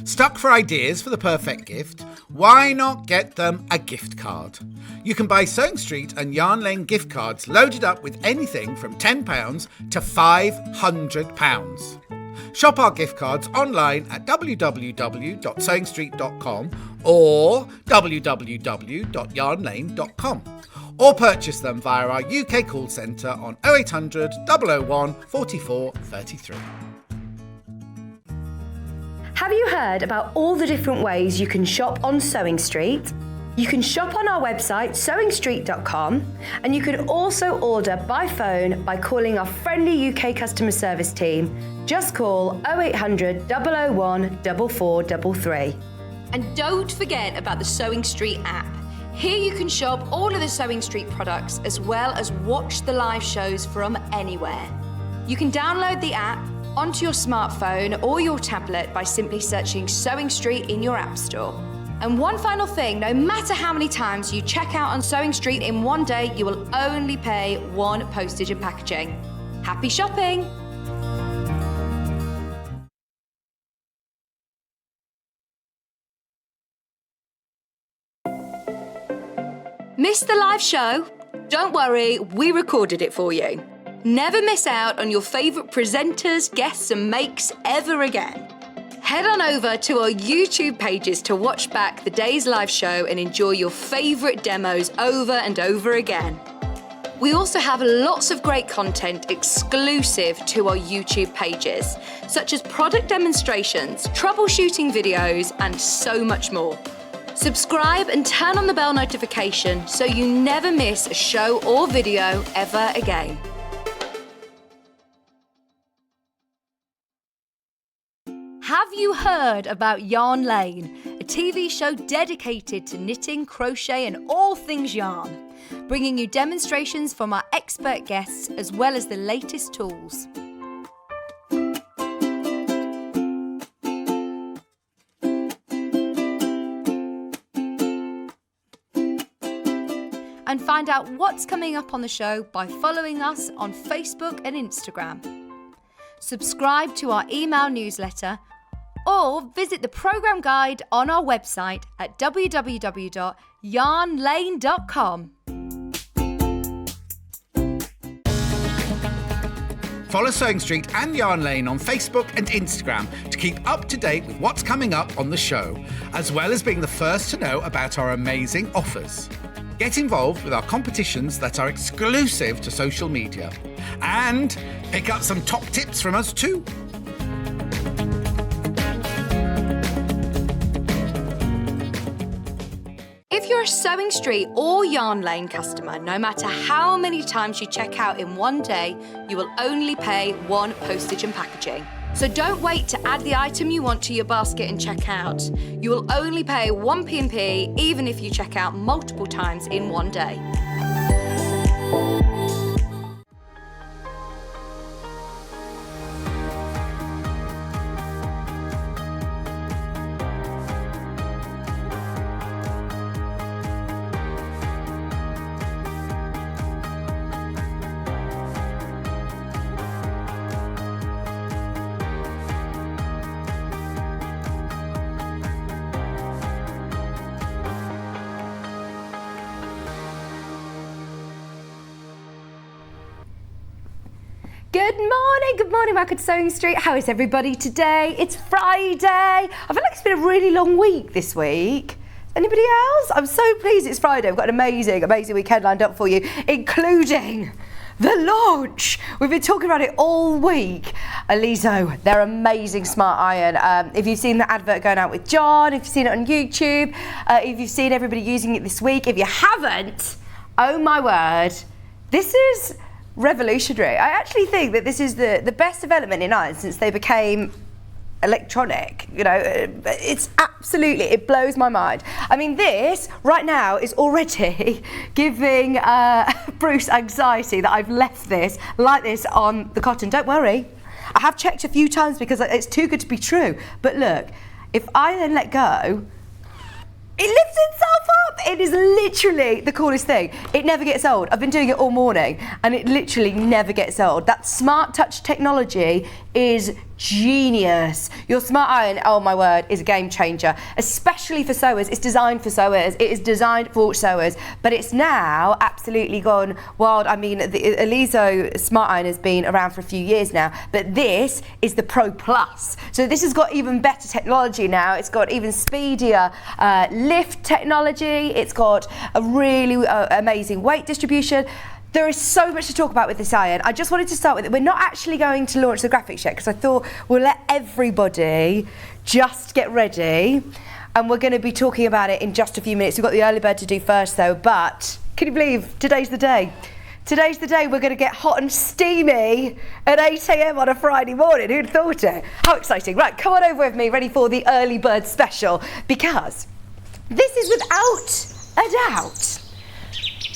Stuck for ideas for the perfect gift? Why not get them a gift card? You can buy Sewing Street and Yarn Lane gift cards loaded up with anything from £10 to £500. Shop our gift cards online at www.sewingstreet.com or www.yarnlane.com, or purchase them via our UK call centre on 0800 001 44 33. Have you heard about all the different ways you can shop on Sewing Street? You can shop on our website, sewingstreet.com, and you can also order by phone by calling our friendly UK customer service team. Just call 0800 001 4433. And don't forget about the Sewing Street app. Here you can shop all of the Sewing Street products as well as watch the live shows from anywhere. You can download the app onto your smartphone or your tablet by simply searching Sewing Street in your app store. And one final thing, no matter how many times you check out on Sewing Street in one day, you will only pay one postage and packaging. Happy shopping! Missed the live show? Don't worry, we recorded it for you. Never miss out on your favourite presenters, guests and makes ever again. Head on over to our YouTube pages to watch back the day's live show and enjoy your favourite demos over and over again. We also have lots of great content exclusive to our YouTube pages, such as product demonstrations, troubleshooting videos, and so much more. Subscribe and turn on the bell notification so you never miss a show or video ever again. Have you heard about Yarn Lane, a TV show dedicated to knitting, crochet and all things yarn, bringing you demonstrations from our expert guests as well as the latest tools. And find out what's coming up on the show by following us on Facebook and Instagram. Subscribe to our email newsletter or visit the programme guide on our website at www.yarnlane.com. Follow Sewing Street and Yarn Lane on Facebook and Instagram to keep up to date with what's coming up on the show, as well as being the first to know about our amazing offers. Get involved with our competitions that are exclusive to social media, and pick up some top tips from us too. If you're a Sewing Street or Yarn Lane customer, no matter how many times you check out in one day, you will only pay one postage and packaging. So don't wait to add the item you want to your basket and check out. You will only pay one P&P even if you check out multiple times in one day. Good morning, welcome to Sewing Street. How is everybody today? It's Friday. I feel like it's been a really long week this week. Anybody else? I'm so pleased it's Friday. We've got an amazing weekend lined up for you, including the launch. We've been talking about it all week. Oliso, their amazing smart iron. If you've seen the advert going out with John, if you've seen it on YouTube, if you've seen everybody using it this week, if you haven't, oh my word, this is revolutionary. I actually think that this is the best development in irons since they became electronic. You know, it's absolutely, it blows my mind. I mean, this right now is already giving Bruce anxiety that I've left this like this on the cotton. Don't worry, I have checked a few times because it's too good to be true. But look, if I then let go, It lifts itself up. It is literally the coolest thing. It never gets old. I've been doing it all morning and it literally never gets old. That smart touch technology is genius. Your smart iron, oh my word, is a game changer, especially for sewers. It's designed for sewers. It is designed for sewers, but it's now absolutely gone wild. I mean, the Oliso smart iron has been around for a few years now, but this is the Pro Plus. So this has got even better technology now. It's got even speedier lift technology. It's got a really amazing weight distribution. There is so much to talk about with this iron. I just wanted to start with it. We're not actually going to launch the graphics yet because I thought we'll let everybody just get ready and we're going to be talking about it in just a few minutes. We've got the early bird to do first though, but can you believe today's the day? Today's the day we're going to get hot and steamy at 8 a.m. on a Friday morning. Who'd thought it? How exciting. Right, come on over with me, ready for the early bird special, because this is without a doubt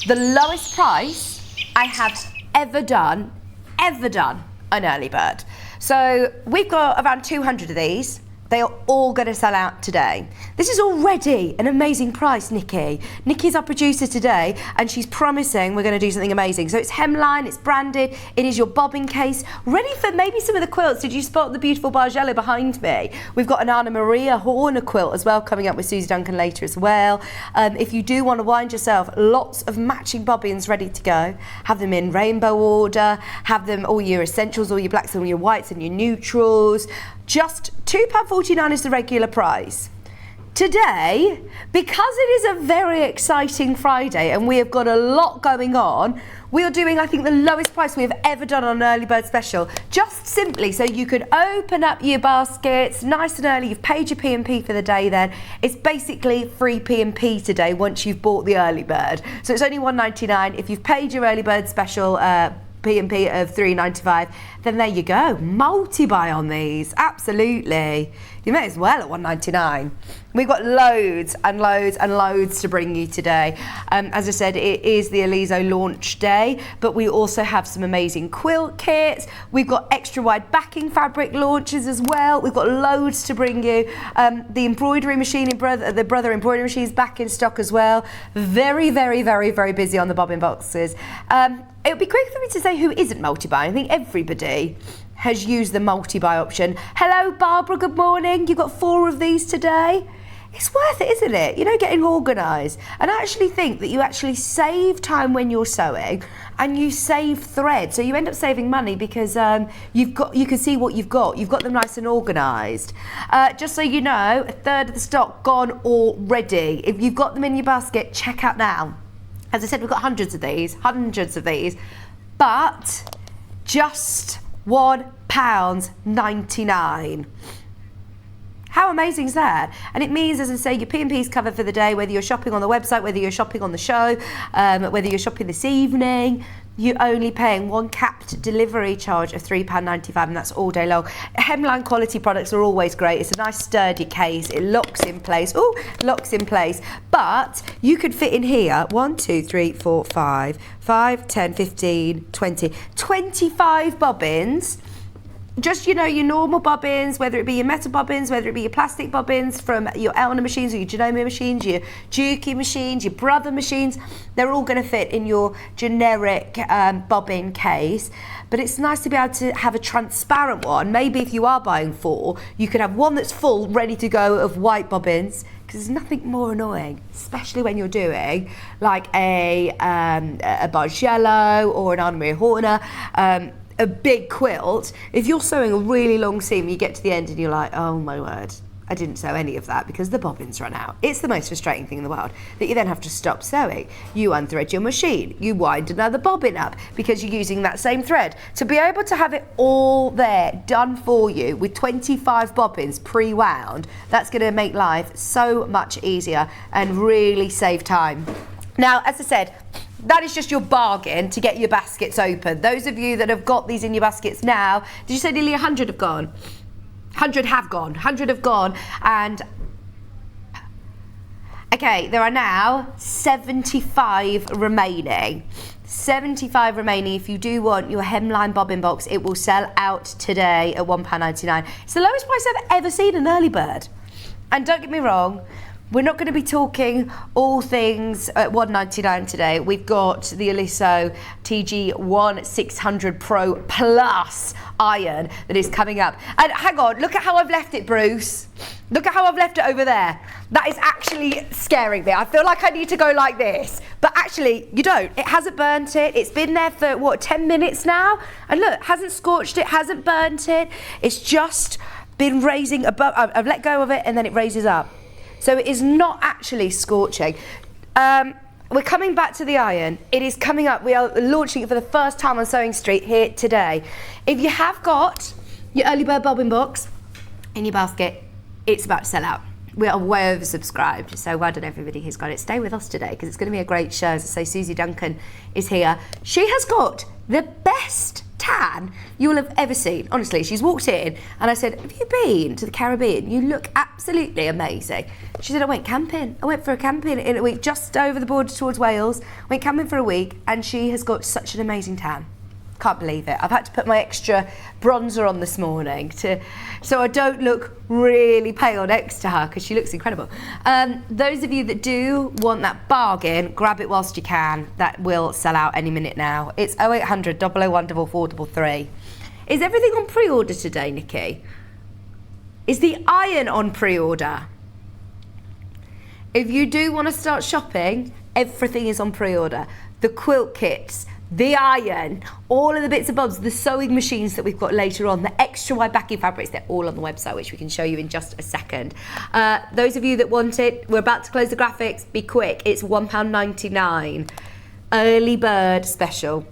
the lowest price I have ever done an early bird. So we've got around 200 of these. They are all going to sell out today. This is already an amazing price, Nikki. Nikki's our producer today, and she's promising we're going to do something amazing. So it's hemline, it's branded, it is your bobbin case, ready for maybe some of the quilts. Did you spot the beautiful Bargello behind me? We've got an Anna Maria Horner quilt as well coming up with Suzie Duncan later as well. If you do want to wind yourself, lots of matching bobbins ready to go. Have them in rainbow order, have them all your essentials, all your blacks and all your whites and your neutrals. Just £2.49 is the regular price. Today, because it is a very exciting Friday and we have got a lot going on, we are doing, I think, the lowest price we have ever done on an early bird special. Just simply so you could open up your baskets nice and early. You've paid your P&P for the day then. It's basically free P&P today once you've bought the early bird. So it's only £1.99. If you've paid your early bird special P&P of £3.95, then there you go. Multi-buy on these, absolutely. You may as well at £1.99. We've got loads and loads and loads to bring you today. As I said, it is the Oliso launch day, but we also have some amazing quilt kits. We've got extra wide backing fabric launches as well. We've got loads to bring you. The embroidery machine, the Brother embroidery machine is back in stock as well. Very, very, very, very busy on the bobbin boxes. It would be quick for me to say who isn't multi-buy. I think everybody has used the multi-buy option. Hello, Barbara, good morning. You got 4 of these today. It's worth it, isn't it? You know, getting organised. And I actually think that you actually save time when you're sewing and you save thread. So you end up saving money because you can see what you've got. You've got them nice and organised. Just so you know, a third of the stock gone already. If you've got them in your basket, check out now. As I said, we've got hundreds of these, but just £1.99. How amazing is that? And it means, as I say, your P&P is covered for the day, whether you're shopping on the website, whether you're shopping on the show, whether you're shopping this evening. You're only paying one capped delivery charge of £3.95, and that's all day long. Hemline quality products are always great. It's a nice sturdy case. It locks in place. Oh, locks in place. But you could fit in here 1, 2, 3, 4, 5, 10, 15, 20, 25 bobbins. Just, you know, your normal bobbins, whether it be your metal bobbins, whether it be your plastic bobbins from your Elna machines or your Genoma machines, your Juki machines, your Brother machines, they're all going to fit in your generic bobbin case. But it's nice to be able to have a transparent one. Maybe if you are buying 4, you could have one that's full, ready to go of white bobbins, because there's nothing more annoying, especially when you're doing like a Bargello or an Anna Maria Horner, a big quilt. If you're sewing a really long seam, you get to the end and you're like, oh my word, I didn't sew any of that because the bobbins run out. It's the most frustrating thing in the world that you then have to stop sewing. You unthread your machine, you wind another bobbin up because you're using that same thread. To be able to have it all there done for you with 25 bobbins pre-wound, that's going to make life so much easier and really save time. Now, as I said, that is just your bargain to get your baskets open. Those of you that have got these in your baskets now, did you say nearly 100 have gone? 100 have gone. 100 have gone. And okay, there are now 75 remaining. 75 remaining. If you do want your hemline bobbin box, it will sell out today at £1.99. It's the lowest price I've ever seen an early bird. And don't get me wrong, we're not going to be talking all things at $199 today. We've got the Oliso TG1600 Pro Plus iron that is coming up. And hang on, look at how I've left it, Bruce. Look at how I've left it over there. That is actually scaring me. I feel like I need to go like this. But actually, you don't. It hasn't burnt it. It's been there for, what, 10 minutes now? And look, hasn't scorched it, hasn't burnt it. It's just been raising above. I've let go of it and then it raises up. So it is not actually scorching. We're coming back to the iron. It is coming up. We are launching it for the first time on Sewing Street here today. If you have got your early bird bobbin box in your basket, it's about to sell out. We are way oversubscribed, so well done everybody who's got it. Stay with us today because it's going to be a great show. As I say, Suzie Duncan is here. She has got the best tan you will have ever seen. Honestly, she's walked in and I said, have you been to the Caribbean? You look absolutely amazing. She said, I went camping. I went for a camping in a week just over the border towards Wales. Went camping for a week and she has got such an amazing tan. Can't believe it. I've had to put my extra bronzer on this morning so I don't look really pale next to her because she looks incredible. Those of you that do want that bargain, grab it whilst you can. That will sell out any minute now. It's 0800 001 4433. Is everything on pre-order today, Nikki? Is the iron on pre-order? If you do want to start shopping, everything is on pre-order. The quilt kits, the iron, all of the bits and bobs, the sewing machines that we've got later on, the extra wide backing fabrics, they're all on the website, which we can show you in just a second. Those of you that want it, we're about to close the graphics. Be quick, it's £1.99. Early bird special.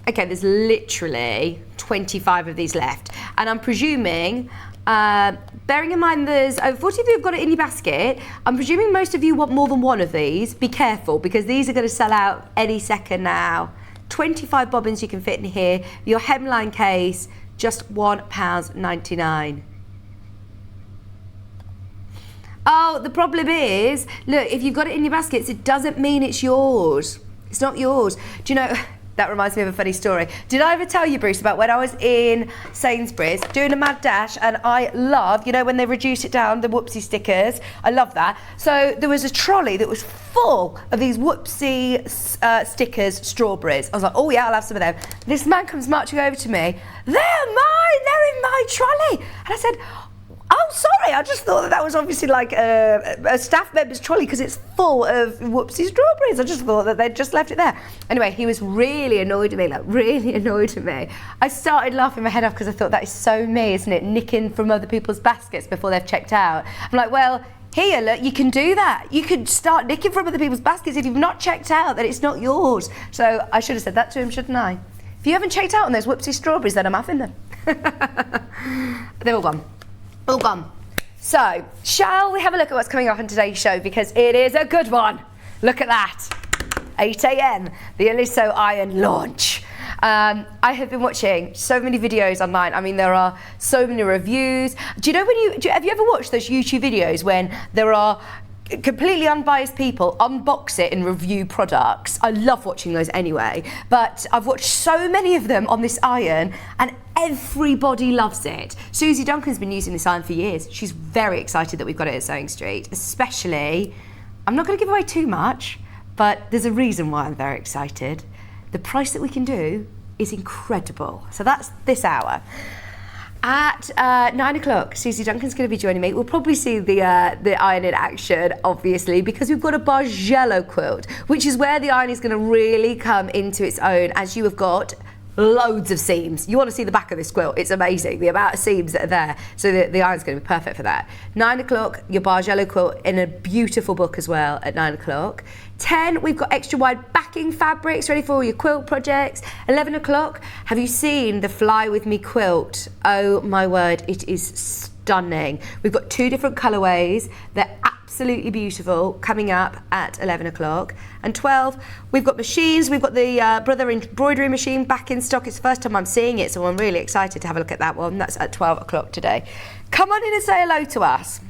Okay, there's literally 25 of these left. And I'm presuming, bearing in mind there's over 40 of you have got it in your basket, I'm presuming most of you want more than one of these. Be careful, because these are going to sell out any second now. 25 bobbins you can fit in here. Your hemline case, just £1.99. Oh, the problem is, look, if you've got it in your baskets, it doesn't mean it's yours. It's not yours. Do you know, that reminds me of a funny story. Did I ever tell you, Bruce, about when I was in Sainsbury's doing a mad dash and I love, you know, when they reduce it down, the whoopsie stickers, I love that. So there was a trolley that was full of these whoopsie stickers, strawberries. I was like, oh yeah, I'll have some of them. This man comes marching over to me. They're mine, they're in my trolley. And I said, oh, sorry, I just thought that was obviously like a staff member's trolley because it's full of whoopsie strawberries. I just thought that they'd just left it there. Anyway, he was really annoyed at me, like really annoyed at me. I started laughing my head off because I thought that is so me, isn't it? Nicking from other people's baskets before they've checked out. I'm like, well, here, look, you can do that. You could start nicking from other people's baskets. If you've not checked out, then it's not yours. So I should have said that to him, shouldn't I? If you haven't checked out on those whoopsie strawberries, then I'm having them. They're all gone. All gone. So, shall we have a look at what's coming up on today's show, because it is a good one. Look at that. 8 a.m, the Oliso iron launch. I have been watching so many videos online. I mean, there are so many reviews. Do you know have you ever watched those YouTube videos when there are completely unbiased people unbox it and review products? I love watching those anyway, but I've watched so many of them on this iron and everybody loves it. Suzie Duncan's been using this iron for years. She's very excited that we've got it at Sewing Street, especially, I'm not going to give away too much, but there's a reason why I'm very excited. The price that we can do is incredible. So that's this hour. At 9 o'clock, Suzie Duncan's going to be joining me. We'll probably see the iron in action, obviously, because we've got a Bargello quilt, which is where the iron is going to really come into its own, as you have got loads of seams. You want to see the back of this quilt. It's amazing, the amount of seams that are there. So the iron's going to be perfect for that. 9 o'clock, your Bargello quilt in a beautiful book as well at 9 o'clock. 10, we've got extra wide backing fabrics ready for all your quilt projects. 11 o'clock, have you seen the Fly With Me quilt? Oh my word, it is stunning. We've got 2 different colourways. They're absolutely beautiful, coming up at 11 o'clock. And 12, we've got machines. We've got the Brother embroidery machine back in stock. It's the first time I'm seeing it, so I'm really excited to have a look at that one. That's at 12 o'clock today. Come on in and say hello to us.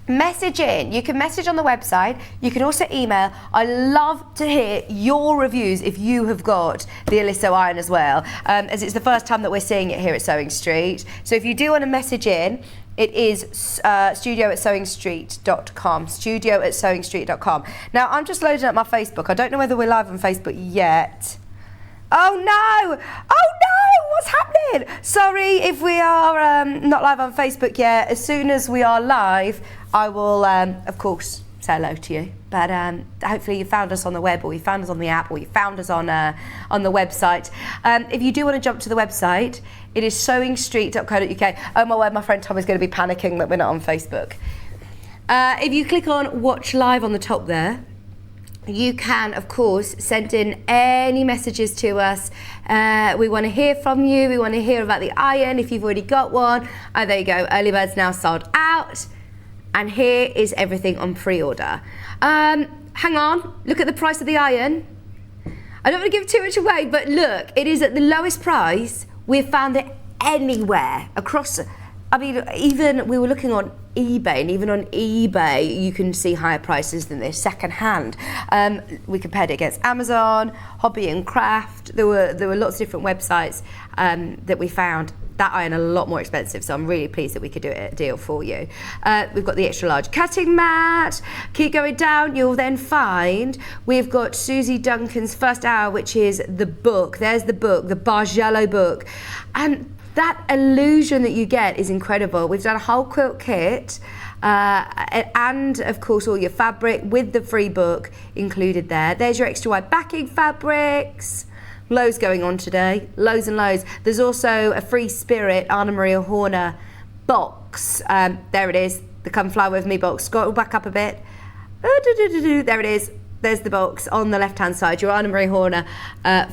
Message in. You can message on the website. You can also email. I love to hear your reviews if you have got the Oliso iron as well, as it's the first time that we're seeing it here at Sewing Street. So if you do want to message in, It is studio@sewingstreet.com. Studio@sewingstreet.com. Now, I'm just loading up my Facebook. I don't know whether we're live on Facebook yet. Oh no! Oh no! What's happening? Sorry if we are not live on Facebook yet. As soon as we are live, I will, of course, say hello to you. But hopefully you found us on the web, or you found us on the app, or you found us on the website. If you do want to jump to the website, it is sewingstreet.co.uk. Oh my word, my friend Tom is going to be panicking that we're not on Facebook. If you click on Watch Live on the top there, you can, of course, send in any messages to us. We want to hear from you. We want to hear about the iron if you've already got one. Oh, there you go. Early bird's now sold out. And here is everything on pre-order. Hang on. Look at the price of the iron. I don't want to give too much away, but look, it is at the lowest price we've found it anywhere across. I mean, even we were looking on eBay, and even on eBay you can see higher prices than this second hand. We compared it against Amazon, Hobby and Craft. There were lots of different websites that we found that iron a lot more expensive, so I'm really pleased that we could do a deal for you. We've got the extra large cutting mat. Keep going down, you'll then find we've got Suzie Duncan's first hour, which is the book. There's the book, the Bargello book. And that illusion that you get is incredible. We've done a whole quilt kit, and of course all your fabric with the free book included there. There's your extra wide backing fabrics. Loads going on today, loads and loads. There's also a free Spirit Anna Maria Horner box. There it is, the Come Fly With Me box. Scroll back up a bit. There it is. There's the box on the left-hand side, your Anna Maria Horner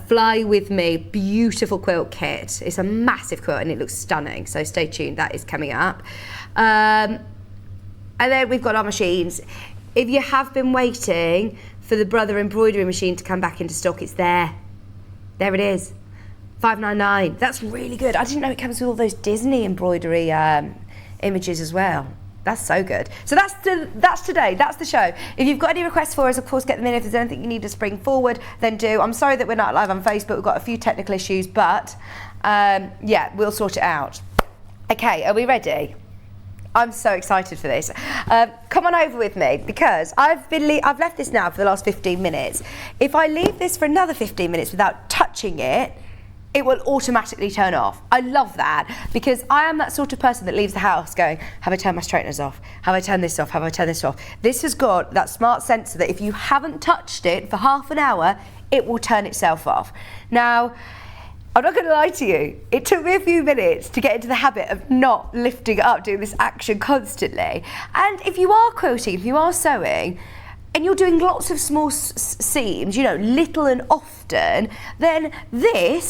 Fly With Me beautiful quilt kit. It's a massive quilt and it looks stunning, so stay tuned, that is coming up. And then we've got our machines. If you have been waiting for the Brother embroidery machine to come back into stock, it's there. There it is, $5.99. That's really good. I didn't know it comes with all those Disney embroidery images as well. That's so good. So that's today, that's the show. If you've got any requests for us, of course, get them in. If there's anything you need us to bring forward, then do. I'm sorry that we're not live on Facebook. We've got a few technical issues, but yeah, we'll sort it out. Okay, are we ready? I'm so excited for this. Come on over with me, because I've left this now for the last 15 minutes. If I leave this for another 15 minutes without touching it, it will automatically turn off. I love that, because I am that sort of person that leaves the house going, have I turned my straighteners off? Have I turned this off? Have I turned this off? This has got that smart sensor that if you haven't touched it for half an hour, it will turn itself off. Now, I'm not going to lie to you, it took me a few minutes to get into the habit of not lifting it up, doing this action constantly. And if you are quilting, if you are sewing, and you're doing lots of small seams, you know, little and often, then the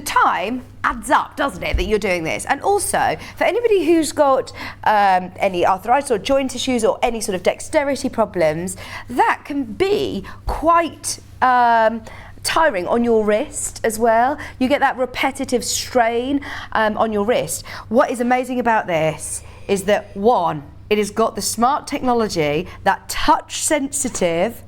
time adds up, doesn't it, that you're doing this? And also, for anybody who's got any arthritis or joint issues or any sort of dexterity problems, that can be quite tiring on your wrist as well. You get that repetitive strain on your wrist. What is amazing about this is that, one, it has got the smart technology, that touch sensitive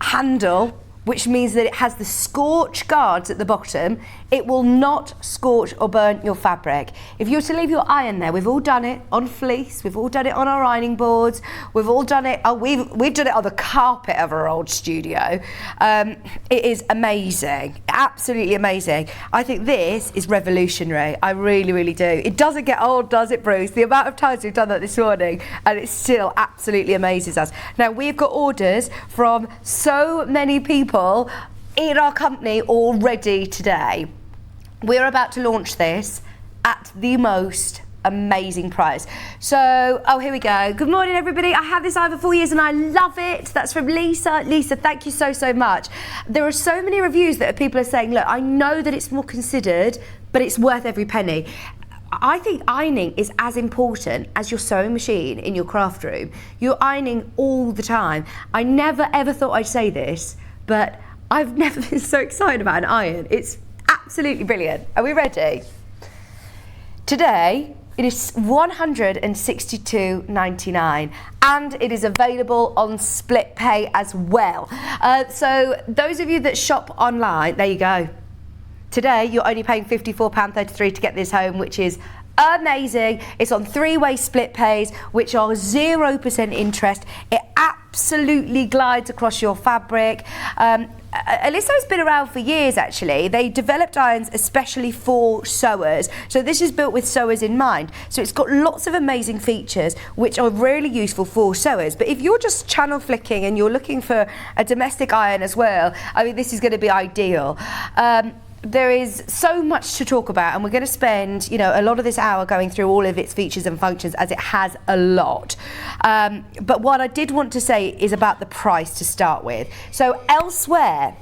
handle, which means that it has the scorch guards at the bottom. It will not scorch or burn your fabric. If you were to leave your iron there, we've all done it on fleece, we've all done it on our ironing boards, we've all done it, we've done it on the carpet of our old studio. It is amazing, absolutely amazing. I think this is revolutionary, I really, really do. It doesn't get old, does it, Bruce? The amount of times we've done that this morning, and it still absolutely amazes us. Now, we've got orders from so many people in our company already today. We're about to launch this at the most amazing price. So, oh, here we go. Good morning, everybody. I have this iron for 4 years and I love it. That's from Lisa. Lisa, thank you so, so much. There are so many reviews that people are saying, look, I know that it's more considered, but it's worth every penny. I think ironing is as important as your sewing machine in your craft room. You're ironing all the time. I never ever thought I'd say this, but I've never been so excited about an iron. It's absolutely brilliant. Are we ready? Today, it is $162.99 and it is available on split pay as well. So those of you that shop online, there you go. Today, you're only paying £54.33 to get this home, which is amazing. It's on 3-way split pays, which are 0% interest. It absolutely glides across your fabric. Oliso's been around for years, actually. They developed irons especially for sewers. So this is built with sewers in mind. So it's got lots of amazing features which are really useful for sewers. But if you're just channel flicking and you're looking for a domestic iron as well, I mean, this is going to be ideal. There is so much to talk about, and we're going to spend, you know, a lot of this hour going through all of its features and functions, as it has a lot. But what I did want to say is about the price to start with. So elsewhere,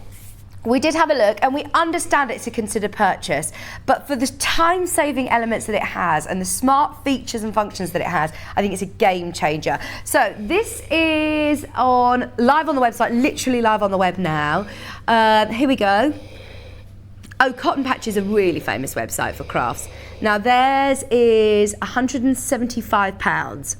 we did have a look, and we understand it's a considered purchase, but for the time-saving elements that it has and the smart features and functions that it has, I think it's a game changer. So this is live on the website, literally live on the web now. Here we go. Oh, Cotton Patch is a really famous website for crafts. Now theirs is £175.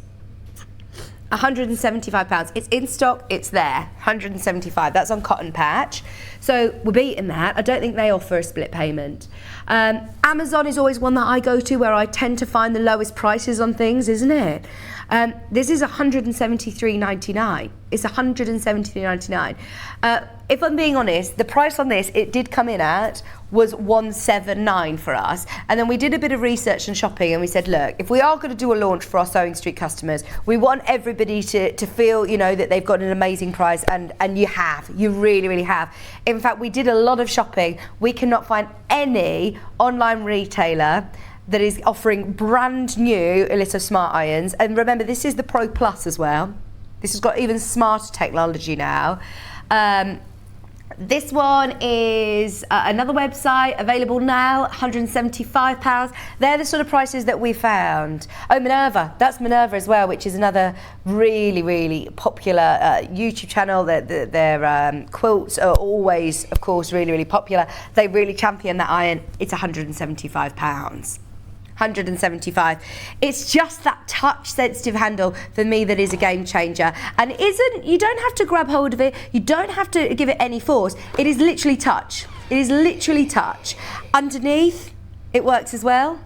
£175. It's in stock, it's there. £175. That's on Cotton Patch. So we're beating that. I don't think they offer a split payment. Amazon is always one that I go to where I tend to find the lowest prices on things, isn't it? This is £173.99. It's £173.99. If I'm being honest, the price on this, it did come in at, was £179 for us. And then we did a bit of research and shopping, and we said, look, if we are going to do a launch for our Sewing Street customers, we want everybody to feel, you know, that they've got an amazing price, and you have. You really, really have. In fact, we did a lot of shopping. We cannot find any online retailer that is offering brand new Oliso Smart Irons. And remember, this is the Pro Plus as well. This has got even smarter technology now. This one is another website, available now, £175. They're the sort of prices that we found. Oh, Minerva, that's Minerva as well, which is another really, really popular YouTube channel. Their quilts are always, of course, really, really popular. They really champion that iron. It's £175. 175. It's just that touch sensitive handle for me that is a game changer, and you don't have to grab hold of it, you don't have to give it any force. It is literally touch. It is literally touch. Underneath it works as well,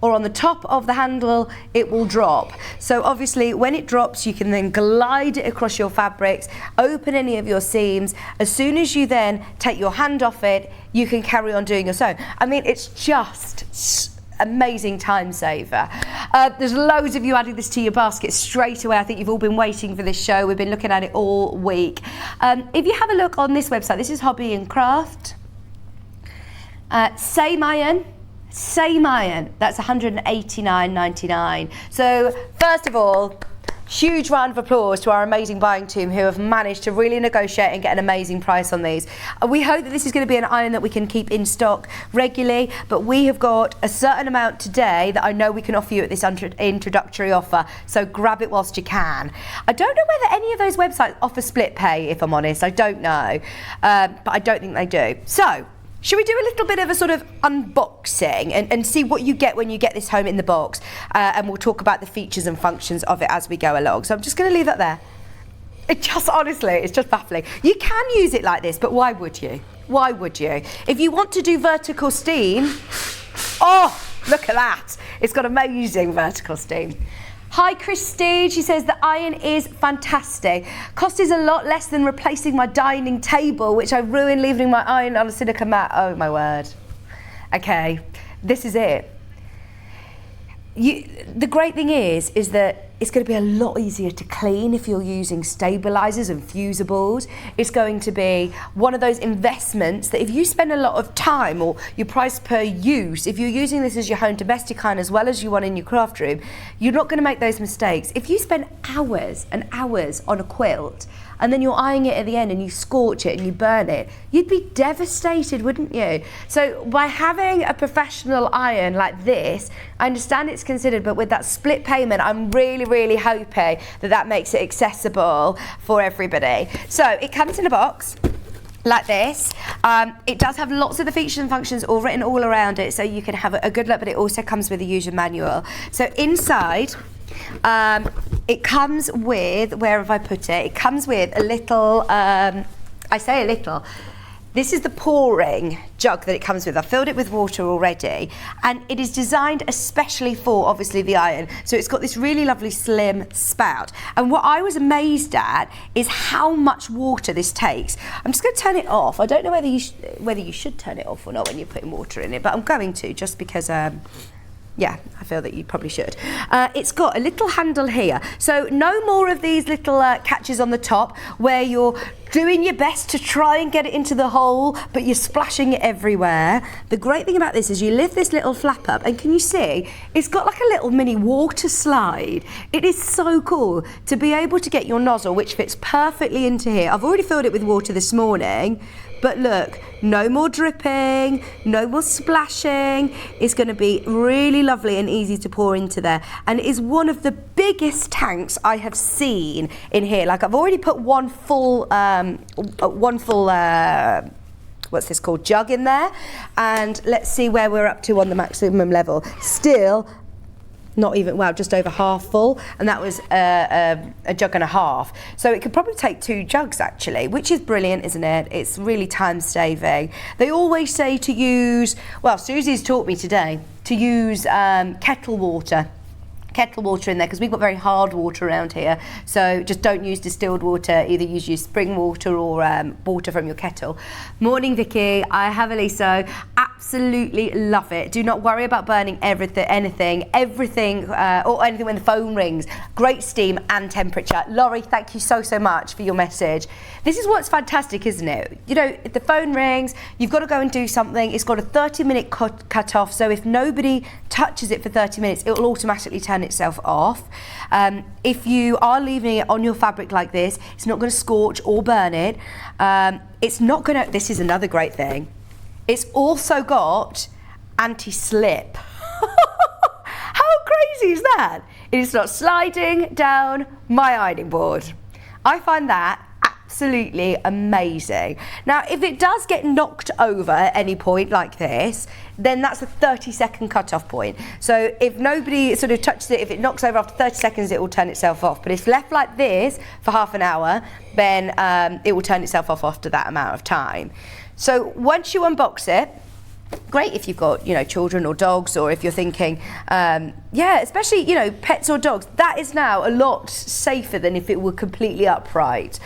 or on the top of the handle it will drop. So obviously when it drops, you can then glide it across your fabrics, open any of your seams. As soon as you then take your hand off it, you can carry on doing your sewing. I mean, it's just amazing time saver. There's loads of you adding this to your basket straight away. I think you've all been waiting for this show. We've been looking at it all week. If you have a look on this website, this is Hobby and Craft. Same iron, that's £189.99. So first of all, huge round of applause to our amazing buying team who have managed to really negotiate and get an amazing price on these. We hope that this is going to be an iron that we can keep in stock regularly, but we have got a certain amount today that I know we can offer you at this introductory offer, so grab it whilst you can. I don't know whether any of those websites offer split pay, if I'm honest. I don't know, but I don't think they do. So should we do a little bit of a sort of unboxing and see what you get when you get this home in the box? And we'll talk about the features and functions of it as we go along. So I'm just going to leave that there. Honestly, it's just baffling. You can use it like this, but why would you? Why would you? If you want to do vertical steam, oh, look at that. It's got amazing vertical steam. Hi Christine, she says the iron is fantastic. Cost is a lot less than replacing my dining table, which I ruined leaving my iron on a silica mat. Oh my word. Okay, this is it. The great thing is that it's going to be a lot easier to clean if you're using stabilizers and fusibles. It's going to be one of those investments that if you spend a lot of time, or your price per use, if you're using this as your home domestic iron as well as you want in your craft room, you're not going to make those mistakes. If you spend hours and hours on a quilt and then you're eyeing it at the end and you scorch it and you burn it, you'd be devastated, wouldn't you? So by having a professional iron like this, I understand it's considered, but with that split payment, I'm really, really hoping that makes it accessible for everybody. So it comes in a box like this. It does have lots of the features and functions all written all around it, so you can have a good look, but it also comes with a user manual. So inside, it comes with, where have I put it? It comes with a little, I say a little, This is the pouring jug that it comes with. I filled it with water already, and it is designed especially for, obviously, the iron. So it's got this really lovely slim spout. And what I was amazed at is how much water this takes. I'm just going to turn it off. I don't know whether you should turn it off or not when you're putting water in it, but I'm going to, just because yeah, I feel that you probably should. It's got a little handle here. So no more of these little catches on the top where you're doing your best to try and get it into the hole, but you're splashing it everywhere. The great thing about this is you lift this little flap up, and can you see, it's got like a little mini water slide. It is so cool to be able to get your nozzle, which fits perfectly into here. I've already filled it with water this morning, but look, no more dripping, no more splashing. It's going to be really lovely and easy to pour into there. And it is one of the biggest tanks I have seen in here. Like, I've already put one full what's this called, jug in there. And let's see where we're up to on the maximum level. Still, not even, well, just over half full, and that was a jug and a half. So it could probably take 2 jugs actually, which is brilliant, isn't it? It's really time saving. They always say to use, well, Susie's taught me today, to use kettle water in there, because we've got very hard water around here. So just don't use distilled water, either use your spring water or water from your kettle. Morning, Vicky. I have Oliso. Absolutely love it. Do not worry about burning anything or anything when the phone rings. Great steam and temperature. Laurie, thank you so much for your message. This is what's fantastic, isn't it? You know, if the phone rings, you've got to go and do something. It's got a 30-minute cut off, so if nobody touches it for 30 minutes, it will automatically turn itself off. If you are leaving it on your fabric like this, it's not going to scorch or burn it. It's not going to, this is another great thing, it's also got anti-slip. How crazy is that? It is not sliding down my ironing board. I find that absolutely amazing. Now, if it does get knocked over at any point like this, then that's a 30-second cut-off point. So if nobody sort of touches it, if it knocks over after 30 seconds, it will turn itself off. But if left like this for half an hour, then it will turn itself off after that amount of time. So once you unbox it, great if you've got, you know, children or dogs, or if you're thinking, yeah, especially, you know, pets or dogs, that is now a lot safer than if it were completely upright.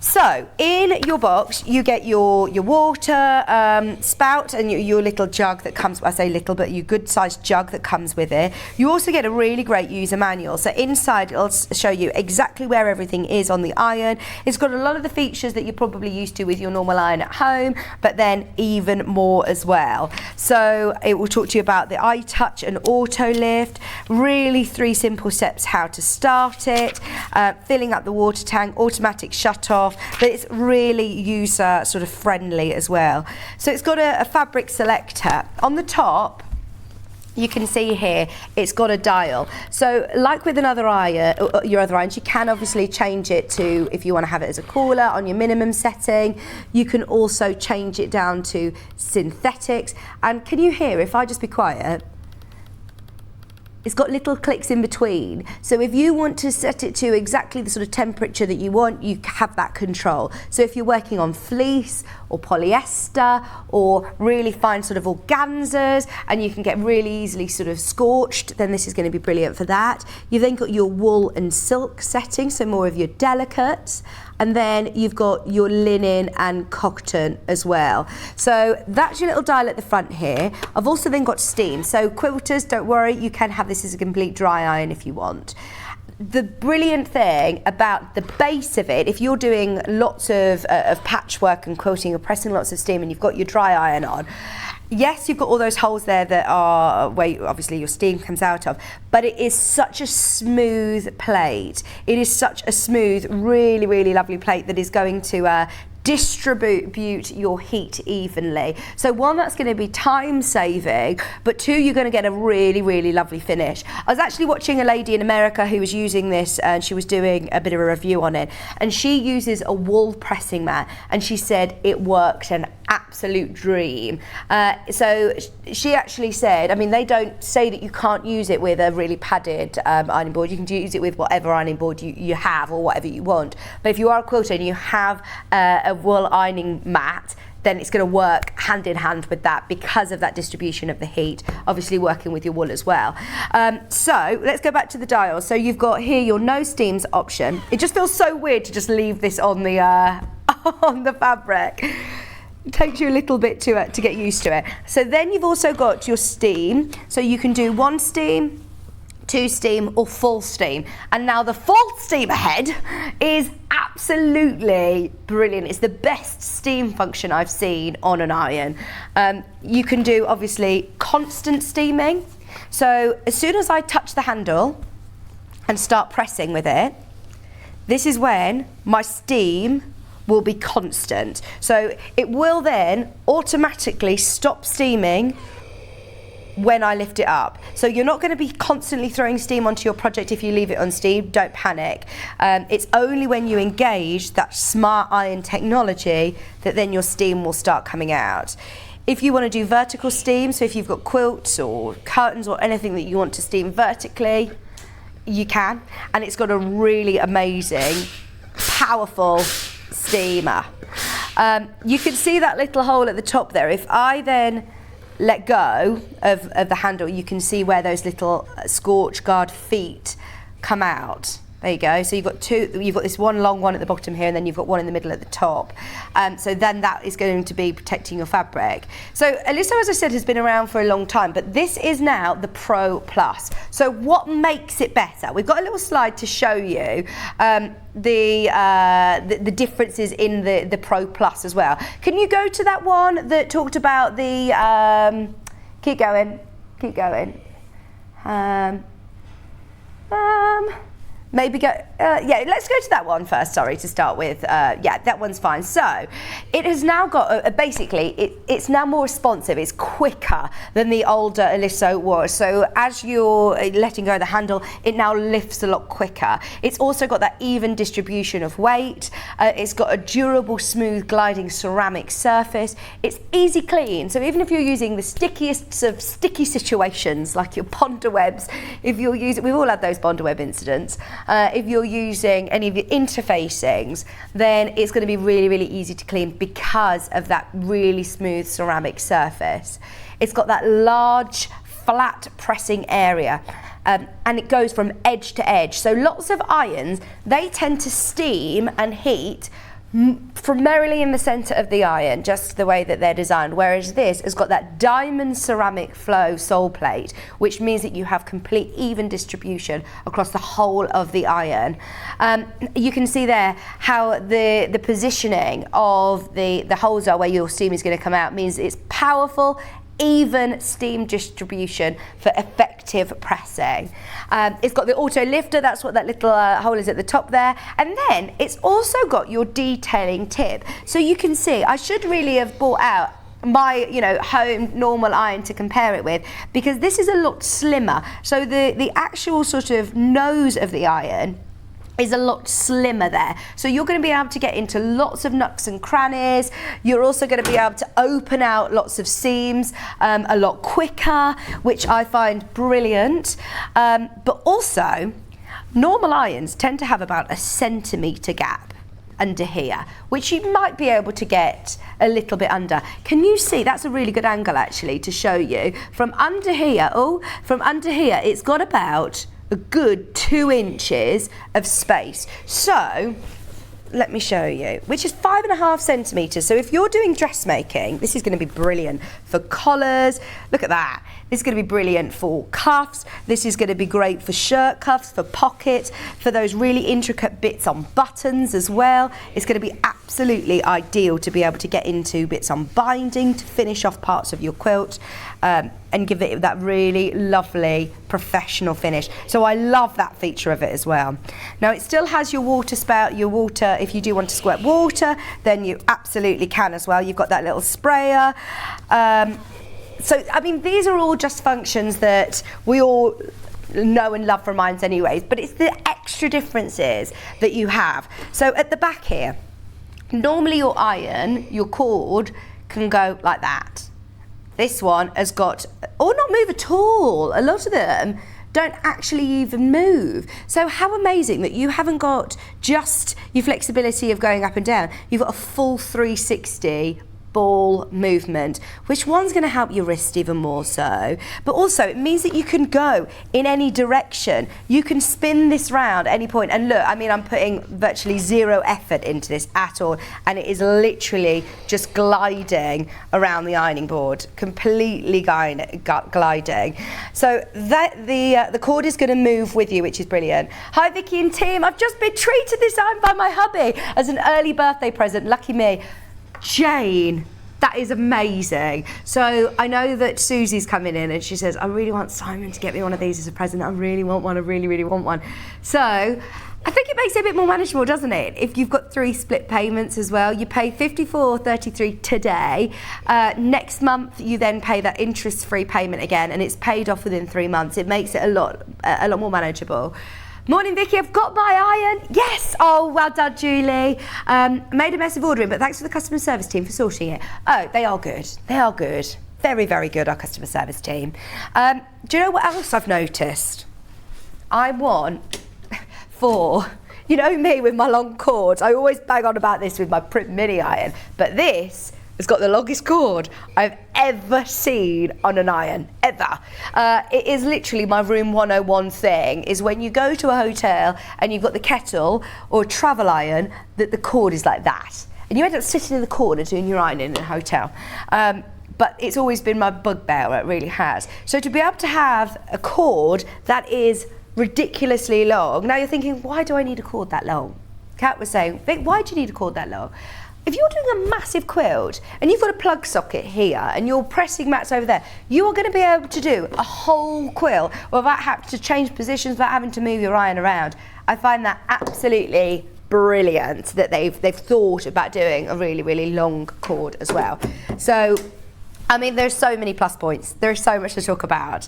So in your box, you get your water spout and your little jug that comes, I say little, but your good sized jug that comes with it. You also get a really great user manual. So inside it'll show you exactly where everything is on the iron. It's got a lot of the features that you're probably used to with your normal iron at home, but then even more as well. So it will talk to you about the iTouch and auto lift, really 3 simple steps how to start it, filling up the water tank, automatic shut off, but it's really user sort of friendly as well. So it's got a fabric selector. On the top, you can see here, it's got a dial. So like with another iron, your other irons, you can obviously change it to, if you want to have it as a cooler on your minimum setting. You can also change it down to synthetics. And can you hear, if I just be quiet, it's got little clicks in between. So if you want to set it to exactly the sort of temperature that you want, you have that control. So if you're working on fleece or polyester or really fine sort of organzas, and you can get really easily sort of scorched, then this is going to be brilliant for that. You've then got your wool and silk setting, so more of your delicates. And then you've got your linen and cotton as well. So that's your little dial at the front here. I've also then got steam. So quilters, don't worry, you can have this as a complete dry iron if you want. The brilliant thing about the base of it, if you're doing lots of patchwork and quilting, you're pressing lots of steam and you've got your dry iron on, yes, you've got all those holes there that are where obviously your steam comes out of, but it is such a smooth plate. It is such a smooth, really, really lovely plate that is going to distribute your heat evenly. So one, that's going to be time saving, but 2, you're going to get a really, really lovely finish. I was actually watching a lady in America who was using this, and she was doing a bit of a review on it, and she uses a wool pressing mat, and she said it works an absolute dream. So she actually said, I mean, they don't say that you can't use it with a really padded ironing board. You can use it with whatever ironing board you have or whatever you want. But if you are a quilter and you have a wool ironing mat, then it's going to work hand in hand with that because of that distribution of the heat, obviously working with your wool as well. So let's go back to the dial. So you've got here your no steams option. It just feels so weird to just leave this on the on the fabric. It takes you a little bit to get used to it. So then you've also got your steam. So you can do 1 steam, 2 steam or full steam. And now the full steam ahead is absolutely brilliant. It's the best steam function I've seen on an iron. You can do obviously constant steaming. So as soon as I touch the handle and start pressing with it, this is when my steam will be constant. So it will then automatically stop steaming when I lift it up. So you're not going to be constantly throwing steam onto your project if you leave it on steam. Don't panic. It's only when you engage that smart iron technology that then your steam will start coming out. If you want to do vertical steam, so if you've got quilts or curtains or anything that you want to steam vertically, you can. And it's got a really amazing, powerful steamer. You can see that little hole at the top there. If I then let go of the handle, you can see where those little scorch guard feet come out. There you go. So you've got this one long one at the bottom here, and then you've got one in the middle at the top. So then that is going to be protecting your fabric. So Oliso, as I said, has been around for a long time, but this is now the Pro Plus. So what makes it better? We've got a little slide to show you the differences in the Pro Plus as well. Can you go to that one that talked about the? Keep going. Maybe go, yeah, let's go to that one first, sorry, to start with. Yeah, that one's fine. So it has now got, basically, it's now more responsive. It's quicker than the older Oliso was. So as you're letting go of the handle, it now lifts a lot quicker. It's also got that even distribution of weight. It's got a durable, smooth, gliding ceramic surface. It's easy clean. So even if you're using the stickiest of sticky situations, like your Bonder webs, if you're using, we've all had those Bonder web incidents. If you're using any of your interfacings, then it's going to be really, really easy to clean because of that really smooth ceramic surface. It's got that large, flat pressing area, and it goes from edge to edge. So lots of irons, they tend to steam and heat primarily in the center of the iron, just the way that they're designed, whereas this has got that diamond ceramic flow sole plate, which means that you have complete even distribution across the whole of the iron. You can see there how the positioning of the holes are where your steam is going to come out means it's powerful, even steam distribution for effective pressing. It's got the auto lifter, that's what that little hole is at the top there, and then it's also got your detailing tip. So you can see, I should really have brought out my home normal iron to compare it with, because this is a lot slimmer. So the actual sort of nose of the iron is a lot slimmer there. So you're going to be able to get into lots of nooks and crannies. You're also going to be able to open out lots of seams a lot quicker, which I find brilliant. But also, normal irons tend to have about a centimetre gap under here, which you might be able to get a little bit under. Can you see? That's a really good angle actually to show you. From under here, it's got about a good 2 inches of space. So let me show you, which is 5.5 centimetres. So if you're doing dressmaking, this is going to be brilliant for collars. Look at that. This is going to be brilliant for cuffs. This is going to be great for shirt cuffs, for pockets, for those really intricate bits on buttons as well. It's going to be absolutely ideal to be able to get into bits on binding to finish off parts of your quilt and give it that really lovely professional finish. So I love that feature of it as well. Now it still has your water spout, your water, if you do want to squirt water, then you absolutely can as well. You've got that little sprayer. So, I mean, these are all just functions that we all know and love from irons anyways, but it's the extra differences that you have. So at the back here, normally your iron, your cord, can go like that. This one has got, or not move at all. A lot of them don't actually even move. So how amazing that you haven't got just your flexibility of going up and down. You've got a full 360 ball movement, which one's going to help your wrist even more so. But also it means that you can go in any direction. You can spin this round at any point. And look, I mean, I'm putting virtually zero effort into this at all, and it is literally just gliding around the ironing board, completely gliding. So that the cord is going to move with you, which is brilliant. Hi Vicky and team, I've just been treated this time by my hubby as an early birthday present. Lucky me. Jane, that is amazing. So I know that Susie's coming in and she says, I really want Simon to get me one of these as a present. I really want one. I really, really want one. So I think it makes it a bit more manageable, doesn't it? If you've got 3 split payments as well, you pay $54.33 today. Next month, you then pay that interest-free payment again, and it's paid off within 3 months. It makes it a lot more manageable. Morning, Vicky. I've got my iron. Yes. Oh, well done, Julie. Made a mess of ordering, but thanks to the customer service team for sorting it. Oh, they are good. They are good. Very, very good, our customer service team. Do you know what else I've noticed? I want 4. You know me with my long cords. I always bang on about this with my Print Mini iron, but this has got the longest cord I've ever seen on an iron, ever. It is literally my room 101 thing, is when you go to a hotel and you've got the kettle or a travel iron, that the cord is like that. And you end up sitting in the corner doing your ironing in a hotel. But it's always been my bugbear, it really has. So to be able to have a cord that is ridiculously long, now you're thinking, why do I need a cord that long? Kat was saying, Vic, why do you need a cord that long? If you're doing a massive quilt and you've got a plug socket here and you're pressing mats over there, you are going to be able to do a whole quilt without having to change positions, without having to move your iron around. I find that absolutely brilliant that they've thought about doing a really, really long cord as well. So, I mean, there's so many plus points. There is so much to talk about.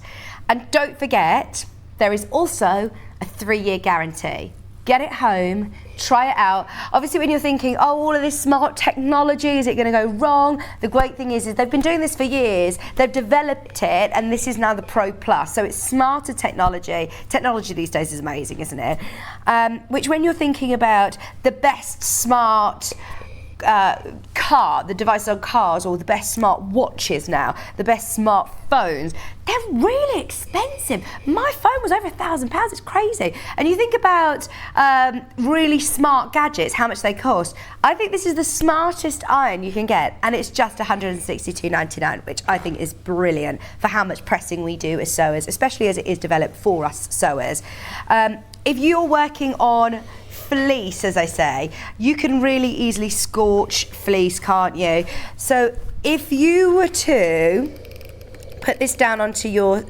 And don't forget, there is also a 3-year guarantee. Get it home, try it out. Obviously, when you're thinking, oh, all of this smart technology, is it going to go wrong? The great thing is they've been doing this for years. They've developed it, and this is now the Pro Plus. So it's smarter technology. Technology these days is amazing, isn't it? Which, when you're thinking about the best smart the devices on cars, or the best smart watches now, the best smart phones, they're really expensive. My phone was over £1,000, it's crazy. And you think about really smart gadgets, how much they cost. I think this is the smartest iron you can get, and it's just $162.99, which I think is brilliant for how much pressing we do as sewers, especially as it is developed for us sewers. If you're working on fleece, as I say, you can really easily scorch fleece, can't you? So if you were to put this down onto your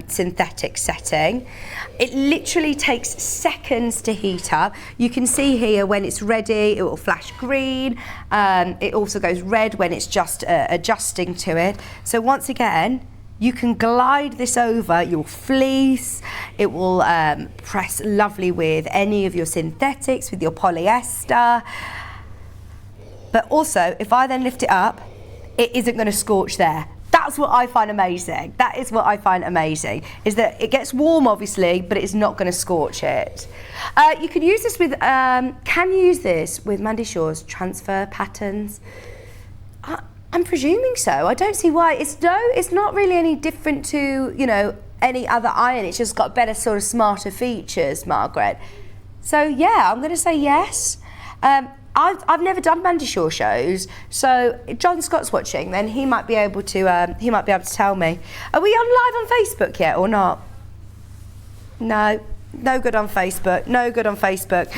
synthetic setting, it literally takes seconds to heat up. You can see here when it's ready, it will flash green. It also goes red when it's just adjusting to it. So once again, you can glide this over your fleece. It will press lovely with any of your synthetics, with your polyester. But also, if I then lift it up, it isn't going to scorch there. That's what I find amazing. That is what I find amazing, is that it gets warm, obviously, but it's not going to scorch it. You can use this with, can you use this with Mandy Shaw's transfer patterns? I'm presuming so. I don't see why. It's not really any different to, you know, any other iron. It's just got better sort of smarter features, Margaret. So yeah, I'm going to say yes. I've never done Mandy Shaw shows, so if John Scott's watching, then he might be able to tell me. Are we on live on Facebook yet or not? No good on Facebook. No good on Facebook.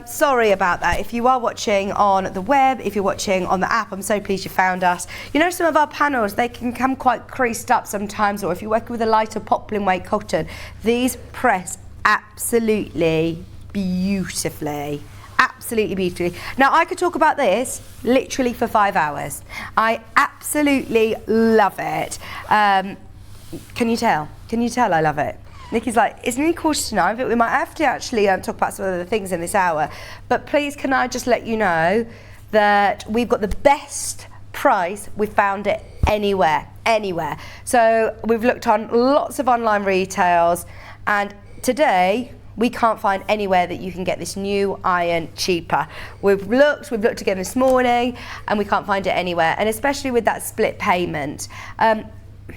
Sorry about that. If you are watching on the web, if you're watching on the app, I'm so pleased you found us. You know, some of our panels, they can come quite creased up sometimes, or if you're working with a lighter poplin weight cotton, these press absolutely beautifully. Absolutely beautifully. Now, I could talk about this literally for 5 hours. I absolutely love it. Can you tell? Can you tell I love it? Nikki's like, it's nearly 8:45, but we might have to actually talk about some of the things in this hour. But please, can I just let you know that we've got the best price. We've found it anywhere. So we've looked on lots of online retails, and today we can't find anywhere that you can get this new iron cheaper. We've looked again this morning, and we can't find it anywhere, and especially with that split payment.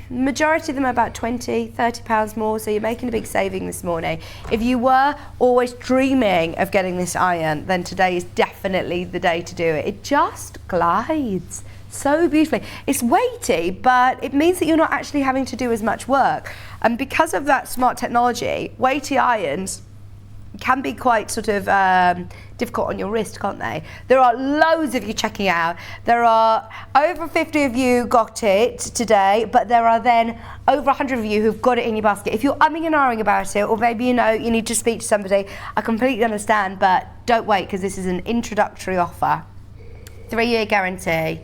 Majority of them are about £20-30 more, so you're making a big saving this morning. If you were always dreaming of getting this iron, then today is definitely the day to do it. It just glides so beautifully. It's weighty, but it means that you're not actually having to do as much work. And because of that smart technology, weighty irons can be quite sort of difficult on your wrist, can't they? There are loads of you checking out. There are over 50 of you got it today, but there are then over 100 of you who've got it in your basket. If you're umming and ahhing about it, or maybe you know you need to speak to somebody, I completely understand, but don't wait, because this is an introductory offer. 3-year guarantee.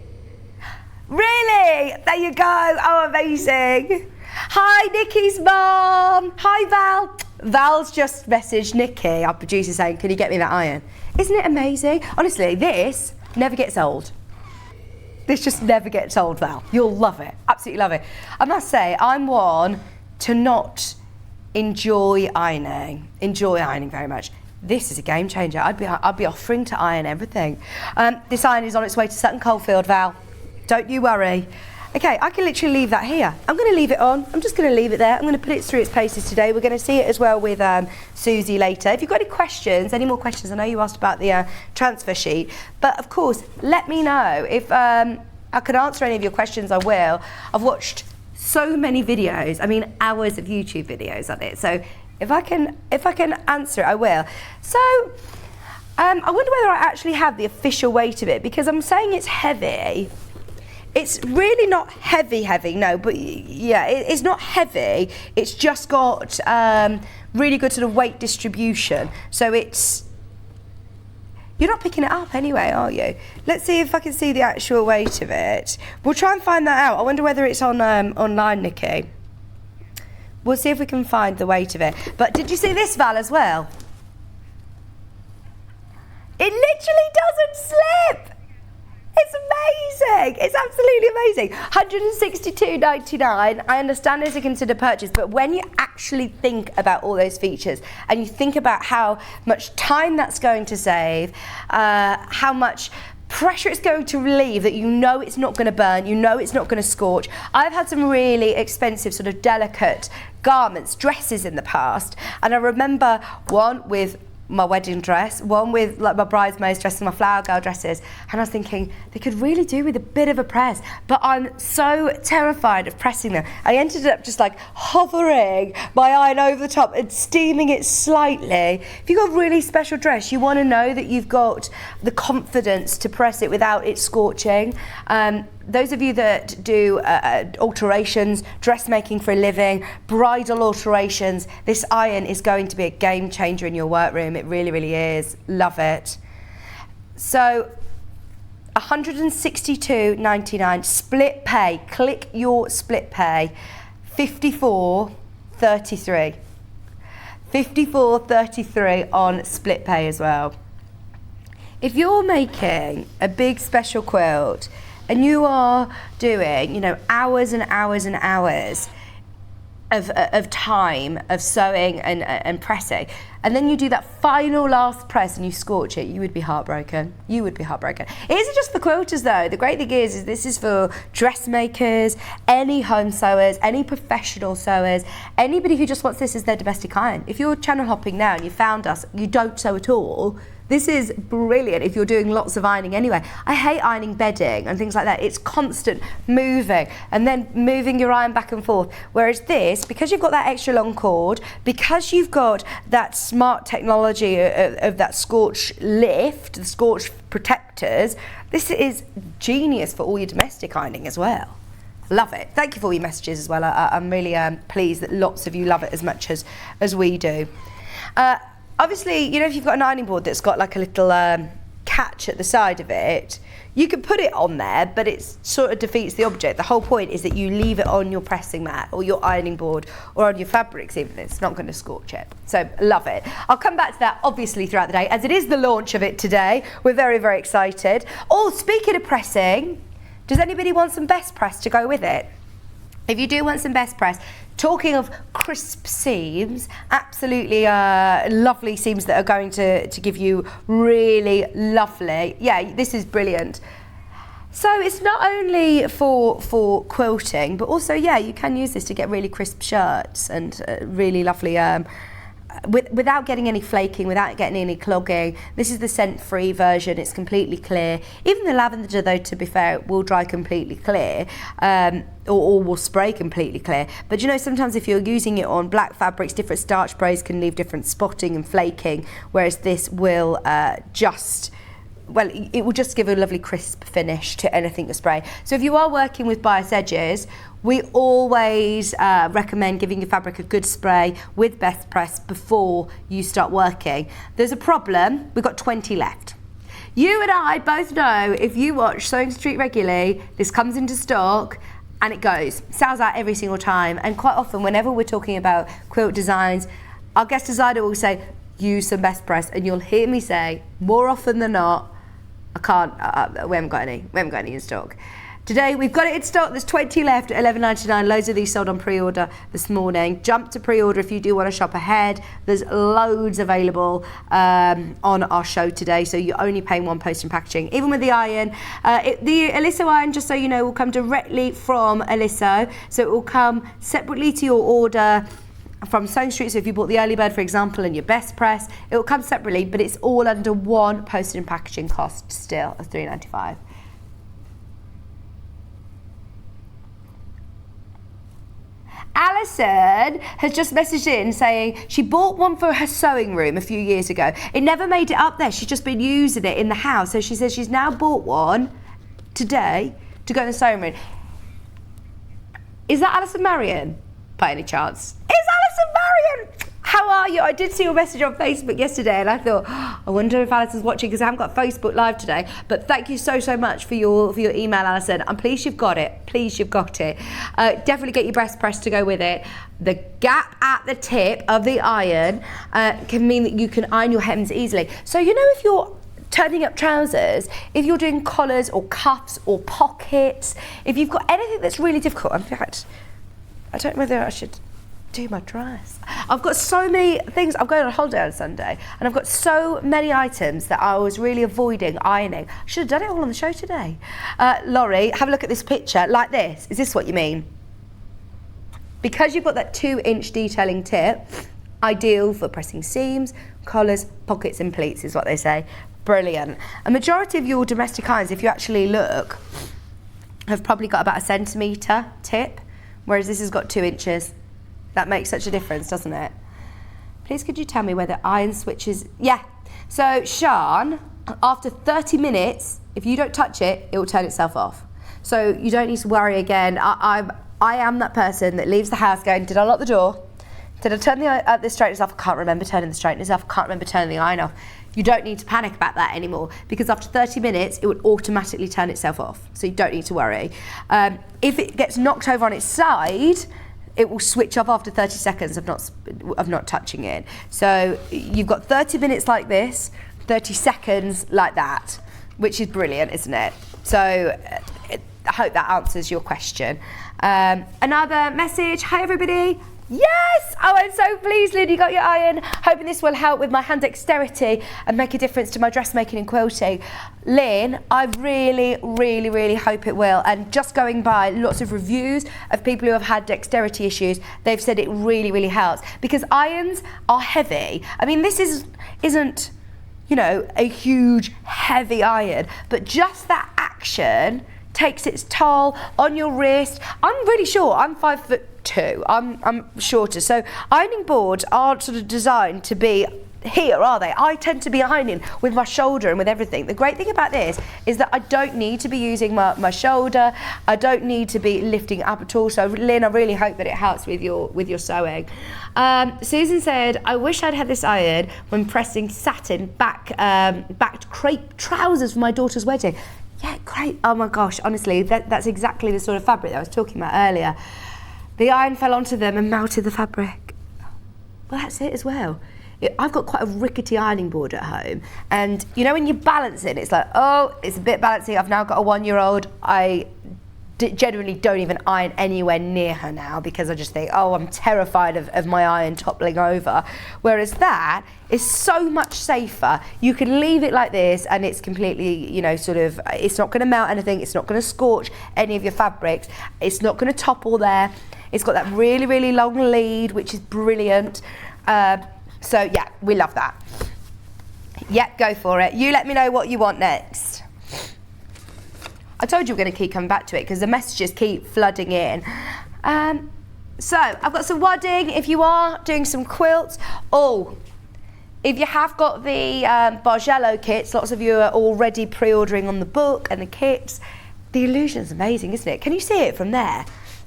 Really? There you go. Oh, amazing. Hi, Nikki's mum. Hi, Val. Val's just messaged Nikki, our producer, saying, can you get me that iron? Isn't it amazing? Honestly, this never gets old. This just never gets old, Val. You'll love it. Absolutely love it. I must say, I'm one to not enjoy ironing very much. This is a game changer. I'd be offering to iron everything. This iron is on its way to Sutton Coldfield, Val. Don't you worry. Okay, I can literally leave that here. I'm going to leave it on. I'm just going to leave it there. I'm going to put it through its paces today. We're going to see it as well with Suzie later. If you've got any questions, any more questions, I know you asked about the transfer sheet, but of course, let me know. If I can answer any of your questions, I will. I've watched so many videos, I mean hours of YouTube videos on it, so if I can answer it, I will. So, I wonder whether I actually have the official weight of it, because I'm saying it's heavy. It's really not heavy, no, but yeah, it's not heavy. It's just got really good sort of weight distribution. So you're not picking it up anyway, are you? Let's see if I can see the actual weight of it. We'll try and find that out. I wonder whether it's on online, Nikki. We'll see if we can find the weight of it. But did you see this, Val, as well? It literally doesn't slip. It's amazing. It's absolutely amazing. £162.99. I understand it's a considered purchase, but when you actually think about all those features and you think about how much time that's going to save, how much pressure it's going to relieve, that you know it's not going to burn, you know it's not going to scorch. I've had some really expensive sort of delicate garments, dresses in the past, and I remember one with my wedding dress, one with like my bridesmaid's dress and my flower girl dresses, and I was thinking they could really do with a bit of a press, but I'm so terrified of pressing them. I ended up just like hovering my iron over the top and steaming it slightly. If you've got a really special dress, you want to know that you've got the confidence to press it without it scorching. Those of you that do alterations, dressmaking for a living, bridal alterations, this iron is going to be a game changer in your workroom. It really, really is. Love it. So, £162.99 split pay. Click your split pay. £54.33. £54.33 on split pay as well. If you're making a big special quilt, and you are doing, you know, hours and hours and hours of time of sewing and pressing, and then you do that final last press and you scorch it, you would be heartbroken. You would be heartbroken. It isn't just for quilters though. The great thing is this is for dressmakers, any home sewers, any professional sewers, anybody who just wants this as their domestic iron. If you're channel hopping now and you found us, you don't sew at all, this is brilliant if you're doing lots of ironing anyway. I hate ironing bedding and things like that. It's constant moving and then moving your iron back and forth. Whereas this, because you've got that extra long cord, because you've got that smart technology of that scorch lift, the scorch protectors, this is genius for all your domestic ironing as well. Love it. Thank you for all your messages as well. I'm really pleased that lots of you love it as much as we do. Obviously, you know, if you've got an ironing board that's got like a little catch at the side of it, you can put it on there, but it sort of defeats the object. The whole point is that you leave it on your pressing mat or your ironing board or on your fabrics even. It's not going to scorch it. So, love it. I'll come back to that, obviously, throughout the day, as it is the launch of it today. We're very, very excited. Oh, speaking of pressing, does anybody want some best press to go with it? If you do want some best press, Talking of crisp seams, absolutely lovely seams that are going to give you really lovely, yeah, this is brilliant. So it's not only for quilting, but also, yeah, you can use this to get really crisp shirts and really lovely, without getting any flaking, without getting any clogging. This is the scent-free version. It's completely clear. Even the lavender, though, to be fair, it will dry completely clear, or will spray completely clear. But you know, sometimes if you're using it on black fabrics, different starch sprays can leave different spotting and flaking, whereas this will it will just give a lovely crisp finish to anything you spray. So if you are working with bias edges, we always recommend giving your fabric a good spray with best press before you start working. There's a problem, we've got 20 left. You and I both know, if you watch Sewing Street regularly, this comes into stock and it goes, sells out every single time. And quite often, whenever we're talking about quilt designs, our guest designer will say, use some best press, and you'll hear me say, more often than not, we haven't got any in stock. Today we've got it in stock. There's 20 left at $11.99. Loads of these sold on pre-order this morning. Jump to pre-order if you do want to shop ahead. There's loads available on our show today, so you're only paying one post and packaging. Even with the iron, the Oliso iron, just so you know, will come directly from Oliso, so it will come separately to your order from Sewing Street. So if you bought the early bird, for example, and your best press, it will come separately, but it's all under one postage and packaging cost still of $3.95. Alison has just messaged in saying she bought one for her sewing room a few years ago. It never made it up there. She's just been using it in the house. So she says she's now bought one today to go in the sewing room. Is that Alison Marion, by any chance? It's Alison Marion! How are you? I did see your message on Facebook yesterday and I thought, I wonder if Alison's watching because I haven't got Facebook Live today. But thank you so much for your email, Alison. I'm pleased you've got it. Definitely get your breast press to go with it. The gap at the tip of the iron can mean that you can iron your hems easily. So you know, if you're turning up trousers, if you're doing collars or cuffs or pockets, if you've got anything that's really difficult, in fact, I don't know whether I should do my dress. I've got so many things. I'm going on holiday on Sunday and I've got so many items that I was really avoiding ironing. I should have done it all on the show today. Laurie, have a look at this picture like this. Is this what you mean? Because you've got that 2-inch detailing tip, ideal for pressing seams, collars, pockets and pleats is what they say. Brilliant. A majority of your domestic irons, if you actually look, have probably got about a centimetre tip, whereas this has got 2 inches. That makes such a difference, doesn't it? Please could you tell me whether iron switches... Yeah. So, Sean, after 30 minutes, if you don't touch it, it will turn itself off. So you don't need to worry again. I am that person that leaves the house going, did I lock the door? Did I turn the straighteners off? I can't remember turning the straighteners off. I can't remember turning the iron off. You don't need to panic about that anymore because after 30 minutes, it would automatically turn itself off. So you don't need to worry. If it gets knocked over on its side, it will switch off after 30 seconds of not touching it. So you've got 30 minutes like this, 30 seconds like that, which is brilliant, isn't it? So I hope that answers your question. Another message. Hi, everybody. Yes! Oh, I'm so pleased, Lynn, you got your iron. Hoping this will help with my hand dexterity and make a difference to my dressmaking and quilting. Lynn, I really hope it will. And just going by lots of reviews of people who have had dexterity issues, they've said it really helps. Because irons are heavy. I mean, this isn't, you know, a huge, heavy iron, but just that action takes its toll on your wrist. I'm really short. I'm 5'2". I'm shorter. So ironing boards aren't sort of designed to be here, are they? I tend to be ironing with my shoulder and with everything. The great thing about this is that I don't need to be using my shoulder. I don't need to be lifting up at all. So Lynn, I really hope that it helps with your sewing. Susan said, I wish I'd had this iron when pressing satin back crepe trousers for my daughter's wedding. Yeah, great. Oh my gosh, honestly, that's exactly the sort of fabric that I was talking about earlier. The iron fell onto them and melted the fabric. Well, that's it as well. I've got quite a rickety ironing board at home. And you know when you balance it, it's like, oh, it's a bit bouncy. I've now got a 1-year-old. I generally don't even iron anywhere near her now, because I just think, oh, I'm terrified of my iron toppling over. Whereas that is so much safer. You can leave it like this and it's completely, you know, sort of, it's not going to melt anything, it's not going to scorch any of your fabrics, it's not going to topple there. It's got that really, really long lead, which is brilliant. So yeah, we love that. Yep, go for it. You let me know what you want next. I told you we're going to keep coming back to it because the messages keep flooding in. So I've got some wadding if you are doing some quilts. Oh, if you have got the Bargello kits, lots of you are already pre-ordering on the book and the kits. The illusion is amazing, isn't it? Can you see it from there?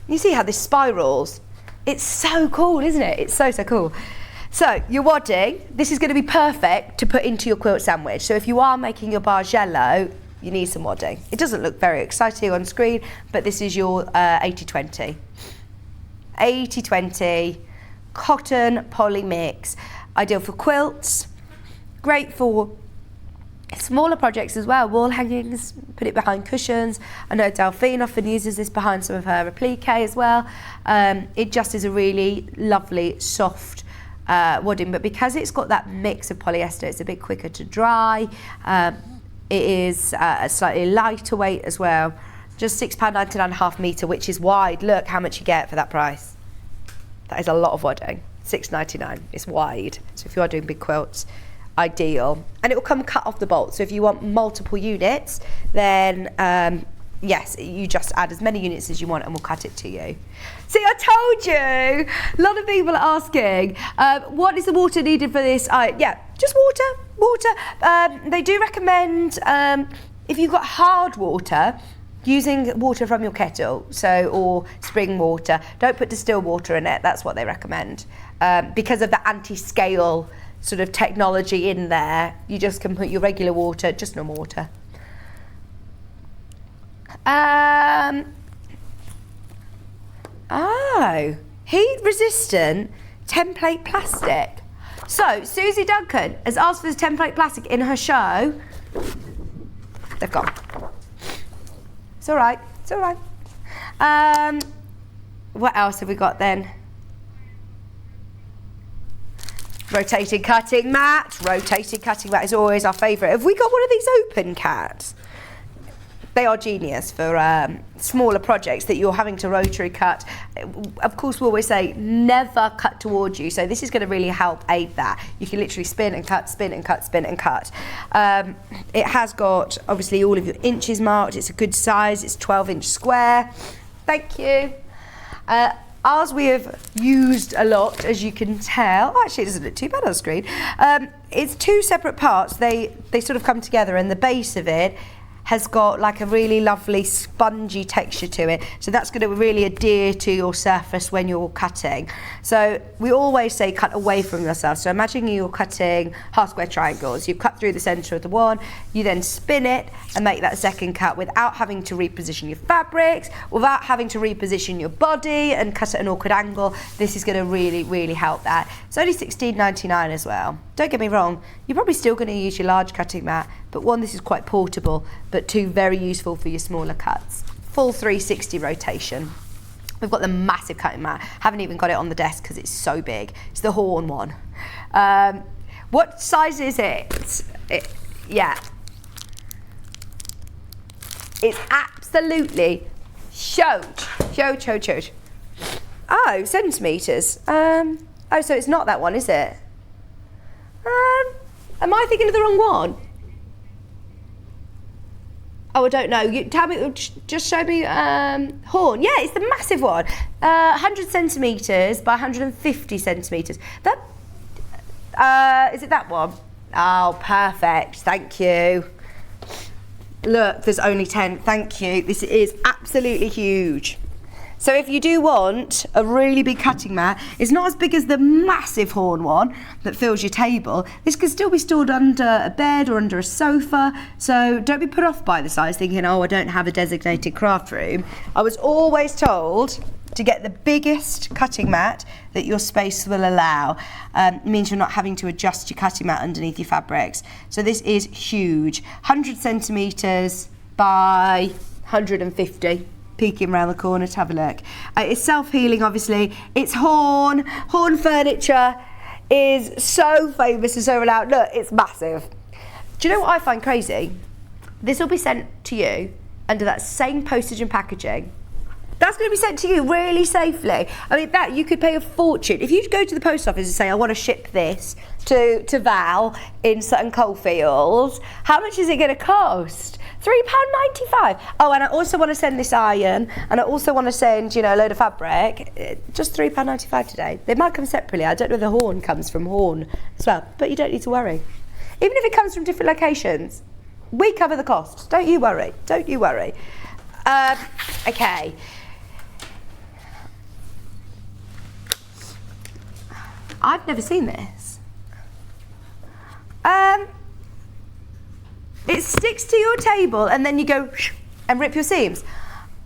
You see how this spirals? It's so cool, isn't it? It's so, so cool. So your wadding, this is going to be perfect to put into your quilt sandwich. So if you are making your Bargello, you need some wadding. It doesn't look very exciting on screen, but this is your 80-20. 80-20 cotton poly mix. Ideal for quilts, great for smaller projects as well. Wall hangings, put it behind cushions. I know Delphine often uses this behind some of her applique as well. It just is a really lovely, soft wadding, but because it's got that mix of polyester, it's a bit quicker to dry. It is a slightly lighter weight as well. Just £6.99 half metre, which is wide. Look how much you get for that price. That is a lot of wadding. £6.99. It's wide. So if you are doing big quilts, ideal. And it will come cut off the bolt. So if you want multiple units, then yes, you just add as many units as you want and we'll cut it to you. See, I told you. A lot of people are asking, what is the water needed for this? Yeah, just water. They do recommend, if you've got hard water, using water from your kettle, or spring water. Don't put distilled water in it. That's what they recommend. Because of the anti-scale sort of technology in there, you just can put your regular water, just normal water. Oh, heat resistant template plastic. So Suzie Duncan has asked for this template plastic in her show. They've gone. It's all right. It's all right. What else have we got then? Rotating cutting mat. Rotating cutting mat is always our favourite. Have we got one of these open cats? They are genius for smaller projects that you're having to rotary cut. Of course, we always say never cut towards you. So this is going to really help aid that. You can literally spin and cut, spin and cut, spin and cut. It has got obviously all of your inches marked. It's a good size. It's 12-inch square. Thank you. Ours we have used a lot, as you can tell. Oh, actually, it doesn't look too bad on the screen. It's two separate parts. They sort of come together, and the base of it has got like a really lovely spongy texture to it. So that's going to really adhere to your surface when you're cutting. So we always say cut away from yourself. So imagine you're cutting half square triangles. You cut through the centre of the one, you then spin it and make that second cut without having to reposition your fabrics, without having to reposition your body and cut at an awkward angle. This is going to really, really help that. It's only £16.99 as well. Don't get me wrong, you're probably still going to use your large cutting mat, but one, this is quite portable, but two, very useful for your smaller cuts. Full 360 rotation. We've got the massive cutting mat. Haven't even got it on the desk because it's so big. It's the horn one. What size is it? Yeah. It's absolutely huge. Oh, centimetres. Oh, so it's not that one, is it? Am I thinking of the wrong one? Oh, I don't know. You tell me. Just show me horn. Yeah, it's the massive one. 100 centimetres by 150 centimetres. That is it. That one? Oh, perfect. Thank you. Look, there's only 10. Thank you. This is absolutely huge. So if you do want a really big cutting mat, it's not as big as the massive horn one that fills your table. This can still be stored under a bed or under a sofa. So don't be put off by the size thinking, oh, I don't have a designated craft room. I was always told to get the biggest cutting mat that your space will allow. It means you're not having to adjust your cutting mat underneath your fabrics. So this is huge. 100 centimetres by 150. peeking around the corner to have a look. It's self-healing, obviously. It's Horn. Horn furniture is so famous and so renowned. Look, it's massive. Do you know what I find crazy? This will be sent to you under that same postage and packaging. That's going to be sent to you really safely. I mean, that you could pay a fortune. If you go to the post office and say, I want to ship this to Val in Sutton Coldfields, how much is it going to cost? £3.95. Oh, and I also want to send this iron, and I also want to send, a load of fabric. Just £3.95 today. They might come separately. I don't know if the Horn comes from Horn as well, but you don't need to worry. Even if it comes from different locations, we cover the cost. Don't you worry. Don't you worry. Okay. I've never seen this. It sticks to your table and then you go and rip your seams.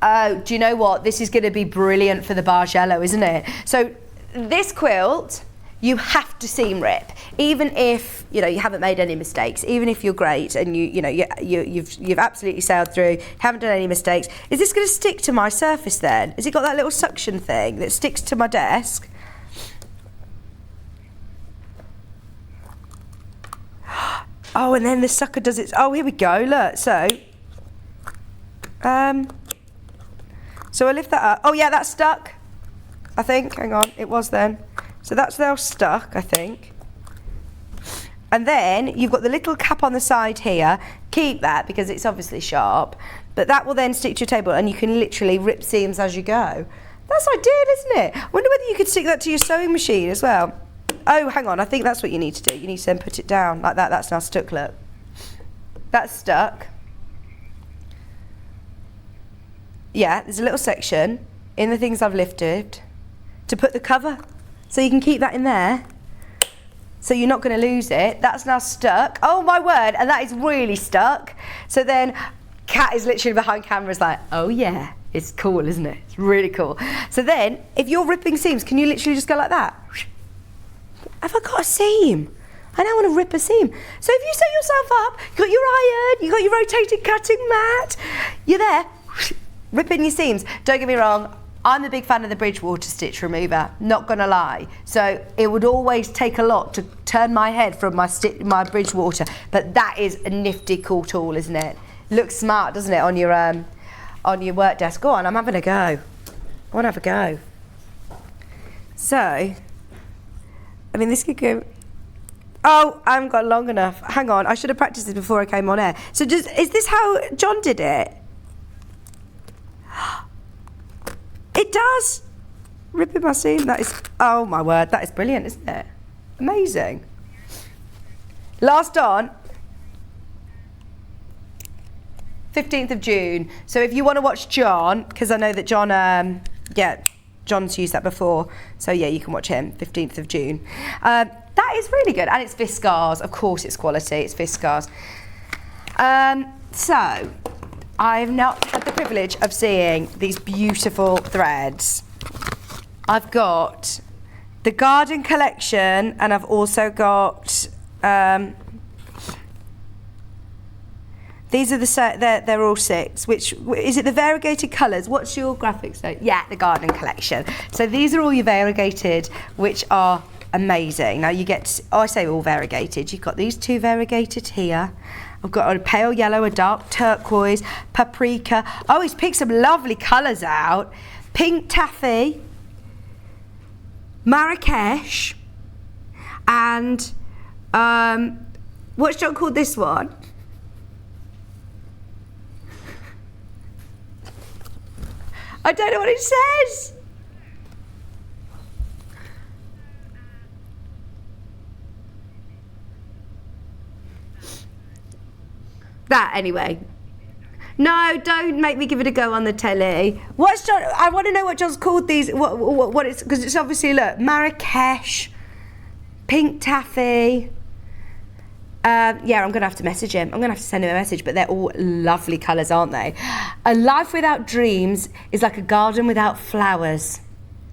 Oh, do you know what? This is going to be brilliant for the Bargello, isn't it? So this quilt, you have to seam rip, even if you haven't made any mistakes, even if you're great and you've absolutely sailed through, haven't done any mistakes. Is this going to stick to my surface then? Has it got that little suction thing that sticks to my desk? Oh, and then the sucker does its. Oh, here we go. Look, so I lift that up. Oh yeah, that's stuck. I think. Hang on, it was then. So that's now stuck, I think. And then you've got the little cap on the side here. Keep that because it's obviously sharp. But that will then stick to your table, and you can literally rip seams as you go. That's ideal, isn't it? I wonder whether you could stick that to your sewing machine as well. Oh, hang on, I think that's what you need to do. You need to then put it down like that. That's now stuck, look. That's stuck. Yeah, there's a little section in the things I've lifted to put the cover. So you can keep that in there. So you're not going to lose it. That's now stuck. Oh my word, and that is really stuck. So then Kat is literally behind cameras like, oh yeah, it's cool, isn't it? It's really cool. So then, if you're ripping seams, can you literally just go like that? Have I got a seam? I now want to rip a seam. So if you set yourself up, you got your iron, you got your rotating cutting mat, you're there, ripping your seams. Don't get me wrong, I'm a big fan of the Bridgewater stitch remover, not gonna lie. So it would always take a lot to turn my head from my Bridgewater, but that is a nifty, cool tool, isn't it? Looks smart, doesn't it, on your work desk? Go on, I'm having a go. I want to have a go. So, I mean, this could go. Oh, I haven't got long enough. Hang on, I should have practiced this before I came on air. So, is this how John did it? It does. Ripping my seam. That is. Oh my word, that is brilliant, isn't it? Amazing. Last on. 15th of June. So if you want to watch John, because I know that John, John's used that before. So yeah, you can watch him, 15th of June. That is really good. And it's Viscars. Of course it's quality. It's Viscars. So I've now had the privilege of seeing these beautiful threads. I've got the garden collection, and I've also got these are they're all 6. Which is it? The variegated colours. What's your graphics though? Yeah, the garden collection. So these are all your variegated, which are amazing. Now you get, I say all variegated. You've got these 2 variegated here. I've got a pale yellow, a dark turquoise, paprika. Oh, he's picked some lovely colours out. Pink taffy, Marrakesh, and what's John called this one? I don't know what it says. That anyway. No, don't make me give it a go on the telly. What's John? I want to know what John's called these. What it's, because it's obviously, look, Marrakesh, pink taffy. Yeah, I'm gonna have to message him. I'm gonna have to send him a message. But they're all lovely colours, aren't they? A life without dreams is like a garden without flowers.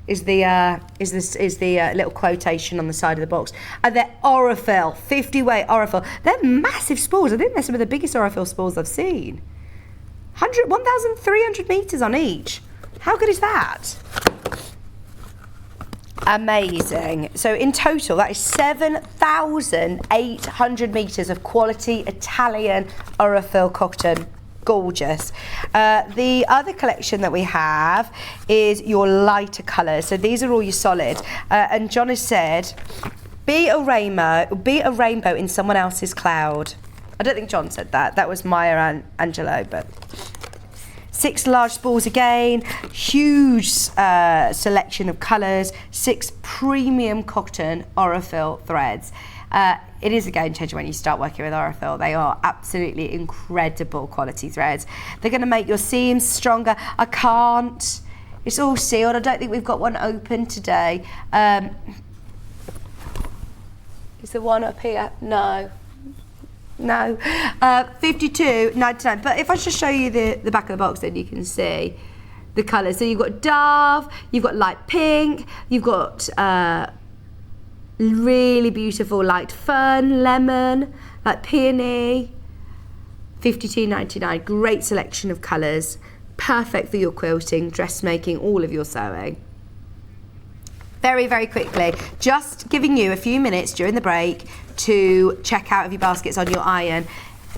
Is the little quotation on the side of the box. And they're Orifil, 50 weight Orifil. They're massive spools. I think they're some of the biggest Orifil spools I've seen. 1,300 metres on each. How good is that? Amazing. So in total, that is 7,800 metres of quality Italian Aurifil cotton. Gorgeous. The other collection that we have is your lighter colours. So these are all your solid. And John has said, be a rainbow in someone else's cloud. I don't think John said that. That was Maya Angelou, but 6 large spools again, huge selection of colours, 6 premium cotton Aurifil threads. It is a game changer when you start working with Aurifil. They are absolutely incredible quality threads. They're going to make your seams stronger. I can't. It's all sealed. I don't think we've got one open today. Is there one up here? No. 52.99. But if I just show you the back of the box, then you can see the colours. So you've got Dove, you've got light pink, you've got really beautiful light fern, lemon, like peony. 52.99. Great selection of colours. Perfect for your quilting, dressmaking, all of your sewing. Very, very quickly, just giving you a few minutes during the break to check out if your basket's on your iron.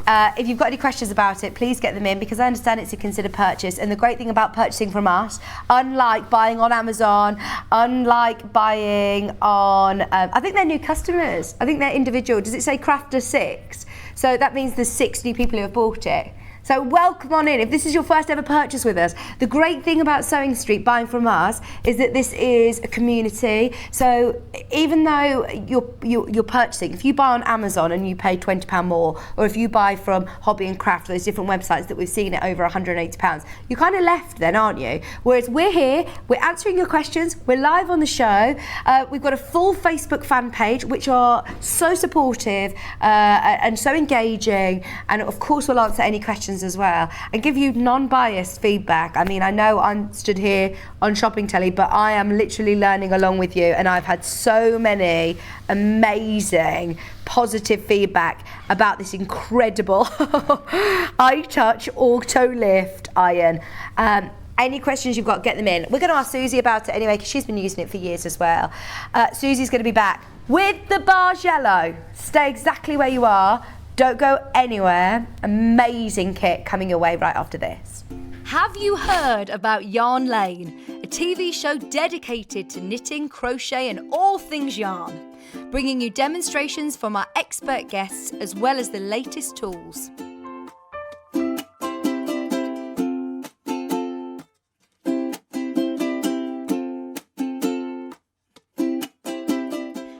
If you've got any questions about it, please get them in, because I understand it's a considered purchase. And the great thing about purchasing from us, unlike buying on Amazon, unlike buying on, I think they're new customers. I think they're individual. Does it say Crafter 6? So that means there's 6 new people who have bought it. So welcome on in. If this is your first ever purchase with us, the great thing about Sewing Street buying from us is that this is a community. So even though you're purchasing, if you buy on Amazon and you pay £20 more, or if you buy from Hobby and Craft, those different websites that we've seen at over £180, you're kind of left then, aren't you? Whereas we're here, we're answering your questions, we're live on the show. We've got a full Facebook fan page, which are so supportive and so engaging, and of course we'll answer any questions as well and give you non-biased feedback. I mean, I know I'm stood here on Shopping Telly, but I am literally learning along with you, and I've had so many amazing positive feedback about this incredible iTouch Auto Lift iron. Any questions you've got, get them in. We're going to ask Suzie about it anyway, because she's been using it for years as well. Suzie's going to be back with the Bargello. Stay exactly where you are. Don't go anywhere. Amazing kit coming your way right after this. Have you heard about Yarn Lane, a TV show dedicated to knitting, crochet and all things yarn, bringing you demonstrations from our expert guests as well as the latest tools.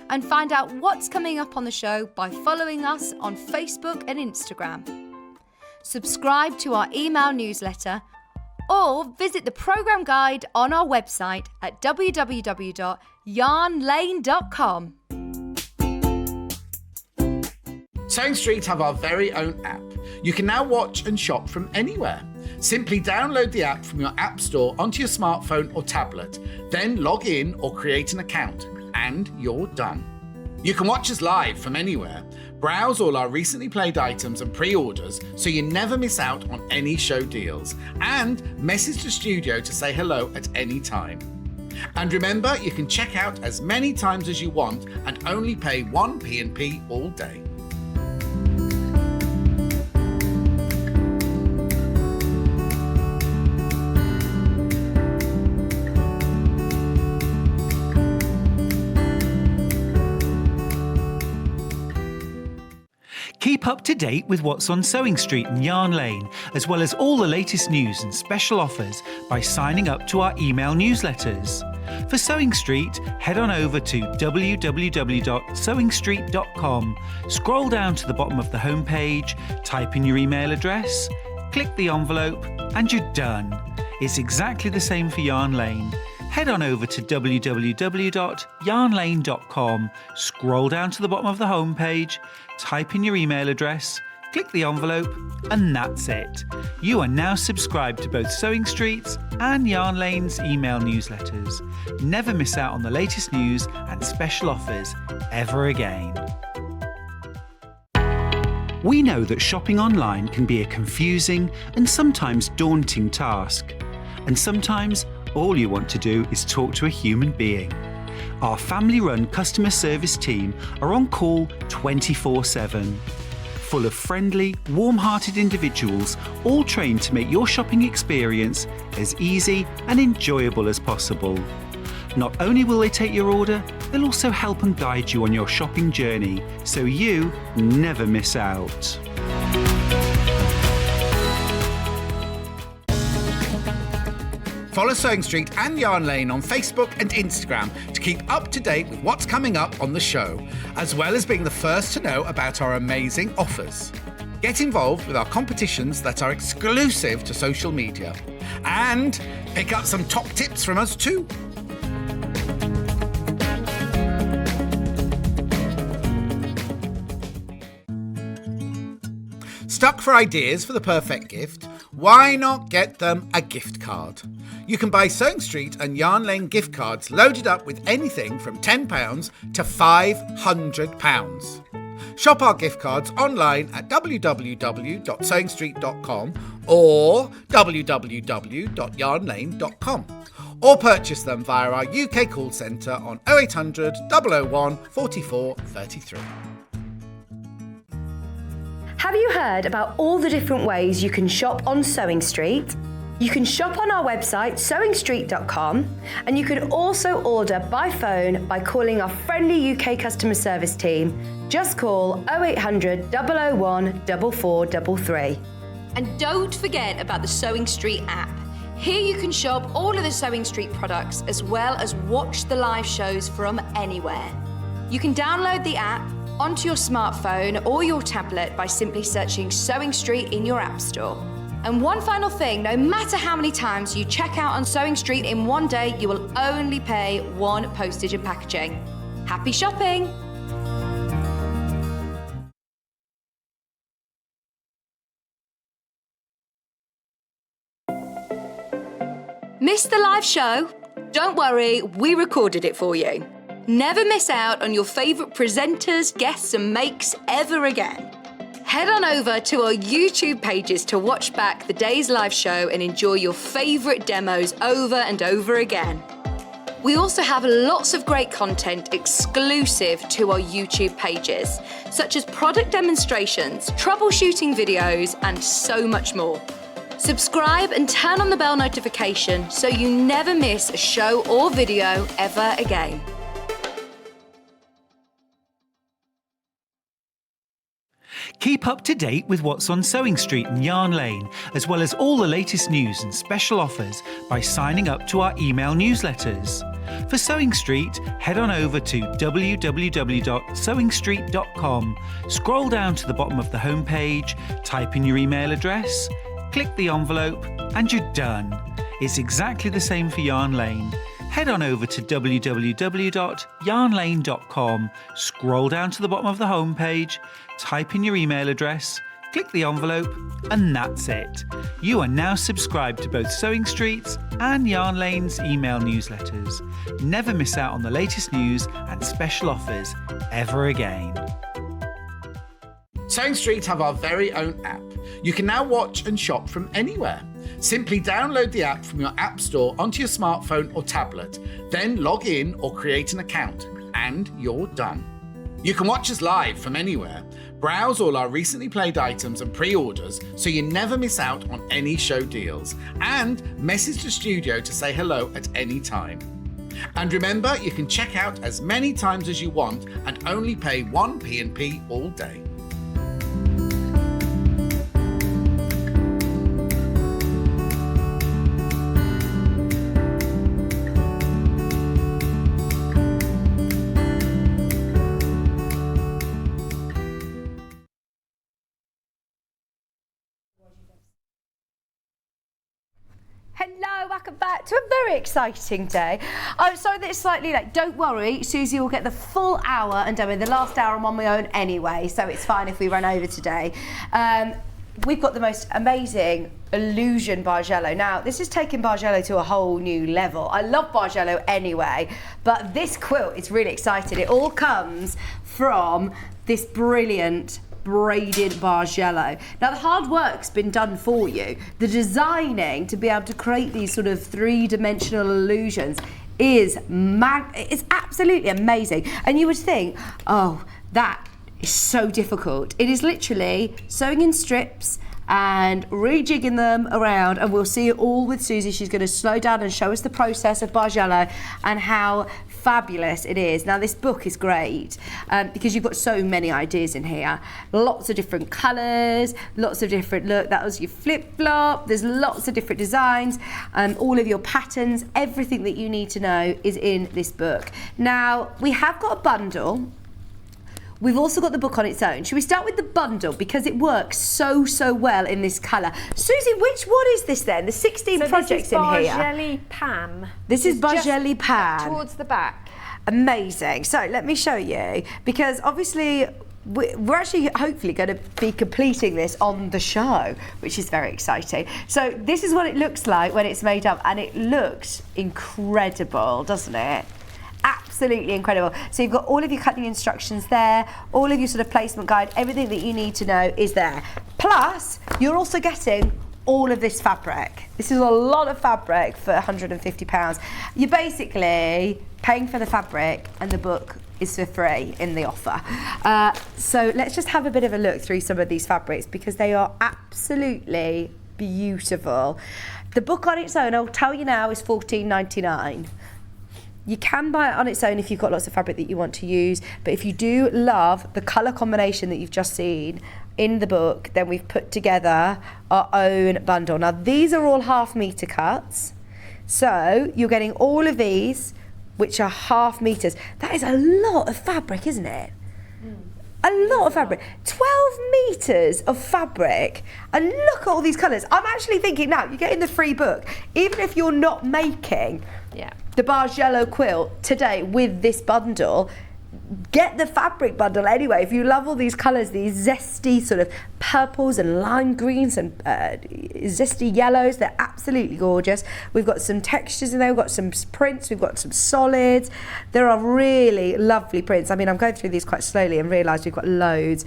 And find out what's coming up on the show by following us on Facebook and Instagram. Subscribe to our email newsletter or visit the programme guide on our website at www.yarnlane.com. Sewing Street have our very own app. You can now watch and shop from anywhere. Simply download the app from your app store onto your smartphone or tablet, then log in or create an account, and you're done. You can watch us live from anywhere, browse all our recently played items and pre-orders so you never miss out on any show deals, and message the studio to say hello at any time. And remember, you can check out as many times as you want and only pay one P&P all day. Keep up to date with what's on Sewing Street and Yarn Lane, as well as all the latest news and special offers by signing up to our email newsletters. For Sewing Street, head on over to www.sewingstreet.com, scroll down to the bottom of the homepage, type in your email address, click the envelope, and you're done. It's exactly the same for Yarn Lane. Head on over to www.yarnlane.com, scroll down to the bottom of the homepage, type in your email address, click the envelope, and that's it. You are now subscribed to both Sewing Street's and Yarn Lane's email newsletters. Never miss out on the latest news and special offers ever again. We know that shopping online can be a confusing and sometimes daunting task. And sometimes all you want to do is talk to a human being. Our family-run customer service team are on call 24/7. Full of friendly, warm-hearted individuals, all trained to make your shopping experience as easy and enjoyable as possible. Not only will they take your order, they'll also help and guide you on your shopping journey, so you never miss out. Follow Sewing Street and Yarn Lane on Facebook and Instagram to keep up to date with what's coming up on the show, as well as being the first to know about our amazing offers. Get involved with our competitions that are exclusive to social media. And pick up some top tips from us too. Stuck for ideas for the perfect gift? Why not get them a gift card? You can buy Sewing Street and Yarn Lane gift cards loaded up with anything from £10 to £500. Shop our gift cards online at www.sewingstreet.com or www.yarnlane.com, or purchase them via our UK call centre on 0800 001 44 33. Have you heard about all the different ways you can shop on Sewing Street? You can shop on our website, sewingstreet.com, and you can also order by phone by calling our friendly UK customer service team. Just call 0800 001 4433. And don't forget about the Sewing Street app. Here you can shop all of the Sewing Street products as well as watch the live shows from anywhere. You can download the app onto your smartphone or your tablet by simply searching Sewing Street in your app store. And one final thing, no matter how many times you check out on Sewing Street in one day, you will only pay one postage and packaging. Happy shopping! Missed the live show? Don't worry, we recorded it for you. Never miss out on your favourite presenters, guests and makes ever again. Head on over to our YouTube pages to watch back the day's live show and enjoy your favourite demos over and over again. We also have lots of great content exclusive to our YouTube pages, such as product demonstrations, troubleshooting videos, and so much more. Subscribe and turn on the bell notification so you never miss a show or video ever again. Keep up to date with what's on Sewing Street and Yarn Lane, as well as all the latest news and special offers by signing up to our email newsletters. For Sewing Street, head on over to www.sewingstreet.com, scroll down to the bottom of the homepage, type in your email address, click the envelope, and you're done. It's exactly the same for Yarn Lane. Head on over to www.yarnlane.com, scroll down to the bottom of the homepage, type in your email address, click the envelope, and that's it. You are now subscribed to both Sewing Street's and Yarn Lane's email newsletters. Never miss out on the latest news and special offers ever again. Sewing Street have our very own app. You can now watch and shop from anywhere. Simply download the app from your app store onto your smartphone or tablet, then log in or create an account, and you're done. You can watch us live from anywhere, browse all our recently played items and pre-orders so you never miss out on any show deals, and message the studio to say hello at any time. And remember, you can check out as many times as you want and only pay one P&P all day. Hello, welcome back to a very exciting day. I'm sorry that it's slightly late. Don't worry, Suzie will get the full hour and the last hour I'm on my own anyway, so it's fine if we run over today. We've got the most amazing illusion Bargello. Now, this is taking Bargello to a whole new level. I love Bargello anyway, but this quilt is really exciting. It all comes from this brilliant braided Bargello. Now the hard work's been done for you. The designing to be able to create these sort of three-dimensional illusions is absolutely amazing. And you would think, oh, that is so difficult. It is literally sewing in strips and rejigging them around, and we'll see it all with Suzie. She's going to slow down and show us the process of Bargello and how fabulous it is. Now this book is great because you've got so many ideas in here. Lots of different colours, lots of different, look, that was your flip-flop. There's lots of different designs, all of your patterns, everything that you need to know is in this book. Now we have got a bundle. We've also got the book on its own. Should we start with the bundle because it works so well in this colour? Suzie, which one is this then? The 16 projects in here. Bargello Pam. This is Bargello Pam. Towards the back. Amazing. So let me show you, because obviously we're actually hopefully going to be completing this on the show, which is very exciting. So this is what it looks like when it's made up, and it looks incredible, doesn't it? Absolutely incredible. So you've got all of your cutting instructions there, all of your sort of placement guide, everything that you need to know is there. Plus, you're also getting all of this fabric. This is a lot of fabric for £150. You're basically paying for the fabric and the book is for free in the offer. So let's just have a bit of a look through some of these fabrics because they are absolutely beautiful. The book on its own, I'll tell you now, is £14.99. You can buy it on its own if you've got lots of fabric that you want to use, but if you do love the colour combination that you've just seen in the book, then we've put together our own bundle. Now these are all ½ metre cuts, so you're getting all of these, which are ½ meters. That is a lot of fabric, isn't it? A lot of fabric. 12 metres of fabric. And look at all these colours. I'm actually thinking now, you're getting the free book, even if you're not making the Bargello quilt today with this bundle, get the fabric bundle anyway. If you love all these colours, these zesty sort of purples and lime greens and zesty yellows, they're absolutely gorgeous. We've got some textures in there, we've got some prints, we've got some solids. There are really lovely prints. I mean, I'm going through these quite slowly and realise we've got loads.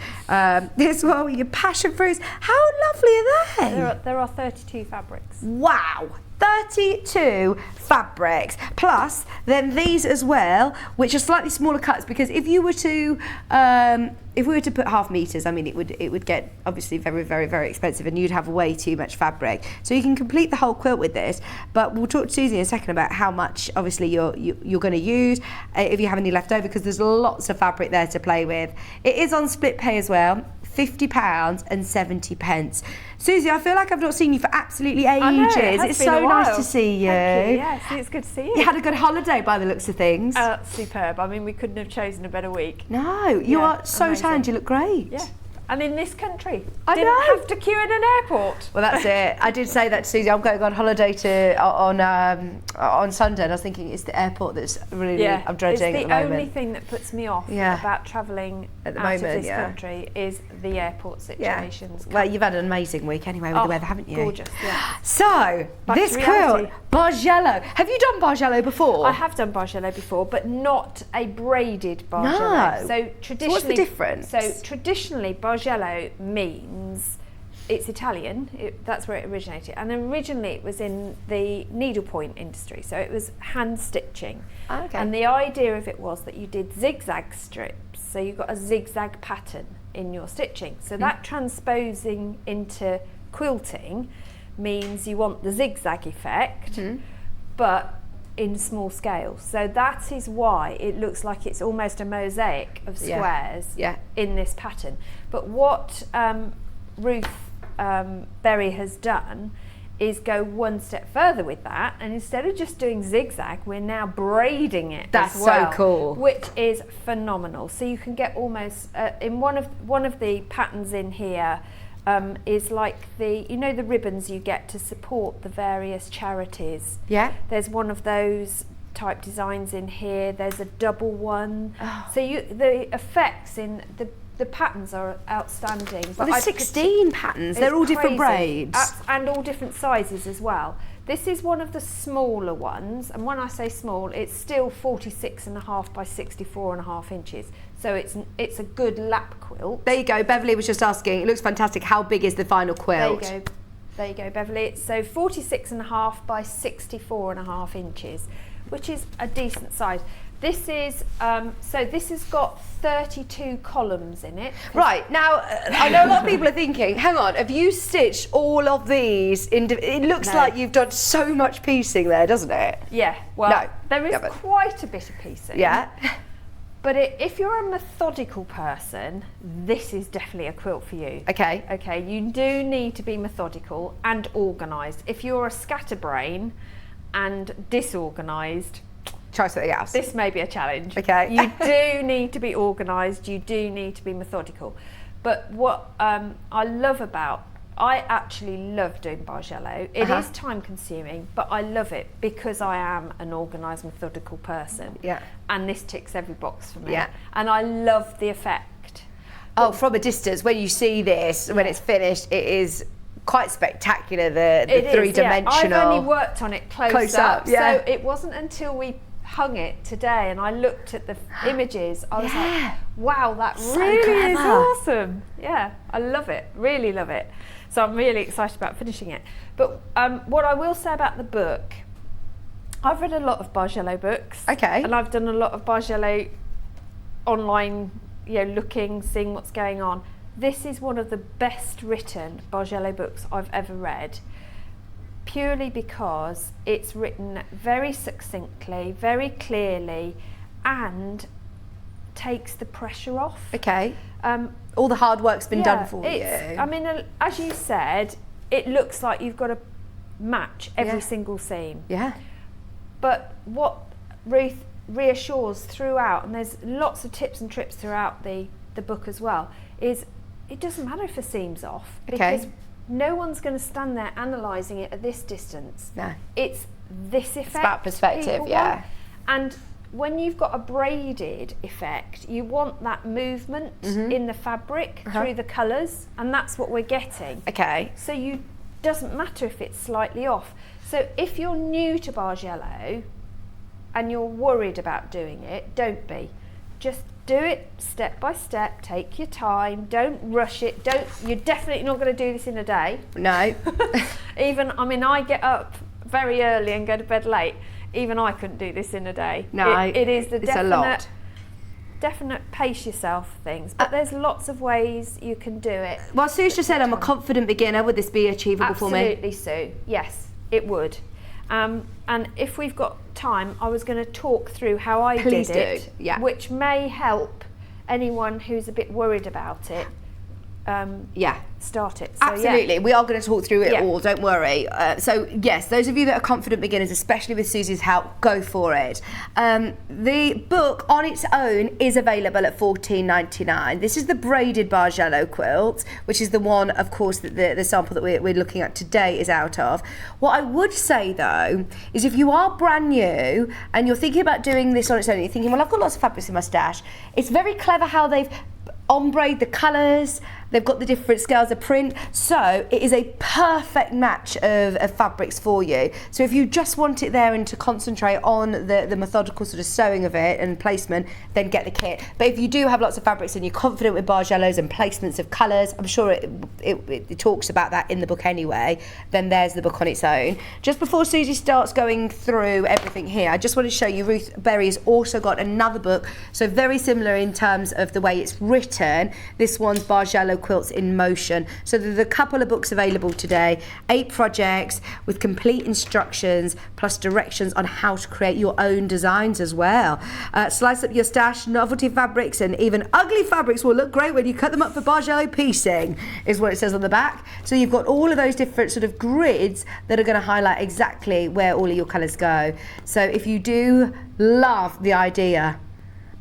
This one with your passion fruits. How lovely are they? There are 32 fabrics. Wow. 32 fabrics, plus then these as well, which are slightly smaller cuts, because if we were to put ½ meters, I mean it would get obviously very expensive, and you'd have way too much fabric. So you can complete the whole quilt with this, but we'll talk to Suzie in a second about how much obviously you're going to use if you have any left over, because there's lots of fabric there to play with. It is on split pay as well. £50 and 70 pence. Suzie, I feel like I've not seen you for absolutely ages. I know, it's so nice to see you. Thank you. Yes, it's good to see you. You had a good holiday by the looks of things. Superb. I mean, we couldn't have chosen a better week. No, you are so tanned. You look great. Yeah. And in this country, I didn't have to queue in an airport. Well, that's it. I did say that to Suzie. I'm going on holiday on Sunday, and I was thinking it's the airport that's really I'm dreading at the moment. It's the only thing that puts me off about travelling out of this country is the airport situations. Yeah. Well, you've had an amazing week anyway with the weather, haven't you? Gorgeous. Yeah. So this quilt, Bargello. Have you done Bargello before? I have done Bargello before, but not a braided Bargello. No. So traditionally, what's the difference? So traditionally, Bargello means it's Italian. That's where it originated, and originally it was in the needlepoint industry. So it was hand stitching. Okay. And the idea of it was that you did zigzag strips, so you got a zigzag pattern in your stitching. So that transposing into quilting means you want the zigzag effect, but in small scale. So that is why it looks like it's almost a mosaic of squares in this pattern. But what Ruth Berry has done is go one step further with that, and instead of just doing zigzag, we're now braiding it. That's as well, so cool. Which is phenomenal. So you can get almost in one of the patterns in here is like the ribbons you get to support the various charities. Yeah. There's one of those type designs in here. There's a double one. Oh. So the effects in the patterns are outstanding. Well, there's 16 patterns. They're all different braids. And all different sizes as well. This is one of the smaller ones, and when I say small, it's still 46.5 by 64.5 inches. So it's a good lap quilt. There you go. Beverly was just asking. It looks fantastic. How big is the final quilt? There you go, Beverly. It's so 46.5 by 64.5 inches, which is a decent size. This is this has got 32 columns in it. Right, now I know a lot of people are thinking, hang on, have you stitched all of these? It looks like you've done so much piecing there, doesn't it? Yeah, well, there is quite a bit of piecing. Yeah. But if you're a methodical person, this is definitely a quilt for you. Okay. Okay, you do need to be methodical and organised. If you're a scatterbrain and disorganised, try something else. This may be a challenge. Okay. You do need to be organised, you do need to be methodical. But what I actually love doing Bargello. It is time consuming, but I love it because I am an organised, methodical person. Yeah. And this ticks every box for me. Yeah. And I love the effect. Oh, from a distance, when you see this, when it's finished, it is quite spectacular, the three-dimensional. I've only worked on it close up. Yeah. So it wasn't until we hung it today and I looked at the images, I was like, wow, that really is awesome. Yeah, I love it, really love it. So I'm really excited about finishing it. But what I will say about the book, I've read a lot of Bargello books. Okay. And I've done a lot of Bargello online, looking, seeing what's going on. This is one of the best written Bargello books I've ever read, purely because it's written very succinctly, very clearly, and takes the pressure off. Okay. All the hard work's been done for you. I mean, as you said, it looks like you've got to match every single seam. Yeah. But what Ruth reassures throughout, and there's lots of tips and tricks throughout the book as well, is it doesn't matter if a seam's off, because no one's going to stand there analysing it at this distance. No. It's this effect. It's about perspective, want. And when you've got a braided effect, you want that movement in the fabric through the colours, and that's what we're getting. Okay. So you doesn't matter if it's slightly off. So if you're new to Bargello and you're worried about doing it, don't be. Just do it step by step, take your time, don't rush it, you're definitely not going to do this in a day. No. I get up very early and go to bed late. Even I couldn't do this in a day. No, it is the it's a lot. definite pace yourself things, but there's lots of ways you can do it. Well, Sue's just said I'm a confident beginner. Would this be achievable for me? Absolutely, Sue. Yes, it would. And if we've got time, I was going to talk through how I did it, which may help anyone who's a bit worried about it. Start it. So, absolutely, we are going to talk through it all, don't worry. So yes, those of you that are confident beginners, especially with Susie's help, go for it. The book on its own is available at $14.99. This is the braided Bargello quilt, which is the one, of course, that the sample that we're looking at today is out of. What I would say though is if you are brand new and you're thinking about doing this on its own, you're thinking, well, I've got lots of fabrics in my stash, it's very clever how they've ombre the colours, they've got the different scales of print, so it is a perfect match of fabrics for you. So if you just want it there and to concentrate on the methodical sort of sewing of it and placement, then get the kit. But if you do have lots of fabrics and you're confident with Bargellos and placements of colours, I'm sure it talks about that in the book anyway, then there's the book on its own. Just before Susie starts going through everything here, I just want to show you Ruth Berry's also got another book, so very similar in terms of the way it's written. This one's Bargello Quilts in Motion. So there's a couple of books available today, 8 projects with complete instructions plus directions on how to create your own designs as well. Slice up your stash, novelty fabrics and even ugly fabrics will look great when you cut them up for Bargello piecing, is what it says on the back. So you've got all of those different sort of grids that are going to highlight exactly where all of your colours go. So if you do love the idea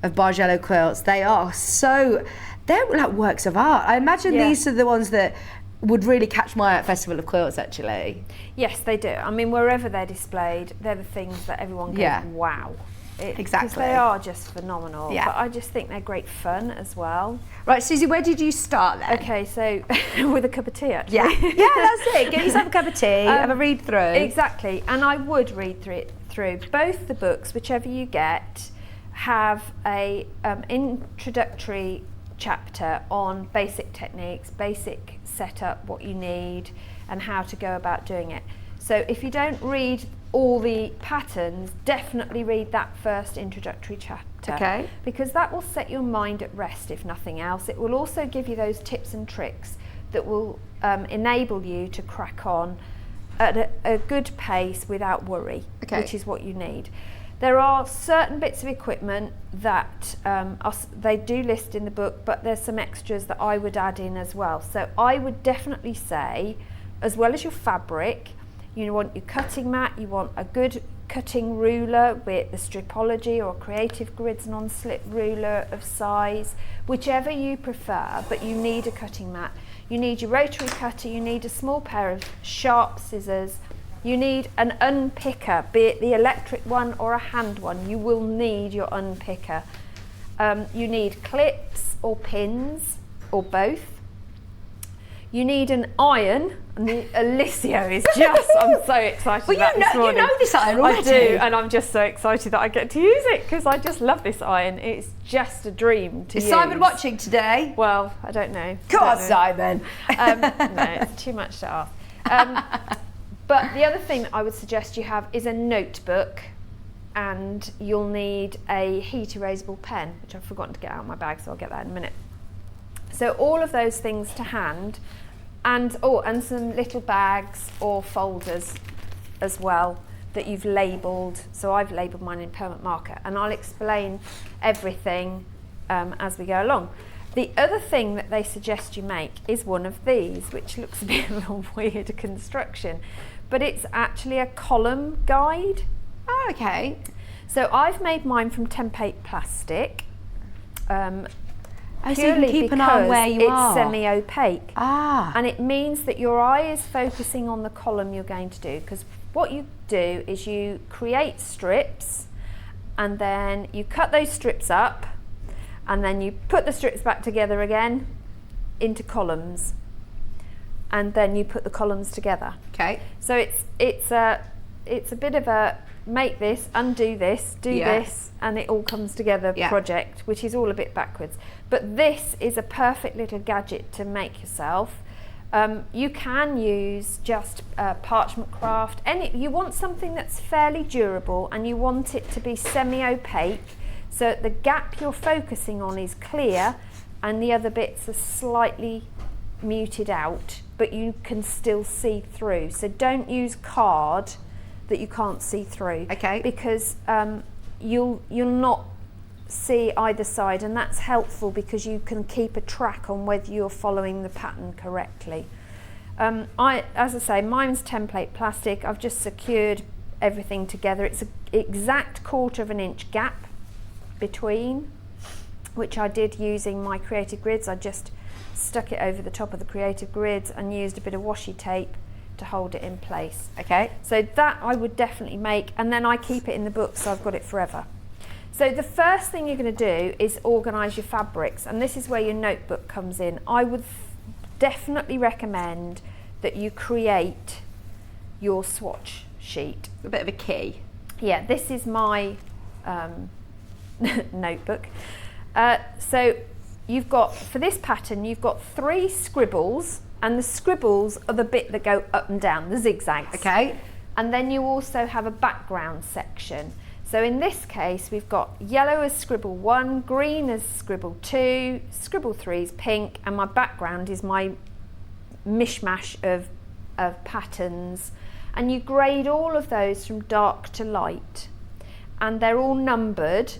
of Bargello quilts, they're like works of art. I imagine these are the ones that would really catch my eye at Festival of Quilts, actually. Yes, they do. I mean, wherever they're displayed, they're the things that everyone goes, wow. Because Exactly. they are just phenomenal. Yeah. But I just think they're great fun as well. Right, Suzie, where did you start then? Okay, so with a cup of tea actually. Yeah, that's it. Get yourself a cup of tea, have a read through. Exactly, and I would read through both the books, whichever you get, have a introductory chapter on basic techniques, basic setup, what you need, and how to go about doing it. So if you don't read all the patterns, definitely read that first introductory chapter. Okay. Because that will set your mind at rest, if nothing else. It will also give you those tips and tricks that will enable you to crack on at a good pace without worry, which is what you need. There are certain bits of equipment that they do list in the book, but there's some extras that I would add in as well. So I would definitely say, as well as your fabric, you want your cutting mat, you want a good cutting ruler with the Stripology or Creative Grids non-slip ruler of size, whichever you prefer, but you need a cutting mat. You need your rotary cutter, you need a small pair of sharp scissors, you need an unpicker, be it the electric one or a hand one. You will need your unpicker. You need clips or pins or both. You need an iron, and Oliso is just, I'm so excited about this morning. You know this iron already. I do, and I'm just so excited that I get to use it because I just love this iron. It's just a dream to use. Is Simon watching today? Well, I don't know. Come on, Simon. No, it's too much to ask. But the other thing that I would suggest you have is a notebook, and you'll need a heat erasable pen, which I've forgotten to get out of my bag, so I'll get that in a minute. So all of those things to hand, and some little bags or folders as well that you've labelled. So I've labelled mine in permanent marker, and I'll explain everything as we go along. The other thing that they suggest you make is one of these, which looks a bit of a weird construction, but it's actually a column guide. Oh, okay. So I've made mine from template plastic. So you can keep an eye on where you are. It's semi-opaque. Ah. And it means that your eye is focusing on the column you're going to do, because what you do is you create strips, and then you cut those strips up, and then you put the strips back together again into columns, and then you put the columns together. Okay. So it's a bit of a make this, undo this, do this, and it all comes together project, which is all a bit backwards. But this is a perfect little gadget to make yourself. You can use just parchment craft. You want something that's fairly durable, and you want it to be semi-opaque, so that the gap you're focusing on is clear and the other bits are slightly muted out, but you can still see through. So don't use card that you can't see through, because you'll not see either side, and that's helpful because you can keep a track on whether you're following the pattern correctly. As I say, mine's template plastic. I've just secured everything together. It's an exact 1/4 inch gap between, which I did using my Creative Grids. I just stuck it over the top of the Creative Grids and used a bit of washi tape to hold it in place. Okay, so that I would definitely make, and then I keep it in the book, so I've got it forever. So the first thing you're going to do is organise your fabrics, and this is where your notebook comes in. I would definitely recommend that you create your swatch sheet. A bit of a key. Yeah, this is my notebook. So you've got, for this pattern, you've got 3 scribbles, and the scribbles are the bit that go up and down, the zigzags. Okay. And then you also have a background section. So in this case, we've got yellow as scribble 1, green as scribble 2, scribble 3 is pink, and my background is my mishmash of patterns. And you grade all of those from dark to light. And they're all numbered.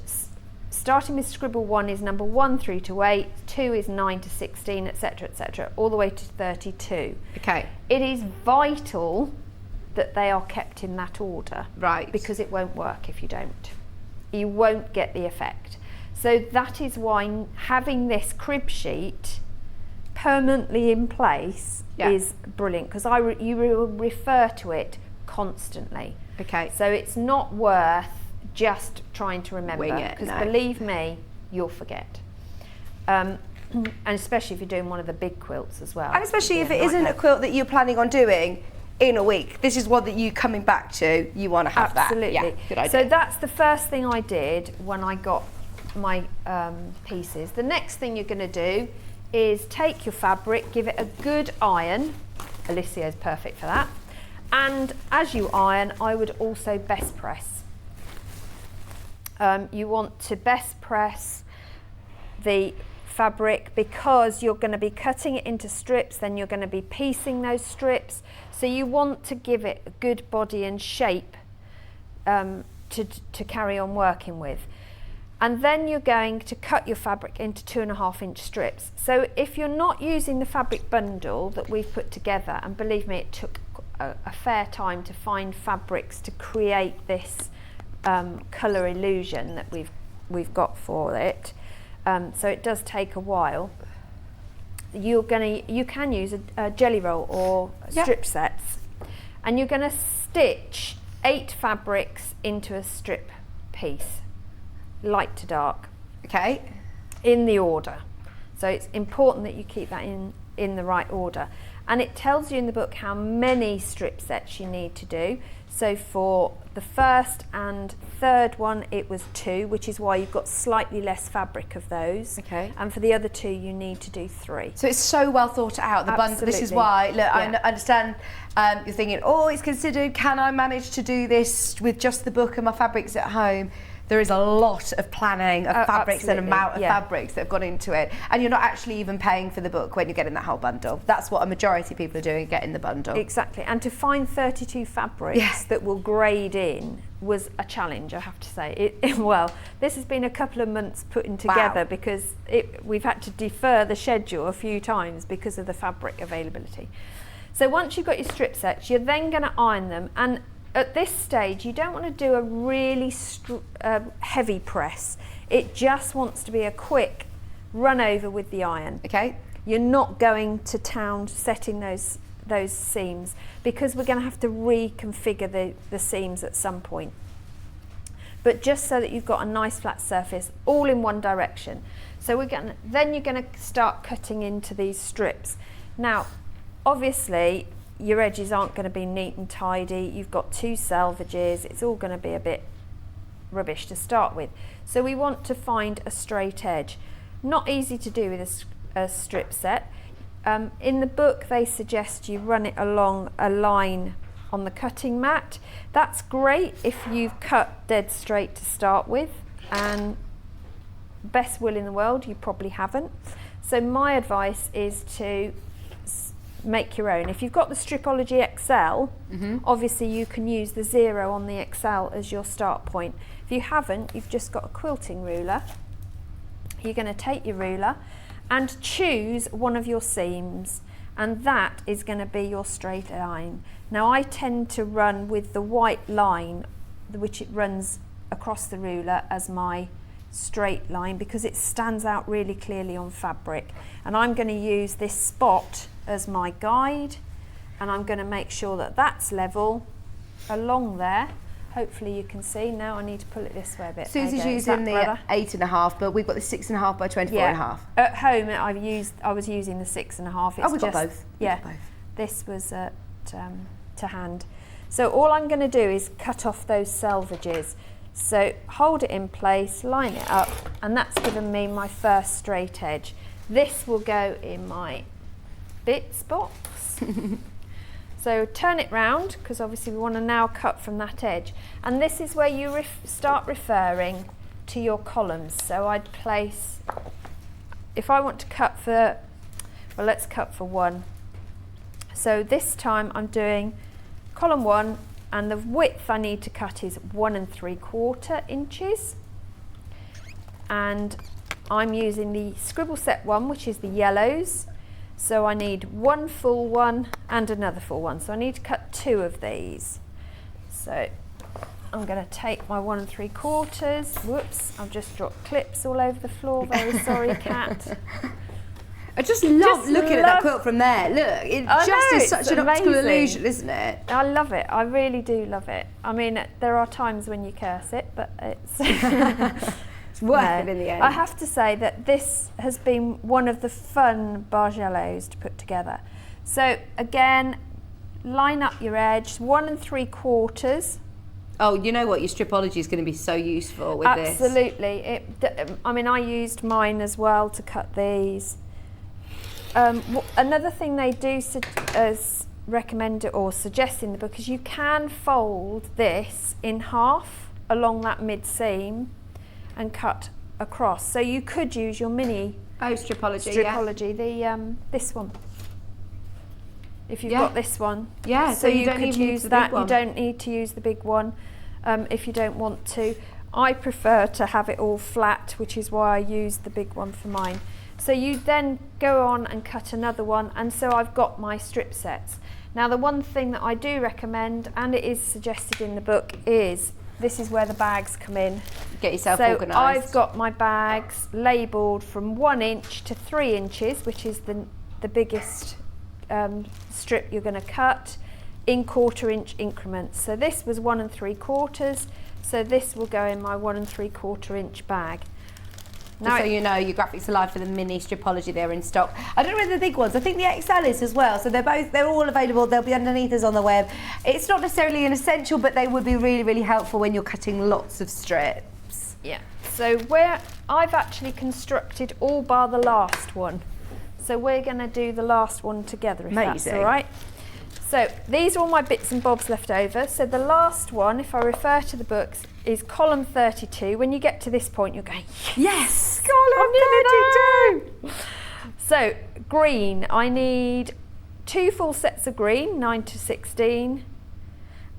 Starting with scribble 1 is number 1 through to 8, 2 is 9 to 16, etc., all the way to 32. Okay. It is vital that they are kept in that order. Right. Because it won't work if you don't. You won't get the effect. So that is why having this crib sheet permanently in place is brilliant, because you will refer to it constantly. Okay. So it's not worth just trying to remember, Wing it, because no. believe me, you'll forget. And especially if you're doing one of the big quilts as well. And especially if It'd be it a isn't a nightmare. quilt that you're planning on doing in a week. This is one that you coming back to, you want to have Absolutely. that. Yeah, good idea. So that's the first thing I did when I got my pieces. The next thing you're going to do is take your fabric, give it a good iron. Oliso is perfect for that. And as you iron, I would also best press. You want to best press the fabric because you're going to be cutting it into strips, then you're going to be piecing those strips. So you want to give it a good body and shape to carry on working with. And then you're going to cut your fabric into 2.5-inch strips. So if you're not using the fabric bundle that we've put together, and believe me, it took a fair time to find fabrics to create this colour illusion that we've got for it. So it does take a while. You can use a jelly roll or strip sets, and you're going to stitch 8 fabrics into a strip piece, light to dark. Okay. In the order. So it's important that you keep that in the right order. And it tells you in the book how many strip sets you need to do. So for the first and third one, it was 2, which is why you've got slightly less fabric of those. Okay. And for the other 2, you need to do 3. So it's so well thought out. The bundle. This is Absolutely. why. Look, I Yeah. understand. You're thinking, oh, it's considered. Can I manage to do this with just the book and my fabrics at home? There is a lot of planning of fabrics and absolutely, amount of yeah. fabrics that have gone into it, and you're not actually even paying for the book when you're getting that whole bundle. That's what a majority of people are doing, getting the bundle. Exactly. And to find 32 fabrics Yeah. that will grade in was a challenge, I have to say. Well, this has been a couple of months putting together because we've had to defer the schedule a few times because of the fabric availability. So once you've got your strip sets, you're then going to iron them. And at this stage, you don't want to do a really heavy press. It just wants to be a quick run over with the iron. Okay. You're not going to town setting those seams because we're going to have to reconfigure the seams at some point. But just so that you've got a nice flat surface, all in one direction. So then you're going to start cutting into these strips. Now, obviously, your edges aren't going to be neat and tidy. You've got 2 selvages. It's all going to be a bit rubbish to start with. So we want to find a straight edge. Not easy to do with a strip set. In the book, they suggest you run it along a line on the cutting mat. That's great if you've cut dead straight to start with, and best will in the world, you probably haven't. So my advice is to make your own. If you've got the Stripology XL, obviously you can use the 0 on the XL as your start point. If you haven't, you've just got a quilting ruler. You're going to take your ruler and choose one of your seams, and that is going to be your straight line. Now I tend to run with the white line, which it runs across the ruler, as my straight line because it stands out really clearly on fabric. And I'm going to use this spot as my guide, and I'm going to make sure that that's level along there. Hopefully you can see. Now I need to pull it this way a bit. Susie's There you go. using Is that the better? 8.5, but we've got the 6.5 by 24.5. At home I was using the 6.5. Oh, we've got both. Yeah, We've got both. This was to hand. So all I'm going to do is cut off those selvages. So hold it in place, line it up, and that's given me my first straight edge. This will go in my bits box. So turn it round, because obviously we want to now cut from that edge. And this is where you start referring to your columns. So I'd place, if I want to cut for, well, let's cut for 1. So this time I'm doing column 1, and the width I need to cut is 1 3/4 inches. And I'm using the Scribble Set one, which is the yellows. So I need 1 full one and another full one. So I need to cut 2 of these. So I'm going to take my 1 3/4. Whoops, I've just dropped clips all over the floor. Very sorry, cat. I just love looking at that quilt from there. Look, it is such an optical illusion, isn't it? I love it. I really do love it. I mean, there are times when you curse it, but it's it's worth it in the end. I have to say that this has been one of the fun Bargellos to put together. So again, line up your edge, 1 3/4. Oh, you know what? Your stripology is going to be so useful with this. Absolutely. I mean, I used mine as well to cut these. Another thing they do recommend or suggest in the book is you can fold this in half along that mid seam and cut across. So you could use your mini stripology, this one. If you've got this one, so you don't could even use use that. You don't need to use the big one if you don't want to. I prefer to have it all flat, which is why I use the big one for mine. So you then go on and cut another one, and so I've got my strip sets. Now the one thing that I do recommend, and it is suggested in the book, is this is where the bags come in. Get yourself organised. So I've got my bags labelled from 1 inch to 3 inches, which is the biggest strip you're going to cut, in 1/4 inch increments. So this was 1 3/4, so this will go in my 1 3/4 inch bag. Now, so you know, your Graphics Alive for the mini stripology, they're in stock. I don't know whether the big ones, I think the XL is as well, so they're all available. They'll be underneath us on the web. It's not necessarily an essential, but they would be really, really helpful when you're cutting lots of strips. Yeah, so where I've actually constructed all bar the last one. So we're going to do the last one together, if that's all right. So these are all my bits and bobs left over. So the last one, if I refer to the books, is column 32. When you get to this point, you're going, yes, column 32. So green, I need 2 full sets of green, 9 to 16.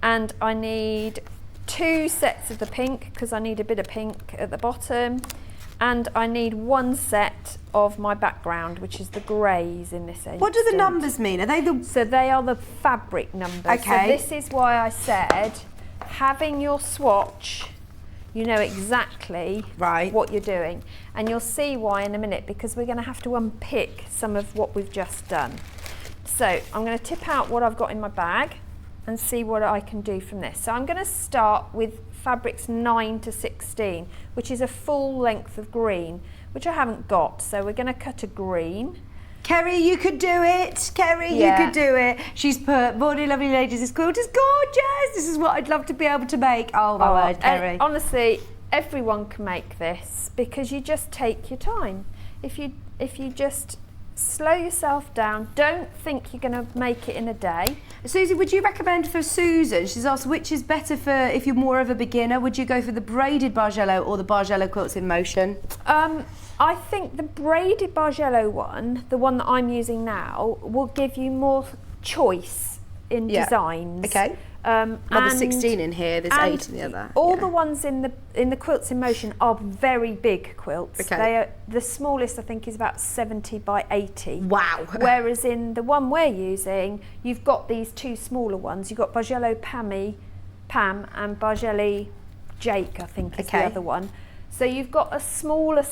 And I need 2 sets of the pink, because I need a bit of pink at the bottom. And I need 1 set of my background, which is the greys in this instance. What do the numbers mean? Are they the... So they are the fabric numbers. Okay. So this is why I said, having your swatch, you know exactly what you're doing. And you'll see why in a minute, because we're going to have to unpick some of what we've just done. So I'm going to tip out what I've got in my bag and see what I can do from this. So I'm going to start with fabrics 9 to 16, which is a full length of green, which I haven't got. So we're going to cut a green. Kerry, you could do it. Kerry, you could do it. She's put, morning lovely ladies, this quilt is gorgeous. This is what I'd love to be able to make. Oh my word, Kerry. Honestly, everyone can make this because you just take your time. If you just slow yourself down, don't think you're going to make it in a day. Susie, would you recommend for Susan, she's asked which is better for if you're more of a beginner, would you go for the braided Bargello or the Bargello quilts in motion? I think the braided Bargello one, the one that I'm using now, will give you more choice in designs. Okay. Well, there's 16 in here, there's 8 in the other. All the ones in the quilts in motion are very big quilts. Okay. They are, the smallest I think is about 70 by 80. Wow. Whereas in the one we're using, you've got these 2 smaller ones. You've got Bargello Pam and Bargello Jake, I think is the other one. So you've got a smaller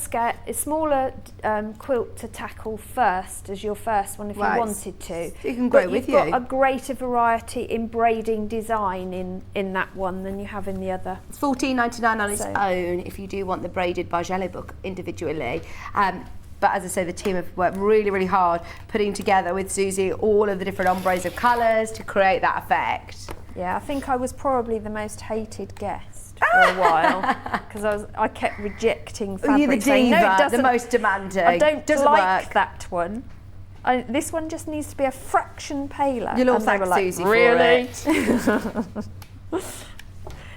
quilt to tackle first as your first one if you wanted to. So you can grow with you. You've got a greater variety in braiding design in that one than you have in the other. It's $14.99 on its own if you do want the braided Bargello book individually. But as I say, the team have worked really, really hard putting together with Susie all of the different ombres of colours to create that effect. Yeah, I think I was probably the most hated guest for a while because I kept rejecting fabric. You're the diva, the most demanding. I don't like work. that one. This one just needs to be a fraction paler. You'll all and they thank were like, Susie really? for it.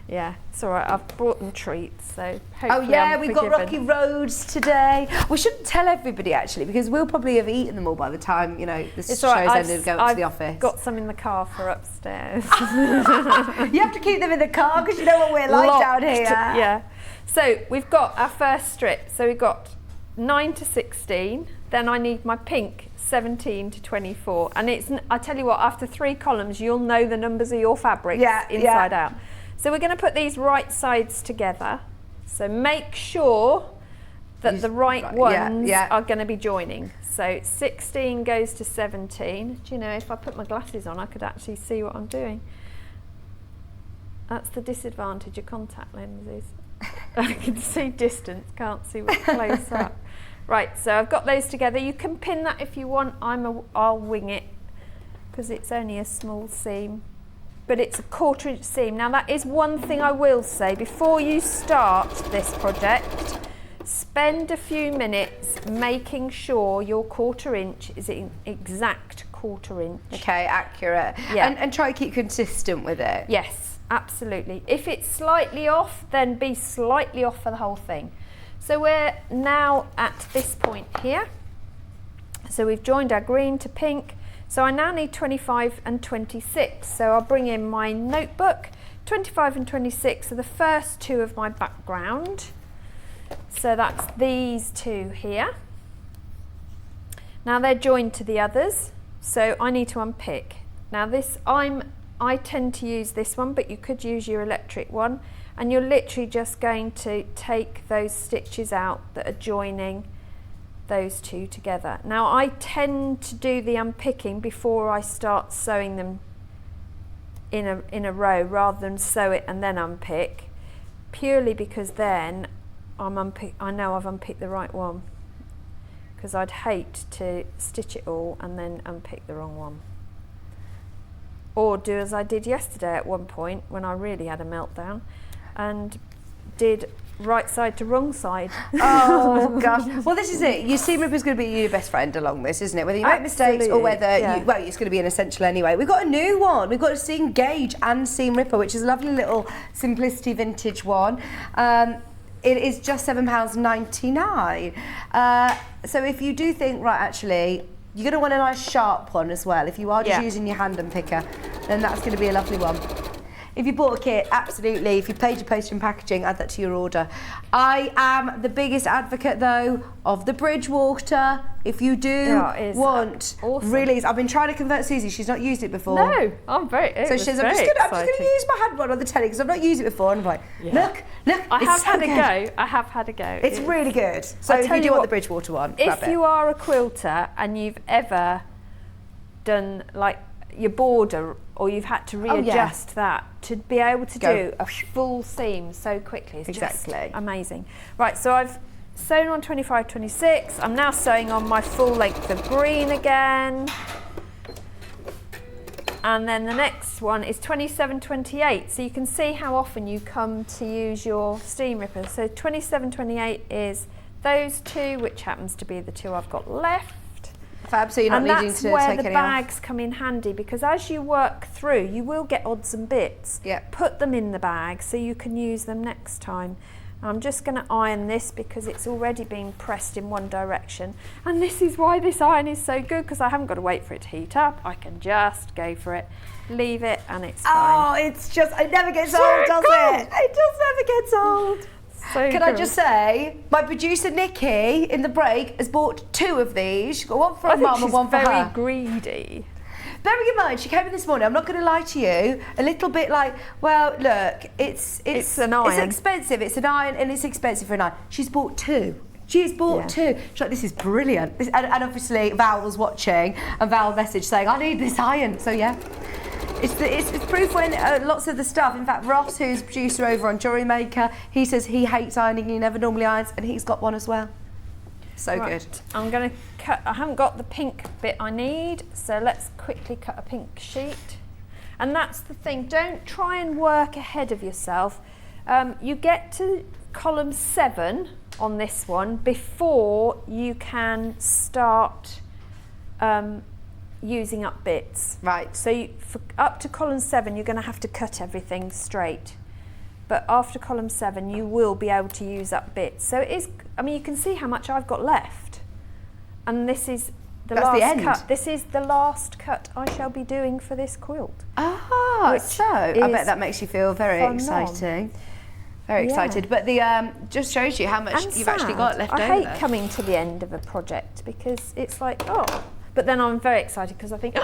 Yeah, it's all right. I've brought them treats, so hopefully we've got rocky roads today. We shouldn't tell everybody actually because we'll probably have eaten them all by the time the show's ended and go up to the office. I've got some in the car for upstairs. You have to keep them in the car because you know what we're like down here. Yeah. So we've got our first strip. So we've got 9 to 16. Then I need my pink 17 to 24. And I tell you what, after 3 columns, you'll know the numbers of your fabrics inside out. So we're going to put these right sides together. So make sure that the right ones yeah. are going to be joining. So 16 goes to 17. Do you know, if I put my glasses on, I could actually see what I'm doing. That's the disadvantage of contact lenses. I can see distance, can't see what's close up. Right, so I've got those together. You can pin that if you want. I'll wing it because it's only a small seam, but it's a 1/4 inch seam. Now that is one thing I will say before you start this project. Spend a few minutes making sure your 1/4 inch is an exact 1/4 inch. Okay, accurate. Yeah. And try to keep consistent with it. Yes, absolutely. If it's slightly off, then be slightly off for the whole thing. So we're now at this point here. So we've joined our green to pink. So I now need 25 and 26. So I'll bring in my notebook. 25 and 26 are the first two of my background. So that's these two here. Now they're joined to the others. So I need to unpick. Now this, I tend to use this one, but you could use your electric one. And you're literally just going to take those stitches out that are joining those two together. Now I tend to do the unpicking before I start sewing them in a row rather than sew it and then unpick, purely because then I know I've unpicked the right one, because I'd hate to stitch it all and then unpick the wrong one. Or do as I did yesterday at one point when I really had a meltdown and did right side to wrong side. Oh gosh. Well, this is it. Your seam ripper is going to be your best friend along this, isn't it? Whether you make mistakes or whether well, it's going to be an essential anyway. We've got a new one. We've got a seam gauge and seam ripper, which is a lovely little Simplicity vintage one. It is just £7.99. So if you do think, right, actually, you're going to want a nice sharp one as well. If you are just using your hand unpicker, then that's going to be a lovely one. If you bought a kit, absolutely. If you paid your postage and packaging, add that to your order. I am the biggest advocate, though, of the Bridgewater. If you do want, awesome. Really, I've been trying to convert Suzie. She's not used it before. No, I'm very. So she says, I'm just going to use my hand one on the telly because I've not used it before. And I'm like, look, I have had a go. I have had a go. It's really good. So if you do want the Bridgewater one, if you are a quilter and you've ever done like your border, or you've had to readjust that to be able to do a full seam so quickly, it's just amazing. Right, so I've sewn on 25, 26. I'm now sewing on my full length of green again. And then the next one is 27, 28. So you can see how often you come to use your seam ripper. So 27, 28 is those two, which happens to be the two I've got left. Fab, so you're not needing to take any off. And that's where the bags come in handy, because as you work through, you will get odds and bits. Put them in the bag so you can use them next time. I'm just going to iron this because it's already been pressed in one direction. And this is why this iron is so good, because I haven't got to wait for it to heat up. I can just go for it, leave it, and it's fine. Oh, it's just, it never gets old, does it? It just never gets old. So Can I just say, my producer Nikki in the break has bought 2 of these. She's got one for her mum and one for her. Very greedy. Bearing in mind, she came in this morning, I'm not going to lie to you, a little bit like, well, look, it's an iron. It's expensive, it's an iron, and it's expensive for an iron. She's bought 2. She's bought 2. She's like, this is brilliant. And obviously, Val was watching, and Val messaged saying, I need this iron. So yeah. It's proof when lots of the stuff, in fact Ross, who's producer over on Jewellery Maker, he says he hates ironing, he never normally irons, and he's got one as well. So good. I'm going to cut, I haven't got the pink bit I need, so let's quickly cut a pink sheet. And that's the thing, don't try and work ahead of yourself. You get to column 7 on this one before you can start using up bits. Right. So for up to column 7 you're going to have to cut everything straight, but after column 7 you will be able to use up bits. So it is, I mean, you can see how much I've got left, and this is the last cut. This is the last cut I shall be doing for this quilt. So I bet that makes you feel very exciting. Very excited, but the just shows you how much you've actually got left over. I hate coming to the end of a project because it's like, but then I'm very excited because I think,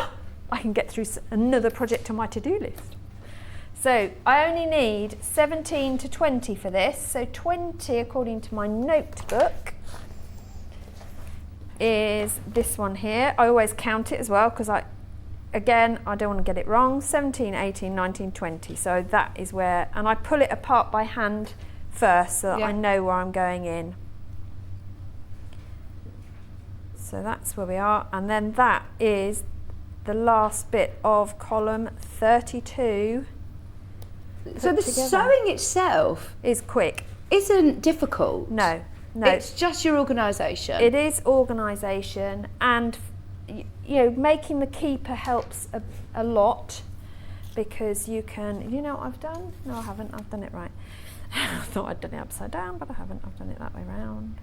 I can get through another project on my to-do list. So I only need 17 to 20 for this. So 20, according to my notebook, is this one here. I always count it as well because I don't want to get it wrong. 17, 18, 19, 20. So that is where, and I pull it apart by hand first so that I know where I'm going in. So that's where we are, and then that is the last bit of column 32. So the sewing itself is quick. Isn't difficult. No. It's just your organisation. It is organisation, and making the keeper helps a lot because you can. You know what I've done? No, I haven't. I've done it right. I thought I'd done it upside down, but I haven't. I've done it that way round.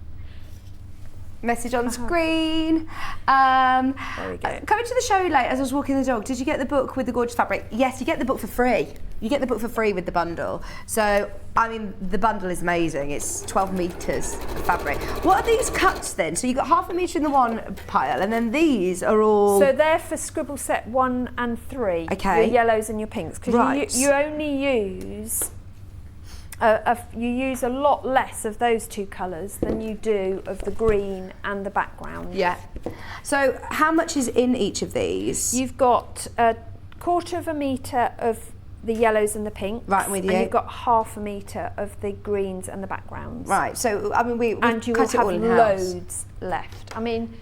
Message on screen. There we go. Coming to the show late as I was walking the dog, did you get the book with the gorgeous fabric? Yes, you get the book for free. You get the book for free with the bundle. So, I mean, the bundle is amazing. It's 12 metres of fabric. What are these cuts then? So you've got 1/2 metre in the one pile, and then these are all... So they're for scribble set 1 and 3. Okay. Your yellows and your pinks. Because you only use... you use a lot less of those two colours than you do of the green and the background. Yeah. So how much is in each of these? You've got 1/4 metre of the yellows and the pinks. Right, I'm with you. And you've got 1/2 metre of the greens and the backgrounds. Right, so I mean we and you will cut it all have in-house. loads left. I mean,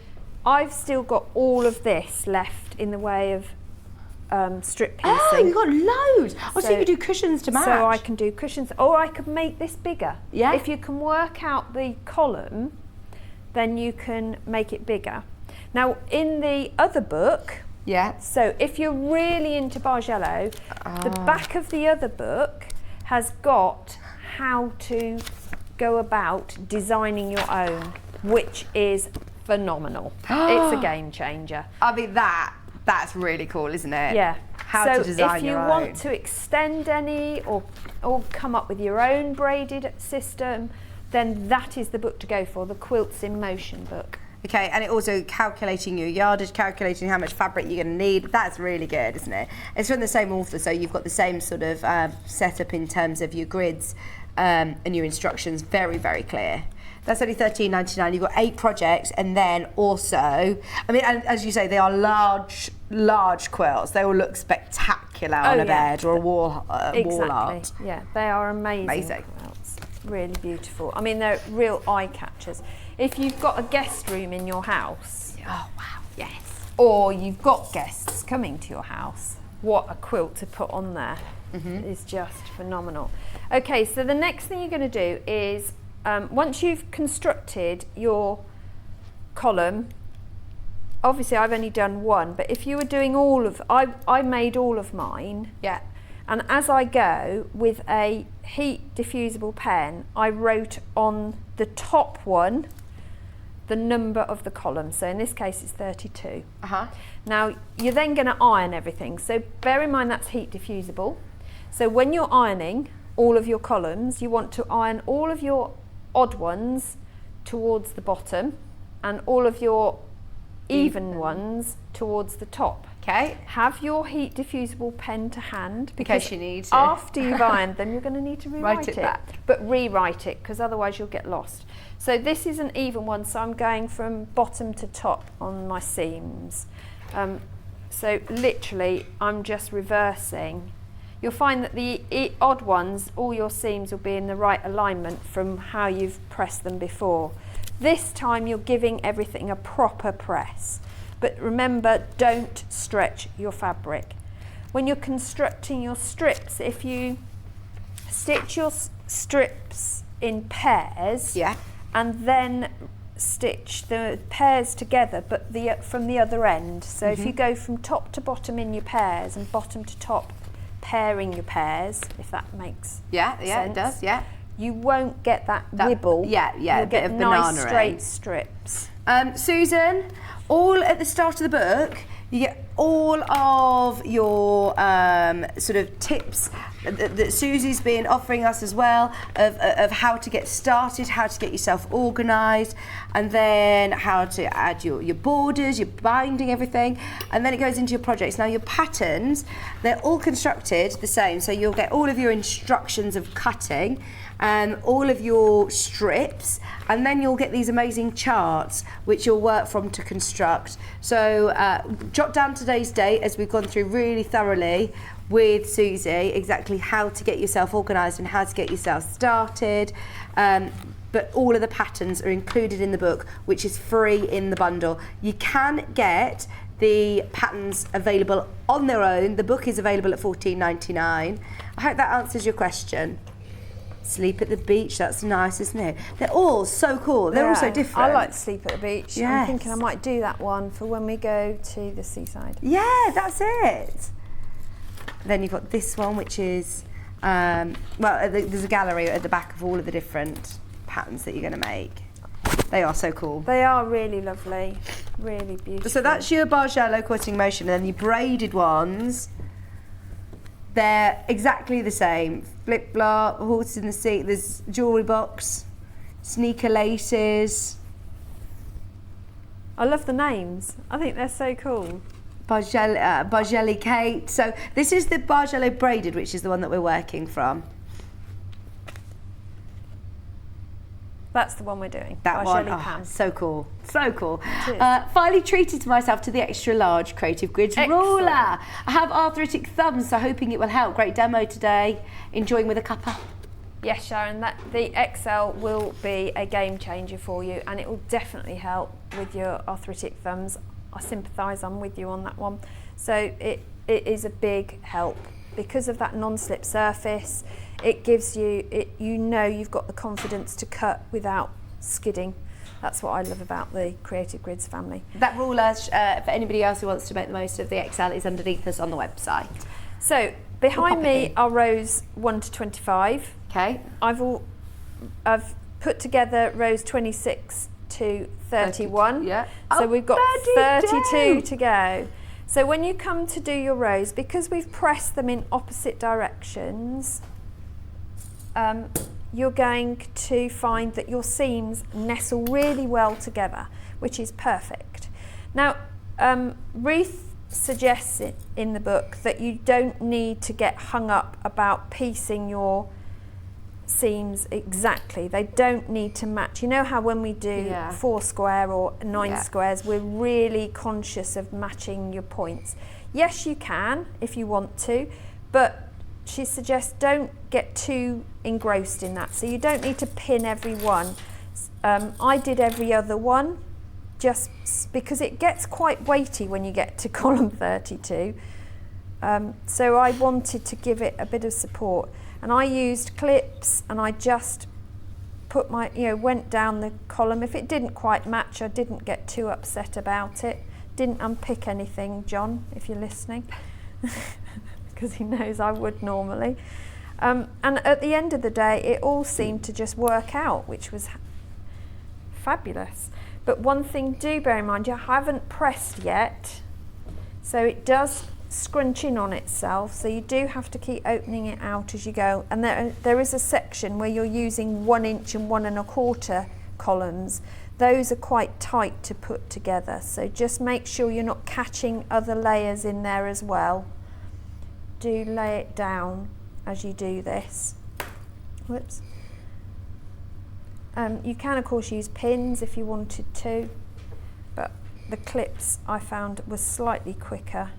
I've still got all of this left in the way of strip piecing. Oh, you've got loads. So you could do cushions to match. So I can do cushions, or I could make this bigger. Yeah. If you can work out the column, then you can make it bigger. Now, in the other book, so if you're really into Bargello, the back of the other book has got how to go about designing your own, which is phenomenal. It's a game changer. I mean, that's really cool, isn't it? Yeah. How to design your own. So if you want to extend any or come up with your own braided system, then that is the book to go for, the Quilts in Motion book. Okay, and it also calculating your yardage, calculating how much fabric you're going to need. That's really good, isn't it? It's from the same author, so you've got the same sort of setup in terms of your grids and your instructions. Very, very clear. That's only $13.99. You've got 8 projects, and then also, I mean, and as you say, they are large quilts. They will look spectacular on a bed or a wall art. Yeah, they are amazing quilts. Really beautiful. I mean, they're real eye catchers. If you've got a guest room in your house, oh wow, yes, or you've got guests coming to your house, what a quilt to put on there is just phenomenal. Okay, so the next thing you're going to do is once you've constructed your column, obviously I've only done one, but if you were doing all of, I made all of mine. Yeah. And as I go with a heat diffusible pen, I wrote on the top one the number of the column. So in this case it's 32. Now you're then going to iron everything. So bear in mind that's heat diffusible. So when you're ironing all of your columns, you want to iron all of your odd ones towards the bottom and all of your even ones towards the top. Okay. Have your heat diffusible pen to hand because you need to. After you've ironed them, you're going to need to rewrite it back. But rewrite it, because otherwise you'll get lost. So this is an even one, so I'm going from bottom to top on my seams. So literally, I'm just reversing. You'll find that the odd ones, all your seams will be in the right alignment from how you've pressed them before. This time you're giving everything a proper press. But remember, don't stretch your fabric. When you're constructing your strips, if you stitch your strips in pairs and then stitch the pairs together, but from the other end. So if you go from top to bottom in your pairs and bottom to top pairing your pairs, if that makes sense. It does, you won't get that wibble. You'll get nice straight strips. Susan, all at the start of the book, you get all of your sort of tips that Susie's been offering us as well of how to get started, how to get yourself organised, and then how to add your borders, your binding, everything, and then it goes into your projects. Now your patterns, they're all constructed the same, so you'll get all of your instructions of cutting and all of your strips, and then you'll get these amazing charts which you'll work from to construct. So jot down today's date as we've gone through really thoroughly with Suzie exactly how to get yourself organised and how to get yourself started. But all of the patterns are included in the book, which is free in the bundle. You can get the patterns available on their own. The book is available at $14.99. I hope that answers your question. Sleep at the beach, that's nice, isn't it? They're all so cool. They're all so different. I like to sleep at the beach. Yes. I'm thinking I might do that one for when we go to the seaside. Yeah, that's it. Then you've got this one, which is, there's a gallery at the back of all of the different patterns that you're going to make. They are so cool. They are really lovely, really beautiful. So that's your Bargello quilting motion, and then your braided ones, they're exactly the same. Flip flop, horse in the seat, there's jewellery box, sneaker laces. I love the names. I think they're so cool. Bargello Kate. So this is the Bargello braided, which is the one that we're working from. That's the one we're doing. That Bargello one, Pam. so cool, so cool. It is. Finally treated myself to the extra large Creative Grids ruler. I have arthritic thumbs, so hoping it will help. Great demo today. Enjoying with a cuppa. Yes, Sharon, the XL will be a game changer for you, and it will definitely help with your arthritic thumbs. I sympathise, I'm with you on that one. So it is a big help because of that non-slip surface. It gives you, you've got the confidence to cut without skidding. That's what I love about the Creative Grids family. That ruler, for anybody else who wants to make the most of the XL, is underneath us on the website. So behind me are rows 1 to 25. Okay. I've put together rows 26 to 31. Yeah. So we've got 32 32 to go. So when you come to do your rows, because we've pressed them in opposite directions, you're going to find that your seams nestle really well together, which is perfect. Now, Ruth suggests it in the book that you don't need to get hung up about piecing your seams exactly. They don't need to match. You know how when we do 4 square or 9 squares, we're really conscious of matching your points. Yes, you can if you want to, but she suggests don't get too engrossed in that. So you don't need to pin every one. I did every other one just because it gets quite weighty when you get to column 32. So I wanted to give it a bit of support. And I used clips and I just put went down the column. If it didn't quite match, I didn't get too upset about it. Didn't unpick anything, John, if you're listening, because he knows I would normally. And at the end of the day, it all seemed to just work out, which was fabulous. But one thing, do bear in mind, you haven't pressed yet, so it does scrunch in on itself, so you do have to keep opening it out as you go. And there is a section where you're using 1 inch and 1 1/4 columns. Those are quite tight to put together, so just make sure you're not catching other layers in there as well. Do lay it down as you do this. Whoops. You can of course use pins if you wanted to, but the clips I found was slightly quicker.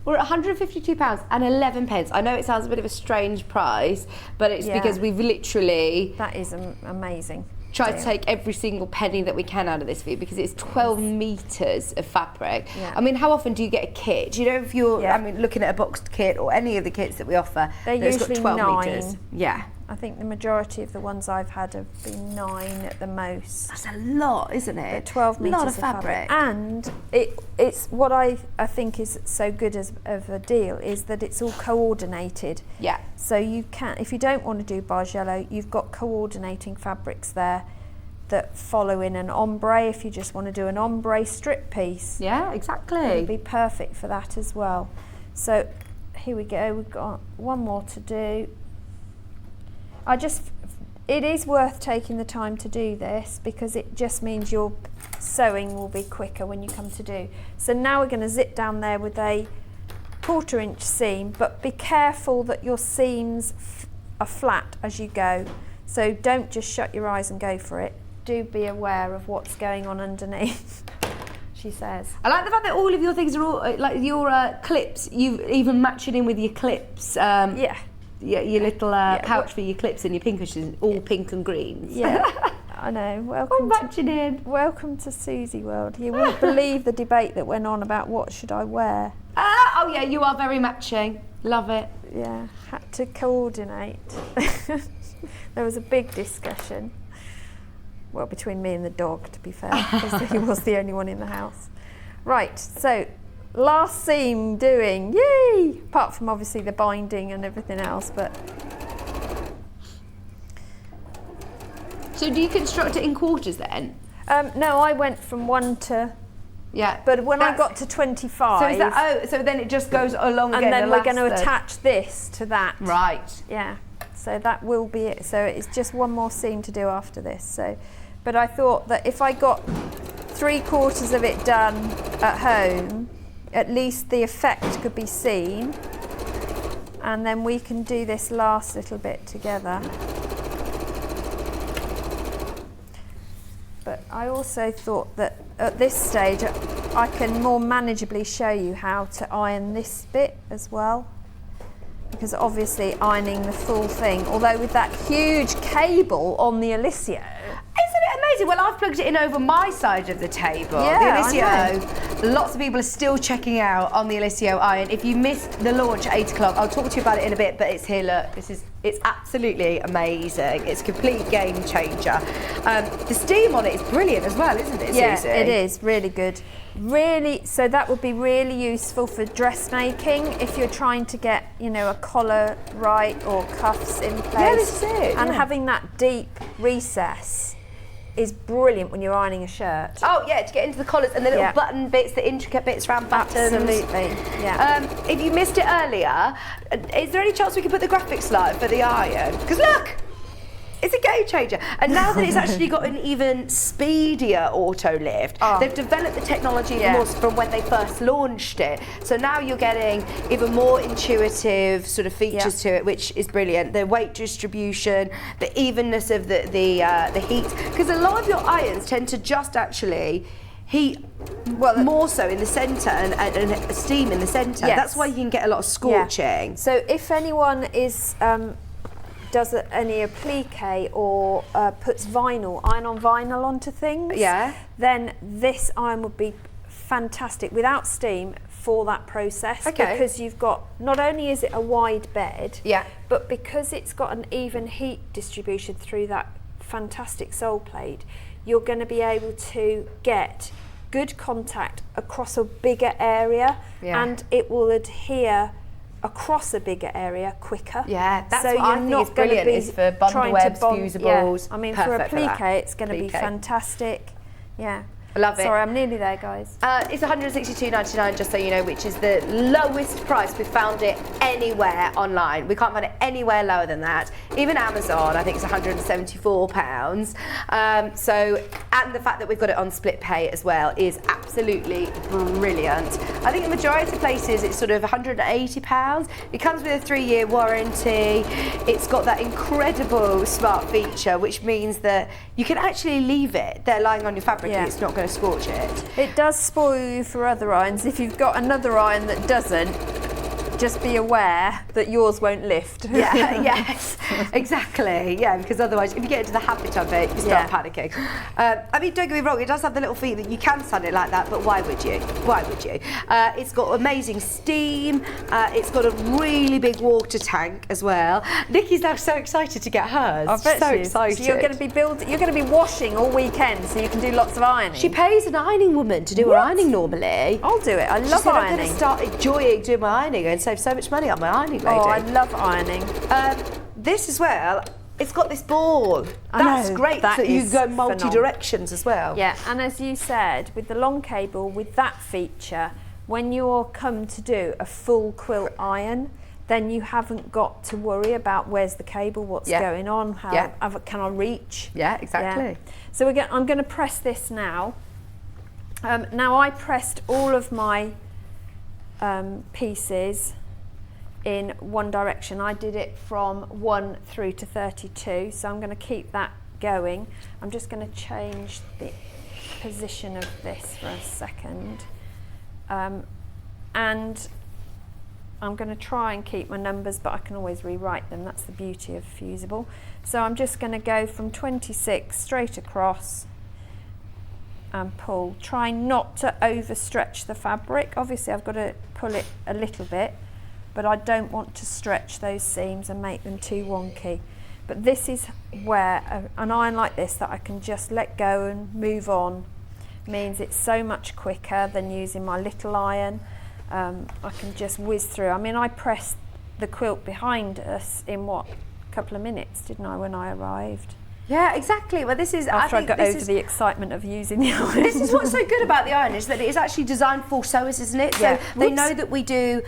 We're at £152 and 11 pence. I know it sounds a bit of a strange price, but it's because we've literally... That is amazing. Tried to take every single penny that we can out of this for you because it's 12 metres of fabric. Yeah. I mean, how often do you get a kit? You know, if you're looking at a boxed kit or any of the kits that we offer, they're usually got 12 9. metres. Yeah. I think the majority of the ones I've had have been 9 at the most. That's a lot, isn't it? 12 metres a lot of fabric. And it's what I think is so good of a deal is that it's all coordinated. Yeah. So you can, if you don't want to do Bargello, you've got coordinating fabrics there that follow in an ombre if you just want to do an ombre strip piece. Yeah, exactly. It would be perfect for that as well. So here we go, we've got one more to do. It is worth taking the time to do this because it just means your sewing will be quicker when you come to do. So now we're going to zip down there with a 1/4 inch seam, but be careful that your seams are flat as you go. So don't just shut your eyes and go for it. Do be aware of what's going on underneath, she says. I like the fact that all of your things are all, like your clips, you even match it in with your clips. Yeah. Your little pouch for your clips and your pincushions, all pink and green. Yeah, I know. All matching in. Welcome to Suzie World. You won't believe the debate that went on about what should I wear. Oh yeah, you are very matching. Love it. Yeah, had to coordinate. There was a big discussion. Well, between me and the dog, to be fair, because he was the only one in the house. Right, so last seam doing, yay! Apart from obviously the binding and everything else, but. So do you construct it in quarters then? No, I went from 1 to. Yeah. But when I got to 25. So is that, so then it just goes along again. And then we're going to attach this to that. Right. Yeah. So that will be it. So it's just one more seam to do after this. So, but I thought that if I got 3/4 of it done at home, at least the effect could be seen. And then we can do this last little bit together. But I also thought that at this stage I can more manageably show you how to iron this bit as well. Because obviously ironing the full thing, although with that huge cable on the Oliso. Isn't it amazing? Well, I've plugged it in over my side of the table. Yeah, the Oliso, lots of people are still checking out on the Oliso iron. If you missed the launch at 8 o'clock, I'll talk to you about it in a bit, but it's here, look. It's absolutely amazing. It's a complete game changer. The steam on it is brilliant as well, isn't it, Yeah, Suzie? it is, really good. Really, so that would be really useful for dressmaking if you're trying to get, a collar right or cuffs in place. Yeah, this is it. And yeah. having that deep recess is brilliant when you're ironing a shirt. Oh yeah, to get into the collars and the little button bits, the intricate bits around buttons. Absolutely, yeah. If you missed it earlier, is there any chance we could put the graphics live for the iron? Because look, it's a game changer. And now that it's actually got an even speedier auto lift, they've developed the technology more from when they first launched it. So now you're getting even more intuitive sort of features to it, which is brilliant. The weight distribution, the evenness of the heat. Because a lot of your irons tend to just actually heat more so in the centre and steam in the centre. Yes. That's why you can get a lot of scorching. Yeah. So if anyone is does any applique or puts iron on vinyl onto things, then this iron would be fantastic without steam for that process. Because you've got, not only is it a wide bed, but because it's got an even heat distribution through that fantastic sole plate, you're going to be able to get good contact across a bigger area, and it will adhere across a bigger area quicker. Yeah, that's so what I think is brilliant, is for bundle webs, fusibles. I mean, for applique, it's going to be fantastic. Yeah. I love it. Sorry, I'm nearly there, guys. It's $162.99, just so you know, which is the lowest price we've found it anywhere online. We can't find it anywhere lower than that. Even Amazon, I think it's £174. And the fact that we've got it on split pay as well is absolutely brilliant. I think the majority of places it's sort of £180. It comes with a 3-year warranty. It's got that incredible smart feature, which means that you can actually leave it there lying on your fabric and it's not going to scorch it. It does spoil you for other irons. If you've got another iron that doesn't, just be aware that yours won't lift. Yes, exactly. Yeah, because otherwise, if you get into the habit of it, you start panicking. I mean, don't get me wrong, it does have the little feet that you can sun it like that, but why would you? Why would you? It's got amazing steam. It's got a really big water tank as well. Nikki's now so excited to get hers. I bet so she is. excited. So you're going to be you're going to be washing all weekend, so you can do lots of ironing. She pays an ironing woman to do her ironing normally. I'll do it. I love she said, ironing. I'm going to start enjoying doing my ironing and save so much money on my ironing lady. Oh, I love ironing. This as well, it's got this ball. That's great. That you is go multi-directions as well. Yeah, and as you said, with the long cable, with that feature, when you're come to do a full quilt iron, then you haven't got to worry about where's the cable, what's going on, how can I reach. Yeah, exactly. Yeah. So I'm going to press this now. Now I pressed all of my pieces in one direction. I did it from 1 through to 32, so I'm going to keep that going. I'm just going to change the position of this for a second. And I'm going to try and keep my numbers, but I can always rewrite them. That's the beauty of Fusible. So I'm just going to go from 26 straight across and pull. Try not to overstretch the fabric. Obviously I've got to pull it a little bit, but I don't want to stretch those seams and make them too wonky. But this is where an iron like this that I can just let go and move on means it's so much quicker than using my little iron. I can just whiz through. I mean, I pressed the quilt behind us in a couple of minutes, didn't I, when I arrived? Yeah, exactly. Well, this is after I got over the excitement of using the iron. This is what's so good about the iron, is that it is actually designed for sewers, isn't it? Yeah. So they know that we do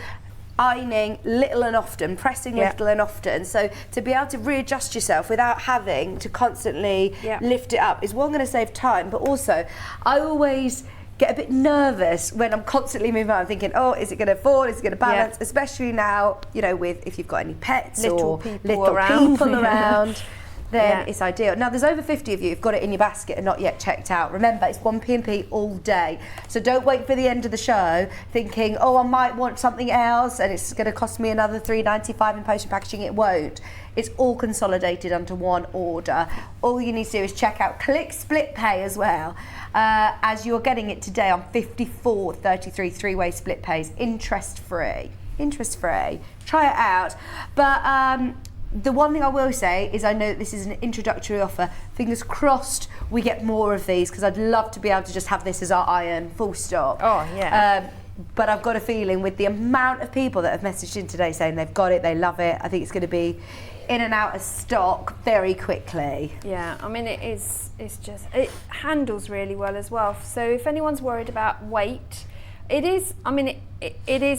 ironing little and often, pressing little and often. So to be able to readjust yourself without having to constantly lift it up is one, going to save time, but also I always get a bit nervous when I'm constantly moving around thinking, oh, is it going to fall, is it going to balance, especially now, you know, with if you've got any pets or little people around. Then it's ideal. Now there's over 50 of you who've got it in your basket and not yet checked out. Remember, it's 1 P&P all day. So don't wait for the end of the show thinking, oh, I might want something else and it's going to cost me another $3.95 in post and packaging. It won't. It's all consolidated under one order. All you need to do is check out Click Split Pay as well, as you're getting it today on 54.33 three-way split pays, interest-free. Interest-free. Try it out. But the one thing I will say is I know that this is an introductory offer. Fingers crossed we get more of these, because I'd love to be able to just have this as our iron, full stop. Oh, yeah. But I've got a feeling with the amount of people that have messaged in today saying they've got it, they love it, I think it's going to be in and out of stock very quickly. Yeah, I mean, it handles really well as well. So if anyone's worried about weight, it is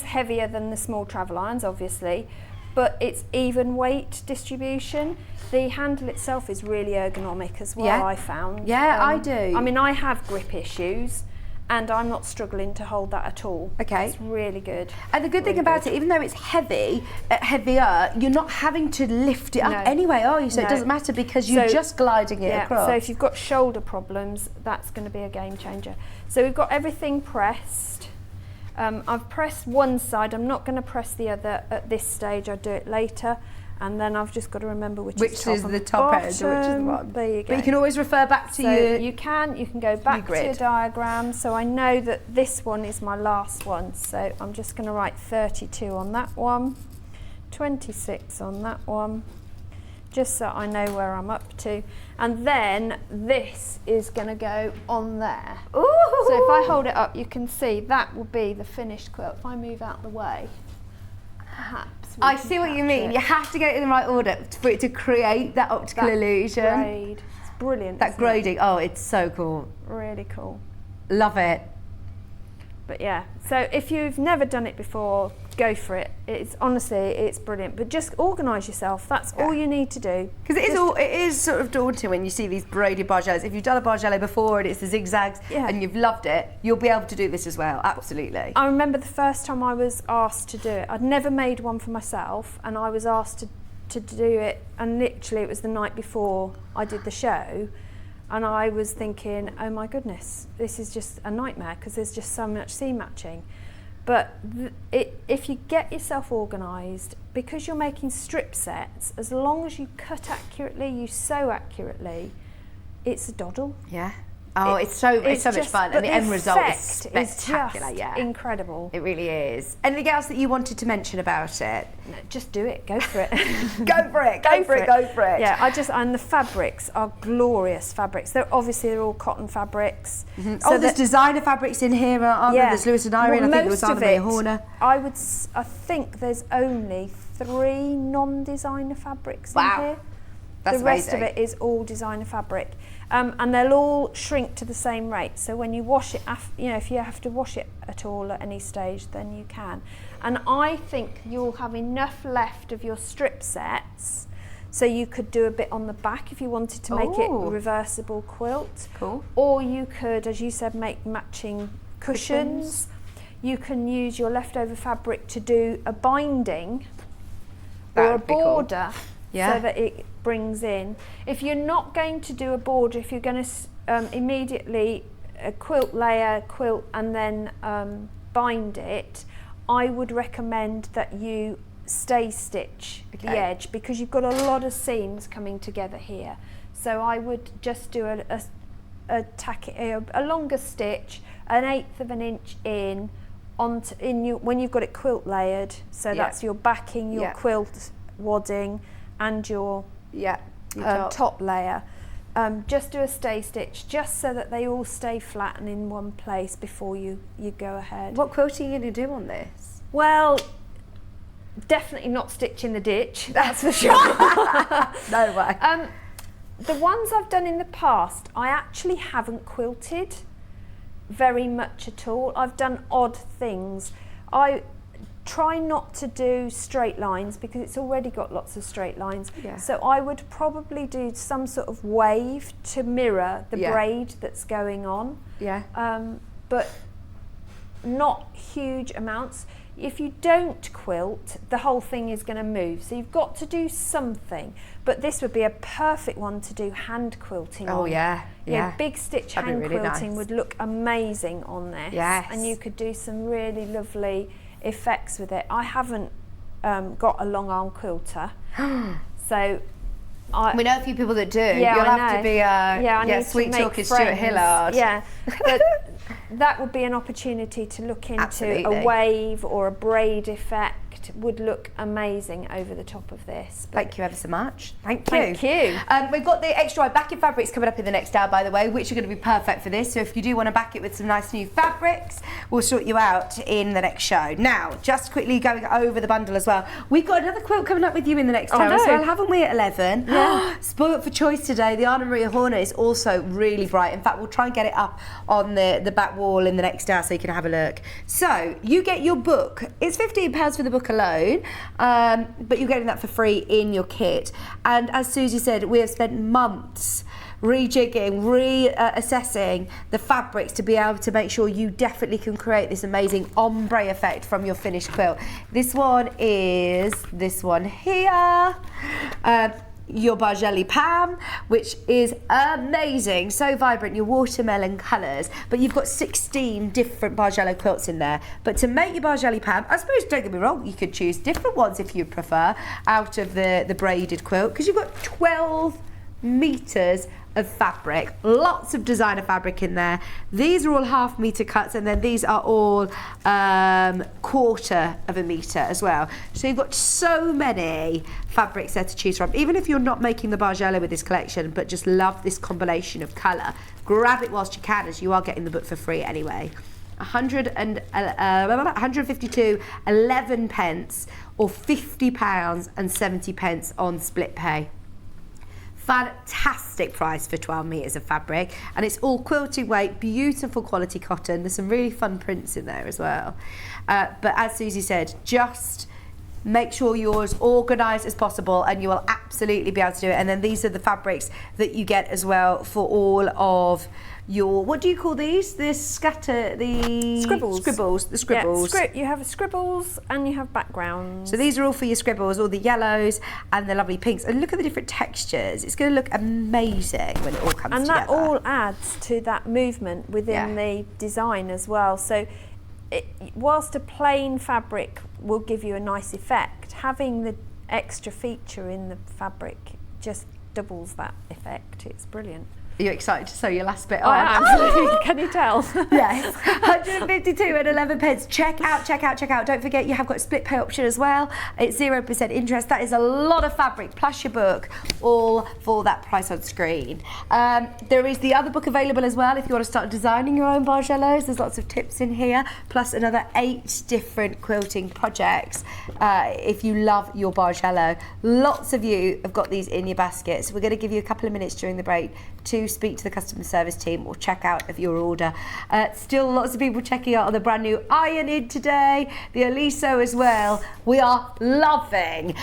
heavier than the small travel irons, obviously, but it's even weight distribution. The handle itself is really ergonomic as well, I found. Yeah, I do. I mean, I have grip issues and I'm not struggling to hold that at all. Okay. It's really good. And the good thing about it, even though it's heavier, you're not having to lift it up anyway, are you? So it doesn't matter because you're just gliding it across. So if you've got shoulder problems, that's going to be a game changer. So we've got everything pressed. I've pressed one side. I'm not going to press the other at this stage. I'll do it later. And then I've just got to remember which is the top end, which is the bottom. There you go. But you can always refer back to your... You can go back to your diagram. So I know that this one is my last one. So I'm just going to write 32 on that one, 26 on that one, just so I know where I'm up to. And then this is going to go on there. Ooh. So if I hold it up, you can see that will be the finished quilt. If I move out the way, perhaps. I see what you mean. You have to go in the right order for it to create that optical illusion. Grade. It's brilliant. That grading. Oh, it's so cool. Really cool. Love it. But yeah, so if you've never done it before, go for it. It's honestly, it's brilliant. But just organise yourself. That's all you need to do. Because it is sort of daunting when you see these braided Bargellos. If you've done a Bargello before and it's the zigzags and you've loved it, you'll be able to do this as well. Absolutely. I remember the first time I was asked to do it. I'd never made one for myself, and I was asked to do it. And literally, it was the night before I did the show. And I was thinking, oh my goodness, this is just a nightmare because there's just so much seam matching. But if you get yourself organised, because you're making strip sets, as long as you cut accurately, you sew accurately, it's a doddle. Yeah. Oh, it's so much fun, and the end result is spectacular. Just incredible. It really is. Anything else that you wanted to mention about it? No, just do it. Go for it. Go for it. Go for it. Yeah, and the fabrics are glorious fabrics. They're all cotton fabrics. Mm-hmm. So there's designer fabrics in here, aren't there? There's Lewis and Irene. I think there was Anna Horner. I think there's only 3 non-designer fabrics in here. That's the rest of amazing. it is all designer fabric. And they'll all shrink to the same rate. So when you wash it, if you have to wash it at all at any stage, then you can. And I think you'll have enough left of your strip sets, so you could do a bit on the back if you wanted to make it a reversible quilt. Cool. Or you could, as you said, make matching cushions. You can use your leftover fabric to do a binding or a border. So that it brings in. If you're not going to do a border, if you're going to immediately quilt layer, quilt and then bind it, I would recommend that you stay stitch the edge, because you've got a lot of seams coming together here. So I would just do a longer stitch, 1/8 of an inch in, when you've got it quilt layered. So that's your backing, your quilt wadding, and your top layer. Just do a stay stitch, just so that they all stay flat and in one place before you go ahead. What quilt are you going to do on this? Well, definitely not stitch in the ditch, that's for sure. No way. The ones I've done in the past, I actually haven't quilted very much at all. I've done odd things. I try not to do straight lines because it's already got lots of straight lines. So I would probably do some sort of wave to mirror the braid that's going on. But not huge amounts. If you don't quilt, the whole thing is going to move. So you've got to do something. But this would be a perfect one to do hand quilting on. Big stitch hand quilting would look amazing on this. And you could do some really lovely effects with it. I haven't got a long arm quilter, so we know a few people that do. Yeah, You'll I have to be sweet talking Stuart Hillard. But that would be an opportunity to look into a wave or a braid effect. Would look amazing over the top of this. Thank you ever so much. Thank you. We've got the extra wide backing fabrics coming up in the next hour, by the way, which are going to be perfect for this. So if you do want to back it with some nice new fabrics, we'll sort you out in the next show. Now, just quickly going over the bundle as well. We've got another quilt coming up with you in the next hour as well, haven't we, at 11? Spoilt for choice today. The Anna Maria Horner is also really bright. In fact, we'll try and get it up on the back wall in the next hour so you can have a look. So you get your book. It's £15 for the book alone, but you're getting that for free in your kit. And as Suzie said, we have spent months rejigging, reassessing the fabrics to be able to make sure you definitely can create this amazing ombre effect from your finished quilt. This one is this one here. Your Bargello Pam, which is amazing, so vibrant, your watermelon colours, but you've got 16 different Bargello quilts in there. But to make your Bargello Pam, I suppose, don't get me wrong, you could choose different ones if you prefer out of the braided quilt, because you've got 12 metres of fabric, lots of designer fabric in there. These are all ½ metre cuts, and then these are all 1/4 of a metre as well. So you've got so many fabrics there to choose from. Even if you're not making the Bargello with this collection, but just love this combination of colour, grab it whilst you can, as you are getting the book for free anyway. 152 11 pence, or £50 and 70 pence on split pay. Fantastic price for 12 metres of fabric, and it's all quilting weight, beautiful quality cotton. There's some really fun prints in there as well. But as Suzie said, just make sure you're as organised as possible and you will absolutely be able to do it. And then these are the fabrics that you get as well for all of your, what do you call these? The Scribbles. The scribbles. Yeah, you have scribbles and you have backgrounds. So these are all for your scribbles, all the yellows and the lovely pinks. And look at the different textures. It's going to look amazing when it all comes together. And that all adds to that movement within the design as well. So whilst a plain fabric will give you a nice effect, having the extra feature in the fabric just doubles that effect. It's brilliant. Are you excited to sew your last bit on? I absolutely. Can you tell? Yes, 152.11. Check out. Don't forget you have got a split pay option as well. It's 0% interest. That is a lot of fabric plus your book, all for that price on screen. There is the other book available as well if you want to start designing your own Bargellos. There's lots of tips in here, plus another 8 different quilting projects if you love your Bargello. Lots of you have got these in your baskets. We're going to give you a couple of minutes during the break to speak to the customer service team or check out of your order. Still lots of people checking out on the brand new iron in today, the Oliso as well. We are loving.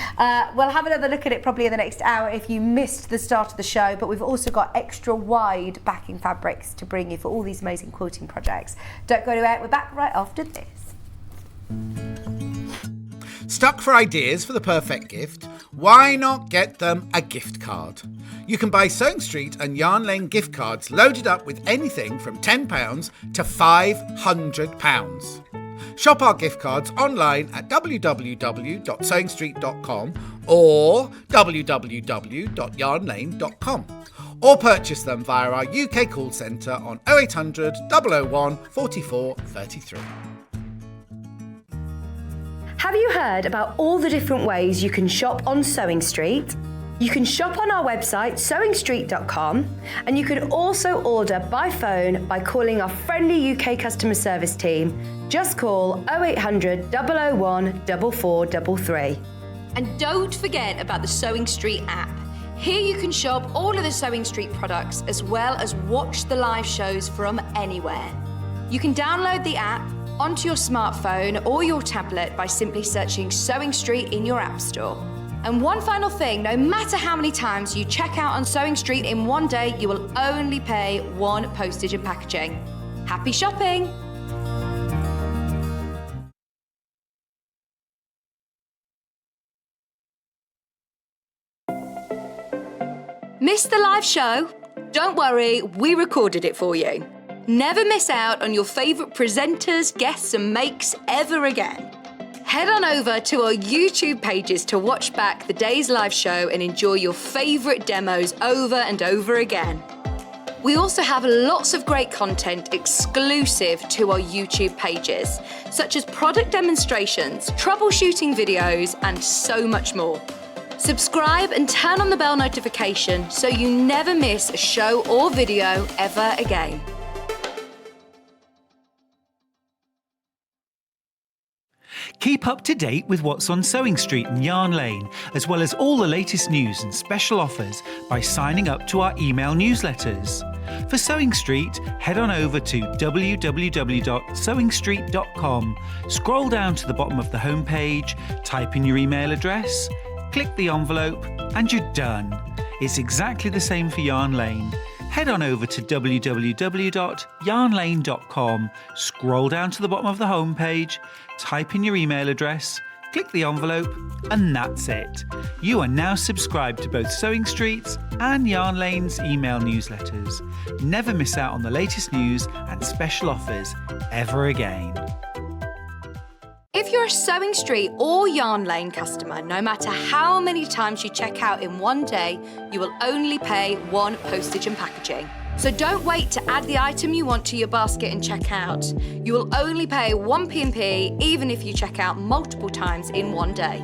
We'll have another look at it probably in the next hour if you missed the start of the show, but we've also got extra wide backing fabrics to bring you for all these amazing quilting projects. Don't go anywhere, we're back right after this. Stuck for ideas for the perfect gift? Why not get them a gift card? You can buy Sewing Street and Yarn Lane gift cards loaded up with anything from £10 to £500. Shop our gift cards online at www.sewingstreet.com or www.yarnlane.com, or purchase them via our UK call centre on 0800 001 44 33. Have you heard about all the different ways you can shop on Sewing Street? You can shop on our website, sewingstreet.com, and you can also order by phone by calling our friendly UK customer service team. Just call 0800 001 4433. And don't forget about the Sewing Street app. Here you can shop all of the Sewing Street products as well as watch the live shows from anywhere. You can download the app onto your smartphone or your tablet by simply searching Sewing Street in your app store. And one final thing, no matter how many times you check out on Sewing Street in one day, you will only pay 1 postage and packaging. Happy shopping! Missed the live show? Don't worry, we recorded it for you. Never miss out on your favourite presenters, guests and makes ever again. Head on over to our YouTube pages to watch back the day's live show and enjoy your favourite demos over and over again. We also have lots of great content exclusive to our YouTube pages, such as product demonstrations, troubleshooting videos and so much more. Subscribe and turn on the bell notification so you never miss a show or video ever again. Keep up to date with what's on Sewing Street and Yarn Lane, as well as all the latest news and special offers by signing up to our email newsletters. For Sewing Street, head on over to www.sewingstreet.com, scroll down to the bottom of the homepage, type in your email address, click the envelope, and you're done. It's exactly the same for Yarn Lane. Head on over to www.yarnlane.com, scroll down to the bottom of the homepage, type in your email address, click the envelope, and that's it. You are now subscribed to both Sewing Street's and Yarn Lane's email newsletters. Never miss out on the latest news and special offers ever again. If you're a Sewing Street or Yarn Lane customer, no matter how many times you check out in one day, you will only pay 1 postage and packaging. So don't wait to add the item you want to your basket and check out. You will only pay 1 P&P even if you check out multiple times in one day.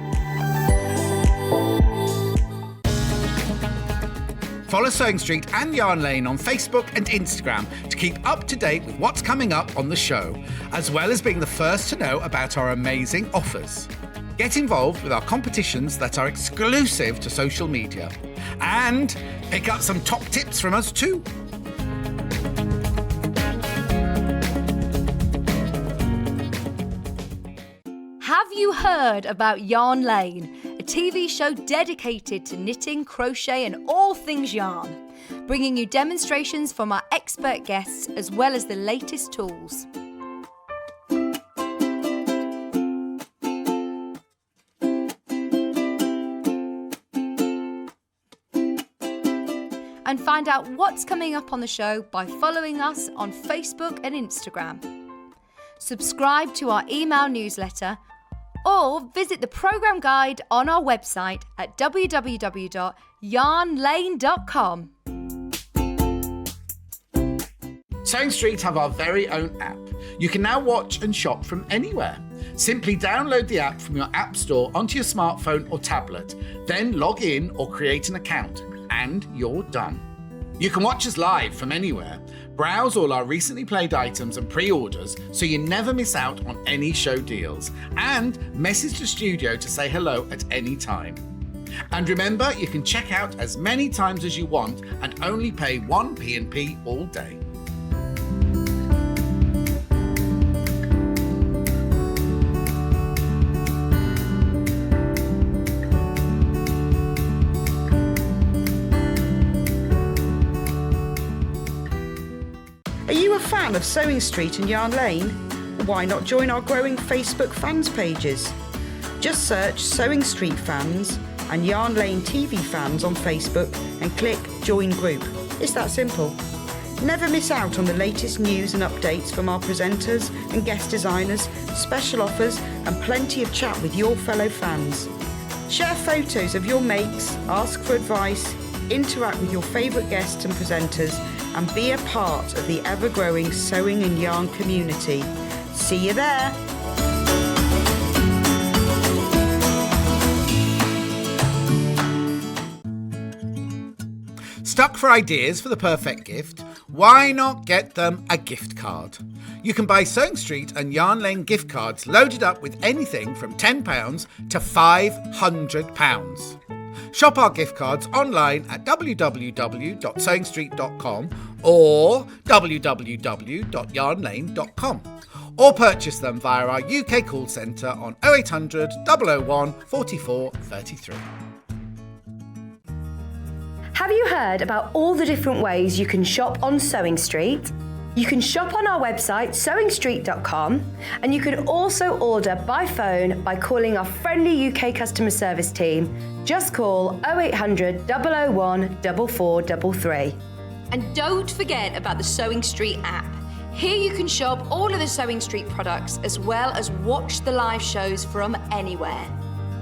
Follow Sewing Street and Yarn Lane on Facebook and Instagram to keep up to date with what's coming up on the show, as well as being the first to know about our amazing offers. Get involved with our competitions that are exclusive to social media. And pick up some top tips from us too. Have you heard about Yarn Lane? A TV show dedicated to knitting, crochet and all things yarn, bringing you demonstrations from our expert guests as well as the latest tools. And find out what's coming up on the show by following us on Facebook and Instagram. Subscribe to our email newsletter or visit the programme guide on our website at www.yarnlane.com. Sewing Street have our very own app. You can now watch and shop from anywhere. Simply download the app from your app store onto your smartphone or tablet, then log in or create an account, and you're done. You can watch us live from anywhere, browse all our recently played items and pre-orders so you never miss out on any show deals, and message the studio to say hello at any time. And remember, you can check out as many times as you want and only pay one P&P all day. Are you a fan of Sewing Street and Yarn Lane? Why not join our growing Facebook fans pages? Just search Sewing Street Fans and Yarn Lane TV Fans on Facebook and click Join Group. It's that simple. Never miss out on the latest news and updates from our presenters and guest designers, special offers and plenty of chat with your fellow fans. Share photos of your makes, ask for advice, interact with your favourite guests and presenters, and be a part of the ever-growing sewing and yarn community. See you there! Stuck for ideas for the perfect gift? Why not get them a gift card? You can buy Sewing Street and Yarn Lane gift cards loaded up with anything from £10 to £500. Shop our gift cards online at www.sewingstreet.com or www.yarnlane.com, or purchase them via our UK call centre on 0800 001 44 33. Have you heard about all the different ways you can shop on Sewing Street? You can shop on our website, sewingstreet.com, and you can also order by phone by calling our friendly UK customer service team. Just call 0800 001 4433. And don't forget about the Sewing Street app. Here you can shop all of the Sewing Street products as well as watch the live shows from anywhere.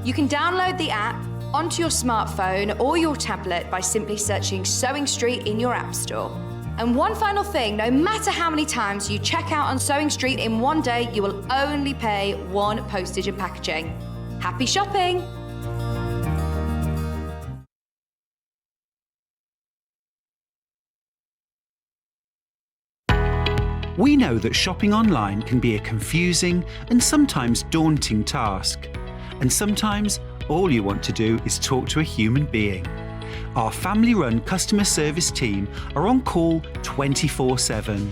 You can download the app onto your smartphone or your tablet by simply searching Sewing Street in your app store. And one final thing, no matter how many times you check out on Sewing Street in one day, you will only pay one postage and packaging. Happy shopping! We know that shopping online can be a confusing and sometimes daunting task. And sometimes all you want to do is talk to a human being. Our family-run customer service team are on call 24/7.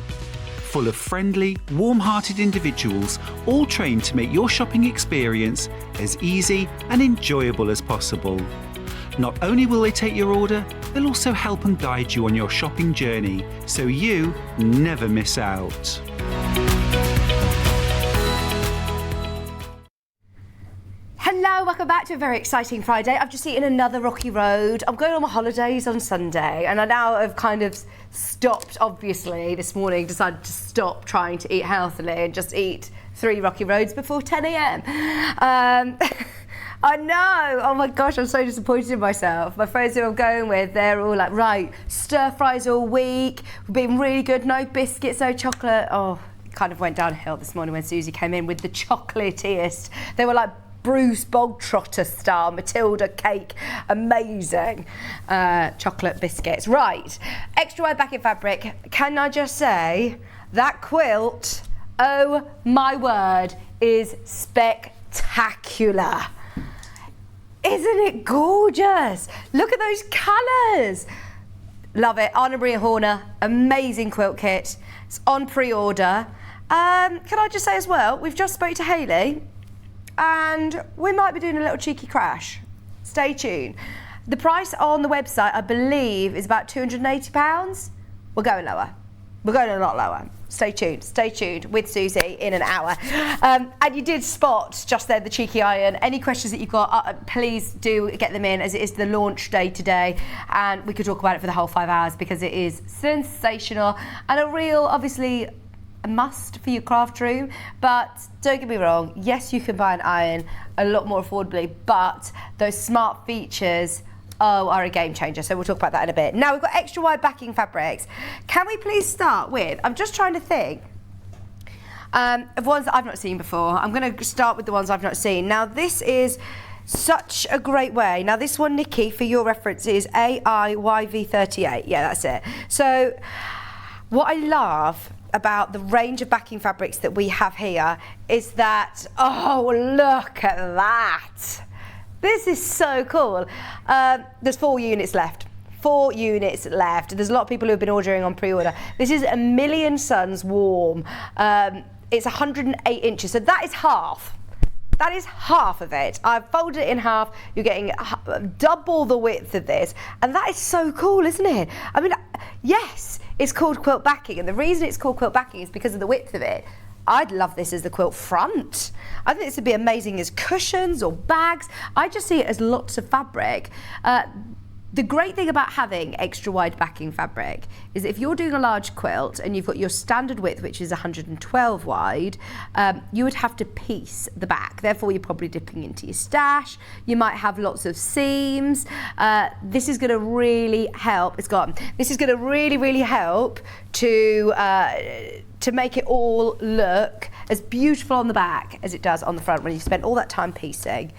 Full of friendly, warm-hearted individuals, all trained to make your shopping experience as easy and enjoyable as possible. Not only will they take your order, they'll also help and guide you on your shopping journey, so you never miss out. Hello, welcome back to a very exciting Friday. I've just eaten another rocky road. I'm going on my holidays on Sunday, and I now have kind of stopped, obviously, this morning, decided to stop trying to eat healthily and just eat 3 rocky roads before 10 a.m. I know, oh my gosh, I'm so disappointed in myself. My friends who I'm going with, they're all like, right, stir fries all week, we've been really good, no biscuits, no chocolate. Oh, it kind of went downhill this morning when Suzie came in with the chocolatiest. They were like Bruce Bogtrotter style Matilda cake, amazing chocolate biscuits. Right, extra wide backing fabric. Can I just say that quilt, oh my word, is spectacular. Isn't it gorgeous? Look at those colours. Love it. Anna Maria Horner, amazing quilt kit. It's on pre-order. Can I just say as well, we've just spoke to Hayley, and we might be doing a little cheeky crash. Stay tuned. The price on the website, I believe, is about £280. We're going lower. We're going a lot lower. Stay tuned with Suzie in an hour. And you did spot just there the cheeky iron. Any questions that you've got, please do get them in, as it is the launch day today. And we could talk about it for the whole 5 hours because it is sensational and a real, obviously, a must for your craft room. But don't get me wrong, yes, you can buy an iron a lot more affordably, but those smart features are a game changer, so we'll talk about that in a bit. Now we've got extra wide backing fabrics. Can we please start with, I'm just trying to think of ones that I've not seen before. I'm going to start with the ones I've not seen. Now this is such a great way. Now this one, Nikki, for your reference, is AIYV38. Yeah, that's it. So what I love about the range of backing fabrics that we have here is that, oh, look at that. This is so cool. There's 4 units left. 4 units left. There's a lot of people who have been ordering on pre-order. This is 1 Million Suns warm. It's 108 inches, so that is half. That is half of it. I've folded it in half. You're getting double the width of this. And that is so cool, isn't it? I mean, yes, it's called quilt backing. And the reason it's called quilt backing is because of the width of it. I'd love this as the quilt front. I think this would be amazing as cushions or bags. I just see it as lots of fabric. The great thing about having extra wide backing fabric is if you're doing a large quilt and you've got your standard width, which is 112 wide, you would have to piece the back. Therefore, you're probably dipping into your stash. You might have lots of seams. This is going to really help. It's gone. This is going to really help to make it all look as beautiful on the back as it does on the front when you spent all that time piecing.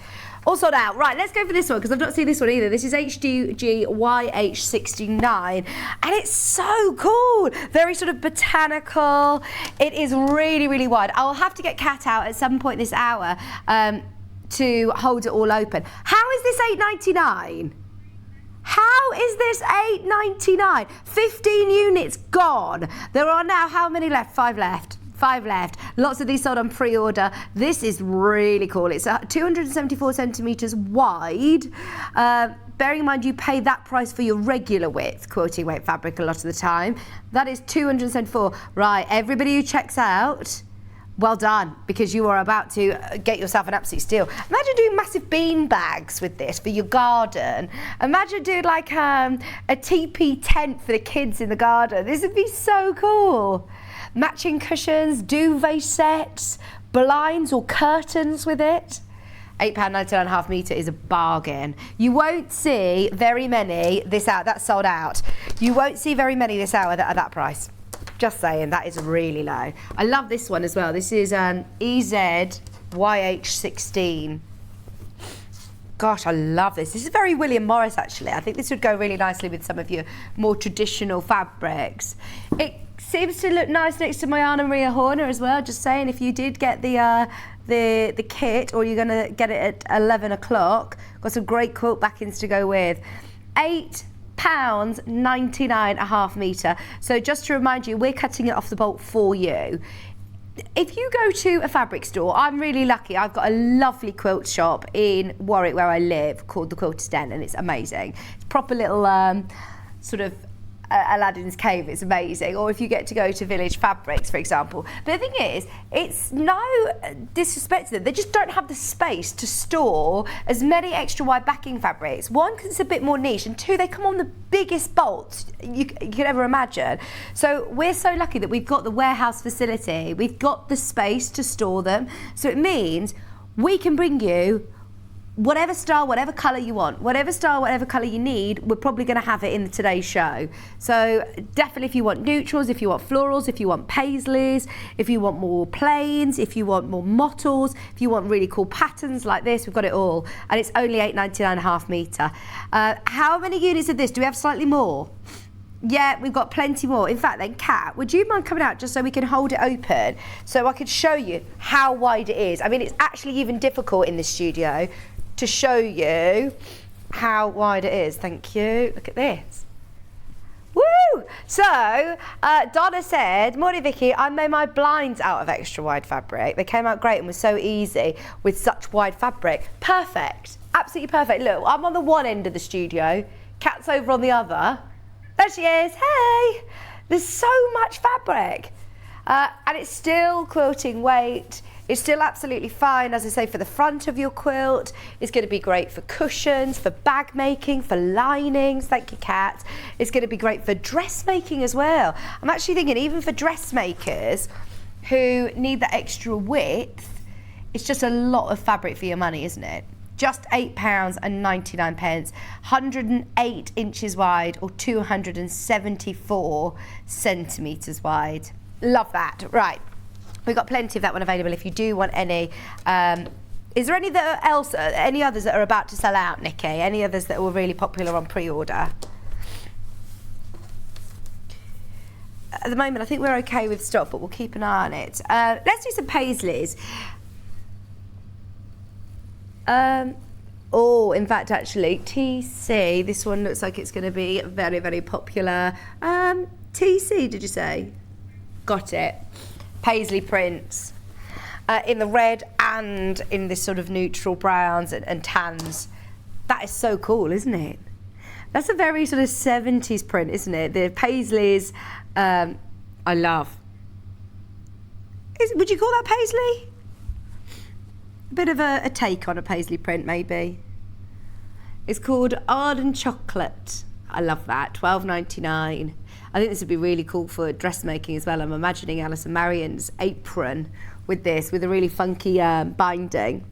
All sold out. Right, let's go for this one because I've not seen this one either. This is HDGYH69 and it's so cool. Very sort of botanical. It is really wide. I'll have to get Kat out at some point this hour to hold it all open. How is this $8.99? How is this $8.99? 15 units gone. There are now how many left? 5 left. 5 left. Lots of these sold on pre-order. This is really cool. It's 274 centimetres wide. Bearing in mind you pay that price for your regular width quilting weight fabric a lot of the time. That is 274. Right, everybody who checks out, well done, because you are about to get yourself an absolute steal. Imagine doing massive bean bags with this for your garden. Imagine doing like a teepee tent for the kids in the garden. This would be so cool. Matching cushions, duvet sets, blinds or curtains with it. £8.99.5 metre is a bargain. You won't see very many this hour. That's sold out. You won't see very many this hour that are that price. Just saying, that is really low. I love this one as well. This is an EZYH16. Gosh, I love this. This is very William Morris, actually. I think this would go really nicely with some of your more traditional fabrics. It seems to look nice next to my Anna Maria Horner as well. Just saying, if you did get the kit, or you're going to get it at 11 o'clock, got some great quilt backings to go with. £8.99.5 metre. So just to remind you, we're cutting it off the bolt for you. If you go to a fabric store, I'm really lucky. I've got a lovely quilt shop in Warwick where I live called the Quilter's Den, and it's amazing. It's proper little sort of Aladdin's Cave. It's amazing. Or if you get to go to Village Fabrics, for example. But the thing is, it's no disrespect to them. They just don't have the space to store as many extra wide backing fabrics. One, because it's a bit more niche, and 2, they come on the biggest bolts you could ever imagine. So we're so lucky that we've got the warehouse facility. We've got the space to store them. So it means we can bring you whatever style, whatever colour you want, whatever style, whatever colour you need, we're probably going to have it in today's show. So definitely if you want neutrals, if you want florals, if you want paisleys, if you want more plains, if you want more mottles, if you want really cool patterns like this, we've got it all. And it's only £8.99.5 metre. How many units of this? Do we have slightly more? Yeah, we've got plenty more. In fact, then, Kat, would you mind coming out just so we can hold it open so I could show you how wide it is? I mean, it's actually even difficult in the studio to show you how wide it is. Thank you. Look at this. Woo! So, Donna said, morning Vicky, I made my blinds out of extra wide fabric. They came out great and were so easy with such wide fabric. Perfect. Absolutely perfect. Look, I'm on the one end of the studio. Kat's over on the other. There she is. Hey! There's so much fabric. And it's still quilting weight. It's still absolutely fine, as I say, for the front of your quilt. It's going to be great for cushions, for bag making, for linings. Thank you, Kat. It's going to be great for dressmaking as well. I'm actually thinking even for dressmakers who need that extra width, it's just a lot of fabric for your money, isn't it? just £8.99, 108 inches wide or 274 centimetres wide. Love that. Right, we've got plenty of that one available if you do want any. Is there any any others that are about to sell out, Nikki? Any others that were really popular on pre-order? At the moment, I think we're okay with stock, but we'll keep an eye on it. Let's do some paisleys. In fact, actually, TC, this one looks like it's going to be very, very popular. TC, did you say? Got it. Paisley prints. In the red and in this sort of neutral browns and tans. That is so cool, isn't it? That's a very sort of 70s print, isn't it? The paisleys, I love. Would you call that paisley? A bit of a take on a paisley print, maybe. It's called Ardent Chocolate. I love that, £12.99. I think this would be really cool for dressmaking as well. I'm imagining Alison Marion's apron with this, with a really funky binding.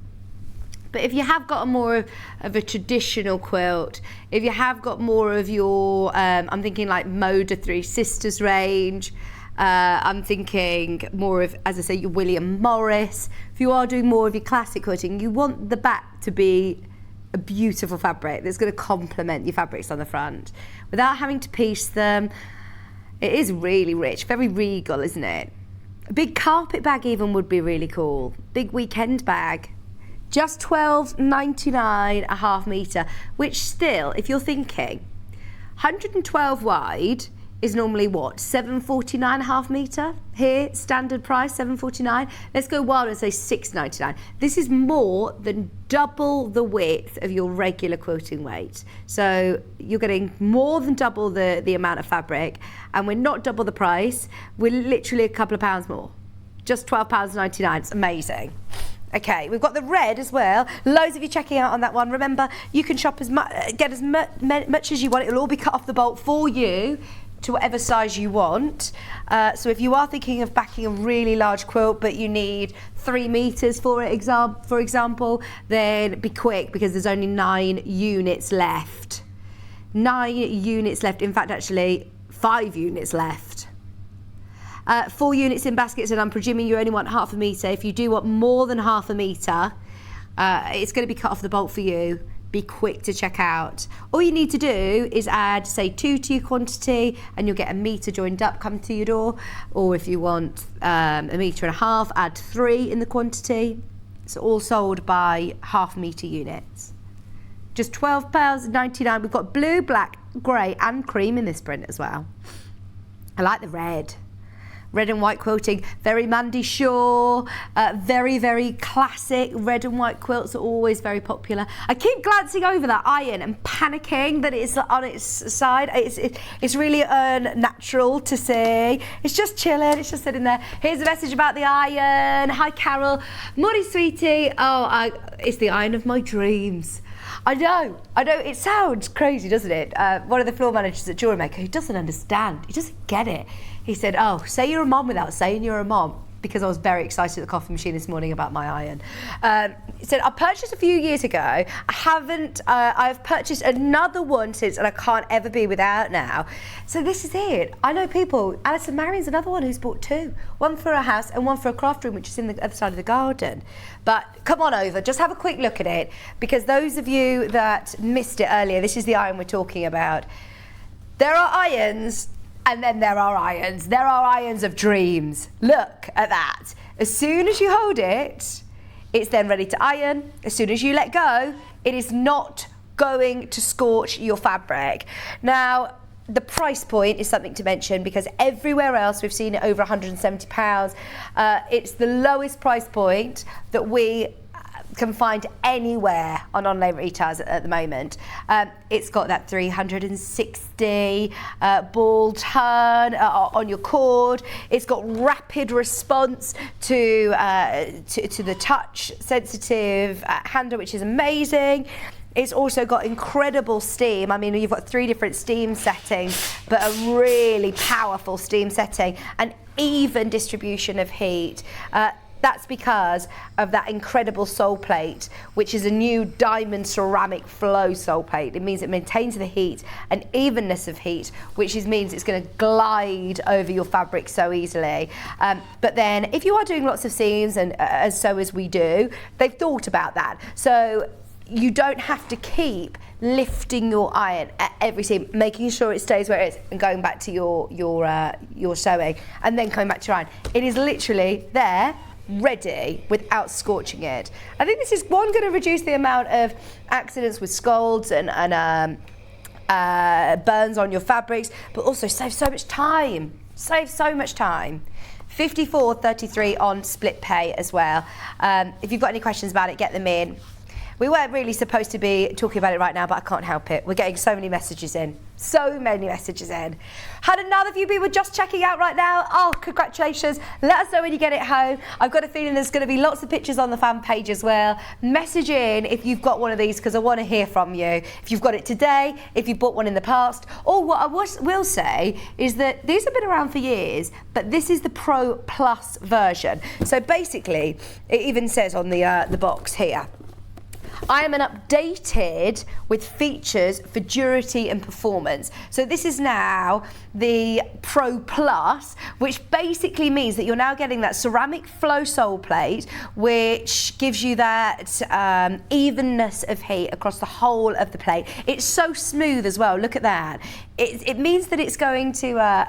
But if you have got more of a traditional quilt, if you have got more of your, I'm thinking like Moda Three Sisters range, I'm thinking more of, as I say, your William Morris. If you are doing more of your classic quilting, you want the back to be a beautiful fabric that's going to complement your fabrics on the front without having to piece them. It is really rich, very regal, isn't it? A big carpet bag even would be really cool. Big weekend bag. Just £12.99 a half metre, which still, if you're thinking, 112 wide is normally what, £7.49 a half metre? Here, standard price, £7.49. Let's go wild and say £6.99. This is more than double the width of your regular quilting weight. So you're getting more than double the amount of fabric, and we're not double the price. We're literally a couple of pounds more. Just £12.99. It's amazing. Okay, we've got the red as well. Loads of you checking out on that one. Remember, you can shop get as much as you want. It'll all be cut off the bolt for you to whatever size you want. So if you are thinking of backing a really large quilt, but you need 3 meters for example, then be quick because there's only 9 units left. 9 units left. In fact, actually, 5 units left. 4 units in baskets, and I'm presuming you only want half a metre. If you do want more than half a metre, it's going to be cut off the bolt for you. Be quick to check out. All you need to do is add, say, 2 to your quantity, and you'll get a metre joined up come to your door. Or if you want a metre and a half, add 3 in the quantity. It's all sold by half metre units. Just £12.99. We've got blue, black, grey and cream in this print as well. I like the red. Red and white quilting, very Mandy Shaw, very, very classic. Red and white quilts are always very popular. I keep glancing over that iron and panicking that it's on its side. It's really natural to see. It's just chilling, it's just sitting there. Here's a message about the iron. Hi, Carol. Morning, sweetie. Oh, it's the iron of my dreams. I know, it sounds crazy, doesn't it? One of the floor managers at Jewelry Maker, who doesn't understand, he doesn't get it. He said, oh, say you're a mom without saying you're a mom, because I was very excited at the coffee machine this morning about my iron. He said, I purchased a few years ago. I've purchased another one since, and I can't ever be without now. So this is it. I know people. Alison Marion's another one who's bought 2. One for her house and one for a craft room, which is in the other side of the garden. But come on over, just have a quick look at it, because those of you that missed it earlier, this is the iron we're talking about. There are irons, and then there are irons. There are irons of dreams. Look at that. As soon as you hold it, it's then ready to iron. As soon as you let go, it is not going to scorch your fabric. Now, the price point is something to mention, because everywhere else we've seen it over £170. It's the lowest price point that we can find anywhere on online retailers at the moment. It's got that 360 ball turn on your cord. It's got rapid response to the touch sensitive handle, which is amazing. It's also got incredible steam. I mean, you've got 3 different steam settings, but a really powerful steam setting and even distribution of heat. That's because of that incredible sole plate, which is a new diamond ceramic flow sole plate. It means it maintains the heat and evenness of heat, which means it's going to glide over your fabric so easily. But then if you are doing lots of seams, and so as we do, they've thought about that. So you don't have to keep lifting your iron at every seam, making sure it stays where it is, and going back to your sewing, and then coming back to your iron. It is literally there, ready, without scorching it. I think this is going to reduce the amount of accidents with scalds and burns on your fabrics, but also save so much time. Save so much time. $54.33 on split pay as well. If you've got any questions about it, get them in. We weren't really supposed to be talking about it right now, but I can't help it. We're getting so many messages in. So many messages in. Had another few people just checking out right now. Oh, congratulations. Let us know when you get it home. I've got a feeling there's going to be lots of pictures on the fan page as well. Message in if you've got one of these, because I want to hear from you. If you've got it today, if you bought one in the past. Or what I will say is that these have been around for years, but this is the Pro Plus version. So basically, it even says on the box here, I am an updated with features for durability and performance. So this is now the Pro Plus, which basically means that you're now getting that ceramic flow sole plate, which gives you that evenness of heat across the whole of the plate. It's so smooth as well. Look at that. It means that it's going to,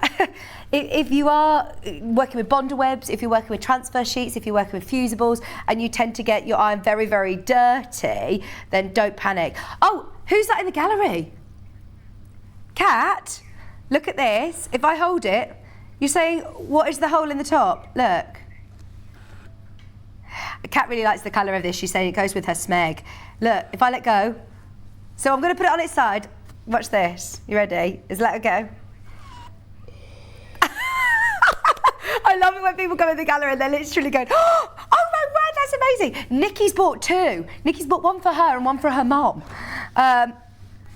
if you are working with bonder webs, if you're working with transfer sheets, if you're working with fusibles, and you tend to get your iron very, very dirty, then don't panic. Oh, who's that in the gallery? Kat, look at this. If I hold it, you're saying, what is the hole in the top? Look. Kat really likes the colour of this. She's saying it goes with her smeg. Look, if I let go. So I'm going to put it on its side. Watch this. You ready? Just let it go. I love it when people come in the gallery and they're literally going, oh my word, that's amazing. Nikki's bought two. Nikki's bought one for her and one for her mom.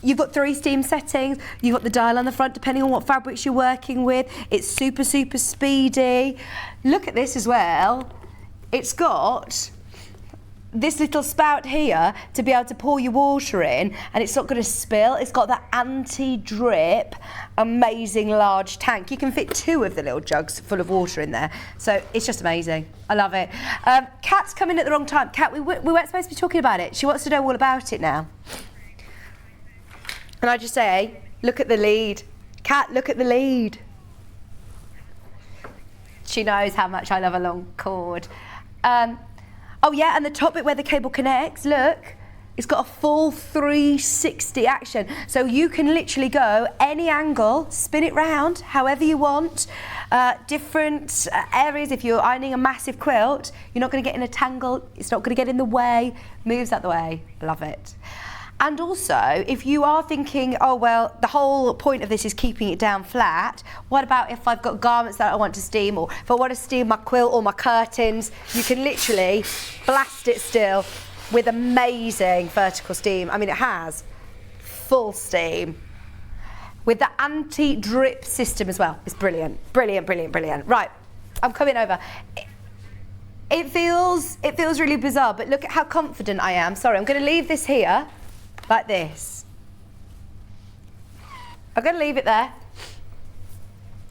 You've got 3 steam settings. You've got the dial on the front, depending on what fabrics you're working with. It's super, super speedy. Look at this as well. It's got this little spout here to be able to pour your water in, and it's not going to spill. It's got that anti-drip, amazing large tank. You can fit 2 of the little jugs full of water in there. So it's just amazing. I love it. Kat's come in at the wrong time. Kat, we weren't supposed to be talking about it. She wants to know all about it now. And I just say, look at the lead. Kat, look at the lead. She knows how much I love a long cord. Oh yeah, and the top bit where the cable connects, look, it's got a full 360 action. So you can literally go any angle, spin it round however you want, different areas. If you're ironing a massive quilt, you're not going to get in a tangle, it's not going to get in the way, moves out the way. Love it. And also, if you are thinking, oh well, the whole point of this is keeping it down flat, what about if I've got garments that I want to steam, or if I want to steam my quilt or my curtains, you can literally blast it still with amazing vertical steam. I mean, it has full steam with the anti-drip system as well. It's brilliant, brilliant, brilliant, brilliant. Right, I'm coming over. It feels really bizarre, but look at how confident I am. Sorry, I'm going to leave this here. Like this. I'm going to leave it there,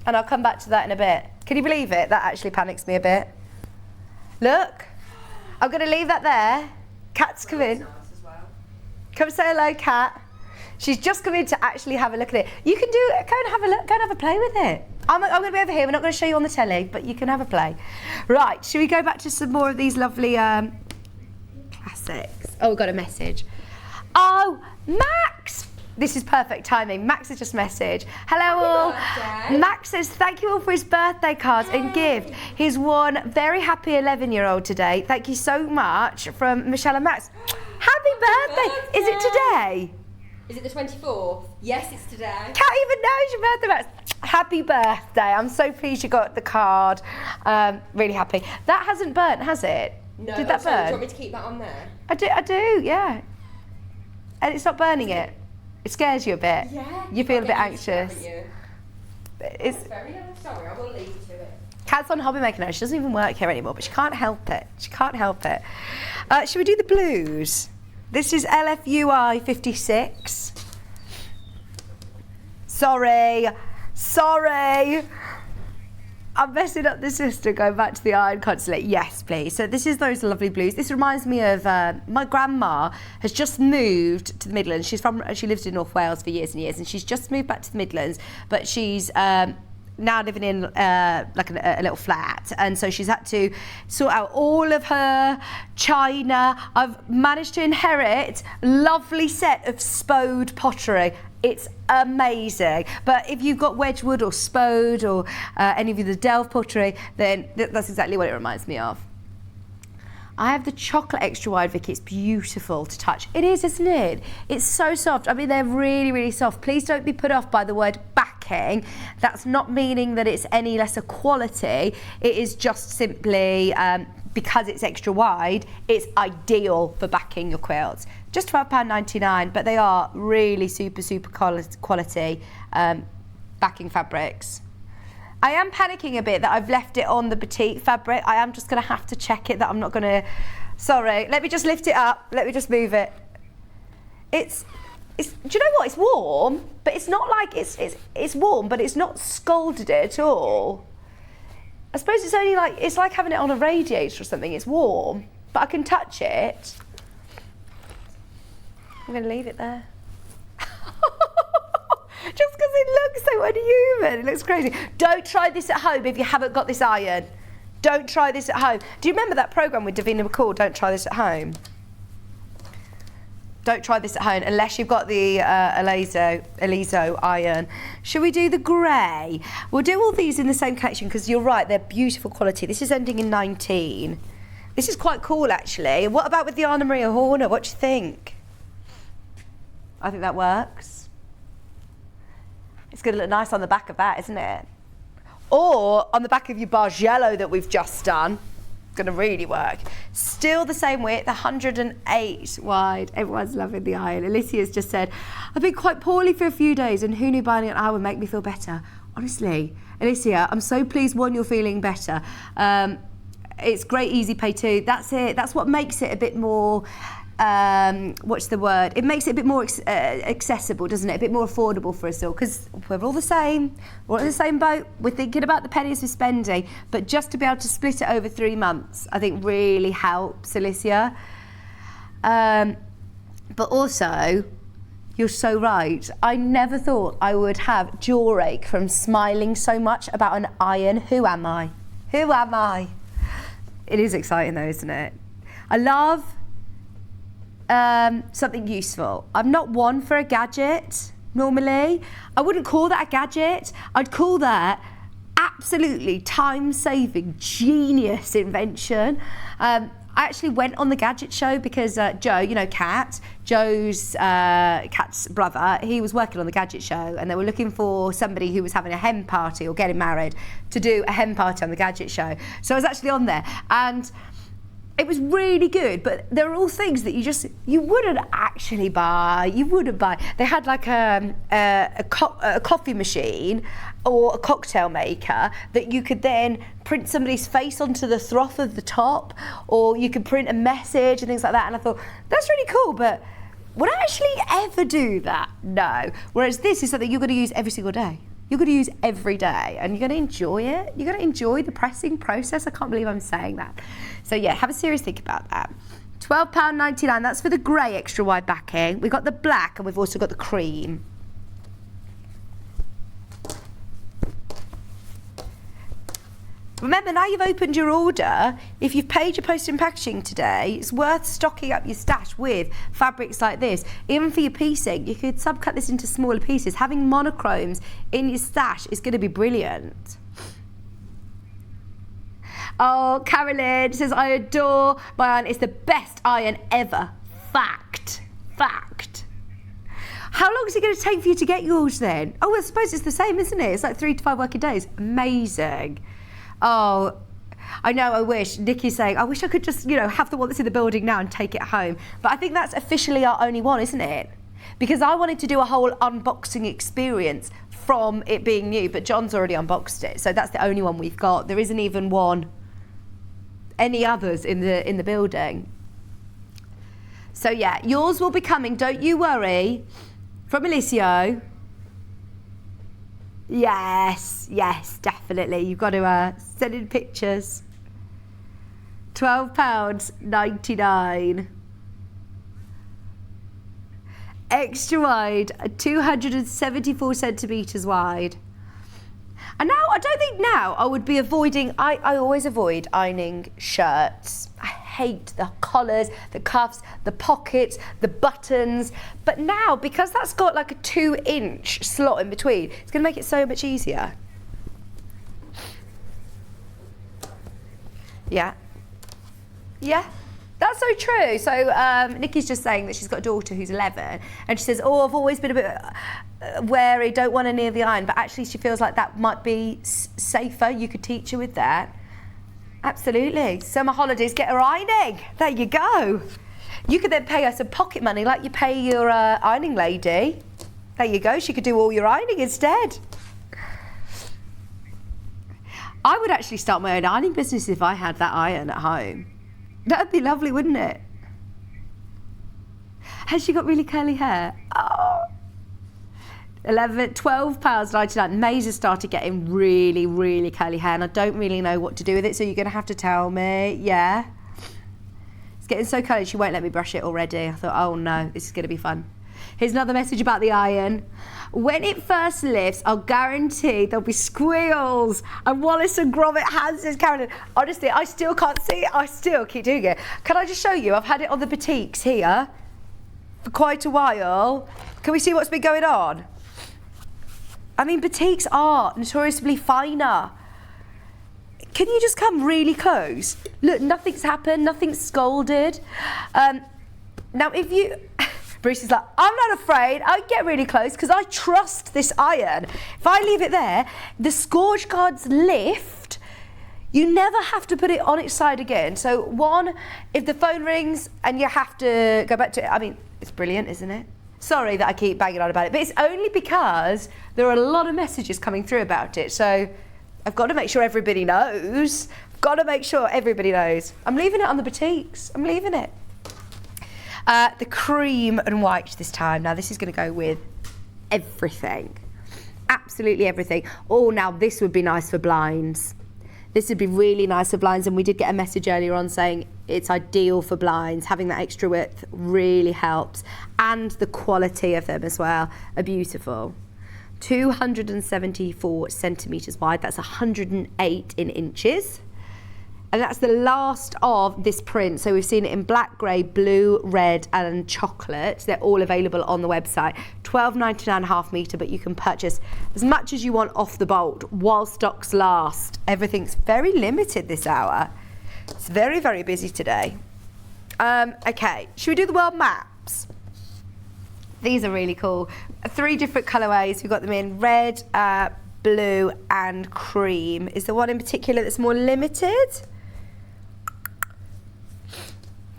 and I'll come back to that in a bit. Can you believe it? That actually panics me a bit. Look, I'm going to leave that there. Kat's come in. Come say hello, Kat. She's just come in to actually have a look at it. You can go and have a look, go and have a play with it. I'm going to be over here. We're not going to show you on the telly, but you can have a play. Right, should we go back to some more of these lovely classics? Oh, we've got a message. Oh, Max! This is perfect timing. Max has just messaged. Hello all. Max says thank you all for his birthday cards and gift. He's one very happy 11-year-old today. Thank you so much from Michelle and Max. Happy birthday! Is it today? Is it the 24th? Yes, it's today. Can't even know it's your birthday, Max. Happy birthday. I'm so pleased you got the card. Really happy. That hasn't burnt, has it? No. Did that burn? Do you want me to keep that on there? I do, yeah. And it's not burning it. It scares you a bit. Yeah. You feel a bit anxious. It's very nice. Sorry, I will leave you to it. Kat's on hobby maker now. She doesn't even work here anymore, but she can't help it. She can't help it. Should we do the blues? This is LFUI 56. Sorry. I'm messing up the system, going back to the iron consulate. Yes, please. So this is those lovely blues. This reminds me of my grandma has just moved to the Midlands. She lived in North Wales for years and years, and she's just moved back to the Midlands, but she's now living in like a little flat, and so she's had to sort out all of her china. I've managed to inherit a lovely set of Spode pottery. It's amazing. But if you've got Wedgwood or Spode or any of the Delve pottery, then that's exactly what it reminds me of. I have the chocolate extra wide, Vicky. It's beautiful to touch. It is, isn't it? It's so soft. I mean, they're really, really soft. Please don't be put off by the word backing. That's not meaning that it's any lesser quality. It is just simply because it's extra wide, it's ideal for backing your quilts. Just £12.99, but they are really super, super quality backing fabrics. I am panicking a bit that I've left it on the batik fabric. I am just going to have to check it that I'm not going to... Sorry, let me just lift it up. Let me just move it. It's do you know what? It's warm, but it's not like it's warm, but it's not scalded at all. I suppose it's only like, it's like having it on a radiator or something. It's warm, but I can touch it. I'm going to leave it there. Just because it looks so unhuman. It looks crazy. Don't try this at home if you haven't got this iron. Don't try this at home. Do you remember that programme with Davina McCall, Don't Try This at Home? Don't try this at home unless you've got the Oliso iron. Should we do the grey? We'll do all these in the same collection because you're right, they're beautiful quality. This is ending in 19. This is quite cool, actually. What about with the Anna Maria Horner? What do you think? I think that works. It's going to look nice on the back of that, isn't it? Or on the back of your Bargello that we've just done. Going to really work. Still the same width, 108 wide. Everyone's loving the iron. Alicia's just said, I've been quite poorly for a few days and who knew buying an iron would make me feel better. Honestly, Alicia, I'm so pleased, one, you're feeling better. It's great easy pay too. That's it. That's what makes it a bit more... what's the word? It makes it a bit more accessible, doesn't it? A bit more affordable for us all, because we're all the same. We're all in the same boat. We're thinking about the pennies we're spending, but just to be able to split it over 3 months, I think really helps, Alicia. But also, you're so right. I never thought I would have jaw ache from smiling so much about an iron. Who am I? Who am I? It is exciting though, isn't it? I love something useful. I'm not one for a gadget normally. I wouldn't call that a gadget. I'd call that absolutely time-saving, genius invention. I actually went on the gadget show because Joe, you know Kat, Kat's brother, he was working on the gadget show and they were looking for somebody who was having a hen party or getting married to do a hen party on the gadget show. So I was actually on there and it was really good, but there are all things that you wouldn't actually buy. You wouldn't buy. They had like a coffee machine or a cocktail maker that you could then print somebody's face onto the froth of the top, or you could print a message and things like that. And I thought, that's really cool, but would I actually ever do that? No. Whereas this is something you're going to use every single day. You're going to use every day and you're going to enjoy it. You're going to enjoy the pressing process. I can't believe I'm saying that. So yeah, have a serious think about that. £12.99, that's for the grey extra wide backing. We've got the black and we've also got the cream. Remember, now you've opened your order, if you've paid your postage and packaging today, it's worth stocking up your stash with fabrics like this. Even for your piecing, you could subcut this into smaller pieces. Having monochromes in your stash is going to be brilliant. Oh, Carolyn says, I adore my iron. It's the best iron ever. Fact. How long is it going to take for you to get yours then? Oh, I suppose it's the same, isn't it? It's like 3 to 5 working days. Amazing. Oh, I know, I wish. Nikki's saying, I wish I could just, have the one that's in the building now and take it home. But I think that's officially our only one, isn't it? Because I wanted to do a whole unboxing experience from it being new, but John's already unboxed it, so that's the only one we've got. There isn't even any others in the building. So yeah, yours will be coming, don't you worry, from Oliso. Yes, definitely. You've got to send in pictures. £12.99. Extra wide, 274 centimetres wide. And now, I don't think now I would be avoiding, I always avoid ironing shirts. I hate the collars, the cuffs, the pockets, the buttons. But now, because that's got like a 2-inch slot in between, it's going to make it so much easier. Yeah. Yeah. That's so true. So Nikki's just saying that she's got a daughter who's 11, and she says, oh, I've always been a bit wary, don't want her near the iron, but actually she feels like that might be safer. You could teach her with that. Absolutely. Summer holidays, get her ironing. There you go. You could then pay her some pocket money like you pay your ironing lady. There you go. She could do all your ironing instead. I would actually start my own ironing business if I had that iron at home. That'd be lovely, wouldn't it? Has she got really curly hair? Oh. £12.99. Maze has started getting really, really curly hair, and I don't really know what to do with it, so you're going to have to tell me. Yeah. It's getting so curly, she won't let me brush it already. I thought, oh no, this is going to be fun. Here's another message about the iron. When it first lifts, I'll guarantee there'll be squeals. And Wallace and Gromit hands is Carolyn. Honestly, I still can't see it. I still keep doing it. Can I just show you? I've had it on the boutiques here for quite a while. Can we see what's been going on? I mean, boutiques are notoriously finer. Can you just come really close? Look, nothing's happened, nothing's scalded. Now, if you... Bruce is like, I'm not afraid. I get really close because I trust this iron. If I leave it there, the scourge guards lift. You never have to put it on its side again. So one, if the phone rings and you have to go back to it, I mean, it's brilliant, isn't it? Sorry that I keep banging on about it, but it's only because there are a lot of messages coming through about it. So I've got to make sure everybody knows. I've got to make sure everybody knows. I'm leaving it on the boutiques. I'm leaving it. The cream and white this time. Now this is going to go with everything. Absolutely everything. Oh, now this would be nice for blinds. This would be really nice for blinds, and we did get a message earlier on saying it's ideal for blinds. Having that extra width really helps, and the quality of them as well are beautiful. 274 centimetres wide, that's 108 in inches. And that's the last of this print. So we've seen it in black, grey, blue, red and chocolate. They're all available on the website. £12.99 half metre, but you can purchase as much as you want off the bolt while stocks last. Everything's very limited this hour. It's very, very busy today. Okay, should we do the world maps? These are really cool. 3 different colourways. We've got them in red, blue and cream. Is there one in particular that's more limited?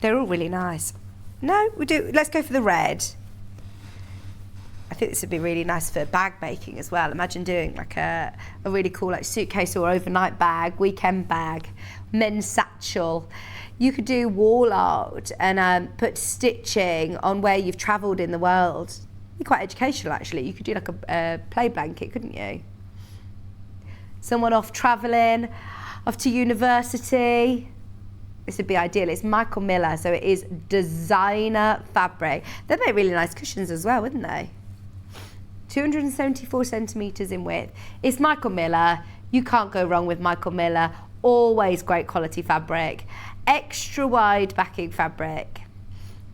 They're all really nice. No, let's go for the red. I think this would be really nice for bag making as well. Imagine doing like a really cool like suitcase or overnight bag, weekend bag, men's satchel. You could do wall art and put stitching on where you've travelled in the world. It'd be quite educational actually. You could do like a play blanket, couldn't you? Someone off travelling, off to university. This would be ideal. It's Michael Miller, so it is designer fabric. They'd make really nice cushions as well, wouldn't they? 274 centimetres in width. It's Michael Miller. You can't go wrong with Michael Miller. Always great quality fabric. Extra wide backing fabric.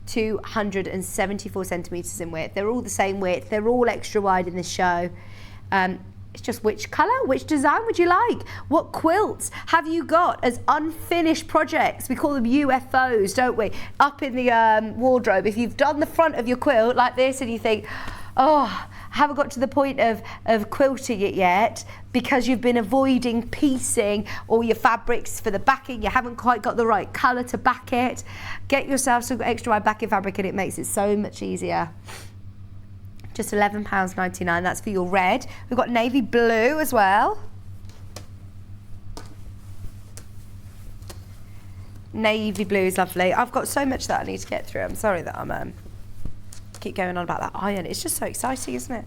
274 centimetres in width. They're all the same width. They're all extra wide in this show. It's just which colour, which design would you like? What quilts have you got as unfinished projects? We call them UFOs, don't we? Up in the wardrobe. If you've done the front of your quilt like this and you think, oh, I haven't got to the point of quilting it yet because you've been avoiding piecing all your fabrics for the backing, you haven't quite got the right colour to back it, get yourself some extra wide backing fabric and it makes it so much easier. just £11.99. That's for your red. We've got navy blue as well. Navy blue is lovely. I've got so much that I need to get through. I'm sorry that I'm keep going on about that iron. It's just so exciting, isn't it?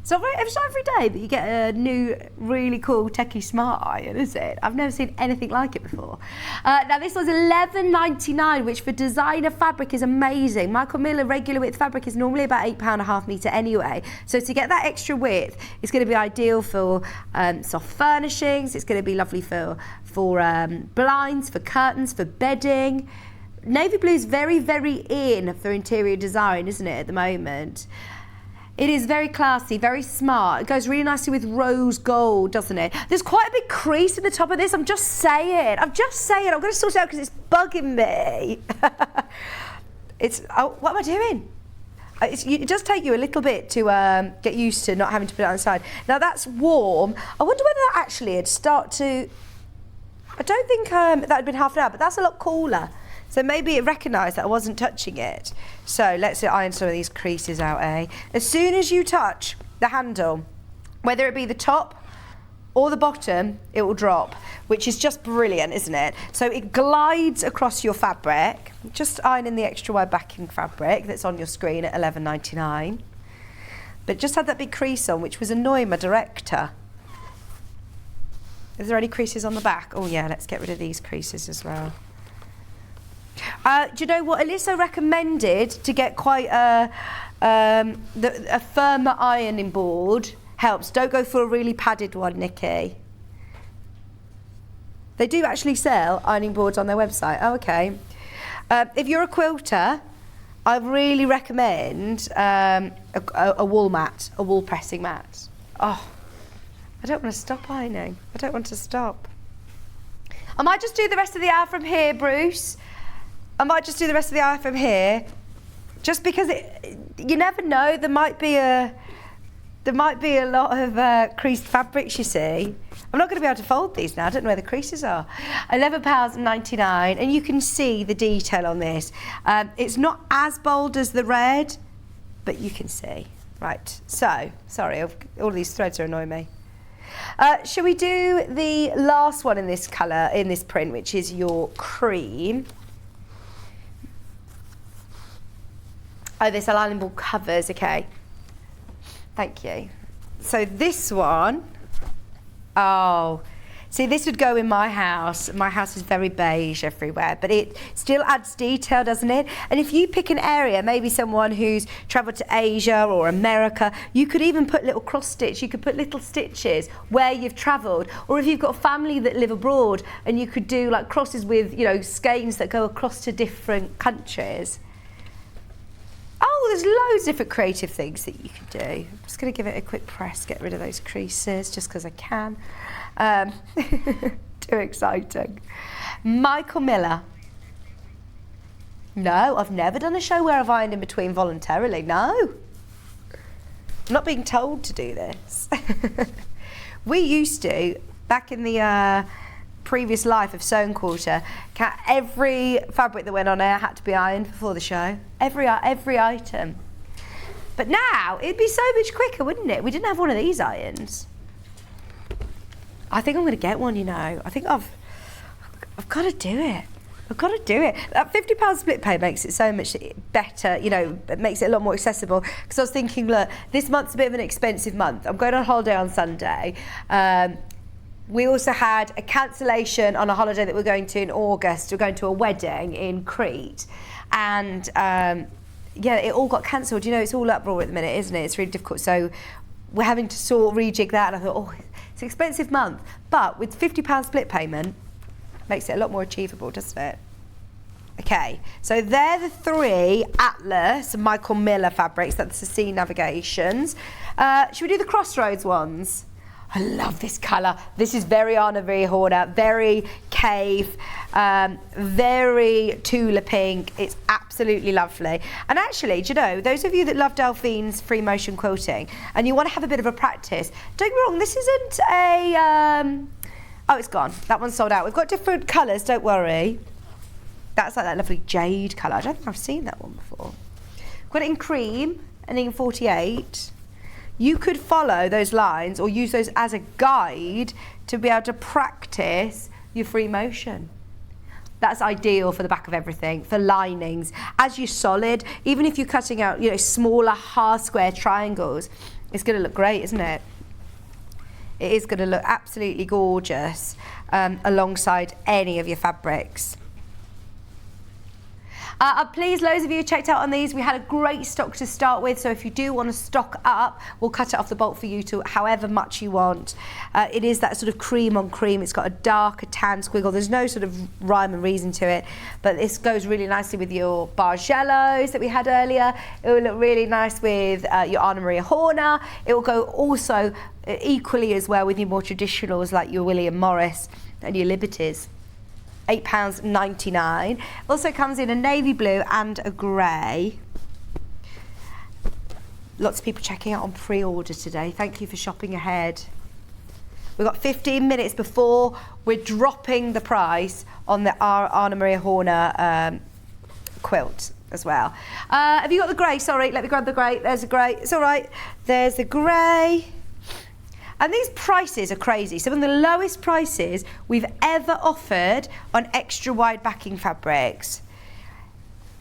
It's not every day that you get a new, really cool, techie smart iron, is it? I've never seen anything like it before. Now, this was £11.99, which for designer fabric is amazing. Michael Miller regular width fabric is normally about £8.5 metre anyway. So to get that extra width, it's going to be ideal for soft furnishings. It's going to be lovely for blinds, for curtains, for bedding. Navy blue is very, very in for interior design, isn't it, at the moment? It is very classy, very smart. It goes really nicely with rose gold, doesn't it? There's quite a big crease in the top of this. I'm just saying. I'm going to sort it out because it's bugging me. What am I doing? It does take you a little bit to get used to not having to put it on the side. Now that's warm. I wonder whether that actually would start to... I don't think that had been half an hour, but that's a lot cooler. So maybe it recognised that I wasn't touching it. So let's iron some of these creases out, eh? As soon as you touch the handle, whether it be the top or the bottom, it will drop, which is just brilliant, isn't it? So it glides across your fabric. Just ironing the extra wide backing fabric that's on your screen at £11.99. But just had that big crease on, which was annoying my director. Is there any creases on the back? Oh yeah, let's get rid of these creases as well. Do you know what? Oliso recommended to get quite a firmer ironing board. Helps. Don't go for a really padded one, Nikki. They do actually sell ironing boards on their website. Oh, okay. If you're a quilter, I really recommend a wool mat, a wool pressing mat. Oh, I don't want to stop ironing. I don't want to stop. I might just do the rest of the hour from here, Bruce. I might just do the rest of the hour from here, just because you never know. There might be a lot of creased fabrics. You see, I'm not going to be able to fold these now. I don't know where the creases are. £11.99, and you can see the detail on this. It's not as bold as the red, but you can see. Right. So sorry, all of these threads are annoying me. Shall we do the last one in this colour, in this print, which is your cream? Oh, this aligning board covers, okay. Thank you. So this one, oh, see, this would go in my house. My house is very beige everywhere, but it still adds detail, doesn't it? And if you pick an area, maybe someone who's travelled to Asia or America, you could even put little cross stitch. You could put little stitches where you've travelled, or if you've got family that live abroad, and you could do like crosses with, you know, skeins that go across to different countries. Oh, there's loads of different creative things that you can do. I'm just going to give it a quick press, get rid of those creases, just because I can. Too exciting. Michael Miller. No, I've never done a show where I've ironed in between voluntarily. No. I'm not being told to do this. We used to, back in the previous life of Sewn Quarter, every fabric that went on air had to be ironed before the show. Every item. But now it'd be so much quicker, wouldn't it? We didn't have one of these irons. I think I'm going to get one, you know. I think I've got to do it. I've got to do it. That £50 split pay makes it so much better, you know, it makes it a lot more accessible. Because I was thinking, look, this month's a bit of an expensive month. I'm going on holiday on Sunday. We also had a cancellation on a holiday that we're going to in August. We're going to a wedding in Crete. And yeah, it all got cancelled. You know, it's all uproar at the minute, isn't it? It's really difficult. So we're having to rejig that. And I thought, oh, it's an expensive month. But with £50 split payment, makes it a lot more achievable, doesn't it? Okay, so they're the three Atlas Michael Miller fabrics. That's the Sea Navigations. Should we do the Crossroads ones? I love this colour. This is very Anna V. Horner, very cave, very Tula pink. It's absolutely lovely. And actually, do you know, those of you that love Delphine's free motion quilting and you want to have a bit of a practice, don't get me wrong, this isn't a... oh, it's gone. That one's sold out. We've got different colours, don't worry. That's like that lovely jade colour. I don't think I've seen that one before. We've got it in cream ending in 48, you could follow those lines or use those as a guide to be able to practice your free motion. That's ideal for the back of everything, for linings. As you're solid, even if you're cutting out, smaller half square triangles, it's going to look great, isn't it? It is going to look absolutely gorgeous alongside any of your fabrics. Please, loads of you checked out on these. We had a great stock to start with, so if you do want to stock up, we'll cut it off the bolt for you to however much you want. It is that sort of cream on cream. It's got a darker tan squiggle. There's no sort of rhyme and reason to it, but this goes really nicely with your Bargellos that we had earlier. It will look really nice with your Anna Maria Horner. It will go also equally as well with your more traditionals like your William Morris and your Liberties. £8.99. Also comes in a navy blue and a grey. Lots of people checking out on pre-order today. Thank you for shopping ahead. We've got 15 minutes before we're dropping the price on the Anna Maria Horner quilt as well. Have you got the grey? Sorry, let me grab the grey. There's a grey. It's all right. There's the grey. And these prices are crazy. Some of the lowest prices we've ever offered on extra wide backing fabrics.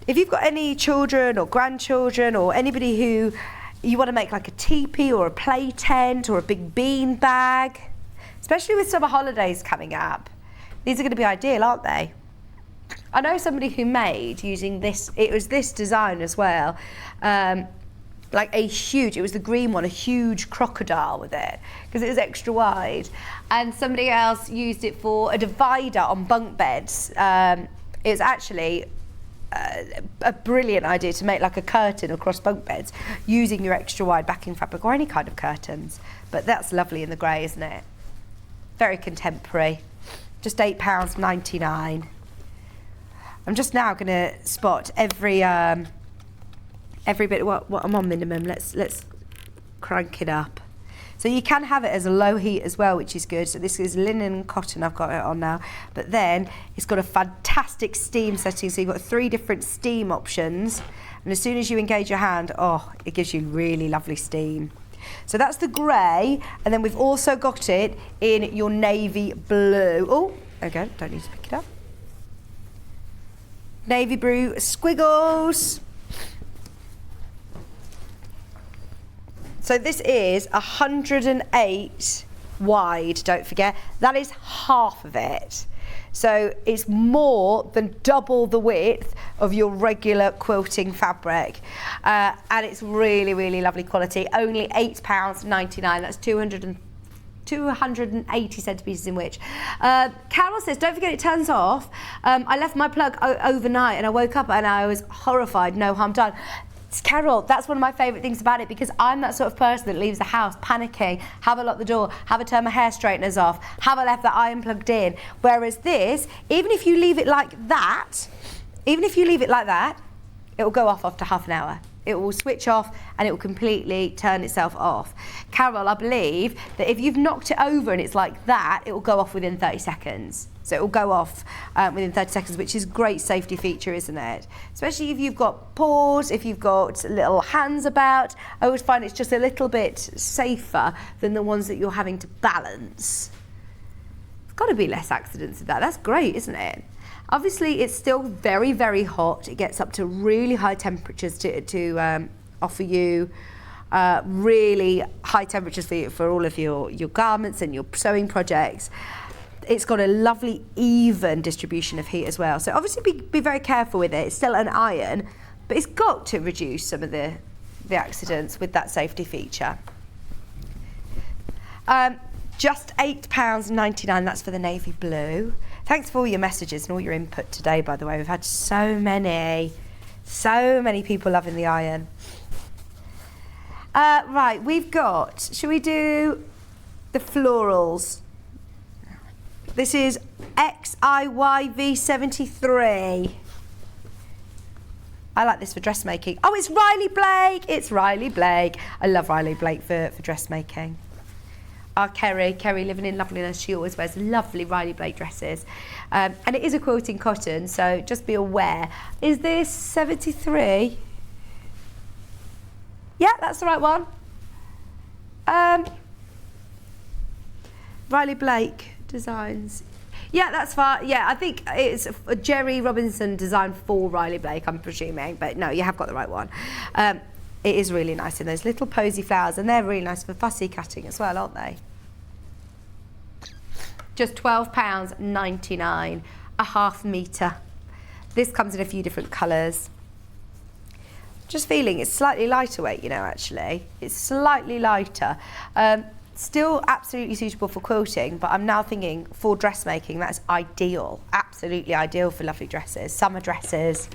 If you've got any children or grandchildren or anybody who you want to make like a teepee or a play tent or a big bean bag, especially with summer holidays coming up, these are going to be ideal, aren't they? I know somebody who made using this, it was this design as well, like a huge, it was the green one, a huge crocodile with it, because it was extra wide. And somebody else used it for a divider on bunk beds. It was actually a brilliant idea to make like a curtain across bunk beds using your extra wide backing fabric or any kind of curtains. But that's lovely in the grey, isn't it? Very contemporary. Just £8.99. I'm just now going to spot every bit. What I'm on minimum. Let's crank it up. So you can have it as a low heat as well, which is good. So this is linen and cotton I've got it on now. But then it's got a fantastic steam setting. So you've got 3 different steam options. And as soon as you engage your hand, it gives you really lovely steam. So that's the grey. And then we've also got it in your navy blue. Oh, okay, don't need to pick it up. Navy blue squiggles. So this is 108 wide, don't forget. That is half of it. So it's more than double the width of your regular quilting fabric. And it's really, really lovely quality. Only £8.99, that's 280 centimetres in which. Carol says, don't forget it turns off. I left my plug overnight and I woke up and I was horrified, no harm done. Carol, that's one of my favourite things about it, because I'm that sort of person that leaves the house panicking, have I locked the door, have I turned my hair straighteners off, have I left the iron plugged in. Whereas this, even if you leave it like that, it will go off after half an hour. It will switch off and it will completely turn itself off. Carol, I believe that if you've knocked it over and it's like that, it will go off within 30 seconds. So it will go off within 30 seconds, which is a great safety feature, isn't it? Especially if you've got paws, if you've got little hands about. I always find it's just a little bit safer than the ones that you're having to balance. There's got to be less accidents with that. That's great, isn't it? Obviously, it's still very, very hot. It gets up to really high temperatures to offer you really high temperatures for all of your garments and your sewing projects. It's got a lovely even distribution of heat as well. So obviously be very careful with it. It's still an iron, but it's got to reduce some of the accidents with that safety feature. Just £8.99, that's for the navy blue. Thanks for all your messages and all your input today, by the way. We've had so many people loving the iron. Right, we've got, shall we do the florals? This is XIYV73. I like this for dressmaking. Oh, it's Riley Blake. It's Riley Blake. I love Riley Blake for dressmaking. Our Kerry living in loveliness, she always wears lovely Riley Blake dresses. And it is a quilting cotton, so just be aware. Is this 73? Yeah, that's the right one. Riley Blake Designs. Yeah, that's fine. Yeah, I think it's a Jerry Robinson design for Riley Blake, I'm presuming. But no, you have got the right one. It is really nice in those little posy flowers, and they're really nice for fussy cutting as well, aren't they? Just £12.99, a half metre. This comes in a few different colours. Just feeling it's slightly lighter weight, you know, actually. It's slightly lighter. Still absolutely suitable for quilting, but I'm now thinking for dressmaking, that's ideal. Absolutely ideal for lovely dresses, summer dresses.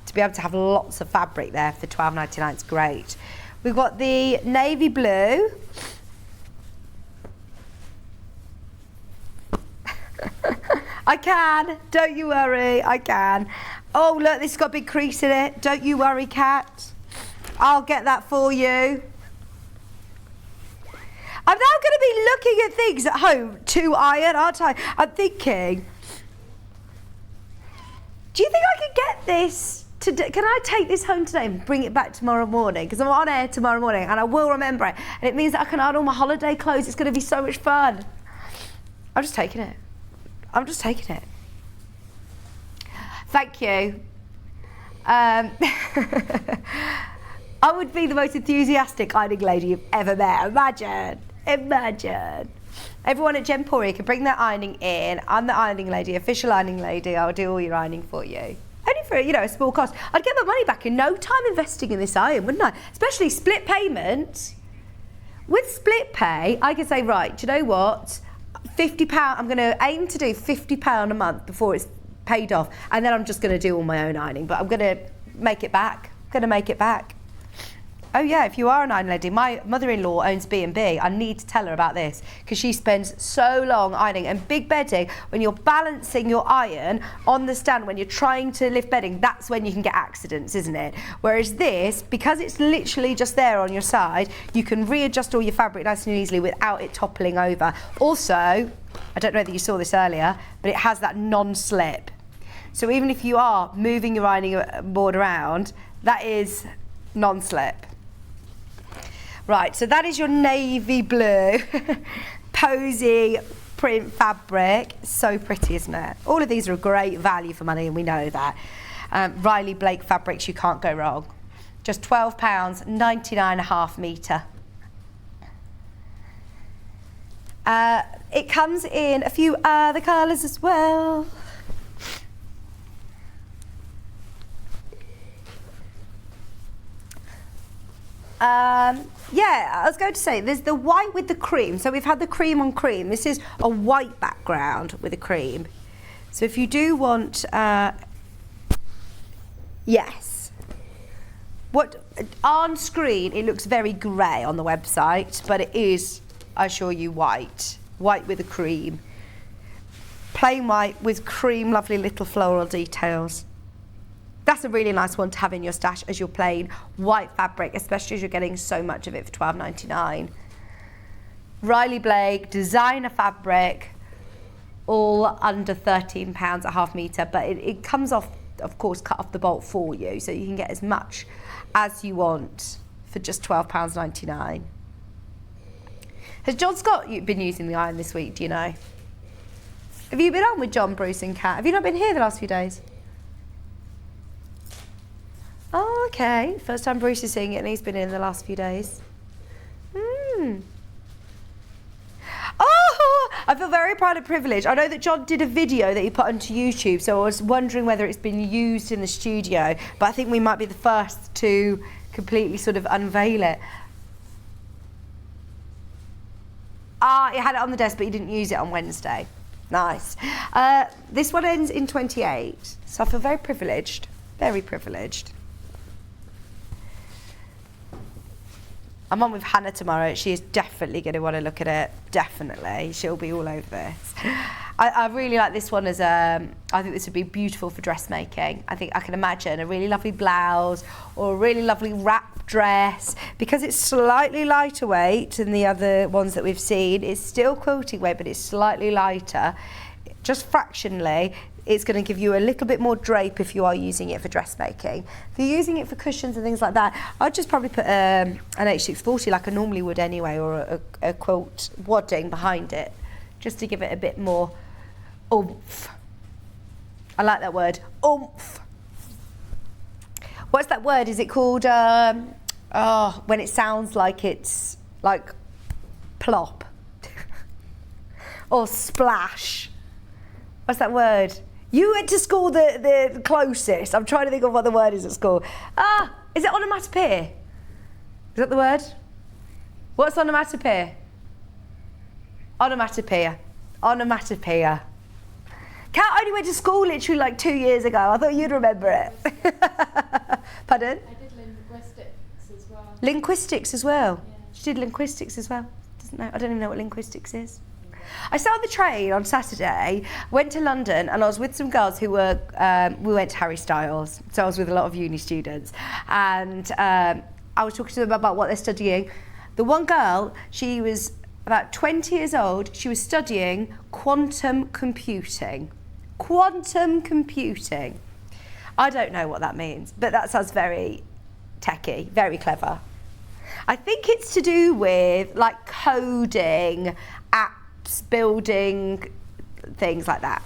To be able to have lots of fabric there for £12.99 is great. We've got the navy blue. I can, don't you worry, I can. Oh look, this has got a big crease in it. Don't you worry, Kat. I'll get that for you. I'm now going to be looking at things at home to iron, aren't I? I'm thinking, do you think I could get this today? Can I take this home today and bring it back tomorrow morning? Because I'm on air tomorrow morning and I will remember it. And it means that I can iron all my holiday clothes. It's going to be so much fun. I'm just taking it. I'm just taking it. Thank you. I would be the most enthusiastic ironing lady you've ever met. Imagine. Everyone at Gemporia can bring their ironing in. I'm the ironing lady, official ironing lady. I'll do all your ironing for you. Only for, you know, a small cost. I'd get my money back in no time investing in this iron, wouldn't I? Especially split payment. With split pay, I could say, right, do you know what? £50, I'm going to aim to do £50 a month before it's paid off, and then I'm just going to do all my own ironing, but I'm going to make it back. Oh yeah, if you are an iron lady, my mother-in-law owns B&B. I need to tell her about this because she spends so long ironing. And big bedding, when you're balancing your iron on the stand, when you're trying to lift bedding, that's when you can get accidents, isn't it? Whereas this, because it's literally just there on your side, you can readjust all your fabric nice and easily without it toppling over. Also, I don't know whether you saw this earlier, but it has that non-slip. So even if you are moving your ironing board around, that is non-slip. Right, so that is your navy blue posy print fabric. So pretty, isn't it? All of these are a great value for money, and we know that. Riley Blake fabrics, you can't go wrong. Just £12.99 a half metre. It comes in a few other colours as well. Yeah, I was going to say, there's the white with the cream. So we've had the cream on cream. This is a white background with a cream. So if you do want, yes. What on screen, it looks very grey on the website, but it is, I assure you, white. White with a cream. Plain white with cream, lovely little floral details. That's a really nice one to have in your stash as your plain white fabric, especially as you're getting so much of it for £12.99. Riley Blake, designer fabric, all under £13 a half metre, but it comes off, of course, cut off the bolt for you, so you can get as much as you want for just £12.99. Has John Scott been using the iron this week, do you know? Have you been on with John, Bruce and Kat? Have you not been here the last few days? Oh, okay. First time Bruce is seeing it and he's been in the last few days. Oh, I feel very proud and privileged. I know that John did a video that he put onto YouTube, so I was wondering whether it's been used in the studio, but I think we might be the first to completely sort of unveil it. He had it on the desk, but he didn't use it on Wednesday. Nice. This one ends in 28, so I feel very privileged. Very privileged. I'm on with Hannah tomorrow. She is definitely going to want to look at it. Definitely. She'll be all over this. I really like this one as I think this would be beautiful for dressmaking. I think I can imagine a really lovely blouse or a really lovely wrap dress. Because it's slightly lighter weight than the other ones that we've seen. It's still quilting weight, but it's slightly lighter. Just fractionally. it's going to give you a little bit more drape if you are using it for dressmaking. If you're using it for cushions and things like that, I'd just probably put an H640 like I normally would anyway, or a quilt wadding behind it, just to give it a bit more oomph. I like that word, oomph. What's that word? Is it called, when it sounds like it's like plop or splash? What's that word? You went to school the closest. I'm trying to think of what the word is at school. Is it onomatopoeia? Is that the word? What's onomatopoeia? Onomatopoeia. Onomatopoeia. Kat only went to school literally like 2 years ago. I thought you'd remember it. Pardon? I did linguistics as well. Linguistics as well? Yeah. She did linguistics as well? Doesn't know. I don't even know what linguistics is. I sat on the train on Saturday, went to London, and I was with some girls who were, we went to Harry Styles, so I was with a lot of uni students, and I was talking to them about what they're studying. The one girl, she was about 20 years old, she was studying quantum computing. Quantum computing. I don't know what that means, but that sounds very techie, very clever. I think it's to do with like coding, apps, building, things like that.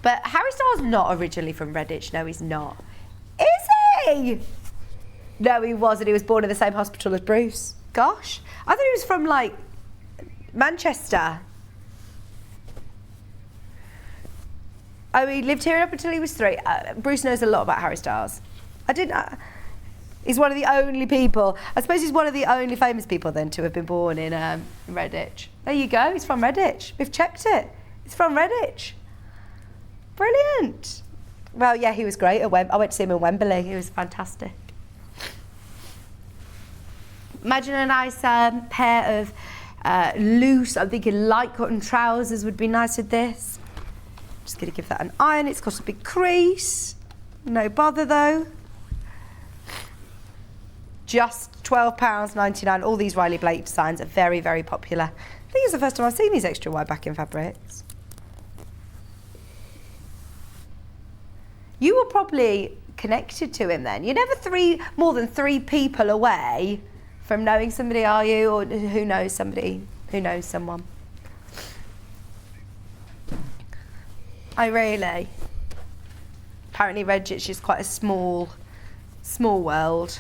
But Harry Styles not originally from Redditch. No, he's not. Is he? No, he wasn't. He was born in the same hospital as Bruce. Gosh. I thought he was from like Manchester. Oh, he lived here up until he was 3. Bruce knows a lot about Harry Styles. I didn't... he's one of the only people... I suppose he's one of the only famous people then to have been born in Redditch. There you go, he's from Redditch. We've checked it. He's from Redditch. Brilliant. Well, yeah, he was great. I went to see him in Wembley. He was fantastic. Imagine a nice pair of loose, I'm thinking light cotton trousers would be nice with this. Just going to give that an iron. It's got a big crease. No bother though. Just £12.99. All these Riley Blake designs are very, very popular. I think it's the first time I've seen these extra wide backing fabrics. You were probably connected to him then. You're never more than 3 people away from knowing somebody, are you? Or who knows somebody who knows someone? Really? Apparently Redditch is quite a small world.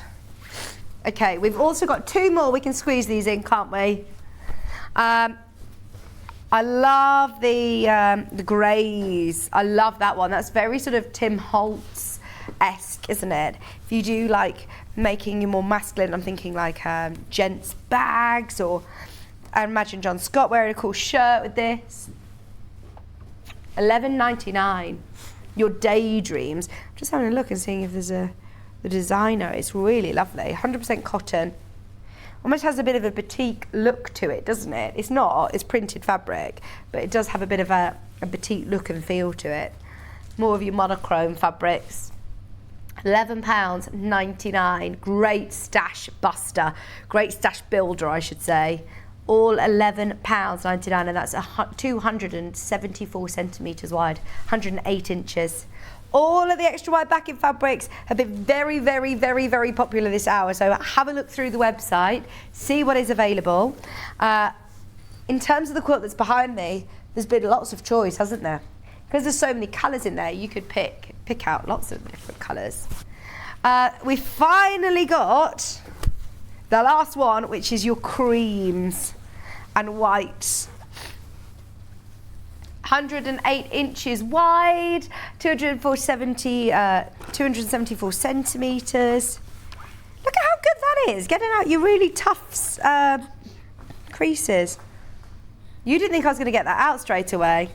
Okay, we've also got 2 more. We can squeeze these in, can't we? I love the greys. I love that one. That's very sort of Tim Holtz-esque, isn't it? If you do like making you more masculine, I'm thinking like gents' bags, or I imagine John Scott wearing a cool shirt with this. $11.99. Your daydreams. I'm just having a look and seeing if there's the designer. It's really lovely. 100% cotton. Almost has a bit of a batik look to it, doesn't it? It's not. It's printed fabric, but it does have a bit of a batik look and feel to it. More of your monochrome fabrics. £11.99. Great stash buster. Great stash builder, I should say. All £11.99, and that's 274 centimetres wide, 108 inches. All of the extra wide backing fabrics have been very, very, very, very popular this hour, so have a look through the website, see what is available. In terms of the quilt that's behind me, there's been lots of choice, hasn't there? Because there's so many colours in there, you could pick out lots of different colours. We finally got the last one, which is your creams and whites. 108 inches wide, 274 centimetres. Look at how good that is, getting out your really tough creases. You didn't think I was going to get that out straight away.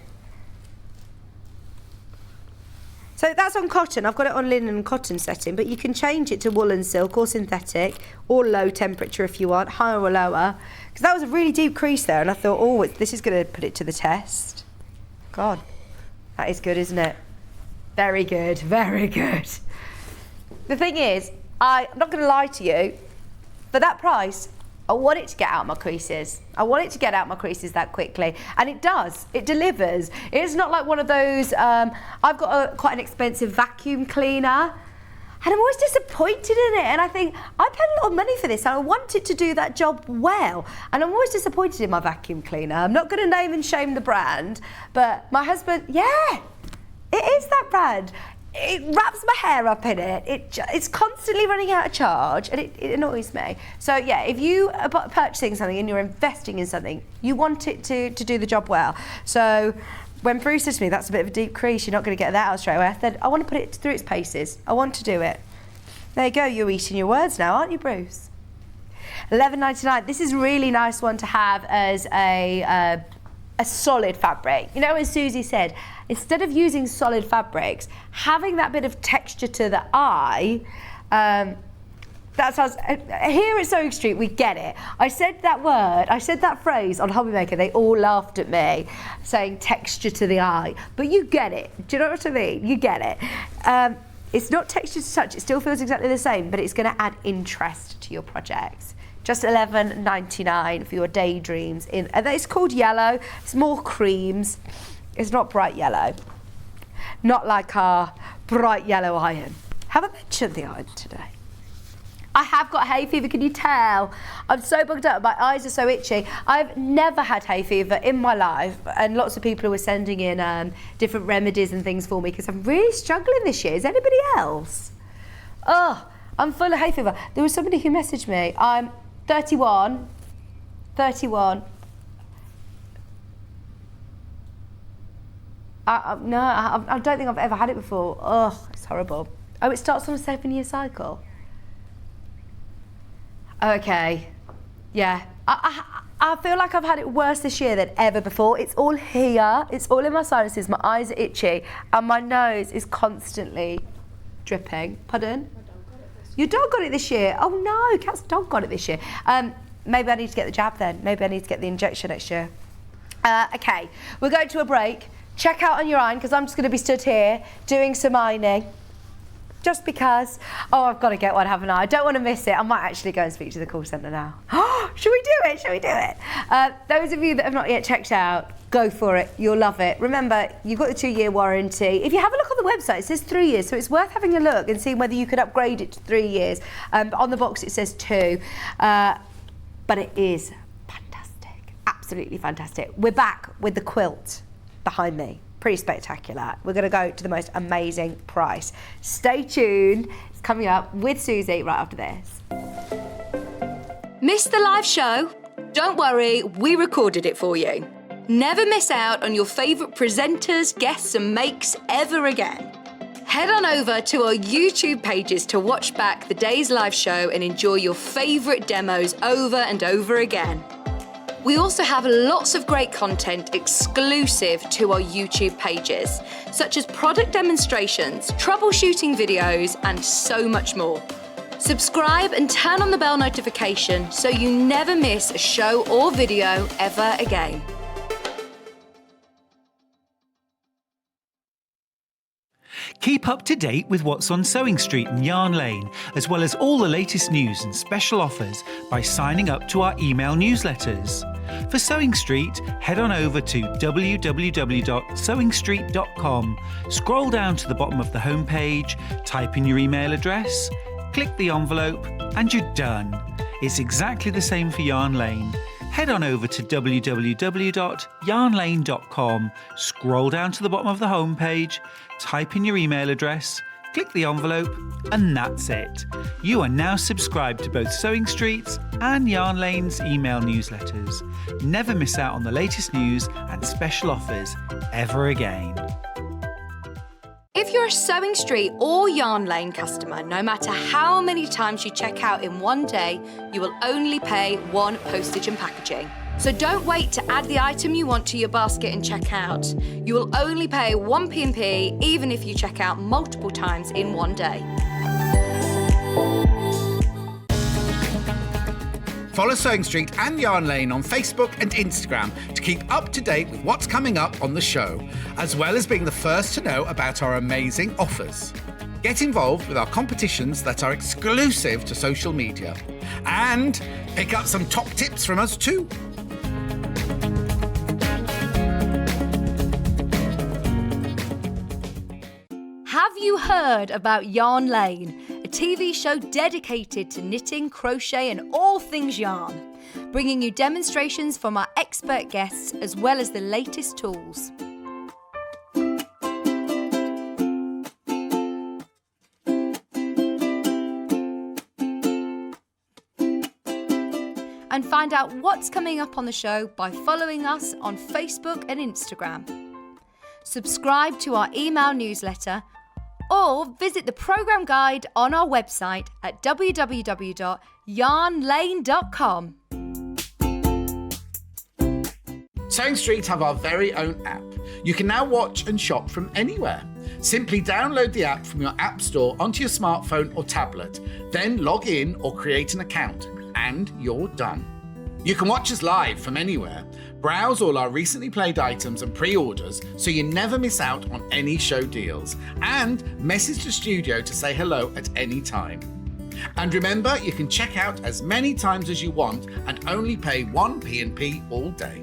So that's on cotton. I've got it on linen and cotton setting, but you can change it to wool and silk or synthetic or low temperature if you want, higher or lower. Because that was a really deep crease there, and I thought, oh, this is going to put it to the test. God, that is good, isn't it? Very good, very good. The thing is, I'm not going to lie to you, for that price, I want it to get out my creases. I want it to get out my creases that quickly. And it does. It delivers. It's not like one of those, I've got quite an expensive vacuum cleaner. And I'm always disappointed in it. And I think, I paid a lot of money for this. And I want it to do that job well. And I'm always disappointed in my vacuum cleaner. I'm not going to name and shame the brand. But my husband, yeah, it is that brand. It wraps my hair up in it. It's constantly running out of charge, and it annoys me. So yeah, if you are purchasing something and you're investing in something, you want it to do the job well. So when Bruce said to me, that's a bit of a deep crease, you're not going to get that out straight away, I said, I want to put it through its paces. I want to do it. There you go, you're eating your words now, aren't you, Bruce? $11.99. This is a really nice one to have as a solid fabric. You know, as Suzie said, instead of using solid fabrics, having that bit of texture to the eye, that sounds, here at Sewing Street, we get it. I said that phrase on Hobby Maker, they all laughed at me, saying texture to the eye, but you get it. Do you know what I mean? You get it. It's not texture to touch, it still feels exactly the same, but it's gonna add interest to your projects. Just $11.99 for your daydreams. It's called yellow. It's more creams. It's not bright yellow. Not like our bright yellow iron. Have I mentioned the iron today? I have got hay fever, can you tell? I'm so bugged up, my eyes are so itchy. I've never had hay fever in my life, and lots of people were sending in different remedies and things for me because I'm really struggling this year. Is anybody else? Oh, I'm full of hay fever. There was somebody who messaged me. I'm 31. I don't think I've ever had it before. Oh, it's horrible. Oh, it starts on a 7-year cycle. Okay, yeah. I feel like I've had it worse this year than ever before. It's all here, it's all in my sinuses, my eyes are itchy, and my nose is constantly dripping. Pardon? Your dog got it this year? Oh no, Cat's dog got it this year. Maybe I need to get the jab then. Maybe I need to get the injection next year. Okay, we're going to a break. Check out on your iron, because I'm just going to be stood here doing some ironing. Just because. Oh, I've got to get one, haven't I? I don't want to miss it. I might actually go and speak to the call centre now. Should we do it? Shall we do it? Those of you that have not yet checked out, go for it. You'll love it. Remember, you've got the 2-year warranty. If you have a look on the website, it says 3 years, so it's worth having a look and seeing whether you could upgrade it to 3 years. On the box, it says 2. But it is fantastic. Absolutely fantastic. We're back with the quilt behind me. Pretty spectacular. We're going to go to the most amazing price. Stay tuned. It's coming up with Suzie right after this. Missed the live show? Don't worry, we recorded it for you. Never miss out on your favourite presenters, guests and makes ever again. Head on over to our YouTube pages to watch back the day's live show and enjoy your favourite demos over and over again. We also have lots of great content exclusive to our YouTube pages, such as product demonstrations, troubleshooting videos, and so much more. Subscribe and turn on the bell notification so you never miss a show or video ever again. Keep up to date with what's on Sewing Street and Yarn Lane, as well as all the latest news and special offers by signing up to our email newsletters. For Sewing Street, head on over to www.sewingstreet.com, scroll down to the bottom of the homepage, type in your email address, click the envelope, and you're done. It's exactly the same for Yarn Lane. Head on over to www.yarnlane.com, scroll down to the bottom of the homepage, type in your email address, click the envelope, and that's it. You are now subscribed to both Sewing Street's and Yarn Lane's email newsletters. Never miss out on the latest news and special offers ever again. If you're a Sewing Street or Yarn Lane customer, no matter how many times you check out in one day, you will only pay 1 postage and packaging. So don't wait to add the item you want to your basket and check out. You will only pay 1 P&P even if you check out multiple times in one day. Follow Sewing Street and Yarn Lane on Facebook and Instagram to keep up to date with what's coming up on the show, as well as being the first to know about our amazing offers. Get involved with our competitions that are exclusive to social media. And pick up some top tips from us too. Have you heard about Yarn Lane, a TV show dedicated to knitting, crochet and all things yarn, bringing you demonstrations from our expert guests as well as the latest tools. And find out what's coming up on the show by following us on Facebook and Instagram. Subscribe to our email newsletter or visit the programme guide on our website at www.yarnlane.com. Sewing Street have our very own app. You can now watch and shop from anywhere. Simply download the app from your app store onto your smartphone or tablet, then log in or create an account, and you're done. You can watch us live from anywhere, browse all our recently played items and pre-orders so you never miss out on any show deals, and message the studio to say hello at any time. And remember, you can check out as many times as you want and only pay 1 P&P all day.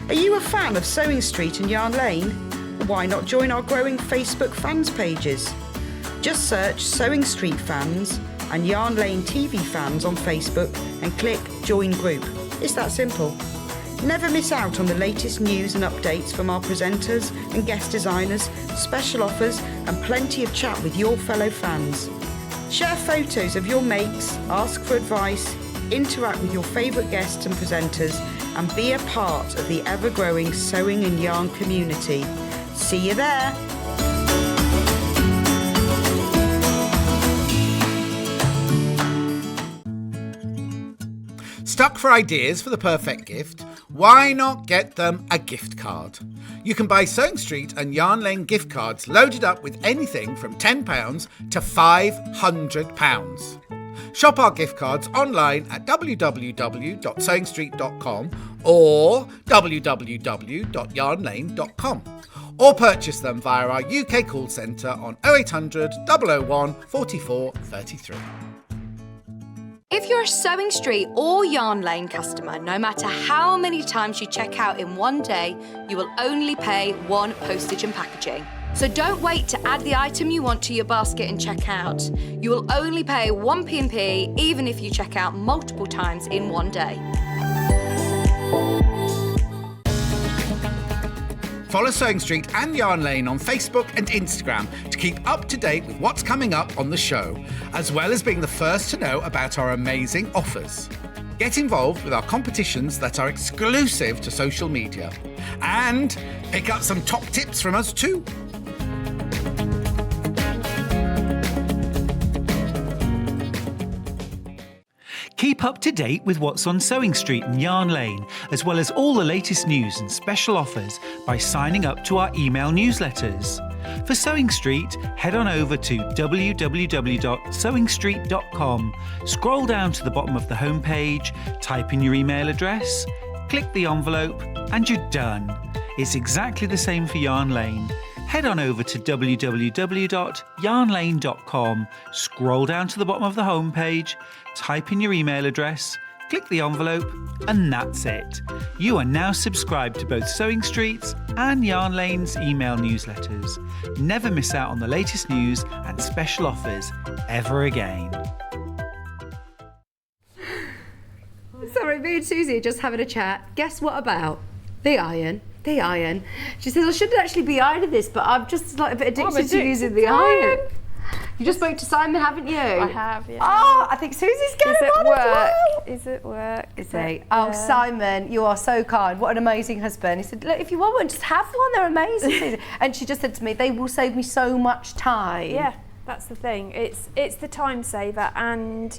Are you a fan of Sewing Street and Yarn Lane? Why not join our growing Facebook fans pages? Just search Sewing Street Fans and Yarn Lane TV Fans on Facebook and click Join Group. It's that simple. Never miss out on the latest news and updates from our presenters and guest designers, special offers and plenty of chat with your fellow fans. Share photos of your makes, ask for advice, interact with your favourite guests and presenters, and be a part of the ever-growing sewing and yarn community. See you there! Stuck for ideas for the perfect gift? Why not get them a gift card? You can buy Sewing Street and Yarn Lane gift cards loaded up with anything from £10 to £500. Shop our gift cards online at www.sewingstreet.com or www.yarnlane.com, or purchase them via our UK call centre on 0800 001 44 33. If you're a Sewing Street or Yarn Lane customer, no matter how many times you check out in one day, you will only pay one postage and packaging. So don't wait to add the item you want to your basket and check out. You will only pay 1 P&P even if you check out multiple times in one day. Follow Sewing Street and Yarn Lane on Facebook and Instagram to keep up to date with what's coming up on the show, as well as being the first to know about our amazing offers. Get involved with our competitions that are exclusive to social media, and pick up some top tips from us too. Keep up to date with what's on Sewing Street and Yarn Lane, as well as all the latest news and special offers by signing up to our email newsletters. For Sewing Street, head on over to www.sewingstreet.com, scroll down to the bottom of the homepage, type in your email address, click the envelope, and you're done. It's exactly the same for Yarn Lane. Head on over to www.yarnlane.com, scroll down to the bottom of the homepage, type in your email address, click the envelope, and that's it. You are now subscribed to both Sewing Street's and Yarn Lane's email newsletters. Never miss out on the latest news and special offers ever again. Sorry, me and Suzie are just having a chat. Guess what about? The iron. The iron. She says, I shouldn't actually be ironing this, but I'm just like a bit addicted to using the iron. You just spoke to Simon, haven't you? I have, yeah. Oh, I think Susie's getting on as well. Is it work? Is he? Oh, Simon, you are so kind. What an amazing husband. He said, look, if you want one, just have one. They're amazing. And she just said to me, they will save me so much time. Yeah, that's the thing. It's the time saver, and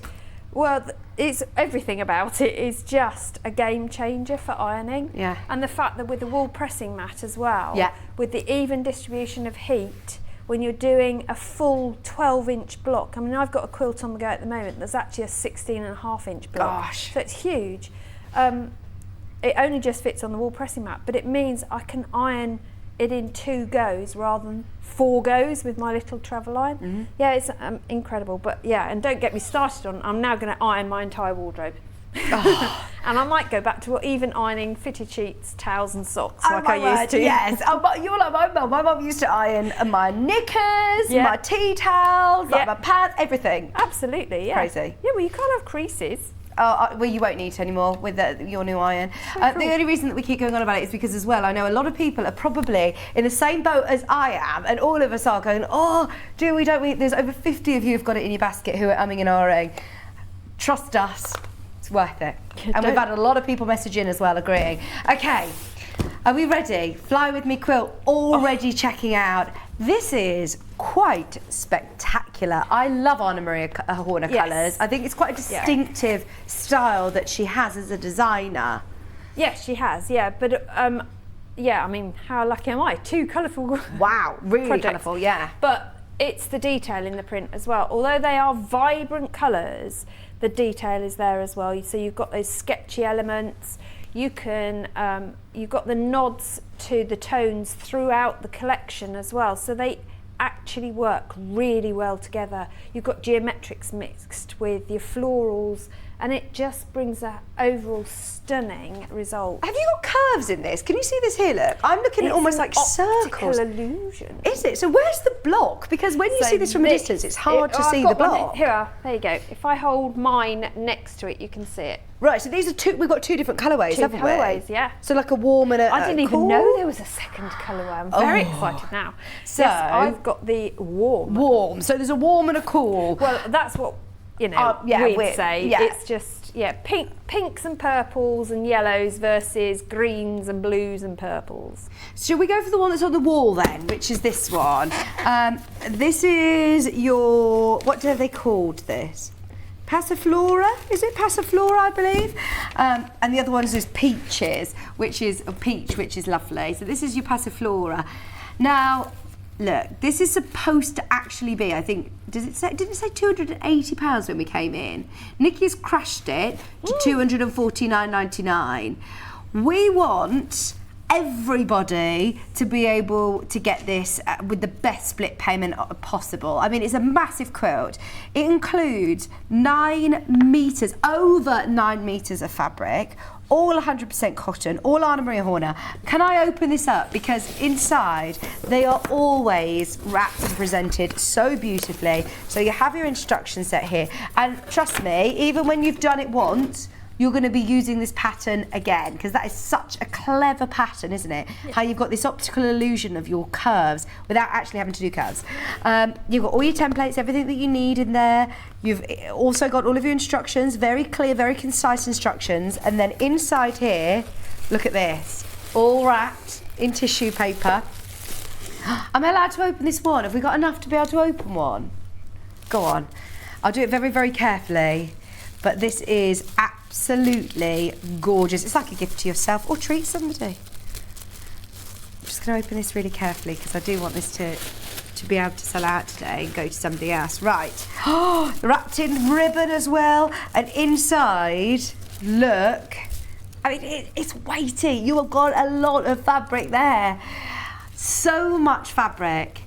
well, it's everything about it is just a game changer for ironing. Yeah. And the fact that with the wool pressing mat as well, yeah, with the even distribution of heat, when you're doing a full 12-inch block. I mean, I've got a quilt on the go at the moment. There's actually a 16.5-inch block. Gosh. So it's huge. It only just fits on the wall pressing mat, but it means I can iron it in 2 goes rather than 4 goes with my little travel line. Yeah, it's incredible. But yeah, and don't get me started on, I'm now going to iron my entire wardrobe. And I might go back to even ironing fitted sheets, towels and socks like I used to. Yes, but you're like my mum. My mum used to iron my knickers, my tea towels, like my pads, everything. Absolutely, yeah. Crazy. Yeah, well, you can't have creases. Well, you won't need to anymore with your new iron. The only reason that we keep going on about it is because as well, I know a lot of people are probably in the same boat as I am, and all of us are going, oh, do we, don't we? There's over 50 of you who've got it in your basket who are umming and ahhing. Trust us, it's worth it. And we've had a lot of people message in as well, agreeing. Okay, are we ready? Fly With Me Quilt already checking out. This is quite spectacular. I love Anna Maria Horner colours. I think it's quite a distinctive style that she has as a designer. Yes, she has, yeah. But yeah, I mean, how lucky am I? 2 colourful Wow, really projects. colourful, yeah. But it's the detail in the print as well. Although they are vibrant colours, the detail is there as well. So you've got those sketchy elements. You can, you've got the nods to the tones throughout the collection as well. So they actually work really well together. You've got geometrics mixed with your florals, and it just brings an overall stunning result. Have you got curves in this? Can you see this here, look? I'm looking at almost like circles. It's an optical illusion. Is it? So where's the block? Because when you see this from a distance, it's hard to see the block. Here, there you go. If I hold mine next to it, you can see it. Right, so these are 2, we've got 2 different colourways, haven't we? 2 colourways, yeah. So like a warm and a I didn't even cool? know there was a second colourway. I'm very excited now. So yes, I've got the warm. Warm, so there's a warm and a cool. Well, that's what, you know, we'd say. Yeah. It's just, pinks and purples and yellows versus greens and blues and purples. Should we go for the one that's on the wall then, which is this one? This is your, what have they called this? Passiflora, is it Passiflora, I believe? And the other one is Peaches, which is a peach, which is lovely. So this is your Passiflora. Now, look, this is supposed to actually be, I think, did it say £280 when we came in? Nikki's crashed it to £249.99. We want everybody to be able to get this with the best split payment possible. I mean, it's a massive quilt. It includes 9 metres, over 9 metres of fabric, all 100% cotton, all Anna Maria Horner. Can I open this up? Because inside, they are always wrapped and presented so beautifully. So you have your instruction set here. And trust me, even when you've done it once, you're going to be using this pattern again, because that is such a clever pattern, isn't it? Yeah. How you've got this optical illusion of your curves without actually having to do curves. You've got all your templates, everything that you need in there. You've also got all of your instructions, very clear, very concise instructions. And then inside here, look at this, all wrapped in tissue paper. Am I allowed to open this one? Have we got enough to be able to open one? Go on. I'll do it very, very carefully. But this is absolutely gorgeous. It's like a gift to yourself or treat somebody. I'm just going to open this really carefully because I do want this to be able to sell out today and go to somebody else. Right. Oh, wrapped in ribbon as well. And inside, look. I mean, it's weighty. You have got a lot of fabric there. So much fabric.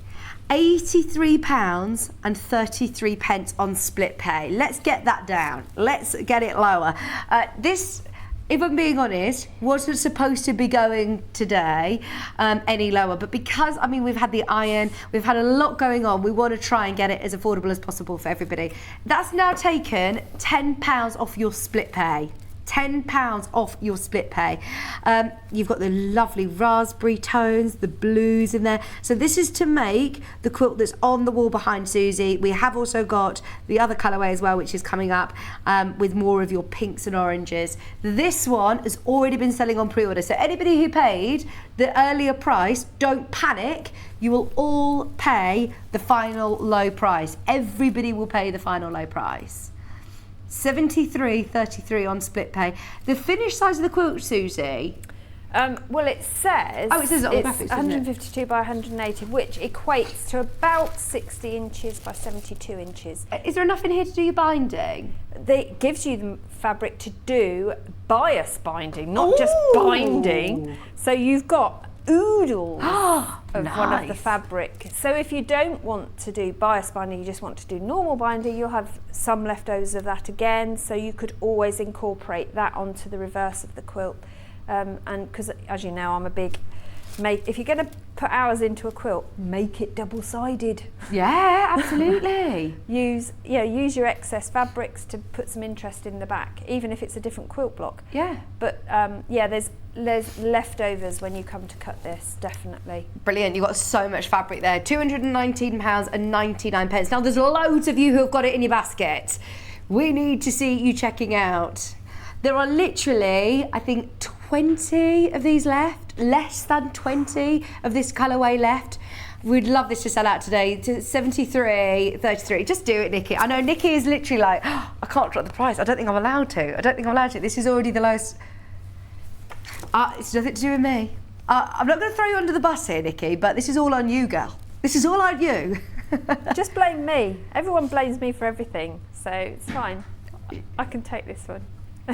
£83 and 33 pence on split pay. Let's get that down. Let's get it lower. This, if I'm being honest, wasn't supposed to be going today any lower, but because, I mean, we've had the iron, we've had a lot going on, we want to try and get it as affordable as possible for everybody. That's now taken £10 off your split pay. £10 off your split pay. You've got the lovely raspberry tones, the blues in there. So this is to make the quilt that's on the wall behind Suzie. We have also got the other colourway as well, which is coming up with more of your pinks and oranges. This one has already been selling on pre-order. So anybody who paid the earlier price, don't panic. You will all pay the final low price. Everybody will pay the final low price. £73.33 on split pay. The finished size of the quilt, Suzie? Well, it says Oh, it says it on the it's graphics, doesn't it? 152 by 180, which equates to about 60 inches by 72 inches. Is there enough in here to do your binding? It gives you the fabric to do bias binding, not just Ooh. binding. So you've got oodles of one of the Nice. fabric. So if you don't want to do bias binding, you just want to do normal binding, you'll have some leftovers of that again. So you could always incorporate that onto the reverse of the quilt. And because, as you know, I'm a big if you're going to put hours into a quilt, make it double-sided. Yeah, absolutely. Use your excess fabrics to put some interest in the back, even if it's a different quilt block. Yeah. But there's leftovers when you come to cut this, definitely. Brilliant, you've got so much fabric there. £219.99. Now there's loads of you who have got it in your basket. We need to see you checking out. There are literally, I think, 20 of these left, less than 20 of this colourway left. We'd love this to sell out today to 73.33. Just do it, Nikki. I know Nikki is literally like, oh, I can't drop the price. I don't think I'm allowed to. This is already the lowest. It's nothing to do with me. I'm not going to throw you under the bus here, Nikki, but this is all on you, girl. This is all on you. Just blame me. Everyone blames me for everything, so it's fine. I can take this one.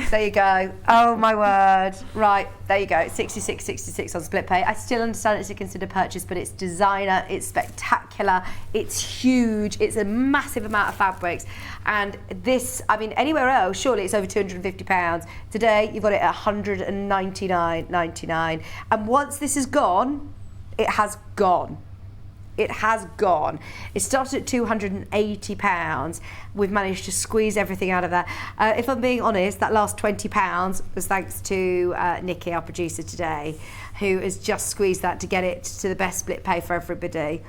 There you go. Oh my word. Right, there you go. It's 66.66 on split pay. I still understand it's a considered purchase, but it's designer, it's spectacular, it's huge, it's a massive amount of fabrics. And this, I mean, anywhere else, surely it's over £250. Today, you've got it at £199.99. And once this is gone, it has gone. It has gone. It started at £280. We've managed to squeeze everything out of that. If I'm being honest, that last £20 was thanks to Nikki, our producer today, who has just squeezed that to get it to the best split pay for everybody.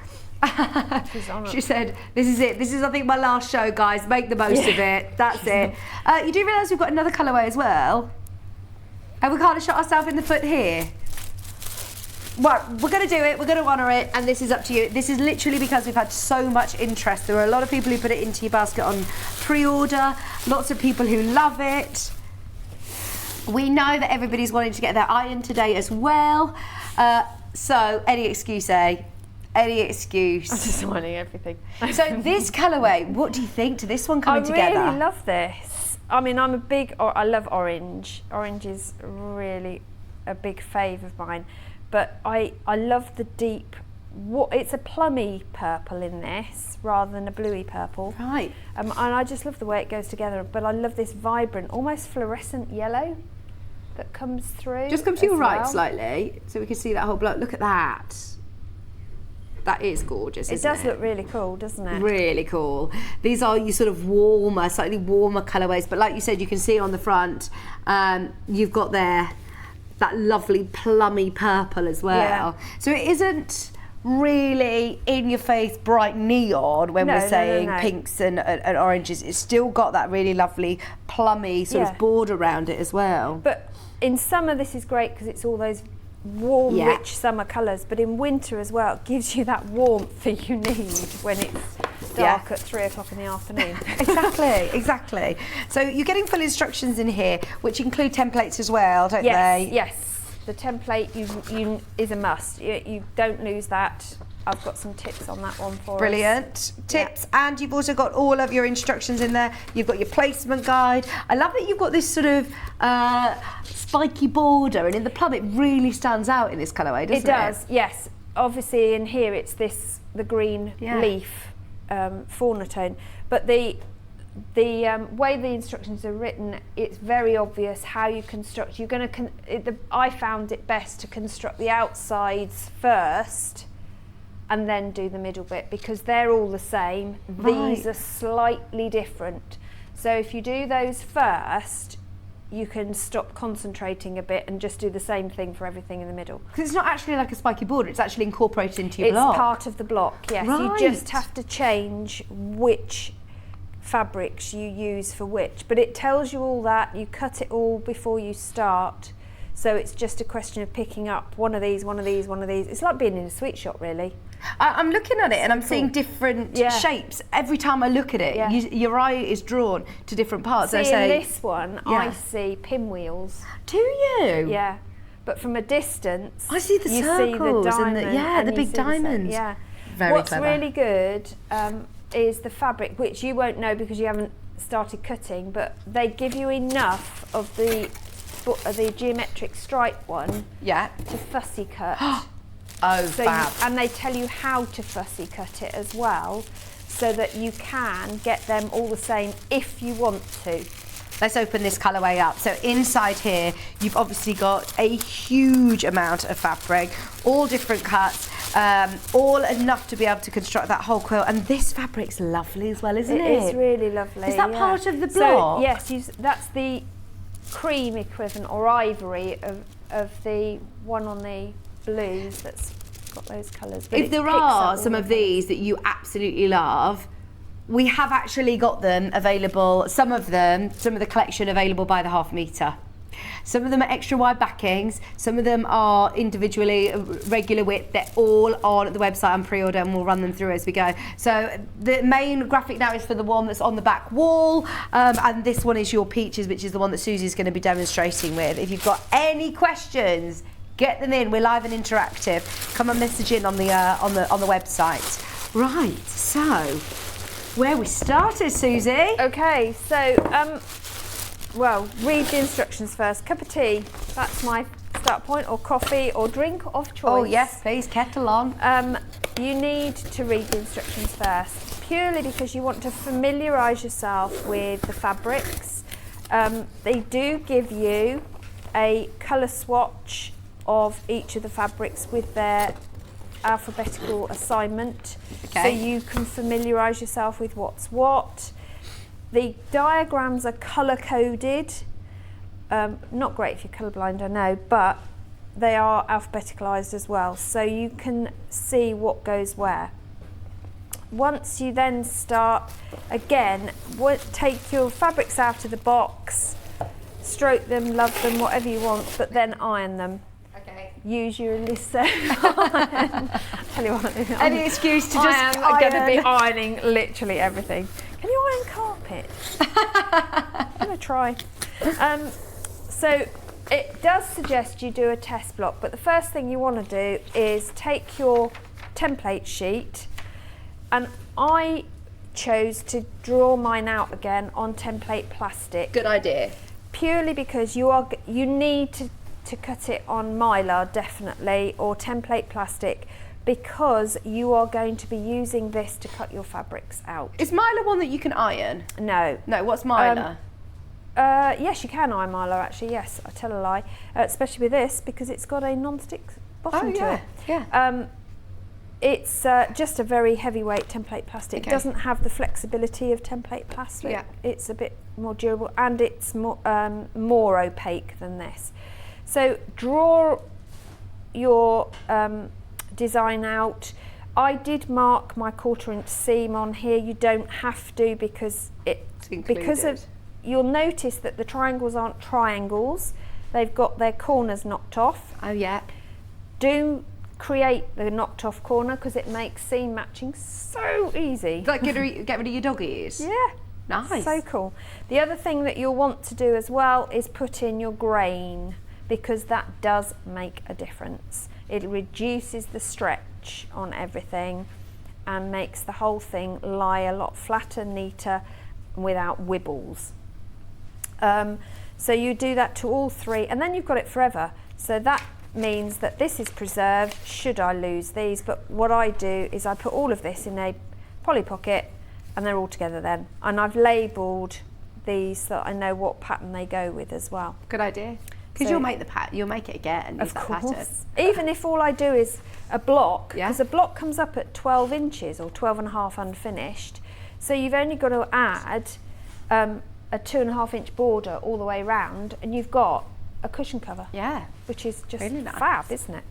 She said, this is it. This is, I think, my last show, guys. Make the most of it. That's it. You do realise we've got another colourway as well? And we kind of shot ourselves in the foot here. Well, we're going to do it, we're going to honour it, and this is up to you. This is literally because we've had so much interest. There are a lot of people who put it into your basket on pre-order, lots of people who love it. We know that everybody's wanting to get their iron today as well. So, any excuse, eh? Any excuse. I'm just wanting everything. So this colourway, what do you think to this one coming together? I really love this. I mean, I love orange. Orange is really a big fave of mine. But I love the deep, it's a plummy purple in this rather than a bluey purple. Right. And I just love the way it goes together. But I love this vibrant, almost fluorescent yellow that comes through. Just come to your right well. slightly so we can see that whole block. Look at that. That is gorgeous, isn't it? It does look really cool, doesn't it? Really cool. These are your sort of warmer, slightly warmer colourways. But like you said, you can see on the front, you've got there that lovely plummy purple as well. Yeah. So it isn't really in your face bright neon when we're saying pinks and oranges. It's still got that really lovely plummy sort of border around it as well. But in summer this is great because it's all those warm, rich summer colours, but in winter as well it gives you that warmth that you need when it's dark at 3 o'clock in the afternoon. Exactly. So you're getting full instructions in here, which include templates as well, don't they? Yes. The template is a must. You don't lose that. I've got some tips on that one for us. Brilliant tips, and you've also got all of your instructions in there. You've got your placement guide. I love that you've got this sort of spiky border, and in the plum it really stands out in this colourway, doesn't it? It does, yes. Obviously in here it's the green leaf fauna tone, but the way the instructions are written, it's very obvious how you construct. You're going to. I found it best to construct the outsides first, and then do the middle bit because they're all the same. Right. These are slightly different. So if you do those first, you can stop concentrating a bit and just do the same thing for everything in the middle. Because it's not actually like a spiky border, it's actually incorporated into your block. It's part of the block, yes. Right. You just have to change which fabrics you use for which. But it tells you all that. You cut it all before you start. So it's just a question of picking up one of these, one of these, one of these. It's like being in a sweet shop, really. I'm looking at it and I'm seeing different shapes. Every time I look at it, your eye is drawn to different parts. See, in this one, I see pinwheels. Do you? Yeah. but from a distance, I see the you circles see the and diamond, the big you see diamonds. yeah. Very What's clever. really good is the fabric, which you won't know because you haven't started cutting, but they give you enough of the geometric stripe one Yeah. to fussy cut. Oh, So fab. and they tell you how to fussy cut it as well, so that you can get them all the same if you want to. Let's open this colourway up. So inside here, you've obviously got a huge amount of fabric, all different cuts, all enough to be able to construct that whole quilt. And this fabric's lovely as well, isn't it? It is really lovely. Is that yeah. part of the So, block? yes, that's the cream equivalent or ivory of the one on the blues that's got those colours. But If it there picks up are all some the of these that you absolutely love, we have actually got them available, some of the collection available by the half metre. Some of them are extra wide backings, some of them are individually regular width. They're all on the website on pre-order, and we'll run them through as we go. So the main graphic now is for the one that's on the back wall, and this one is your peaches, which is the one that Susie's going to be demonstrating with. If you've got any questions, get them in. We're live and interactive. Come and message in on the website. Right, so where we started, Suzie. Okay, so, well, read the instructions first. Cup of tea, that's my start point, or coffee, or drink of choice. Oh yes, please, kettle on. You need to read the instructions first, purely because you want to familiarise yourself with the fabrics. They do give you a colour swatch of each of the fabrics with their alphabetical assignment, so you can familiarise yourself with what's what. The diagrams are colour coded, not great if you're colourblind, I know, but they are alphabeticalised as well, so you can see what goes where. Once you then start, again, take your fabrics out of the box, stroke them, love them, whatever you want, but then iron them. Use your Oliso. Tell you what, Any excuse to just I'm going to iron. be ironing literally everything. Can you iron carpet? I'm going to try. So it does suggest you do a test block, but the first thing you want to do is take your template sheet, and I chose to draw mine out again on template plastic. Good idea. Purely because you need to cut it on mylar, definitely, or template plastic, because you are going to be using this to cut your fabrics out. Is mylar one that you can iron? No. No, what's mylar? Yes, you can iron mylar, actually, yes, I tell a lie. Especially with this, because it's got a non-stick bottom to it. Yeah. It's just a very heavyweight template plastic. Okay. It doesn't have the flexibility of template plastic. Yeah. It's a bit more durable, and it's more opaque than this. So draw your design out. I did mark my 1/4 inch seam on here. You don't have to, because you'll notice that the triangles aren't triangles. They've got their corners knocked off. Oh yeah. Do create the knocked off corner, because it makes seam matching so easy. Like get rid of your dog ears? Yeah. Nice. So cool. The other thing that you'll want to do as well is put in your grain, because that does make a difference. It reduces the stretch on everything and makes the whole thing lie a lot flatter, neater, without wibbles. So you do that to all three, and then you've got it forever. So that means that this is preserved should I lose these, but what I do is I put all of this in a Polly Pocket, and they're all together then. And I've labelled these so that I know what pattern they go with as well. Good idea. Because So- you'll make the you'll make it again and use Of that pattern. course. Even if all I do is a block, Yeah. because a block comes up at 12 inches or 12.5 unfinished, so you've only got to add a 2.5 inch border all the way round, and you've got a cushion cover. Yeah. Which is just Really nice. fab, isn't it?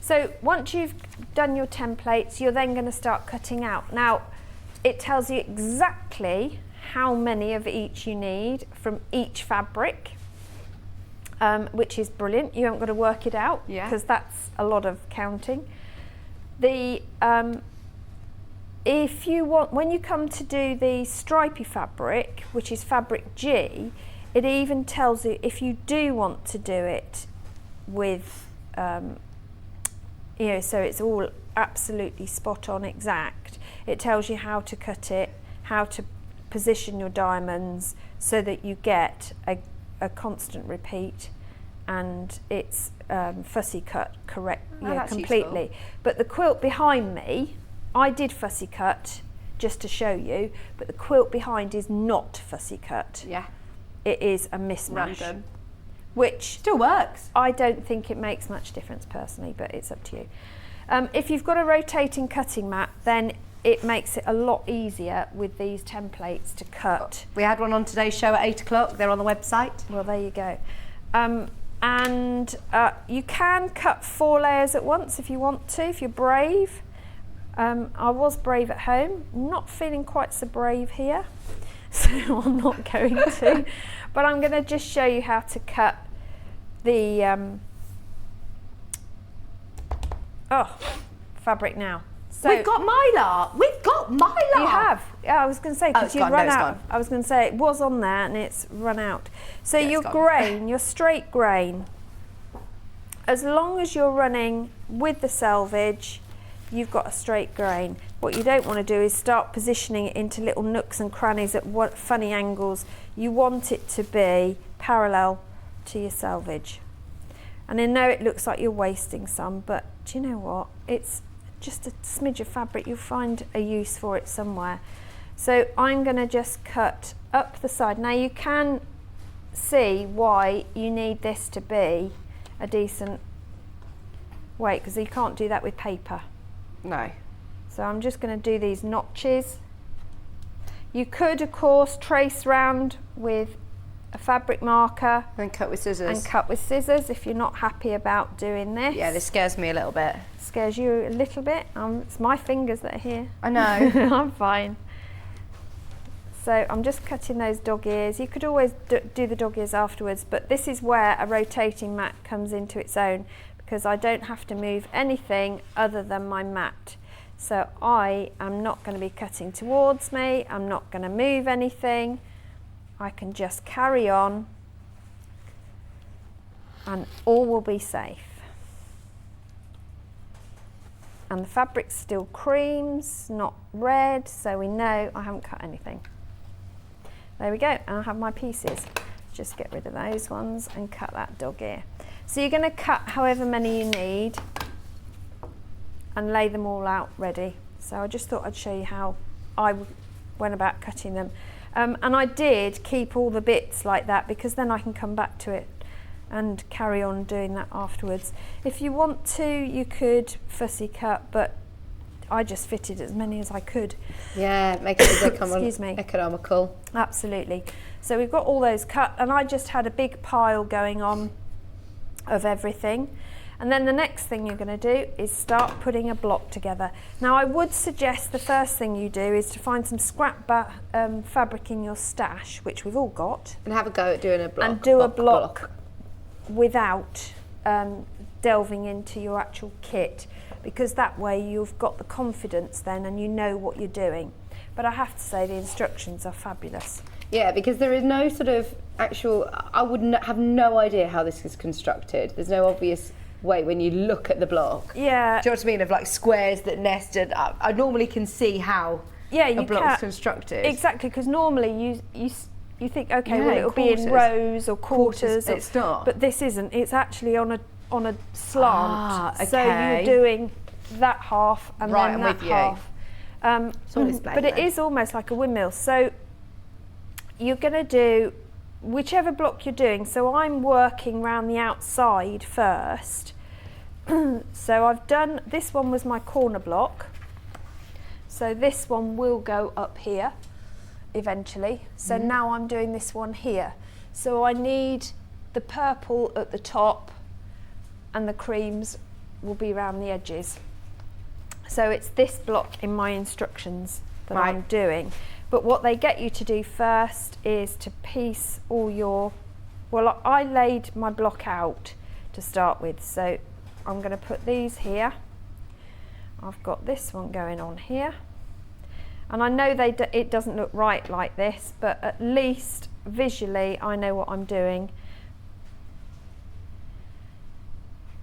So once you've done your templates, you're then going to start cutting out. Now, it tells you exactly how many of each you need from each fabric, which is brilliant. You haven't got to work it out, because that's a lot of counting. If you want, when you come to do the stripy fabric, which is fabric G, it even tells you if you do want to do it with, so it's all absolutely spot on exact. It tells you how to cut it, how to position your diamonds so that you get a constant repeat, and it's fussy cut correct, completely. Useful. But the quilt behind me, I did fussy cut just to show you, but the quilt behind is not fussy cut. Yeah. It is a mismatch. Random. Which still works. I don't think it makes much difference personally, but it's up to you. If you've got a rotating cutting mat, then it makes it a lot easier with these templates to cut. We had one on today's show at 8 o'clock. They're on the website. Well, there you go. And you can cut 4 layers at once if you want to, if you're brave. I was brave at home. Not feeling quite so brave here, so I'm not going to. But I'm going to just show you how to cut the fabric now. So we've got mylar. We've got mylar. You have. Yeah, I was going to say because you've run out. Gone. I was going to say it was on there and it's run out. So your grain, your straight grain, as long as you're running with the selvage, you've got a straight grain. What you don't want to do is start positioning it into little nooks and crannies at funny angles. You want it to be parallel to your selvage. And I know it looks like you're wasting some, but do you know what? It's just a smidge of fabric. You'll find a use for it somewhere. So I'm going to just cut up the side. Now you can see why you need this to be a decent weight, because you can't do that with paper. No. So I'm just going to do these notches. You could, of course, trace round with a fabric marker. And cut with scissors. And cut with scissors if you're not happy about doing this. Yeah, this scares me a little bit. Scares you a little bit? It's my fingers that are here. I know. I'm fine. So I'm just cutting those dog ears. You could always do the dog ears afterwards, but this is where a rotating mat comes into its own, because I don't have to move anything other than my mat. So I am not going to be cutting towards me. I'm not going to move anything. I can just carry on and all will be safe. And the fabric's still creams, not red, so we know I haven't cut anything. There we go, and I have my pieces. Just get rid of those ones and cut that dog ear. So you're going to cut however many you need and lay them all out ready. So I just thought I'd show you how I went about cutting them. And I did keep all the bits like that because then I can come back to it and carry on doing that afterwards. If you want to, you could fussy cut, but I just fitted as many as I could. Yeah, make it Excuse me. Economical. Absolutely. So we've got all those cut, and I just had a big pile going on of everything. And then the next thing you're going to do is start putting a block together. Now I would suggest the first thing you do is to find some scrap fabric in your stash, which we've all got. And have a go at doing a block. And do a block without delving into your actual kit, because that way you've got the confidence then and you know what you're doing. But I have to say the instructions are fabulous. Yeah, because there is no sort of actual, I would have no idea how this is constructed. There's no obvious way when you look at the block. Yeah. Do you know what I mean? Of like squares that nested. I normally can see how a block's constructed. Exactly, because normally you think, okay, well it'll quarters. be in rows or quarters. It's not. But this isn't. It's actually on a slant. Ah, okay. So you're doing that half and right, then I'm that with you. half. But it is almost like a windmill. So you're going to do whichever block you're doing. So I'm working around the outside first. So I've done, this one was my corner block. So this one will go up here eventually. So now I'm doing this one here. So I need the purple at the top and the creams will be around the edges. So it's this block in my instructions that I'm doing. But what they get you to do first is to piece all your, well, I laid my block out to start with. So I'm going to put these here. I've got this one going on here. And I know it doesn't look right like this, but at least visually I know what I'm doing.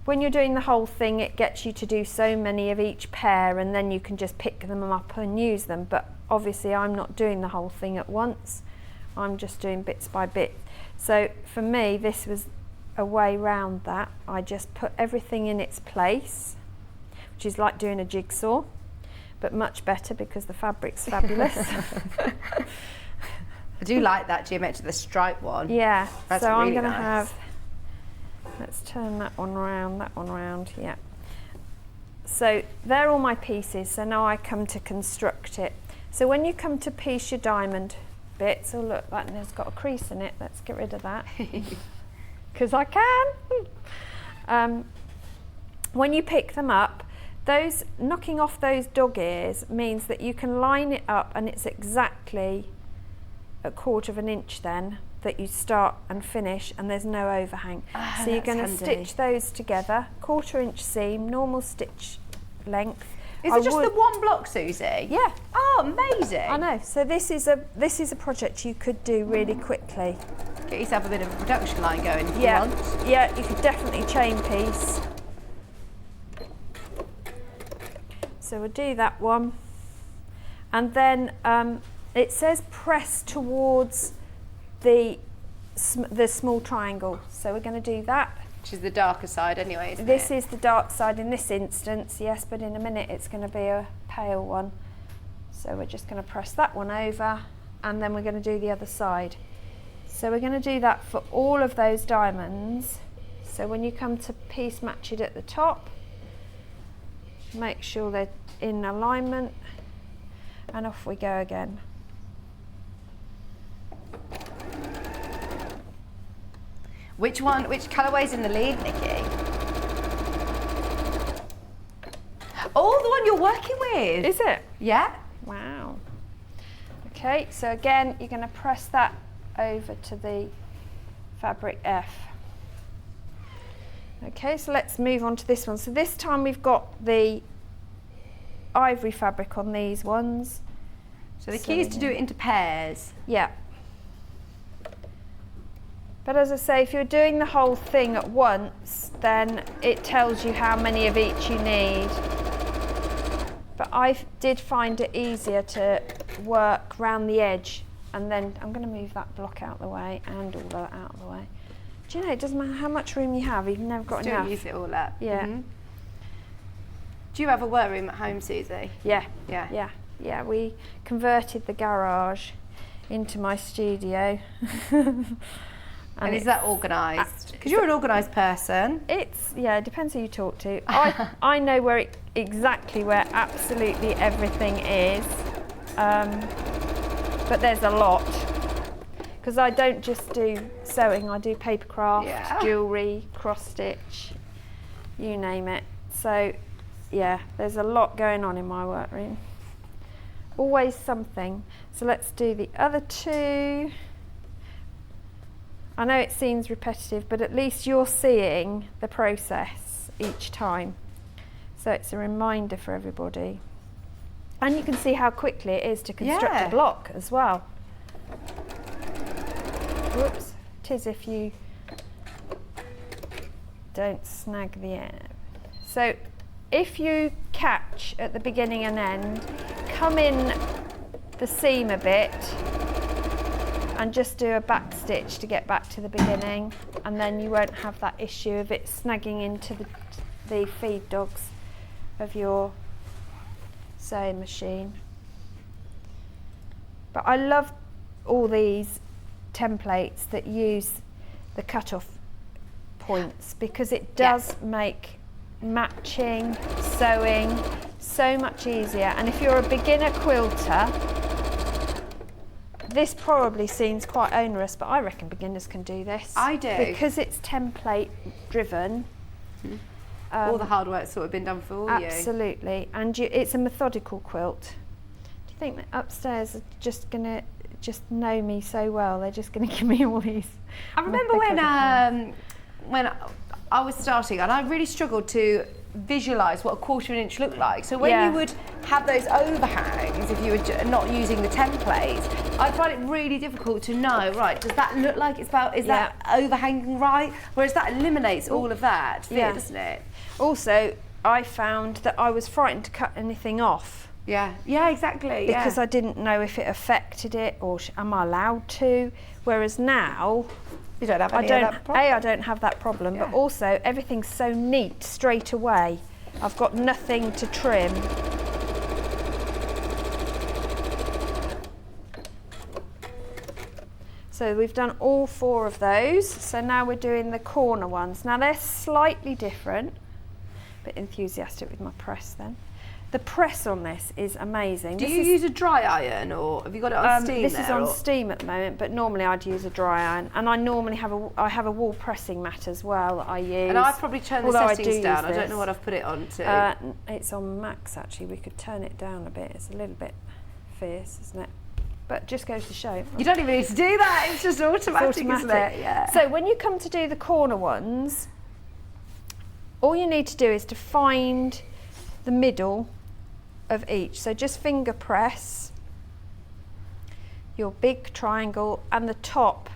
when you're doing the whole thing, it gets you to do so many of each pair, and then you can just pick them up and use them. But obviously I'm not doing the whole thing at once. I'm just doing bits by bit. So for me, this was a way round that. I just put everything in its place, which is like doing a jigsaw, but much better because the fabric's fabulous. I do like that geometric, the stripe one. Yeah, That's so really I'm going to nice. have, let's turn that one round, yeah. So they're all my pieces, so now I come to construct it. So when you come to piece your diamond bits, oh look, that has got a crease in it, let's get rid of that, because I can. When you pick them up, those knocking off those dog ears means that you can line it up, and it's exactly 1/4 of an inch then that you start and finish, and there's no overhang. So you're going to stitch those together, 1/4 inch seam, normal stitch length. Is it just the one block, Susie? Yeah. Oh, amazing. I know. So this is a project you could do really quickly. Get yourself a bit of a production line going if Yeah. you want. Yeah, you could definitely chain piece. So we'll do that one. And then it says press towards the small triangle. So we're going to do that. Which is the darker side anyway, isn't This it? is the dark side in this instance, yes, but in a minute it's going to be a pale one. So we're just going to press that one over, and then we're going to do the other side. So we're going to do that for all of those diamonds. So when you come to piece match it at the top, make sure they're in alignment, and off we go again. Which colourway's in the lead, Nikki? Oh, the one you're working with. Is it? Yeah. Wow. Okay, so again, you're going to press that over to the fabric F. Okay, so let's move on to this one. So this time we've got the ivory fabric on these ones. So the key is to do it into pairs. Yeah. But as I say, if you're doing the whole thing at once, then it tells you how many of each you need. But I did find it easier to work round the edge, and then I'm going to move that block out of the way and all that out of the way. Do you know, it doesn't matter how much room you have, you've never got Still enough. use it all up. Yeah. Mhm. Do you have a workroom at home, Susie? Yeah. Yeah. Yeah. Yeah, we converted the garage into my studio. And is that organised? Because you're an organised person. It's, yeah, it depends who you talk to. I know exactly where absolutely everything is, but there's a lot. Because I don't just do sewing, I do paper craft, jewellery, cross stitch, you name it. So, yeah, there's a lot going on in my workroom. Always something. So let's do the other two. I know it seems repetitive, but at least you're seeing the process each time. So it's a reminder for everybody. And you can see how quickly it is to construct a block as well. Whoops, 'tis if you don't snag the end. So if you catch at the beginning and end, come in the seam a bit, and just do a back stitch to get back to the beginning, and then you won't have that issue of it snagging into the feed dogs of your sewing machine. But I love all these templates that use the cut-off points, because it does make matching, sewing so much easier. And if you're a beginner quilter, this probably seems quite onerous, but I reckon beginners can do this. I do. Because it's template driven. All the hard work's sort of been done for you. Absolutely. And it's a methodical quilt. Do you think that upstairs are just going to know me so well? They're just going to give me all these. I remember when I was starting, and I really struggled to visualise what a 1/4 inch looked like. So when you would have those overhangs if you were not using the templates, I find it really difficult to know, right, does that look like it's about, is that overhanging right? Whereas that eliminates all of that, doesn't it? Also, I found that I was frightened to cut anything off. Yeah, exactly. Because I didn't know if it affected it or am I allowed to. Whereas now, you don't have any of that problem. I don't have that problem, but also everything's so neat straight away. I've got nothing to trim. So we've done all 4 of those. So now we're doing the corner ones. Now they're slightly different. A bit enthusiastic with my press then. The press on this is amazing. Do you use a dry iron or have you got it on steam? This is on steam at the moment, but normally I'd use a dry iron. And I normally have a wall pressing mat as well that I use. And I've probably turned the settings down. I don't know what I've put it on to. It's on max actually. We could turn it down a bit. It's a little bit fierce, isn't it? But just goes to show. You don't even need to do that. It's just automatic, isn't it? Yeah. So when you come to do the corner ones, all you need to do is to find the middle of each. So just finger press your big triangle and the top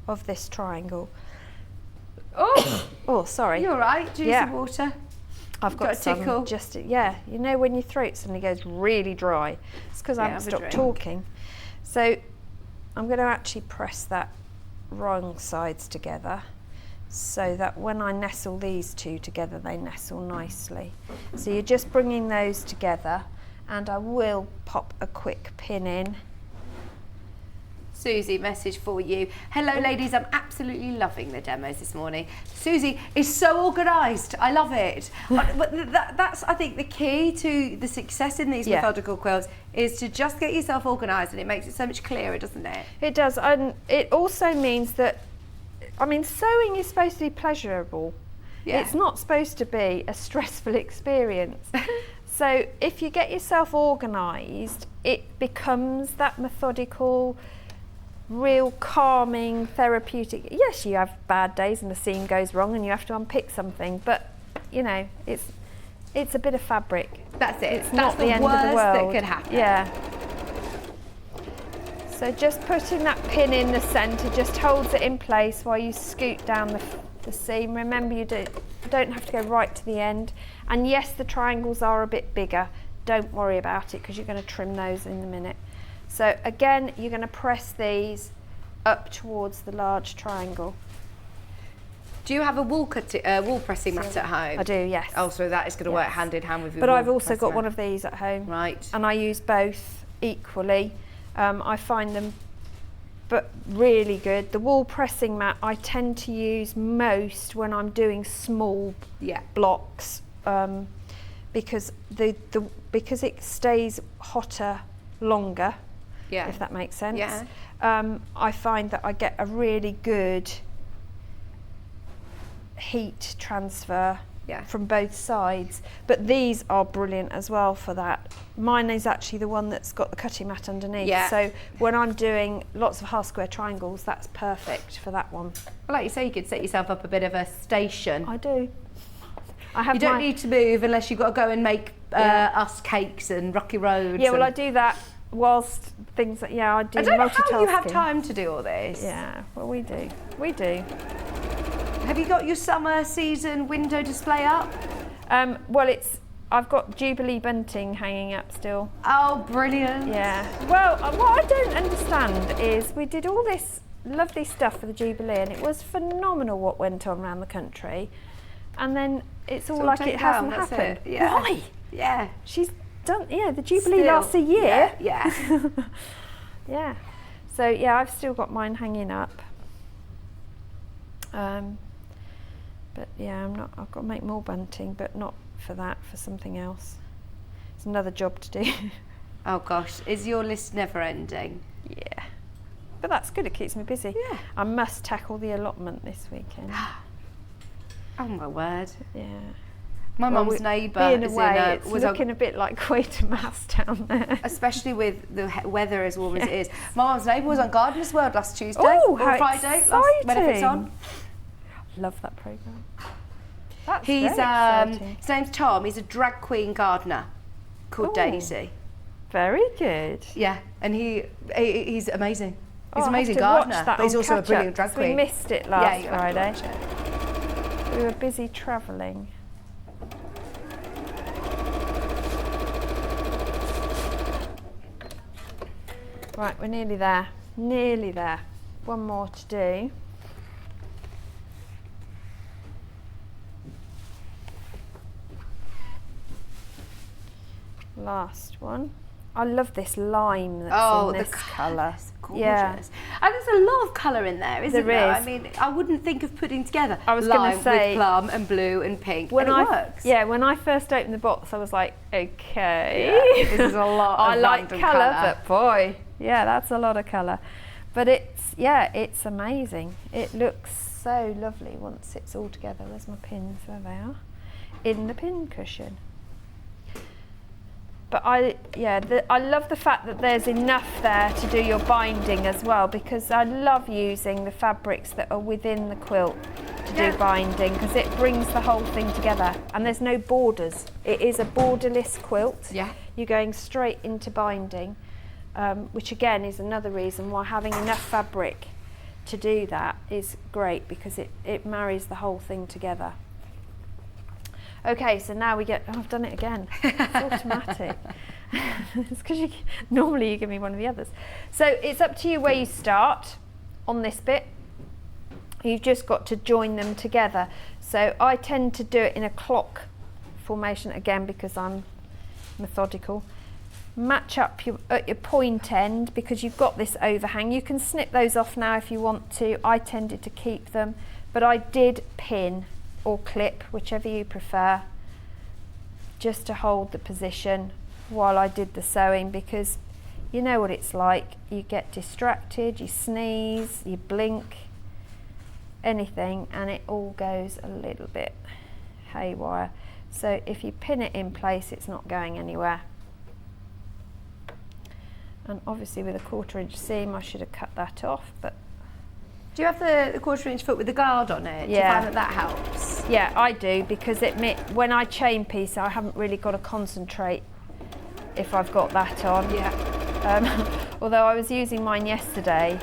of this triangle. Oh, sorry. You're all right. Do you need some water? I've got a tickle. You know when your throat suddenly goes really dry. It's because I haven't stopped talking. So I'm going to actually press that wrong sides together so that when I nestle these 2 together, they nestle nicely. So you're just bringing those together, and I will pop a quick pin in. Suzie, message for you. Hello ladies, I'm absolutely loving the demos this morning. Suzie is so organised, I love it. But that's, I think, the key to the success in these methodical quilts is to just get yourself organised, and it makes it so much clearer, doesn't it? It does, and it also means that, I mean, sewing is supposed to be pleasurable. Yeah. It's not supposed to be a stressful experience. So if you get yourself organised, it becomes that methodical, real calming, therapeutic. Yes, you have bad days and the seam goes wrong and you have to unpick something, but you know, it's a bit of fabric. That's it. It's not the end of the world. That could happen. Yeah. So just putting that pin in the centre just holds it in place while you scoot down the seam. Remember, you don't have to go right to the end. And yes, the triangles are a bit bigger. Don't worry about it because you're going to trim those in a minute. So again, you're going to press these up towards the large triangle. Do you have a wall pressing mat at home? I do, yes. Oh, so that is going to work hand in hand with your But wall I've also got mat. one of these at home. Right. And I use both equally. I find them really good. The wall pressing mat I tend to use most when I'm doing small blocks because because it stays hotter longer. Yeah. If that makes sense. Yeah. I find that I get a really good heat transfer from both sides. But these are brilliant as well for that. Mine is actually the one that's got the cutting mat underneath. Yeah. So when I'm doing lots of half square triangles, that's perfect for that one. Well, like you say, you could set yourself up a bit of a station. I do. You don't need to move unless you've got to go and make us cakes and rocky roads. Yeah, well, I do that whilst things that, I do multitasking. I don't know how you have time to do all this. Yeah, well, we do. We do. Have you got your summer season window display up? Well, I've got Jubilee bunting hanging up still. Oh, brilliant. Yeah. Well, what I don't understand is we did all this lovely stuff for the Jubilee and it was phenomenal what went on around the country. And then it's all like it hasn't happened. Yeah. Why? Yeah. She's done, the Jubilee lasts a year. Yeah. Yeah. So, I've still got mine hanging up. But I've got to make more bunting, but not for that, for something else. It's another job to do. Oh gosh, is your list never ending? Yeah. But that's good, it keeps me busy. Yeah. I must tackle the allotment this weekend. Oh my word. Yeah. My mum's neighbour was looking a bit like Quatermass down there. Especially with the weather as warm as it is. My mum's neighbour was on Gardener's World last Tuesday. Oh, how Friday. exciting. It's on. Love that programme. His name's Tom. He's a drag queen gardener. called Ooh. Daisy. Very good. Yeah, and he's amazing. He's Oh, an I amazing have to watch gardener, that but he's on also a catch brilliant up, drag 'cause queen. We missed it last you have to Friday. watch it. We were busy travelling. Right, we're nearly there. Nearly there. One more to do. Last one. I love this lime that's in this colour. Gorgeous. Yeah. And there's a lot of colour in there, isn't There there? is. I mean, I wouldn't think of putting together I was gonna lime say, with plum and blue and pink, When and it I works. yeah, when I first opened the box, I was like, okay, This is a lot of I like random colour, colour. but boy, yeah, that's a lot of colour. But it's amazing. It looks so lovely once it's all together. Where's my pins? There they are, in the pin cushion. But I love the fact that there's enough there to do your binding as well, because I love using the fabrics that are within the quilt to do binding, because it brings the whole thing together, and there's no borders. It is a borderless quilt. Yeah. You're going straight into binding, which again is another reason why having enough fabric to do that is great, because it marries the whole thing together. Okay, so now we get, I've done it again. It's automatic. It's because normally you give me one of the others. So it's up to you where you start on this bit. You've just got to join them together. So I tend to do it in a clock formation again, because I'm methodical. Match up at your point end, because you've got this overhang. You can snip those off now if you want to. I tended to keep them, but I did pin or clip, whichever you prefer, just to hold the position while I did the sewing, because you know what it's like. You get distracted, you sneeze, you blink, anything, and it all goes a little bit haywire. So if you pin it in place, it's not going anywhere. And obviously with a 1/4 inch seam, I should have cut that off, but Do you have the 1/4 inch foot with the guard on it? Yeah. Do you find that helps? yeah, I do, because when I chain piece, I haven't really got to concentrate if I've got that on. Yeah. Although I was using mine yesterday,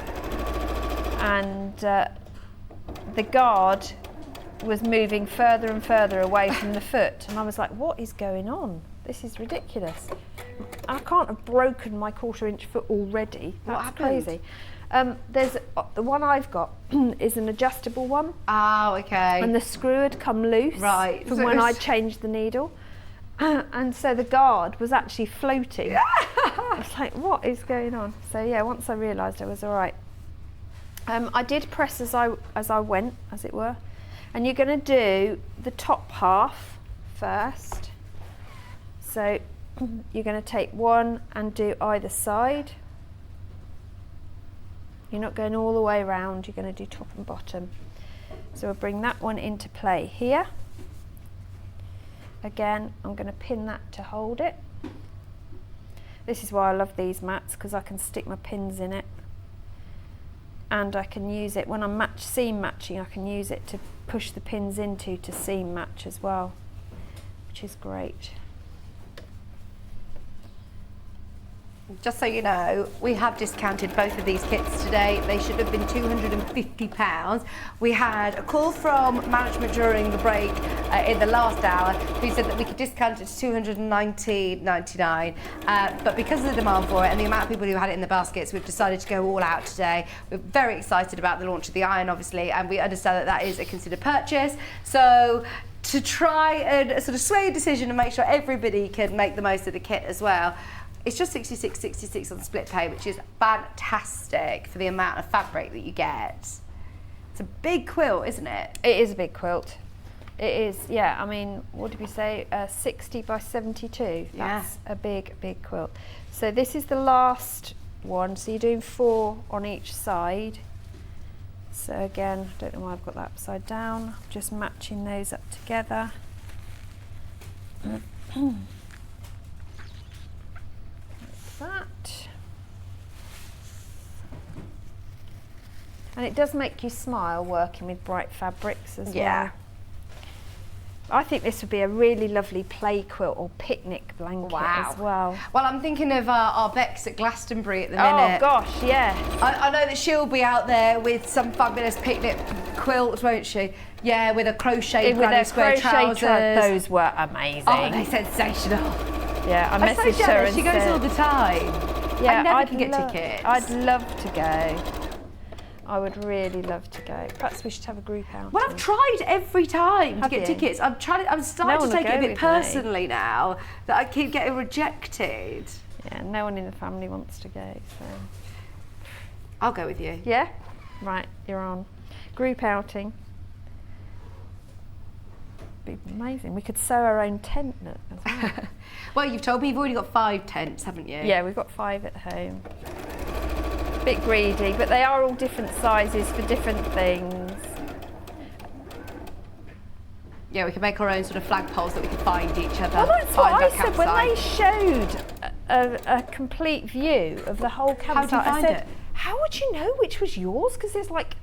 and the guard was moving further and further away from the foot, and I was like, what is going on? This is ridiculous. I can't have broken my 1/4 inch foot already. What That's happened? crazy. There's the one I've got is an adjustable one, Oh, okay. and the screw had come loose Right, from so when it I was- changed the needle. And so the guard was actually floating. I was like, what is going on? So yeah, once I realised I was all right. I did press as I went, as it were. And you're going to do the top half first. So you're going to take one and do either side. You're not going all the way around, you're going to do top and bottom. So we'll bring that one into play here. Again, I'm going to pin that to hold it. This is why I love these mats, because I can stick my pins in it, and I can use it when I'm seam matching. I can use it to push the pins into to seam match as well, which is great. Just so you know, we have discounted both of these kits today. They should have been £250. We had a call from management during the break in the last hour who said that we could discount it to £219.99. But because of the demand for it and the amount of people who had it in the baskets, we've decided to go all out today. We're very excited about the launch of the iron, obviously, and we understand that that is a considered purchase. So to try and sort of sway a decision and make sure everybody can make the most of the kit as well, it's just $66.66 on split pay, which is fantastic for the amount of fabric that you get. It's a big quilt, isn't it? It is a big quilt. It is, yeah. I mean, what did we say? 60 by 72. That's a big, big quilt. So this is the last one. So you're doing 4 on each side. So again, I don't know why I've got that upside down. Just matching those up together. That, and it does make you smile working with bright fabrics as well. I think this would be a really lovely play quilt or picnic blanket as well. Well, I'm thinking of our Bex at Glastonbury at the minute. Oh gosh, yeah. I know that she'll be out there with some fabulous picnic quilts, won't she? Yeah, with a crocheted With granny their square crochet trousers. those were amazing. Oh, they're sensational. Yeah, I I'm so messaged her jealous. and She goes said, all the time. yeah, I never I'd can get lo- tickets. I'd love to go. I would really love to go. Perhaps we should have a group out. Well, I've tried every time to Have get you? tickets. I'm starting one to will take it go a bit with me. personally now that I keep getting rejected. Yeah, no one in the family wants to go, so. I'll go with you. Yeah? Right, you're on. Group outing. Be amazing. We could sew our own tent as well. Well, you've told me you've already got 5 tents, haven't you? Yeah, we've got 5 at home. Bit greedy, but they are all different sizes for different things. Yeah, we can make our own sort of flagpoles that we can find each other. Well, that's what find I our said when campsite. they showed a complete view of the whole campsite. How do you find I said, it? how would you know which was yours? Because there's like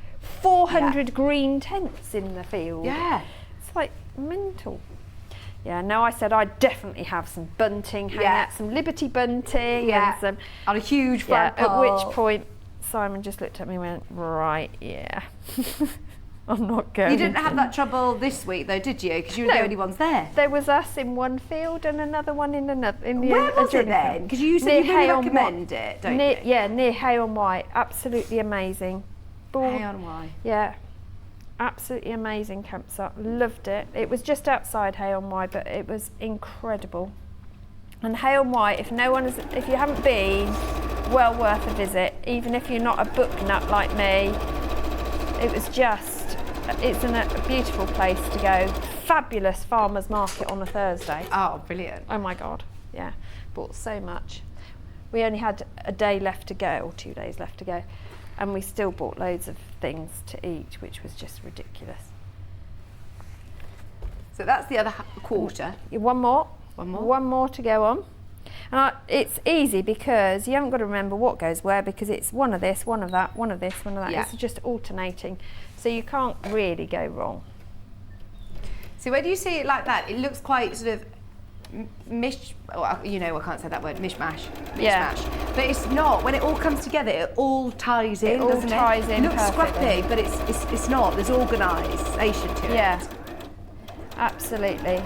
400 green tents in the field. Yeah. It's like mental. Yeah, no, I said I'd definitely have some bunting, hang Yeah. out some Liberty bunting Yeah. and some. On a huge Yeah, flagpole. at which point Simon just looked at me and went, right, yeah. I'm not going. You didn't have that trouble this week though, did you? Because you were the No. only ones there. There was us in one field and another one in another. In the Where was it adjoining then? field. Because you said Near you really Hay on recommend Wye. it, don't near, you? Yeah, near Hay on Wye. Absolutely amazing. Hay on Wye. Yeah, absolutely amazing campsite. Loved it. It was just outside Hay on Wye, but it was incredible. And Hay on Wye, if you haven't been, well worth a visit. Even if you're not a book nut like me, it's a beautiful place to go. Fabulous farmers market on a Thursday. Oh, brilliant. Oh my God, yeah. Bought so much. We only had a day left to go, or 2 days left to go, and we still bought loads of things to eat, which was just ridiculous. So that's the other quarter. One more. One more. One more to go on. And it's easy because you haven't got to remember what goes where, because it's one of this, one of that, one of this, one of that. Yeah. It's just alternating. So you can't really go wrong. So when you see it like that, it looks quite sort of I can't say that word, mishmash. Yeah. But it's not. When it all comes together, it all ties in, It all doesn't ties it? in It looks perfectly. scrappy, but it's not. There's organisation to it. Yeah, absolutely.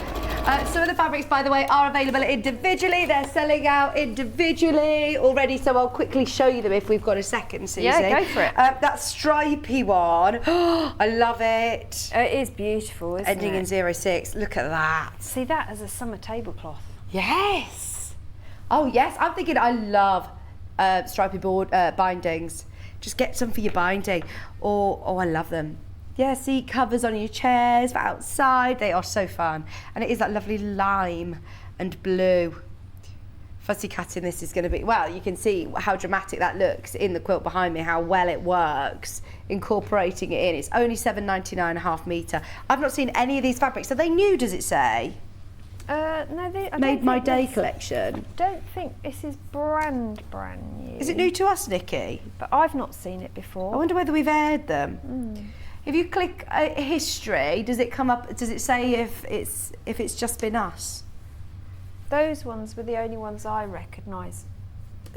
Some of the fabrics, by the way, are available individually. They're selling out individually already, so I'll quickly show you them if we've got a second, Suzie. Yeah, go for it. That stripy one, I love it. It is beautiful, isn't Ending it? in 06. Look at that. See that as a summer tablecloth. Yes. Oh yes, I'm thinking I love stripy board bindings. Just get some for your binding. Oh, I love them. Yeah, seat covers on your chairs for outside. They are so fun. And it is that lovely lime and blue. Fussy cutting this is going to be, well, you can see how dramatic that looks in the quilt behind me, how well it works, incorporating it in. It's only $7.99 a half metre. I've not seen any of these fabrics. Are they new, does it say? No, I don't Made My think Day this- collection. Don't think this is brand new. Is it new to us, Nikki? But I've not seen it before. I wonder whether we've aired them. If you click history, does it come up? Does it say if it's just been us? Those ones were the only ones I recognise.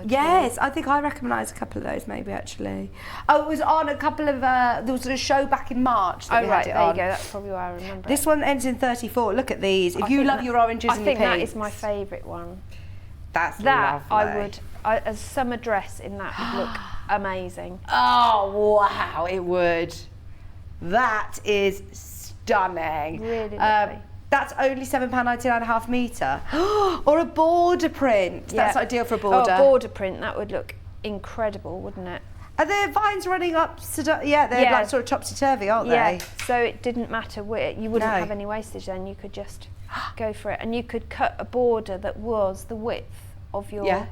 Yes, I think I recognise a couple of those maybe actually. Oh, it was on a couple of there was a show back in March that Oh we right, had it there you on. go. That's probably why I remember. This one ends in 34. Look at these. If you love your oranges and your pinks, I think that is my favourite one. That's That lovely. a summer dress in that would look amazing. Oh wow, it would. That is stunning. Really lovely. That's only £7.99 a half metre. Or a border print. That's Yeah. ideal for a border. Oh, a border print. That would look incredible, wouldn't it? Are their vines running up? Yeah, they're Yeah. like sort of topsy-turvy, aren't Yeah. they? So it didn't matter where you wouldn't No. have any wastage. Then you could just go for it, and you could cut a border that was the width of your. Yeah.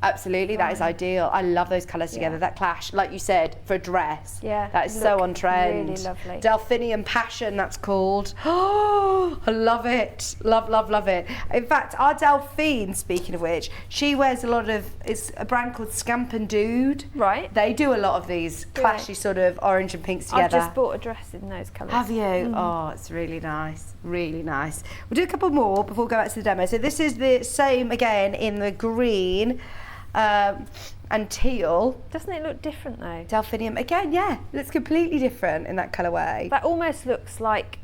Absolutely, that is ideal. I love those colours together, that clash, like you said, for a dress. Yeah, that is so on trend. really lovely. Delphinium Passion, that's called. Oh, I love it. Love it. In fact, our Delphine, speaking of which, she wears a lot of, it's a brand called Scamp and Dude. Right. They do a lot of these clashy sort of orange and pinks together. I've just bought a dress in those colours. Have you? Oh, it's really nice. Really nice. We'll do a couple more before we go back to the demo. So this is the same again in the green. And teal. Doesn't it look different though? Delphinium again, yeah, looks completely different in that colourway. That almost looks like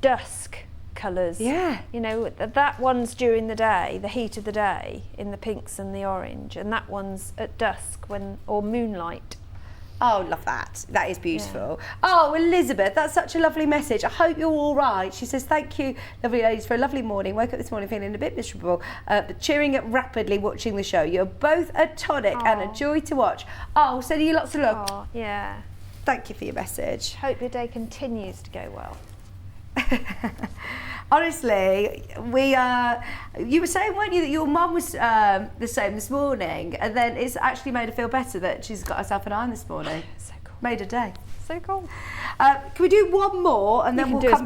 dusk colours. Yeah. You know, that one's during the day, the heat of the day, in the pinks and the orange, and that one's at dusk or moonlight. Oh, love that. That is beautiful. Yeah. Oh, Elizabeth, that's such a lovely message. I hope you're all right. She says, thank you, lovely ladies, for a lovely morning. Woke up this morning feeling a bit miserable, but cheering up rapidly watching the show. You're both a tonic and a joy to watch. Oh, sending you lots of love. Oh, yeah. Thank you for your message. Hope your day continues to go well. Honestly, you were saying, weren't you, that your mum was the same this morning, and then it's actually made her feel better that she's got herself an iron this morning. So cool. Made her day. So cool. Can we do one more, and then we'll come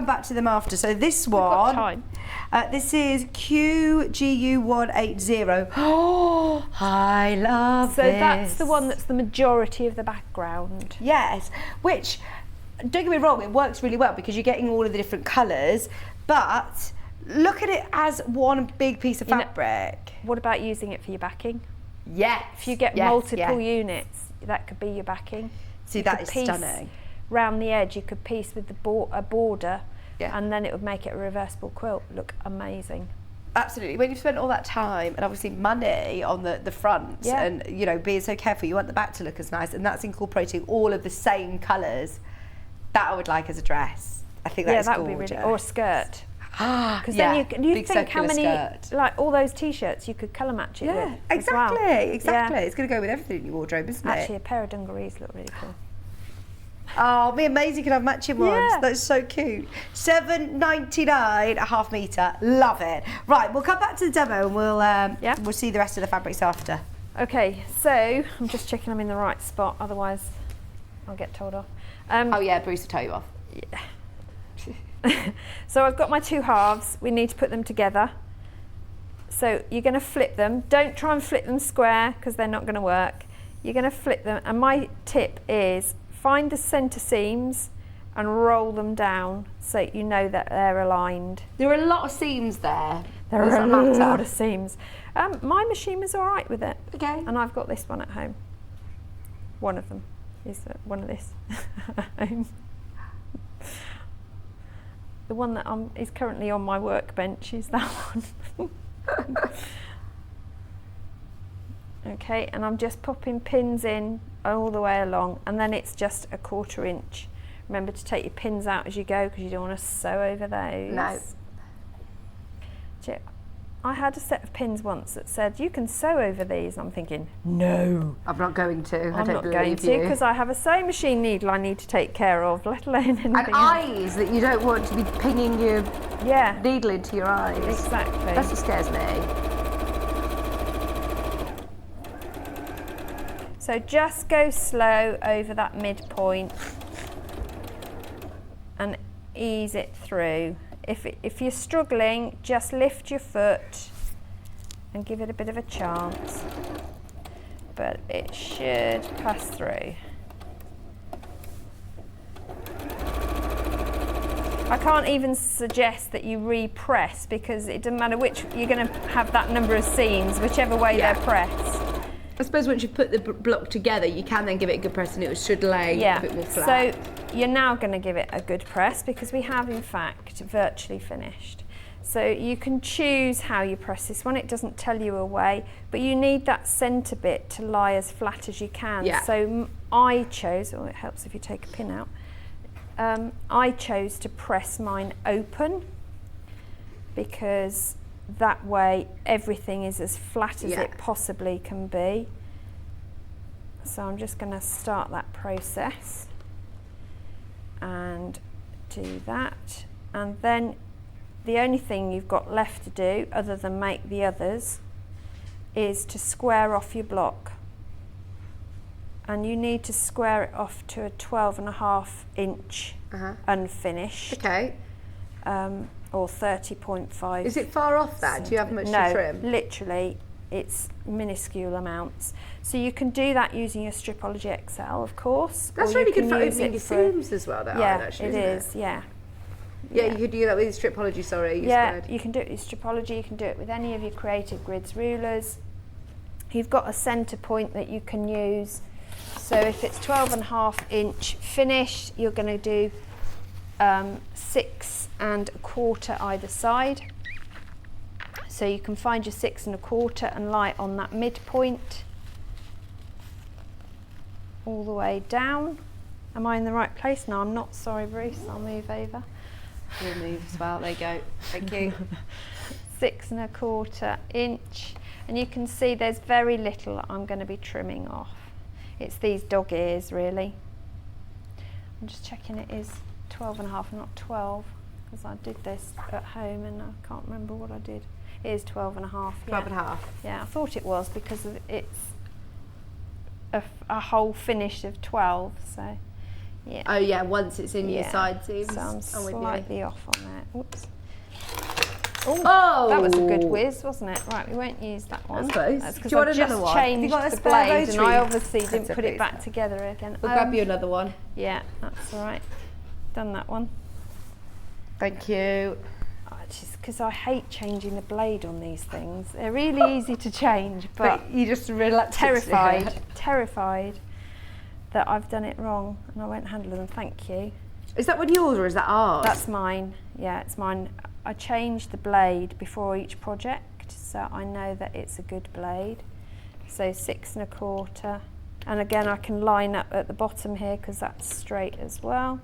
back to them after. So this one, got time. This is QGU180. Oh, I love so this. That's the one that's the majority of the background. Yes, which, don't get me wrong, it works really well because you're getting all of the different colours, but look at it as one big piece of fabric. What about using it for your backing? Yes. If you get multiple units, that could be your backing. See, that is stunning. Round the edge, you could piece with a border, and then it would make it a reversible quilt look amazing. Absolutely. When you've spent all that time and obviously money on the front and, you know, being so careful, you want the back to look as nice, and that's incorporating all of the same colours. That I would like as a dress. I think that is that gorgeous. would be really, or a skirt. Because then you think how many, skirt. like all those t-shirts you could colour match it with. Yeah, exactly. Yeah. It's going to go with everything in your wardrobe, isn't it? Actually, a pair of dungarees look really cool. Oh, it'd be amazing you could have matching ones. Yeah. That's so cute. $7.99 a half metre. Love it. Right, we'll come back to the demo and we'll see the rest of the fabrics after. Okay, so I'm just checking I'm in the right spot, otherwise I'll get told off. Oh yeah, Bruce will tell you off. Yeah. So I've got my two halves. We need to put them together. So you're going to flip them. Don't try and flip them square because they're not going to work. You're going to flip them, and my tip is find the centre seams and roll them down so you know that they're aligned. There are a lot of seams there. There are a lot of seams. My machine was all right with it. Okay. And I've got this one at home. One of them is one of this at home. The one that is currently on my workbench is that one. Okay, and I'm just popping pins in all the way along, and then it's just a 1/4 inch. Remember to take your pins out as you go because you don't want to sew over those. No. I had a set of pins once that said you can sew over these. I'm thinking, no, I'm not going to. I'm not going to because I have a sewing machine needle I need to take care of, let alone anything and eyes that you don't want to be pinging your needle into your eyes. Exactly. That's what scares me. So just go slow over that midpoint and ease it through. If you're struggling, just lift your foot and give it a bit of a chance. But it should pass through. I can't even suggest that you repress because it doesn't matter which, you're going to have that number of seams, whichever way they're pressed. I suppose once you've put the block together, you can then give it a good press and it should lay a bit more flat. So you're now going to give it a good press because we have in fact virtually finished. So you can choose how you press this one. It doesn't tell you a way, but you need that centre bit to lie as flat as you can. Yeah. So I chose, it helps if you take a pin out, I chose to press mine open because that way everything is as flat as it possibly can be. So I'm just going to start that process and do that, and then the only thing you've got left to do other than make the others is to square off your block. And you need to square it off to a 12.5 inch unfinished. Okay. Or 30.5. Is it far off that? Do you have much to trim? No, literally, it's minuscule amounts. So you can do that using your Stripology XL, of course. That's or you really good can for use opening it your for- seams as well, that Yeah, iron, actually, it isn't is, yeah. Yeah, you could do that with your Stripology, sorry. You Yeah, said. you can do it with Stripology, you can do it with any of your Creative Grids rulers. You've got a centre point that you can use. So if it's 12.5 inch finish, you're going to do 6 1/4 either side. So you can find your 6 1/4 and lie on that midpoint all the way down. Am I in the right place? No, I'm not. Sorry, Bruce. I'll move over. We'll move as well. There you go. Thank you. 6 1/4 inch, and you can see there's very little I'm going to be trimming off. It's these dog ears, really. I'm just checking it is 12.5 and not 12, because I did this at home and I can't remember what I did. It is 12.5. 12.5. Yeah, I thought it was because it's a whole finish of 12. So, yeah. Oh yeah, once it's in your Yeah. side seams. So I'm with you. slightly off on that. Oops. Ooh, Oh, that was a good whiz, wasn't it? Right, we won't use that one. That's close. That's Do because you want I've another just one? Have you changed got a the spare blade, and I rotary? obviously That's didn't put okay. it back together again. We'll grab you another one. Yeah, that's all right. Done that one. Thank you. Oh, it's just because I hate changing the blade on these things. They're really easy to change, but you just relax. terrified that I've done it wrong and I won't handle them. Thank you. Is that one yours or is that ours? That's mine. Yeah, it's mine. I change the blade before each project, so I know that it's a good blade. So 6 1/4, and again I can line up at the bottom here because that's straight as well.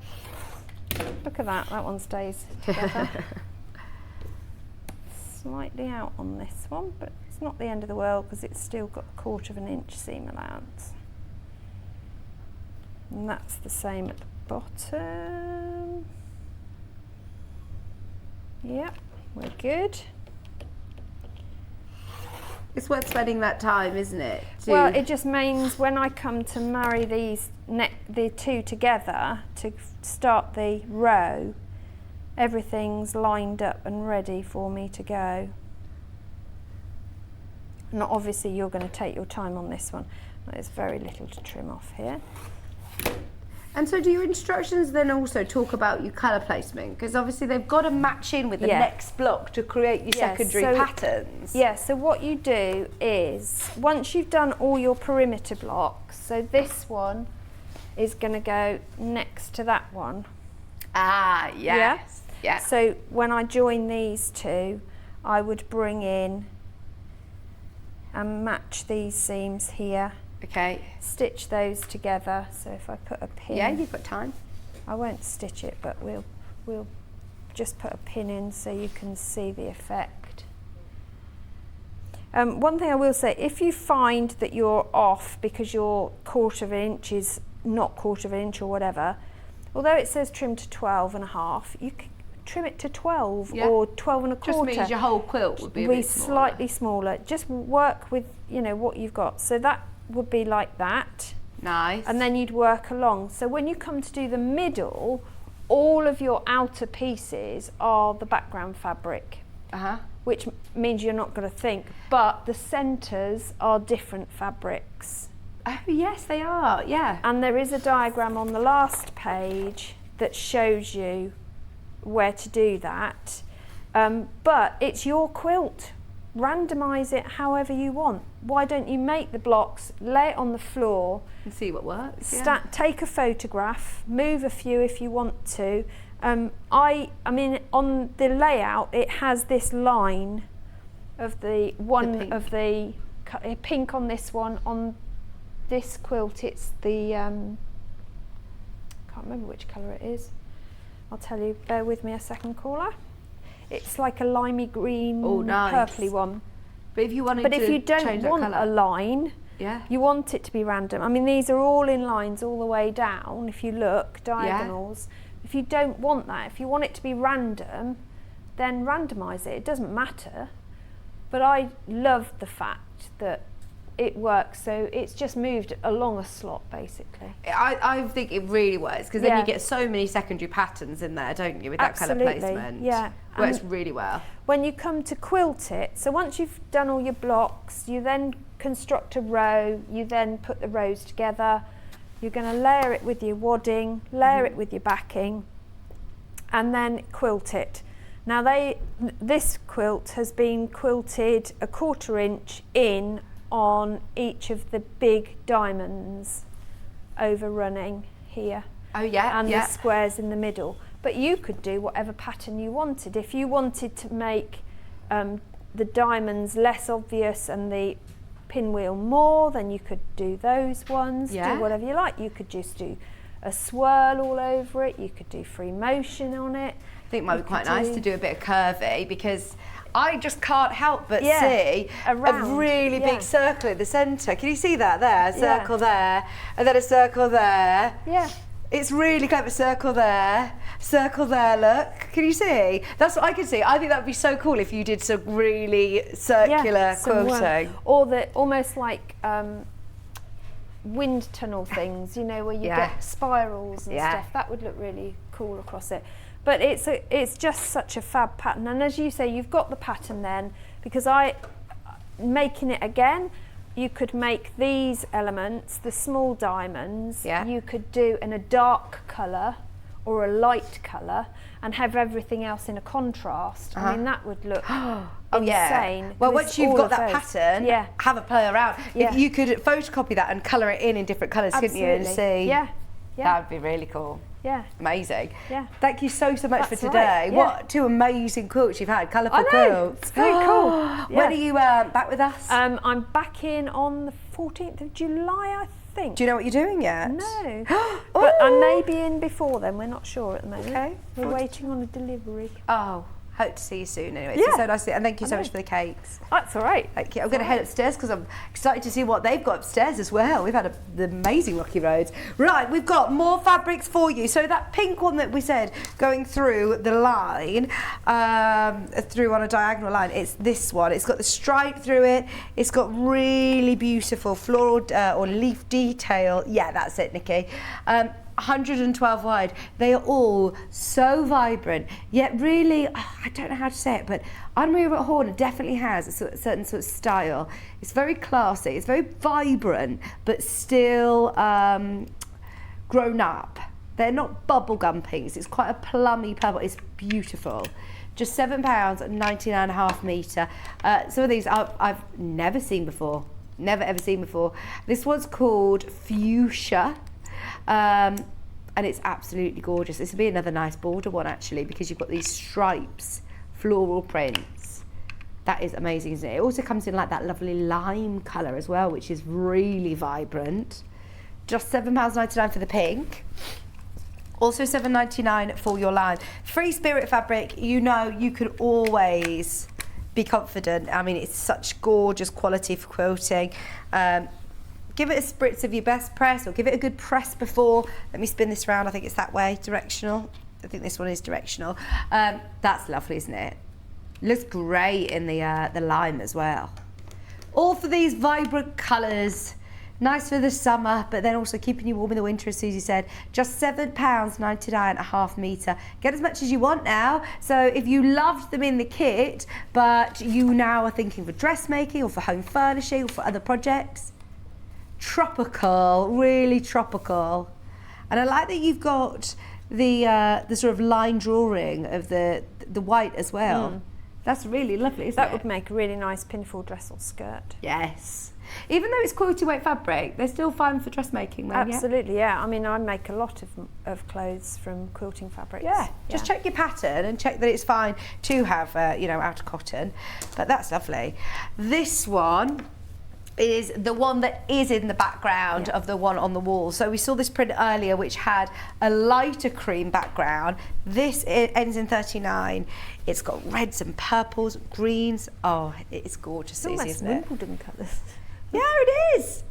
Look at that. That one stays together. Slightly out on this one, but it's not the end of the world because it's still got 1/4 inch seam allowance. And that's the same at the bottom. Yep, we're good. It's worth spending that time, isn't it? Well, it just means when I come to marry the two together to start the row, everything's lined up and ready for me to go. And obviously you're going to take your time on this one. There's very little to trim off here. And so do your instructions then also talk about your colour placement? Because obviously they've got to match in with the Yeah. next block to create your Yeah, secondary so- patterns. Yeah, so what you do is, once you've done all your perimeter blocks, so this one is going to go next to that one. Ah, yes. Yeah. So when I join these two, I would bring in and match these seams here, Okay. stitch those together. So if I put a pin, Yeah, you've got time. I won't stitch it, but we'll just put a pin in so you can see the effect. One thing I will say, if you find that you're off because your 1/4 inch is not 1/4 inch or whatever, although it says trim to 12.5, you can trim it to 12 Yeah. or 12.25. Just means your whole quilt would be a bit smaller. Slightly smaller. Just work with what you've got. So that would be like that. Nice. And then you'd work along. So when you come to do the middle, all of your outer pieces are the background fabric, which means you're not going to think, but the centres are different fabrics. Oh yes, they are. Yeah. And there is a diagram on the last page that shows you where to do that. But it's your quilt. Randomise it however you want. Why don't you make the blocks, lay it on the floor, And see what works. take a photograph, move a few if you want to. I mean, on the layout, it has this line of the pink. of the pink on this one. On this quilt, it's the can't remember which colour it is. I'll tell you. Bear with me a second, caller. It's like a limey green, nice. purpley one. But if you wanted But to if you don't change that want colour, a line, yeah. you want it to be random. I mean, these are all in lines all the way down, if you look, diagonals. If you don't want that, if you want it to be random, then randomise it. It doesn't matter. But I love the fact that it works. So it's just moved along a slot, basically. I think it really works, because then Yeah. you get so many secondary patterns in there, don't you, with that colour Absolutely, placement? yeah. Works And really well. when you come to quilt it, so once you've done all your blocks, you then construct a row, you then put the rows together, you're going to layer it with your wadding, layer it with your backing, and then quilt it. Now this quilt has been quilted 1/4 inch in on each of the big diamonds overrunning here. Oh yeah, And yeah. the squares in the middle. But you could do whatever pattern you wanted. If you wanted to make the diamonds less obvious and the pinwheel more, then you could do those ones. Yeah. Do whatever you like. You could just do a swirl all over it. You could do free motion on it. I think it might be You quite could nice do- to do a bit of curvy, because I just can't help but Yeah, see a around, really yeah. big circle in the centre. Can you see that there? A Yeah. circle there, and then a circle there. Yeah. It's really clever. Circle there, look. Can you see? That's what I can see. I think that would be so cool if you did some really circular some quilting. or the almost like wind tunnel things, you know, where you Yeah. get spirals and Yeah. stuff. That would look really cool across it. But it's just such a fab pattern. And as you say, you've got the pattern then, because making it again, you could make these elements, the small diamonds, Yeah. you could do in a dark colour or a light colour and have everything else in a contrast. I mean, that would look Oh insane. yeah. Well, with once you've all got of that those. pattern, Yeah. have a play around. Yeah. You could photocopy that and colour it in different colours, couldn't you? And Absolutely. see. Yeah. Yeah. That would be really cool. Yeah. Amazing. Yeah. Thank you so much for That's today. right, yeah. What 2 amazing quilts you've had. Colourful I know, quilts. it's very cool. When Yeah. are you back with us? I'm back in on the 14th of July, I think. Do you know what you're doing yet? No. But I may be in before then, we're not sure at the moment. Okay. We're waiting on a delivery. Oh, hope to see you soon anyway. Yeah. It's so nice to, and thank you so I much know. for the cakes. That's all right. Thank you. I'm going to head upstairs because I'm excited to see what they've got upstairs as well. We've had the amazing rocky roads. Right, we've got more fabrics for you. So that pink one that we said going through the line, through on a diagonal line, it's this one. It's got the stripe through it. It's got really beautiful floral or leaf detail. Yeah, that's it, Nikki. 112 wide. They are all so vibrant, yet really, I don't know how to say it, but Anne-Marie Horner definitely has a certain sort of style. It's very classy, it's very vibrant, but still grown up. They're not bubblegum pinks, it's quite a plummy purple, it's beautiful. Just £7 and 99.5 metre. Some of these I've never seen before, never ever seen before. This one's called Fuchsia. And it's absolutely gorgeous. This will be another nice border one actually, because you've got these stripes, floral prints. That is amazing, isn't it? It also comes in like that lovely lime colour as well, which is really vibrant. Just £7.99 for the pink. Also £7.99 for your line. Free Spirit fabric, you know you can always be confident. I mean, it's such gorgeous quality for quilting. Give it a spritz of your best press, or give it a good press before. Let me spin this round. I think it's that way, directional. I think this one is directional. That's lovely, isn't it? Looks great in the lime as well. All for these vibrant colours. Nice for the summer, but then also keeping you warm in the winter, as Suzie said. Just £7.99.5 metre. Get as much as you want now. So if you loved them in the kit, but you now are thinking for dressmaking or for home furnishing or for other projects, tropical, really tropical. And I like that you've got the sort of line drawing of the white as well. That's really lovely, isn't That it? would make a really nice pinafore dress or skirt. Yes. Even though it's quilty weight fabric, they're still fine for dressmaking then, Absolutely, yeah. I mean, I make a lot of clothes from quilting fabrics. Yeah, just check your pattern and check that it's fine to have, out of cotton. But that's lovely. This one is the one that is in the background of the one on the wall. So we saw this print earlier which had a lighter cream background. This ends in 39. It's got reds and purples, greens. Oh, it's gorgeous, It's almost isn't it? Wimbledon colours. Yeah, it is.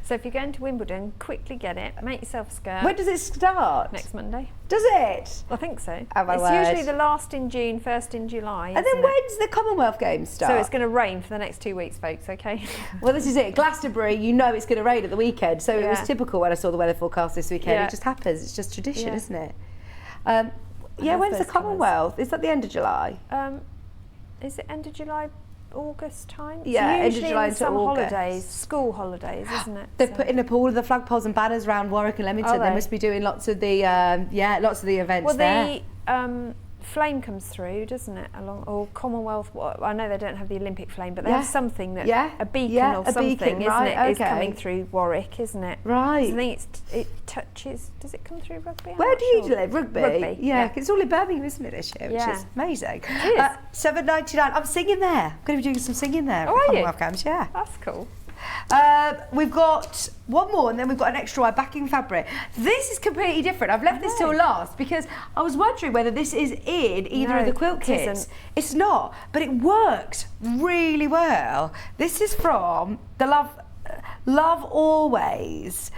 So if you're going to Wimbledon, quickly get it. Make yourself a skirt. When does it start? Next Monday. Does it? I think so. Oh, my it's word. usually the last in June, first in July. And then isn't it? when's the Commonwealth Games start? So it's going to rain for the next 2 weeks, folks, okay? Well, this is it. Glastonbury, you know it's going to rain at the weekend. So it was Yeah. typical when I saw the weather forecast this weekend. Yeah. It just happens. It's just tradition, Yeah. isn't it? love When's the those Commonwealth? Is that the end of July? Is it end of July, August time? Yeah, end of usually July in into some August. holidays, school holidays, isn't it? They're So- putting up all of the flagpoles and banners around Warwick and Leamington. Are They they? must be doing lots of the lots of the events Well, there. the flame comes through, doesn't it? Or Commonwealth. I know they don't have the Olympic flame, but they Yeah. have something that Yeah. a beacon Yeah, or a something, beacon, isn't right, it? Is okay. coming through Warwick, isn't it? Right. I think it touches. Does it come through Rugby? I'm Where not do you sure. live? Rugby? Rugby. Yeah, 'cause it's all in Birmingham, isn't it, this year? Which Yeah. is amazing. It is. $7.99. I'm singing there. I'm going to be doing some singing there. Oh, at are you? Commonwealth Games, yeah. That's cool. We've got one more and then we've got an extra wide backing fabric. This is completely different. I've left this till last because I was wondering whether this is in either No, of the quilt it kits. isn't. It's not, but it works really well. This is from the Love Always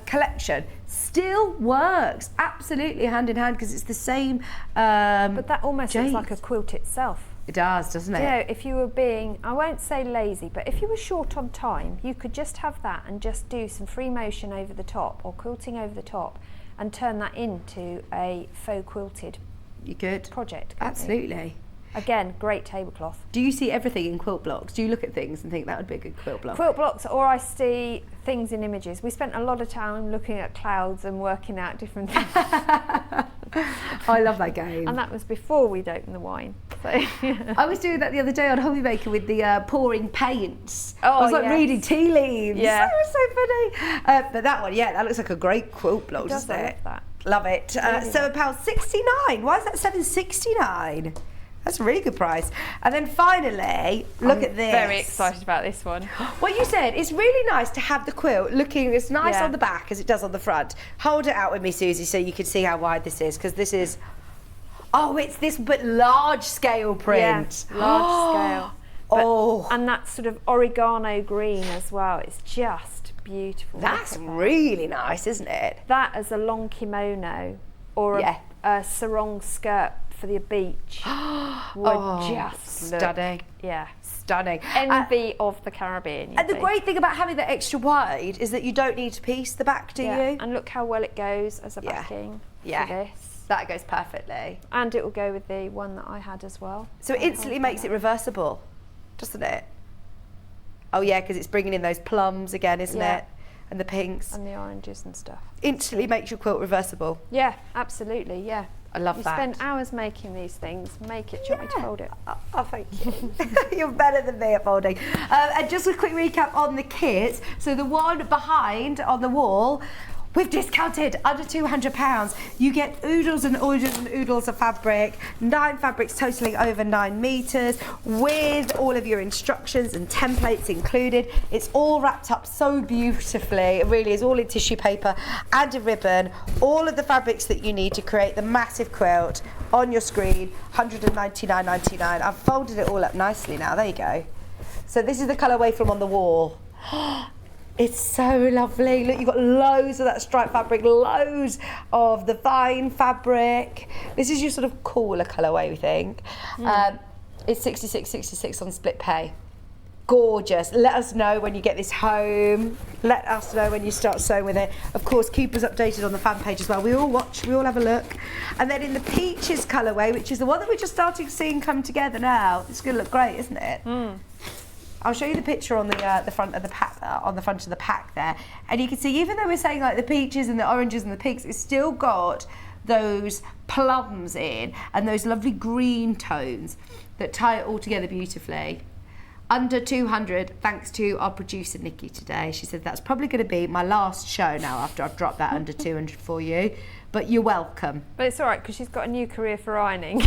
collection. Still works absolutely hand in hand because it's the same. But that almost looks jade. like a quilt itself. It does, doesn't it? You know, if you were being, I won't say lazy, but if you were short on time, you could just have that and just do some free motion over the top or quilting over the top and turn that into a faux quilted You could. project. can't you? Absolutely. Again, great tablecloth. Do you see everything in quilt blocks? Do you look at things and think that would be a good quilt block? Quilt blocks, or I see things in images. We spent a lot of time looking at clouds and working out different things. I love that game. And that was before we'd opened the wine. So, I was doing that the other day on Hobby Maker with the pouring paints. Oh, I was like yes. reading tea leaves. Yeah. It was so funny. But that one, yeah, that looks like a great quilt block, does, doesn't I it? love that. Love it. £7.69. Why is that $7.69? That's a really good price. And then finally, look at this. Very excited about this one. What you said, it's really nice to have the quilt looking as nice Yeah. on the back as it does on the front. Hold it out with me, Susie, so you can see how wide this is, because this is, oh, it's this but large scale print. Yeah, large scale. But- Oh. And that sort of oregano green as well. It's just beautiful. That's Look at that. really nice, isn't it? That as a long kimono or Yeah. a sarong skirt for the beach would just look, stunning. yeah, Stunning. envy of the Caribbean. And the great thing about having that extra wide is that you don't need to piece the back, do you? And look how well it goes as a Yeah. backing Yeah. for this. That goes perfectly. And it will go with the one that I had as well. So it instantly makes it reversible, doesn't it? Oh yeah, because it's bringing in those plums again, isn't Yeah. it? And the pinks. And the oranges and stuff. Instantly makes your quilt reversible. Yeah, absolutely, yeah. I love You that. spend hours making these things. Make it. Do you want me to fold it? Oh, thank you. You're better than me at folding. And just a quick recap on the kit. So the one behind on the wall, we've discounted under £200. You get oodles and oodles and oodles of fabric, 9 fabrics totaling over 9 metres, with all of your instructions and templates included. It's all wrapped up so beautifully. It really is, all in tissue paper and a ribbon. All of the fabrics that you need to create the massive quilt on your screen, $199.99. I've folded it all up nicely now. There you go. So this is the colourway from on the wall. It's so lovely. Look, you've got loads of that striped fabric, loads of the vine fabric. This is your sort of cooler colourway, we think. It's $66.66 on split pay. Gorgeous. Let us know when you get this home. Let us know when you start sewing with it. Of course, keep us updated on the fan page as well. We all watch, we all have a look. And then in the peaches colourway, which is the one that we're just starting seeing come together now, it's going to look great, isn't it? I'll show you the picture on the front of the pack, on the front of the pack there, and you can see, even though we're saying like the peaches and the oranges and the pinks, it's still got those plums in and those lovely green tones that tie it all together beautifully. Under 200, thanks to our producer Nikki today. She said that's probably going to be my last show now after I've dropped that under 200 for you. But you're welcome. But it's all right because she's got a new career for ironing.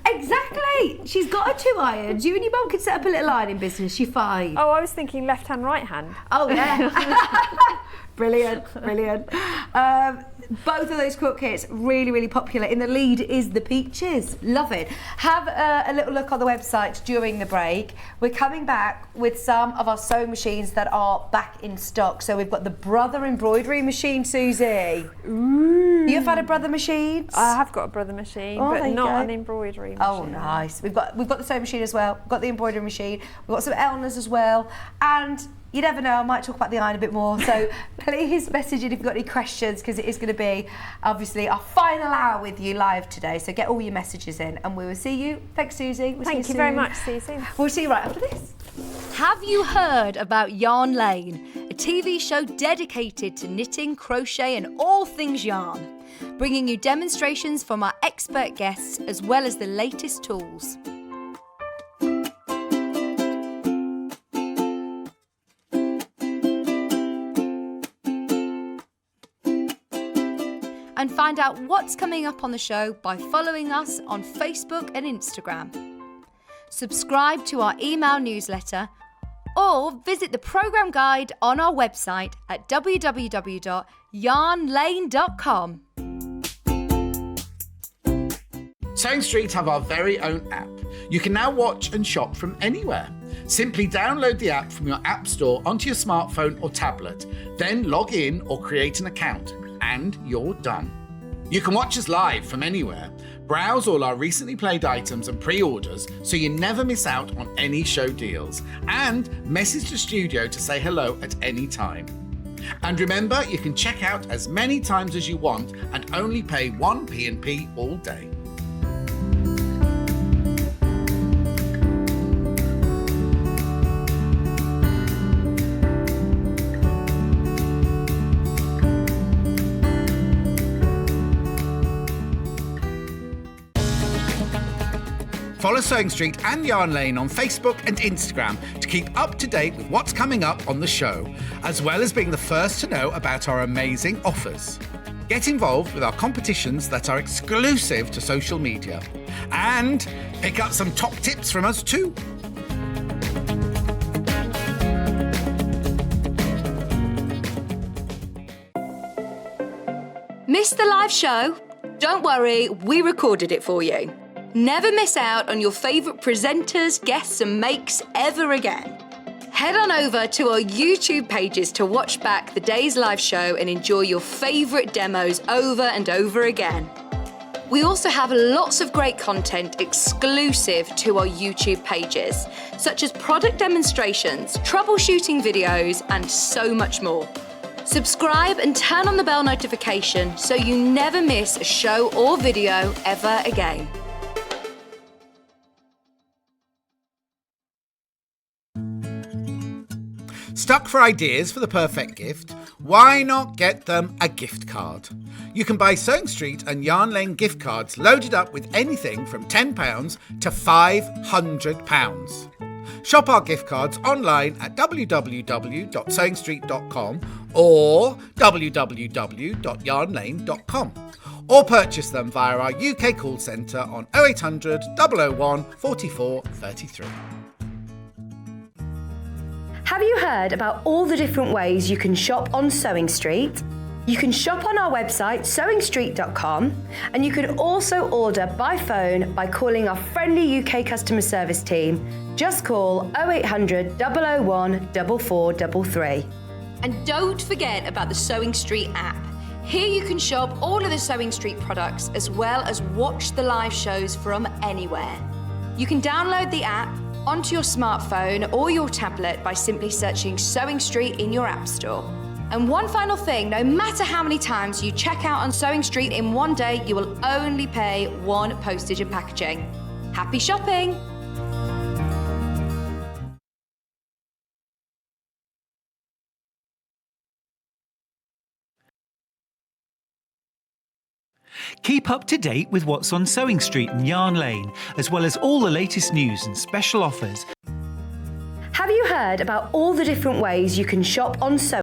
Exactly. She's got her 2 irons. You and your mum can set up a little ironing business. You're fine. Oh, I was thinking left hand, right hand. Oh yeah. Brilliant, brilliant. Both of those quilt kits, really, really popular. In the lead is the peaches. Love it. Have a little look on the website during the break. We're coming back with some of our sewing machines that are back in stock. So we've got the Brother embroidery machine, Suzie. Ooh. You've had a Brother machine? I have got a Brother machine, but not an embroidery machine. Oh, nice. We've got the sewing machine as well. We've got the embroidery machine. We've got some Elners as well. And you never know, I might talk about the iron a bit more. So please message in if you've got any questions, because it is going to be obviously our final hour with you live today. So get all your messages in and we will see you. Thanks, Suzie. Thank you very much. See you soon. We'll see you right after this. Have you heard about Yarn Lane, a TV show dedicated to knitting, crochet and all things yarn, bringing you demonstrations from our expert guests as well as the latest tools. And find out what's coming up on the show by following us on Facebook and Instagram. Subscribe to our email newsletter or visit the programme guide on our website at www.yarnlane.com. Sewing Street have our very own app. You can now watch and shop from anywhere. Simply download the app from your app store onto your smartphone or tablet, then log in or create an account, and you're done. You can watch us live from anywhere, browse all our recently played items and pre-orders so you never miss out on any show deals, and message the studio to say hello at any time. And remember, you can check out as many times as you want and only pay 1 P&P all day. Follow Sewing Street and Yarn Lane on Facebook and Instagram to keep up to date with what's coming up on the show, as well as being the first to know about our amazing offers. Get involved with our competitions that are exclusive to social media. And pick up some top tips from us too. Missed the live show? Don't worry, we recorded it for you. Never miss out on your favourite presenters, guests and makes ever again. Head on over to our YouTube pages to watch back the day's live show and enjoy your favourite demos over and over again. We also have lots of great content exclusive to our YouTube pages, such as product demonstrations, troubleshooting videos and so much more. Subscribe and turn on the bell notification so you never miss a show or video ever again. Stuck for ideas for the perfect gift? Why not get them a gift card? You can buy Sewing Street and Yarn Lane gift cards loaded up with anything from £10 to £500. Shop our gift cards online at www.sewingstreet.com or www.yarnlane.com, or purchase them via our UK call centre on 0800 001 44 33. Have you heard about all the different ways you can shop on Sewing Street? You can shop on our website, sewingstreet.com, and you can also order by phone by calling our friendly UK customer service team. Just call 0800 001 4433. And don't forget about the Sewing Street app. Here you can shop all of the Sewing Street products as well as watch the live shows from anywhere. You can download the app onto your smartphone or your tablet by simply searching Sewing Street in your app store. And one final thing, no matter how many times you check out on Sewing Street in one day, you will only pay 1 postage and packaging. Happy shopping! Keep up to date with what's on Sewing Street and Yarn Lane, as well as all the latest news and special offers. Have you heard about all the different ways you can shop on Sewing?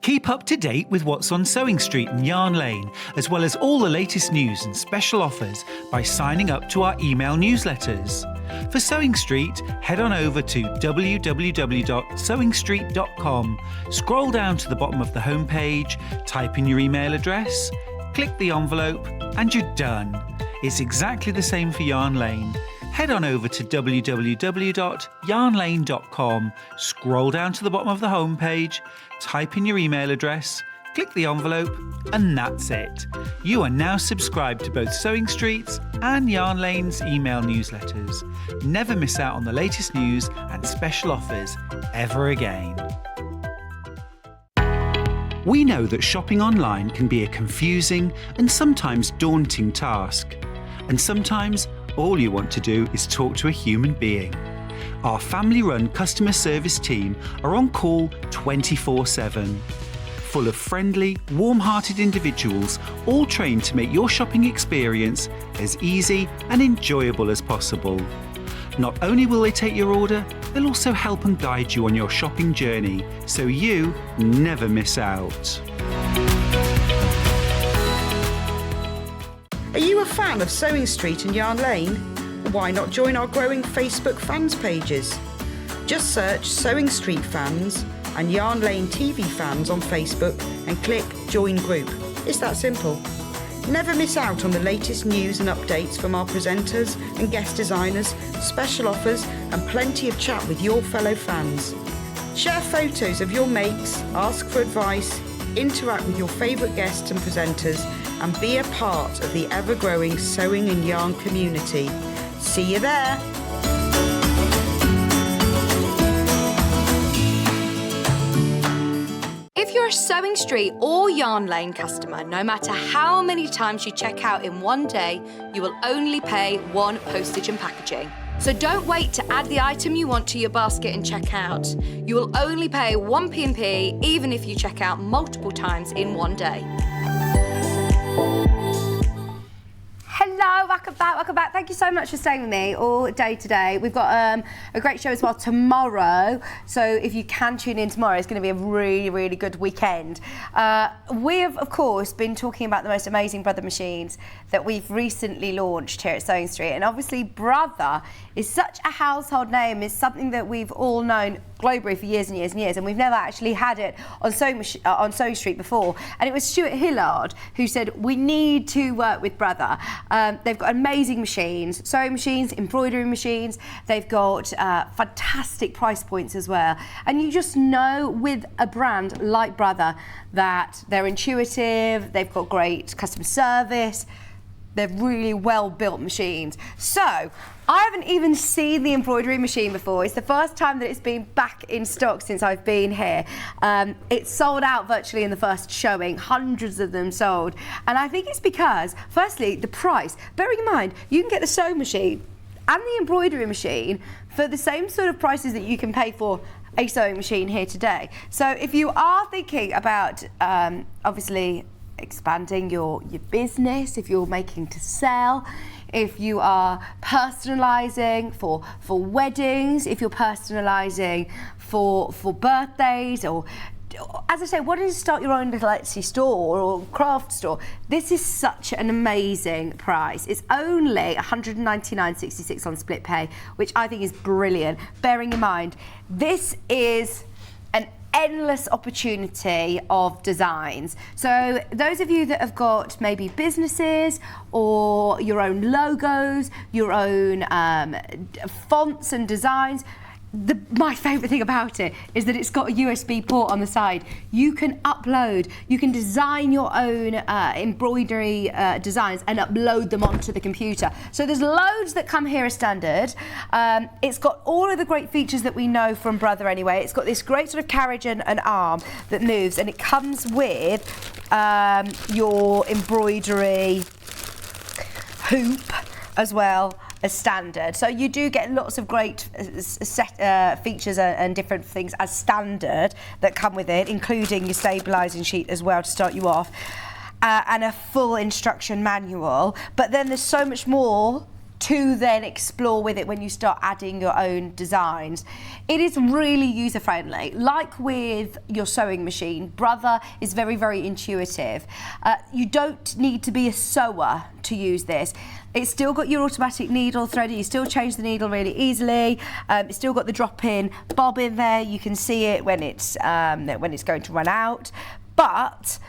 Keep up to date with what's on Sewing Street and Yarn Lane, as well as all the latest news and special offers by signing up to our email newsletters. For Sewing Street, head on over to www.sewingstreet.com, scroll down to the bottom of the homepage, type in your email address, click the envelope, and you're done. It's exactly the same for Yarn Lane. Head on over to www.yarnlane.com, scroll down to the bottom of the homepage, type in your email address, click the envelope, and that's it. You are now subscribed to both Sewing Street's and Yarn Lane's email newsletters. Never miss out on the latest news and special offers ever again. We know that shopping online can be a confusing and sometimes daunting task. And sometimes all you want to do is talk to a human being. Our family-run customer service team are on call 24/7. Full of friendly, warm-hearted individuals, all trained to make your shopping experience as easy and enjoyable as possible. Not only will they take your order, they'll also help and guide you on your shopping journey, so you never miss out. Are you a fan of Sewing Street and Yarn Lane? Why not join our growing Facebook fans pages? Just search Sewing Street Fans and Yarn Lane TV Fans on Facebook and click Join Group. It's that simple. Never miss out on the latest news and updates from our presenters and guest designers, special offers and plenty of chat with your fellow fans. Share photos of your makes, ask for advice, interact with your favourite guests and presenters and be a part of the ever-growing sewing and yarn community. See you there! If you're a Sewing Street or Yarn Lane customer, no matter how many times you check out in one day, you will only pay one postage and packaging. So don't wait to add the item you want to your basket and check out. You will only pay one P&P even if you check out multiple times in one day. Hello, welcome back. Thank you so much for staying with me all day today. We've got a great show as well tomorrow, so if you can tune in tomorrow, it's going to be a really, really good weekend. We have, of course, been talking about the most amazing Brother machines that we've recently launched here at Sewing Street, and obviously Brother is such a household name. It's something that we've all known globally for years and years and years, and we've never actually had it on Sewing Street before. And it was Stuart Hillard who said we need to work with Brother. They've got amazing machines, sewing machines, embroidery machines. They've got fantastic price points as well. And you just know with a brand like Brother that they're intuitive, they've got great customer service, they're really well-built machines. So, I haven't even seen the embroidery machine before. It's the first time that it's been back in stock since I've been here. It sold out virtually in the first showing, hundreds of them sold. And I think it's because, firstly, the price. Bearing in mind, you can get the sewing machine and the embroidery machine for the same sort of prices that you can pay for a sewing machine here today. So if you are thinking about, obviously, expanding your business, if you're making to sell, if you are personalising for weddings, if you're personalising for birthdays, or as I say, wanting to start your own little Etsy store or craft store, this is such an amazing price. It's only $199.66 on split pay, which I think is brilliant. Bearing in mind, this is an endless opportunity of designs. So those of you that have got maybe businesses or your own logos, your own fonts and designs, my favourite thing about it is that it's got a USB port on the side. You can upload, you can design your own embroidery designs and upload them onto the computer. So there's loads that come here as standard. It's got all of the great features that we know from Brother anyway. It's got this great sort of carriage and arm that moves, and it comes with your embroidery hoop as well as standard. So you do get lots of great features and different things as standard that come with it, including your stabilising sheet as well to start you off, and a full instruction manual. But then there's so much more to then explore with it when you start adding your own designs. It is really user-friendly. Like with your sewing machine, Brother is very, very intuitive. You don't need to be a sewer to use this. It's still got your automatic needle threader. You still change the needle really easily. It's still got the drop-in bobbin there. You can see it when it's going to run out. But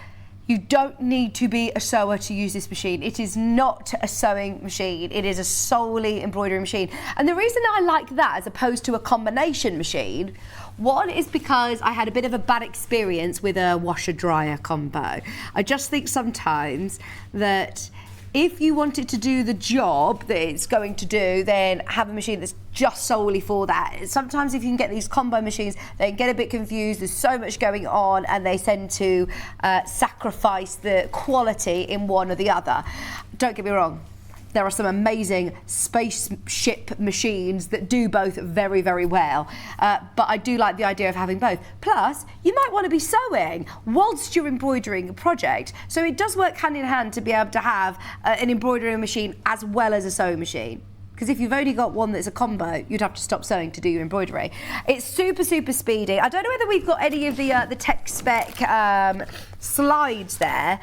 You don't need to be a sewer to use this machine. It is not a sewing machine. It is a solely embroidery machine. And the reason I like that as opposed to a combination machine, one is because I had a bit of a bad experience with a washer-dryer combo. I just think sometimes that if you wanted to do the job that it's going to do, then have a machine that's just solely for that. Sometimes if you can get these combo machines, they get a bit confused, there's so much going on, and they tend to sacrifice the quality in one or the other. Don't get me wrong. There are some amazing spaceship machines that do both very, very well. But I do like the idea of having both. Plus, you might want to be sewing whilst you're embroidering a project. So it does work hand in hand to be able to have an embroidering machine as well as a sewing machine. Because if you've only got one that's a combo, you'd have to stop sewing to do your embroidery. It's super, super speedy. I don't know whether we've got any of the tech spec slides there,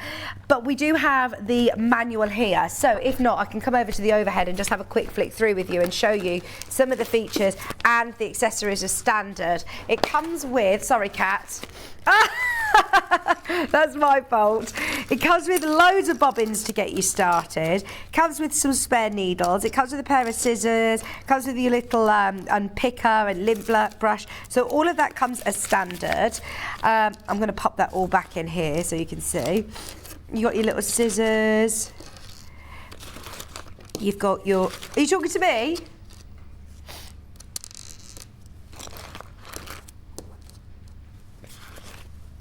but we do have the manual here. So if not, I can come over to the overhead and just have a quick flick through with you and show you some of the features and the accessories as standard. It comes with, sorry cat, that's my fault. It comes with loads of bobbins to get you started. It comes with some spare needles. It comes with a pair of scissors. It comes with your little unpicker and lint brush. So all of that comes as standard. I'm going to pop that all back in here so you can see. You got your little scissors. You've got your... Are you talking to me?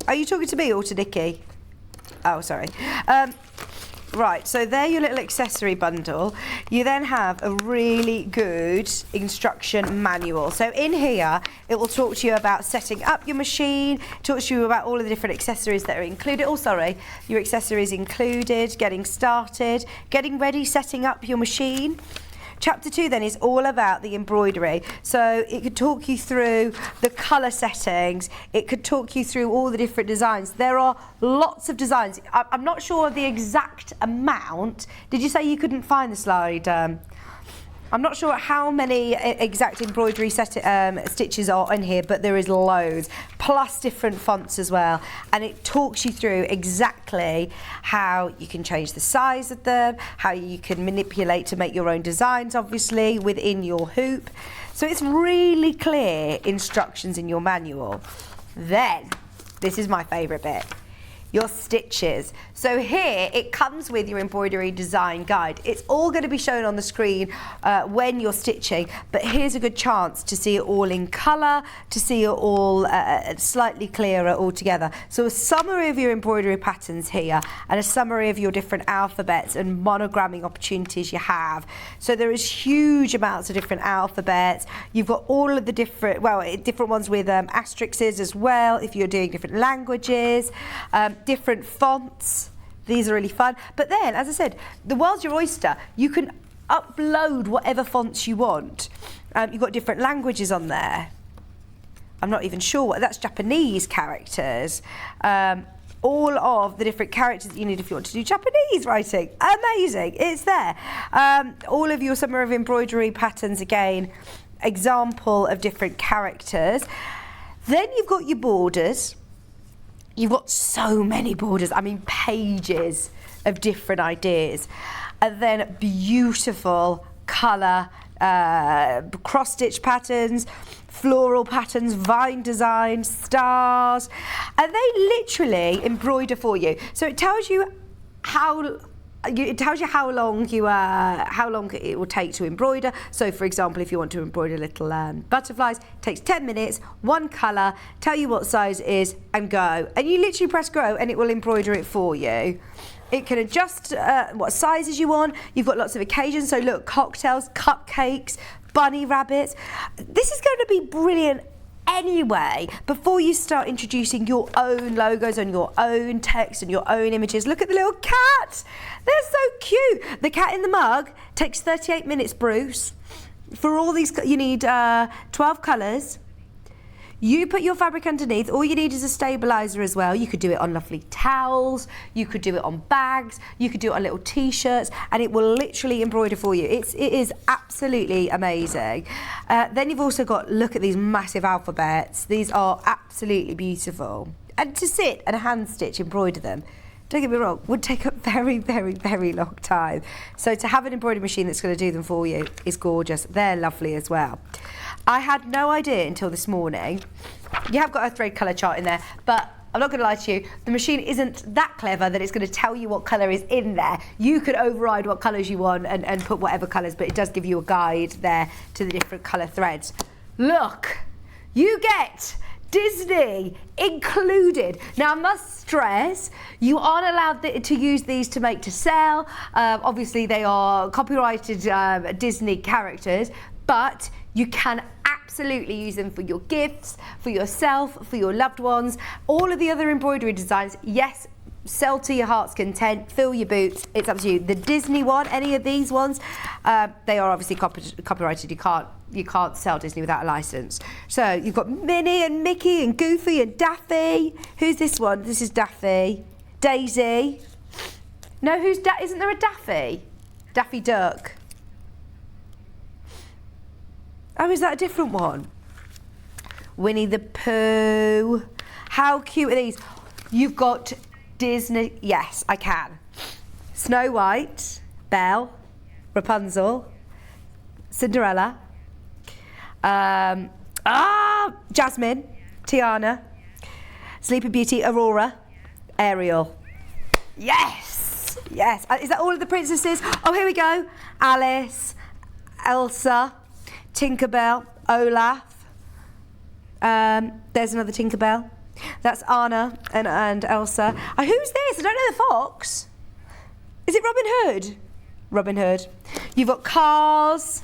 Are you talking to me or to Nikki? Oh, sorry. Right, so there your little accessory bundle. You then have a really good instruction manual. So in here, it will talk to you about setting up your machine, talk to you about all of the different accessories that are included. Oh, sorry, your accessories included, getting started, getting ready, setting up your machine. Chapter 2 then is all about the embroidery. So it could talk you through the colour settings. It could talk you through all the different designs. There are lots of designs. I'm not sure the exact amount. Did you say you couldn't find the slide? I'm not sure how many exact embroidery stitches are in here, but there is loads, plus different fonts as well. And it talks you through exactly how you can change the size of them, how you can manipulate to make your own designs, obviously, within your hoop. So it's really clear instructions in your manual. Then, this is my favourite bit. Your stitches. So here it comes with your embroidery design guide. It's all going to be shown on the screen when you're stitching, but here's a good chance to see it all in colour, to see it all slightly clearer all together. So a summary of your embroidery patterns here and a summary of your different alphabets and monogramming opportunities you have. So there is huge amounts of different alphabets. You've got all of the different ones with asterisks as well if you're doing different languages. Different fonts. These are really fun. But then, as I said, the world's your oyster. You can upload whatever fonts you want. You've got different languages on there. I'm not even sure what that's Japanese characters. All of the different characters that you need if you want to do Japanese writing. Amazing. It's there. All of your summer of embroidery patterns again. Example of different characters. Then you've got your borders. You've got so many borders, I mean pages of different ideas. And then beautiful colour, cross-stitch patterns, floral patterns, vine designs, stars. And they literally embroider for you. So it tells you how long it will take to embroider. So for example, if you want to embroider little butterflies, it takes 10 minutes, one colour, tell you what size it is and go. And you literally press go and it will embroider it for you. It can adjust what sizes you want. You've got lots of occasions. So look, cocktails, cupcakes, bunny rabbits. This is going to be brilliant anyway, before you start introducing your own logos and your own text and your own images. Look at the little cat. They're so cute. The cat in the mug takes 38 minutes, Bruce. For all these, you need 12 colours. You put your fabric underneath. All you need is a stabiliser as well. You could do it on lovely towels. You could do it on bags. You could do it on little T-shirts, and it will literally embroider for you. It is absolutely amazing. Then you've also got, look at these massive alphabets. These are absolutely beautiful. And to sit and hand stitch embroider them don't get me wrong, would take a very, very, very long time. So to have an embroidery machine that's going to do them for you is gorgeous. They're lovely as well. I had no idea until this morning. You have got a thread colour chart in there, but I'm not going to lie to you, the machine isn't that clever that it's going to tell you what colour is in there. You could override what colours you want and put whatever colours, but it does give you a guide there to the different colour threads. Look, you get Disney included. Now, I must stress, you aren't allowed to use these to make to sell. Obviously, they are copyrighted Disney characters, but you can absolutely use them for your gifts, for yourself, for your loved ones. All of the other embroidery designs, yes, sell to your heart's content, fill your boots, it's up to you. The Disney one, any of these ones, they are obviously copyrighted. You can't sell Disney without a license. So you've got Minnie and Mickey and Goofy and Daffy. Who's this one? This is Daffy. Daisy. No, isn't there a Daffy? Daffy Duck. Oh, is that a different one? Winnie the Pooh. How cute are these? You've got Disney. Yes, I can. Snow White, Belle, Rapunzel, Cinderella, Jasmine, Tiana, Sleeping Beauty, Aurora, Ariel. Yes, yes. Is that all of the princesses? Oh, here we go. Alice, Elsa, Tinkerbell, Olaf. There's another Tinkerbell. That's Anna and Elsa. Who's this? I don't know the fox. Is it Robin Hood? Robin Hood. You've got Cars.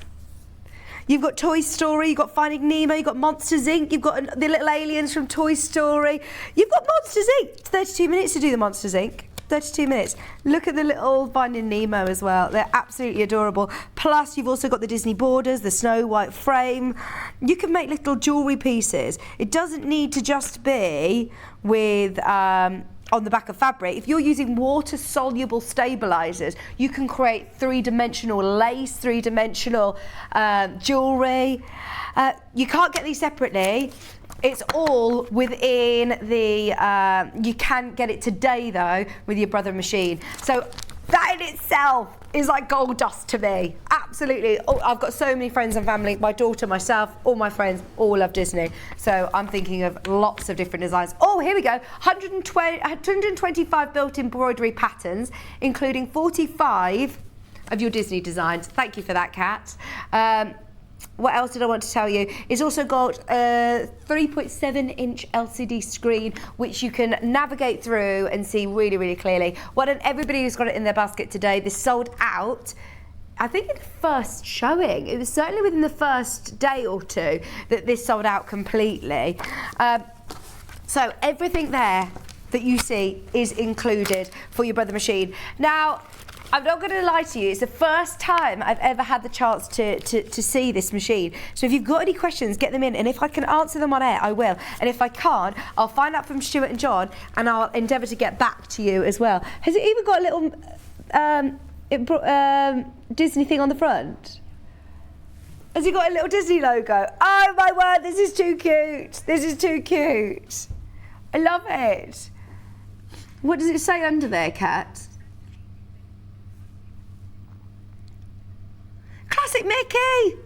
You've got Toy Story. You've got Finding Nemo. You've got Monsters Inc. You've got the little aliens from Toy Story. You've got Monsters Inc. 32 minutes to do the Monsters Inc. 32 minutes. Look at the little Finding Nemo as well. They're absolutely adorable. Plus, you've also got the Disney borders, the Snow White frame. You can make little jewellery pieces. It doesn't need to just be with on the back of fabric. If you're using water-soluble stabilisers, you can create three-dimensional lace, three-dimensional jewellery. You can't get these separately. It's all within the, you can get it today though with your brother machine. So that in itself is like gold dust to me. Absolutely. Oh, I've got so many friends and family, my daughter, myself, all my friends, all love Disney. So I'm thinking of lots of different designs. Oh, here we go. 125 built embroidery patterns, including 45 of your Disney designs. Thank you for that, Kat. What else did I want to tell you? It's also got a 3.7-inch LCD screen, which you can navigate through and see really, really clearly. Well done, everybody who's got it in their basket today. This sold out, I think, in the first showing. It was certainly within the first day or two that this sold out completely. So everything there that you see is included for your brother machine. Now, I'm not going to lie to you, it's the first time I've ever had the chance to see this machine. So if you've got any questions, get them in, and if I can answer them on air, I will. And if I can't, I'll find out from Stuart and John, and I'll endeavour to get back to you as well. Has it even got a little Disney thing on the front? Has it got a little Disney logo? Oh my word, this is too cute. This is too cute. I love it. What does it say under there, Kat? Classic Mickey!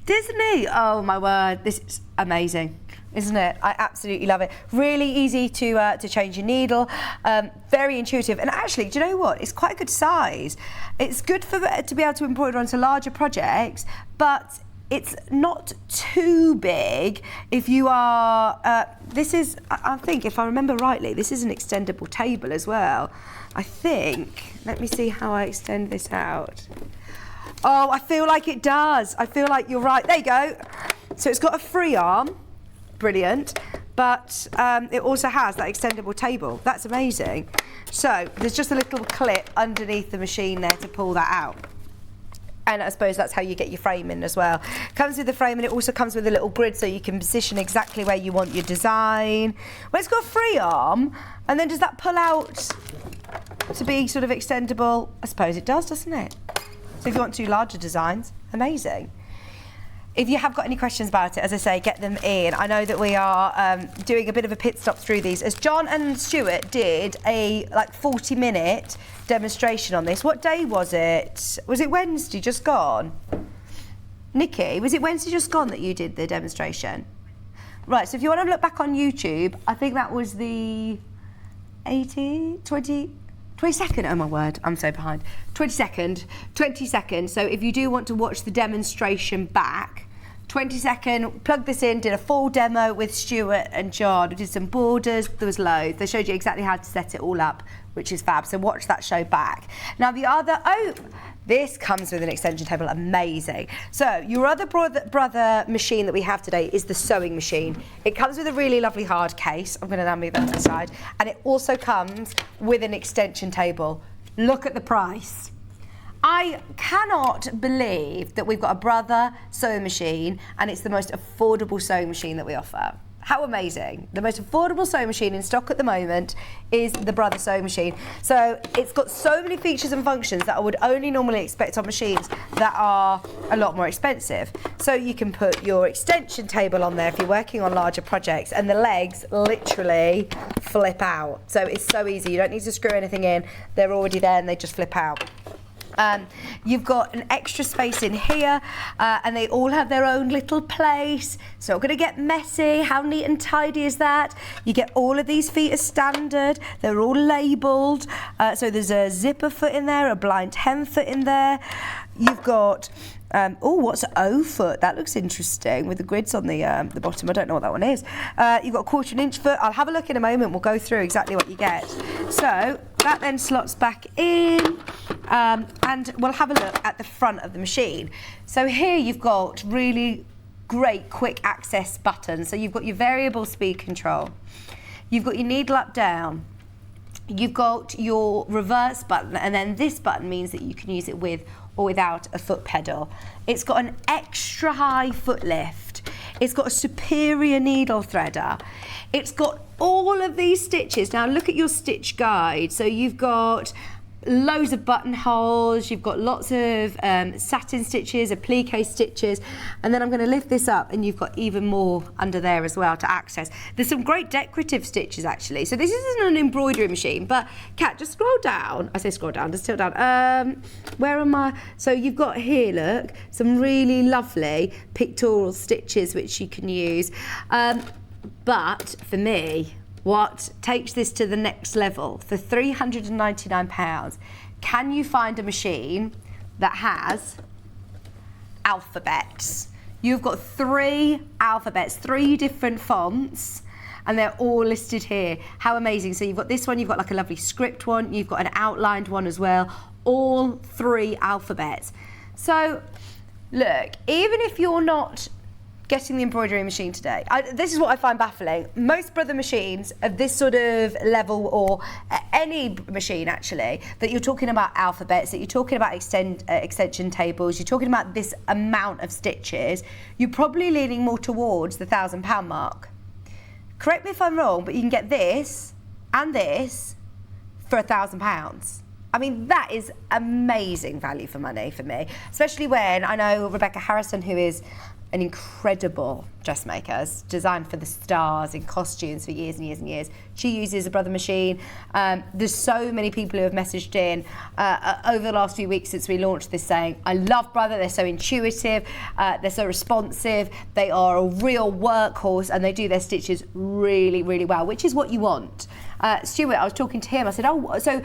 Disney! Oh my word, this is amazing, isn't it? I absolutely love it. Really easy to change your needle, very intuitive, and actually, do you know what? It's quite a good size. It's good to be able to embroider onto larger projects, but it's not too big if you are, this is, I think, if I remember rightly, this is an extendable table as well. I think, let me see how I extend this out. Oh, I feel like it does. I feel like you're right. There you go. So it's got a free arm. Brilliant. But it also has that extendable table. That's amazing. So there's just a little clip underneath the machine there to pull that out. And I suppose that's how you get your frame in as well. Comes with the frame, and it also comes with a little grid so you can position exactly where you want your design. Well, it's got a free arm, and then does that pull out to be sort of extendable? I suppose it does, doesn't it? So if you want to do larger designs, amazing. if you have got any questions about it, as I say, get them in. I know that we are doing a bit of a pit stop through these. As John and Stuart did a 40-minute demonstration on this. What day was it? Was it Wednesday just gone? Nikki, was it Wednesday just gone that you did the demonstration? Right, so if you want to look back on YouTube, I think that was the 22nd, oh my word, I'm so behind. 22nd. So if you do want to watch the demonstration back, 22nd, plug this in, did a full demo with Stuart and John. We did some borders, there was loads. They showed you exactly how to set it all up, which is fab. So watch that show back. Now the other, this comes with an extension table, amazing. So your other brother machine that we have today is the sewing machine. It comes with a really lovely hard case. I'm gonna now move that to the side. And it also comes with an extension table. Look at the price. I cannot believe that we've got a brother sewing machine and it's the most affordable sewing machine that we offer. How amazing. The most affordable sewing machine in stock at the moment is the Brother sewing machine. So it's got so many features and functions that I would only normally expect on machines that are a lot more expensive. So you can put your extension table on there if you're working on larger projects, and the legs literally flip out. So it's so easy. You don't need to screw anything in. They're already there and they just flip out. You've got an extra space in here and they all have their own little place. It's not going to get messy. How neat and tidy is that? You get all of these feet as standard. They're all labelled. So there's a zipper foot in there, a blind hem foot in there. You've got what's an O foot? That looks interesting with the grids on the bottom. I don't know what that one is. You've got a 1/4 inch foot. I'll have a look in a moment. We'll go through exactly what you get. So that then slots back in, and we'll have a look at the front of the machine. So here you've got really great quick access buttons. So you've got your variable speed control. You've got your needle up down. You've got your reverse button, and then this button means that you can use it with or without a foot pedal. It's got an extra high foot lift. It's got a superior needle threader. It's got all of these stitches. Now look at your stitch guide. So you've got loads of buttonholes, you've got lots of satin stitches, applique stitches, and then I'm going to lift this up and you've got even more under there as well to access. There's some great decorative stitches actually. So this isn't an embroidery machine, but Kat, just scroll down. I say scroll down, just tilt down. Where am I? So you've got here, look, some really lovely pictorial stitches which you can use. But for me, what takes this to the next level, for £399, can you find a machine that has alphabets? You've got 3 alphabets, 3 different fonts, and they're all listed here. How amazing. So you've got this one, you've got like a lovely script one, you've got an outlined one as well, all 3 alphabets. So look, even if you're not getting the embroidery machine today, this is what I find baffling. Most brother machines of this sort of level, or any machine actually, that you're talking about alphabets, that you're talking about extension tables, you're talking about this amount of stitches, you're probably leaning more towards the £1,000 mark. Correct me if I'm wrong, but you can get this and this for £1,000. I mean, that is amazing value for money for me, especially when I know Rebecca Harrison, who is an incredible dressmaker, has designed for the stars in costumes for years and years and years. She uses a brother machine. There's so many people who have messaged in over the last few weeks since we launched this saying, I love brother, they're so intuitive, they're so responsive, they are a real workhorse, and they do their stitches really, really well, which is what you want. Stuart, I was talking to him, I said, so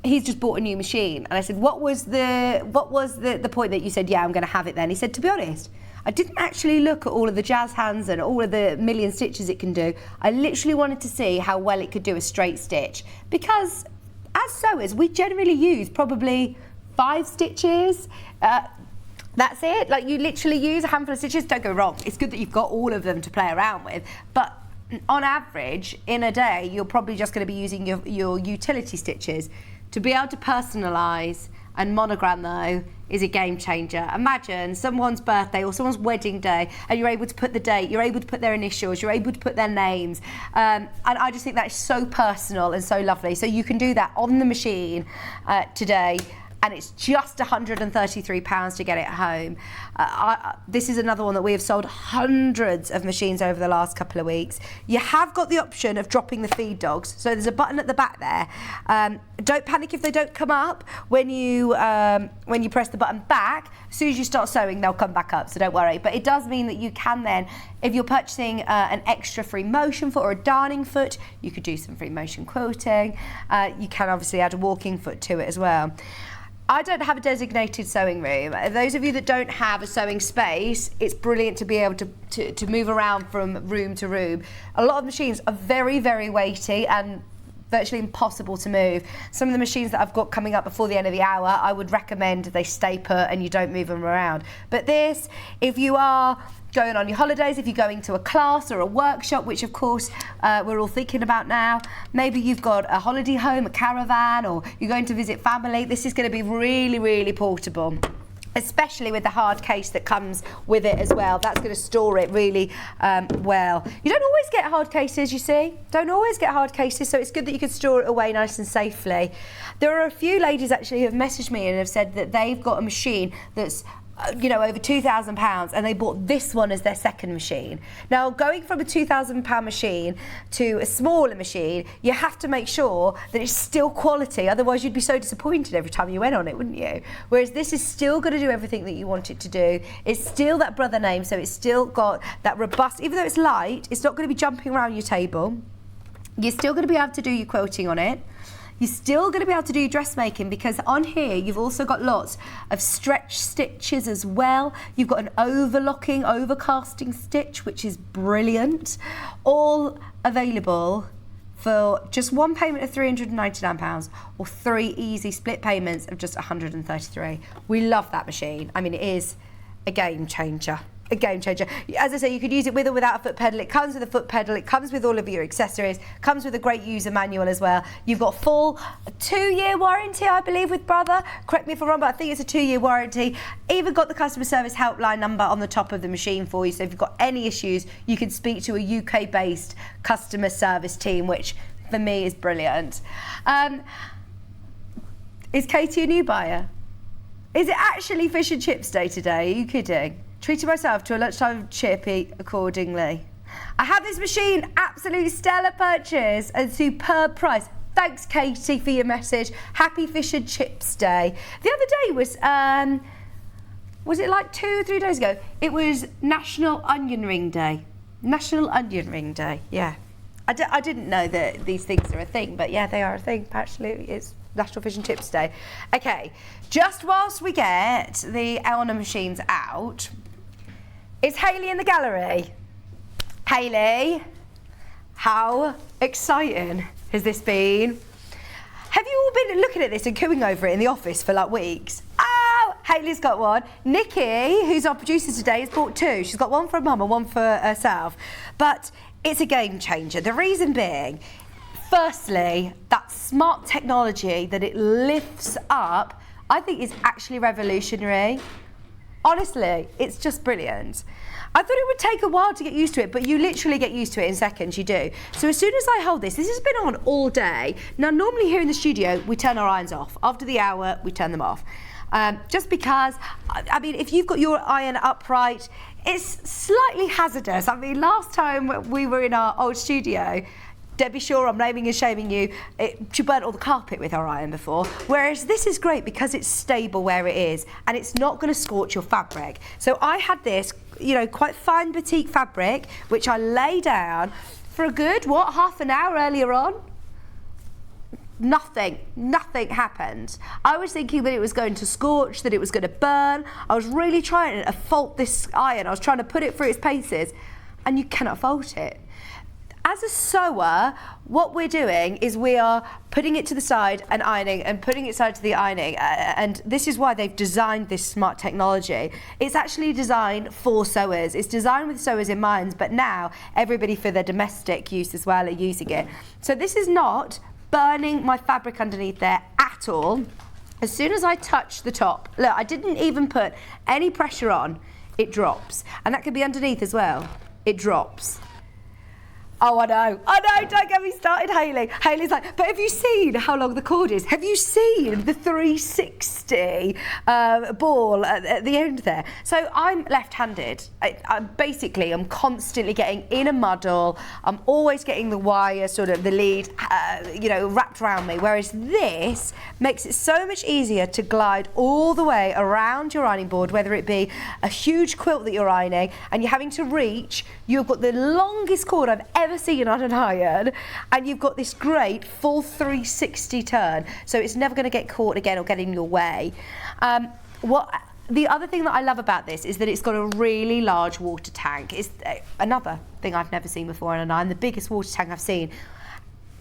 he's just bought a new machine. And I said, what was the point that you said, yeah, I'm gonna have it then? He said, to be honest, I didn't actually look at all of the jazz hands and all of the million stitches it can do. I literally wanted to see how well it could do a straight stitch. Because as sewers, we generally use probably 5 stitches. That's it. Like, you literally use a handful of stitches. Don't go wrong. It's good that you've got all of them to play around with. But on average, in a day, you're probably just going to be using your utility stitches. To be able to personalise and monogram, though, is a game changer. Imagine someone's birthday or someone's wedding day, and you're able to put the date, you're able to put their initials, you're able to put their names. And I just think that is so personal and so lovely. So you can do that on the machine today. and it's just £133 to get it home. This is another one that we have sold hundreds of machines over the last couple of weeks. You have got the option of dropping the feed dogs, so there's a button at the back there. Don't panic if they don't come up when you press the button back. As soon as you start sewing, they'll come back up, so don't worry. But it does mean that you can then, if you're purchasing an extra free motion foot or a darning foot, you could do some free motion quilting. You can obviously add a walking foot to it as well. I don't have a designated sewing room. Those of you that don't have a sewing space, it's brilliant to be able to move around from room to room. A lot of machines are very, very weighty and virtually impossible to move. Some of the machines that I've got coming up before the end of the hour, I would recommend they stay put and you don't move them around. But this, if you are going on your holidays, if you're going to a class or a workshop, which of course we're all thinking about now, maybe you've got a holiday home, a caravan, or you're going to visit family, this is going to be really, really portable. Especially with the hard case that comes with it as well. That's going to store it really well. You don't always get hard cases, you see. Don't always get hard cases, so it's good that you can store it away nice and safely. There are a few ladies actually who have messaged me and have said that they've got a machine that's over £2,000 and they bought this one as their second machine. Now, going from a £2,000 machine to a smaller machine, you have to make sure that it's still quality, otherwise you'd be so disappointed every time you went on it, wouldn't you? Whereas this is still going to do everything that you want it to do. It's still that brother name, so it's still got that robust, even though it's light, it's not going to be jumping around your table. You're still going to be able to do your quilting on it. You're still going to be able to do dressmaking because on here you've also got lots of stretch stitches as well. You've got an overlocking, overcasting stitch, which is brilliant. All available for just one payment of £399 or 3 easy split payments of just £133. We love that machine. I mean, it is a game changer. A game changer. As I say, you could use it with or without a foot pedal. It comes with a foot pedal. It comes with all of your accessories. Comes with a great user manual as well. You've got full 2-year warranty, I believe, with Brother. Correct me if I'm wrong, but I think it's a 2-year warranty. Even got the customer service helpline number on the top of the machine for you. So if you've got any issues, you can speak to a UK-based customer service team, which for me is brilliant. Is Katie a new buyer? Is it actually fish and chips day today? Are you kidding? Treated myself to a lunchtime chippy accordingly. I have this machine, absolute stellar purchase and superb price. Thanks, Katie, for your message. Happy Fish and Chips Day. The other day was it like 2 or 3 days ago? It was National Onion Ring Day. National Onion Ring Day, yeah. I didn't know that these things are a thing, but yeah, they are a thing. Actually, it's National Fish and Chips Day. Okay, just whilst we get the Elna machines out, is Hayley in the gallery? Hayley, how exciting has this been? Have you all been looking at this and cooing over it in the office for like weeks? Oh, Hayley's got one. Nikki, who's our producer today, has bought 2. She's got one for her mum and one for herself. But it's a game changer. The reason being, firstly, that smart technology that it lifts up, I think is actually revolutionary. Honestly, it's just brilliant. I thought it would take a while to get used to it, but you literally get used to it in seconds, you do. So as soon as I hold this has been on all day. Now, normally here in the studio, we turn our irons off. After the hour, we turn them off. Just because, I mean, if you've got your iron upright, it's slightly hazardous. I mean, last time we were in our old studio, Debbie Shaw, I'm naming and shaming you, she burnt all the carpet with her iron before, whereas this is great because it's stable where it is and it's not going to scorch your fabric. So I had this, quite fine batik fabric, which I lay down for a good, half an hour earlier on? Nothing happened. I was thinking that it was going to scorch, that it was going to burn. I was really trying to fault this iron. I was trying to put it through its paces, and you cannot fault it. As a sewer, what we're doing is we are putting it to the side and ironing and putting it side to the ironing, and this is why they've designed this smart technology. It's actually designed for sewers. It's designed with sewers in mind, but now everybody for their domestic use as well are using it. So this is not burning my fabric underneath there at all. As soon as I touch the top, look, I didn't even put any pressure on, it drops. And that could be underneath as well. It drops. Oh, I know, don't get me started, Hayley. Hayley's like, but have you seen how long the cord is? Have you seen the 360 ball at the end there? So I'm left-handed. I'm constantly getting in a muddle. I'm always getting the wire, sort of the lead, wrapped around me, whereas this makes it so much easier to glide all the way around your ironing board, whether it be a huge quilt that you're ironing and you're having to reach. You've got the longest cord I've ever seen on an iron, and you've got this great full 360 turn, so it's never going to get caught again or get in your way. The other thing that I love about this is that it's got a really large water tank. It's another thing I've never seen before on an iron, the biggest water tank I've seen.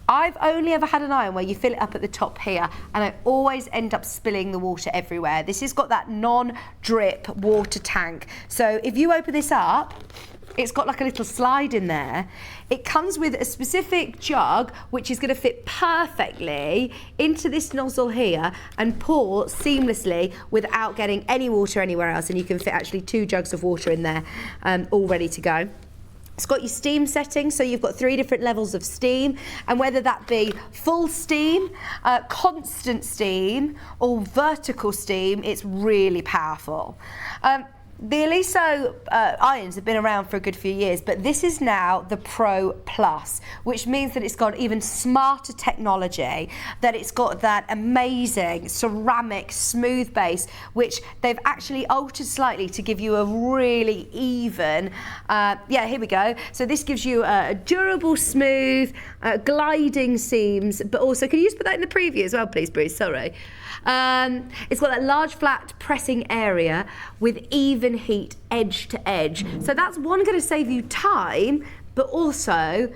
I've only ever had an iron where you fill it up at the top here, and I always end up spilling the water everywhere. This has got that non-drip water tank. So if you open this up, it's got like a little slide in there. It comes with a specific jug which is going to fit perfectly into this nozzle here and pour seamlessly without getting any water anywhere else, and you can fit actually 2 jugs of water in there all ready to go. It's got your steam setting, so you've got 3 different levels of steam, and whether that be full steam, constant steam or vertical steam, it's really powerful. The Oliso irons have been around for a good few years, but this is now the Pro Plus, which means that it's got even smarter technology, that it's got that amazing ceramic smooth base, which they've actually altered slightly to give you a really even, here we go. So this gives you a durable, smooth, gliding seams, but also, can you just put that in the preview as well, please, Bruce? Sorry. It's got that large flat pressing area with even heat edge to edge. So that's going to save you time, but also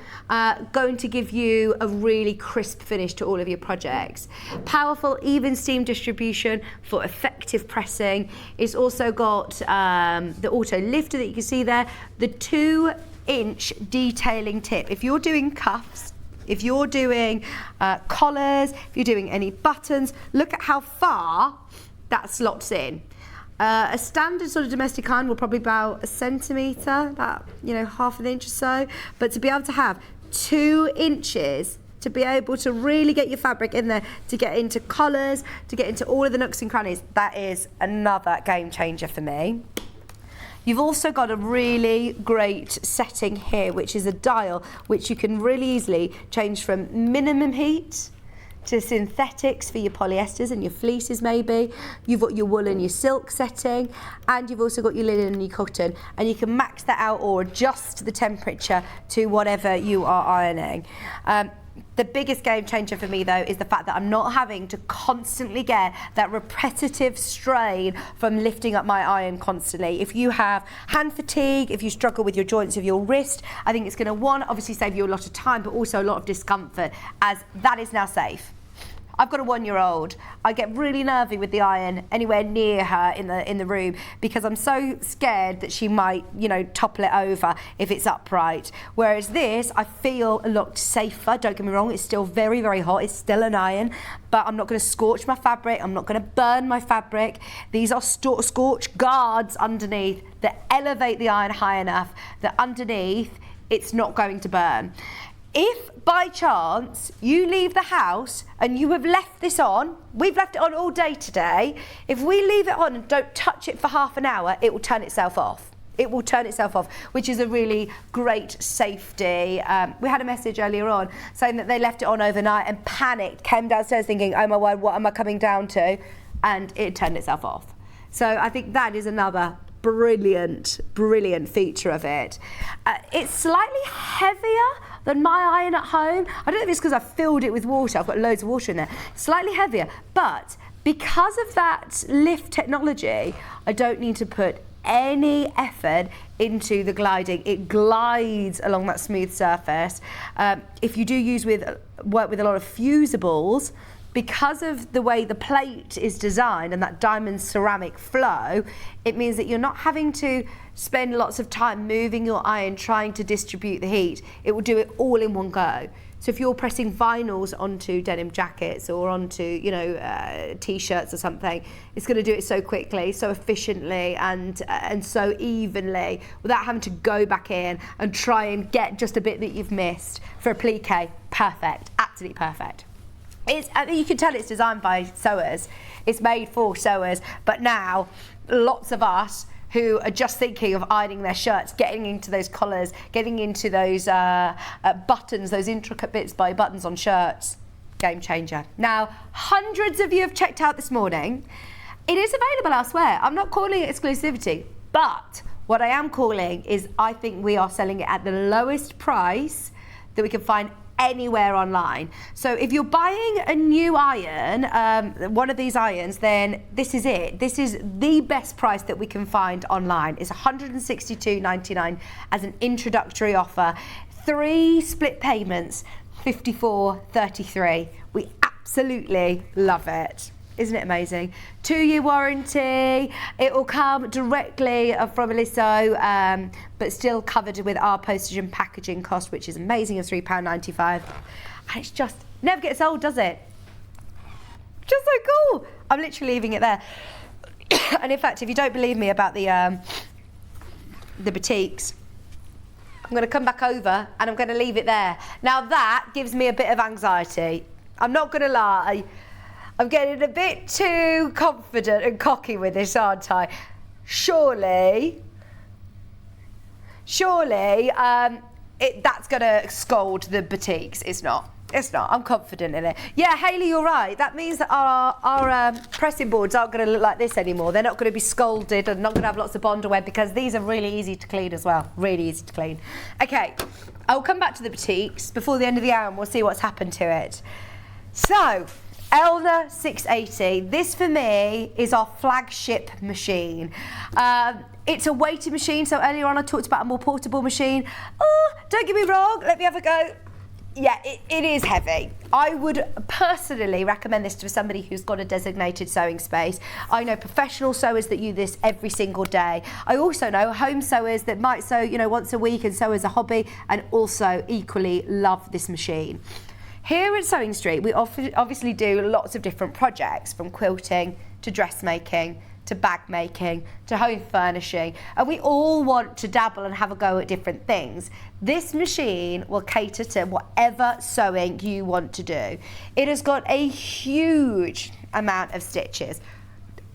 going to give you a really crisp finish to all of your projects. Powerful, even steam distribution for effective pressing. It's also got the auto lifter that you can see there, the 2-inch detailing tip. If you're doing cuffs, if you're doing collars, if you're doing any buttons, look at how far that slots in. A standard sort of domestic iron will probably about 1 centimetre, about half an inch or so. But to be able to have 2 inches, to be able to really get your fabric in there, to get into collars, to get into all of the nooks and crannies, that is another game changer for me. You've also got a really great setting here, which is a dial, which you can really easily change from minimum heat to synthetics for your polyesters and your fleeces maybe. You've got your wool and your silk setting, and you've also got your linen and your cotton, and you can max that out or adjust the temperature to whatever you are ironing. The biggest game changer for me, though, is the fact that I'm not having to constantly get that repetitive strain from lifting up my iron constantly. If you have hand fatigue, if you struggle with your joints of your wrist, I think it's going to, obviously save you a lot of time, but also a lot of discomfort, as that is now safe. I've got a 1-year-old. I get really nervy with the iron anywhere near her in the room because I'm so scared that she might, topple it over if it's upright. Whereas this, I feel a lot safer. Don't get me wrong, it's still very, very hot. It's still an iron, but I'm not going to scorch my fabric. I'm not going to burn my fabric. These are scorch guards underneath that elevate the iron high enough that underneath it's not going to burn. If by chance you leave the house and you have left this on, we've left it on all day today, if we leave it on and don't touch it for half an hour, it will turn itself off. It will turn itself off, which is a really great safety. We had a message earlier on saying that they left it on overnight and panicked, came downstairs thinking, oh my word, what am I coming down to? And it turned itself off. So I think that is another brilliant feature of it. It's slightly heavier than my iron at home. I don't know if it's because I've filled it with water. I've got loads of water in there. Slightly heavier, but because of that lift technology, I don't need to put any effort into the gliding. It glides along that smooth surface. If you do work with a lot of fusibles, because of the way the plate is designed and that diamond ceramic flow, it means that you're not having to spend lots of time moving your iron trying to distribute the heat. It will do it all in one go. So if you're pressing vinyls onto denim jackets or onto, you know, t-shirts or something, it's going to do it so quickly, so efficiently, and so evenly, without having to go back in and try and get just a bit that you've missed. For a plique, perfect, absolutely perfect. You can tell it's designed by sewers. It's made for sewers, but now lots of us who are just thinking of ironing their shirts, getting into those collars, getting into those buttons, those intricate bits by buttons on shirts. Game changer. Now, hundreds of you have checked out this morning. It is available elsewhere. I'm not calling it exclusivity, but what I am calling is I think we are selling it at the lowest price that we can find anywhere online. So if you're buying a new iron, one of these irons, then this is it. This is the best price that we can find online. It's $162.99 as an introductory offer. 3 split payments, $54.33. We absolutely love it. Isn't it amazing? 2-year warranty. It will come directly from Oliso, but still covered with our postage and packaging cost, which is amazing, of £3.95. And it's just never gets old, does it? Just so cool. I'm literally leaving it there. And in fact, if you don't believe me about the batiks, I'm going to come back over and I'm going to leave it there. Now that gives me a bit of anxiety. I'm not going to lie. I'm getting a bit too confident and cocky with this, aren't I? Surely, that's going to scold the batiks. It's not. I'm confident in it. Yeah, Hayley, you're right. That means that our pressing boards aren't going to look like this anymore. They're not going to be scolded and not going to have lots of Bondo web, because these are really easy to clean as well. Really easy to clean. Okay, I'll come back to the batiks before the end of the hour and we'll see what's happened to it. So, Elna 680, this for me is our flagship machine. It's a weighted machine, so earlier on I talked about a more portable machine. Oh, don't get me wrong, let me have a go. Yeah, it is heavy. I would personally recommend this to somebody who's got a designated sewing space. I know professional sewers that use this every single day. I also know home sewers that might sew, you know, once a week and sew as a hobby, and also equally love this machine. Here at Sewing Street, we obviously do lots of different projects, from quilting to dressmaking to bag making to home furnishing, and we all want to dabble and have a go at different things. This machine will cater to whatever sewing you want to do. It has got a huge amount of stitches.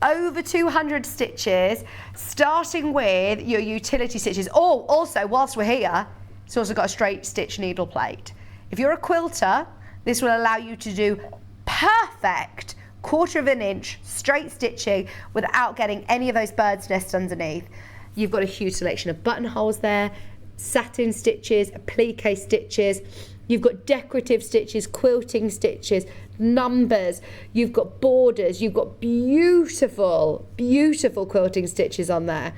Over 200 stitches, starting with your utility stitches. Oh, also, whilst we're here, it's also got a straight stitch needle plate. If you're a quilter, this will allow you to do perfect 1/4 inch straight stitching without getting any of those bird's nests underneath. You've got a huge selection of buttonholes there, satin stitches, applique stitches. You've got decorative stitches, quilting stitches, numbers. You've got borders. You've got beautiful, beautiful quilting stitches on there.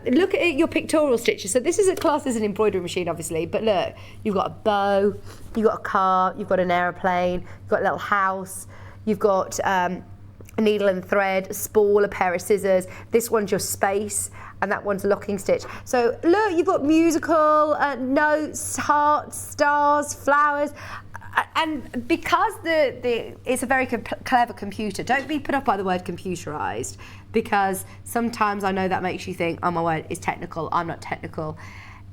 Look at your pictorial stitches. So this is a class as an embroidery machine, obviously, but look, you've got a bow, you've got a car, you've got an aeroplane, you've got a little house, you've got a needle and thread, a spool, a pair of scissors. This one's your space, and that one's a locking stitch. So look, you've got musical notes, hearts, stars, flowers. And because it's a very clever computer, don't be put off by the word computerized, because sometimes I know that makes you think, oh my word, it's technical. I'm not technical.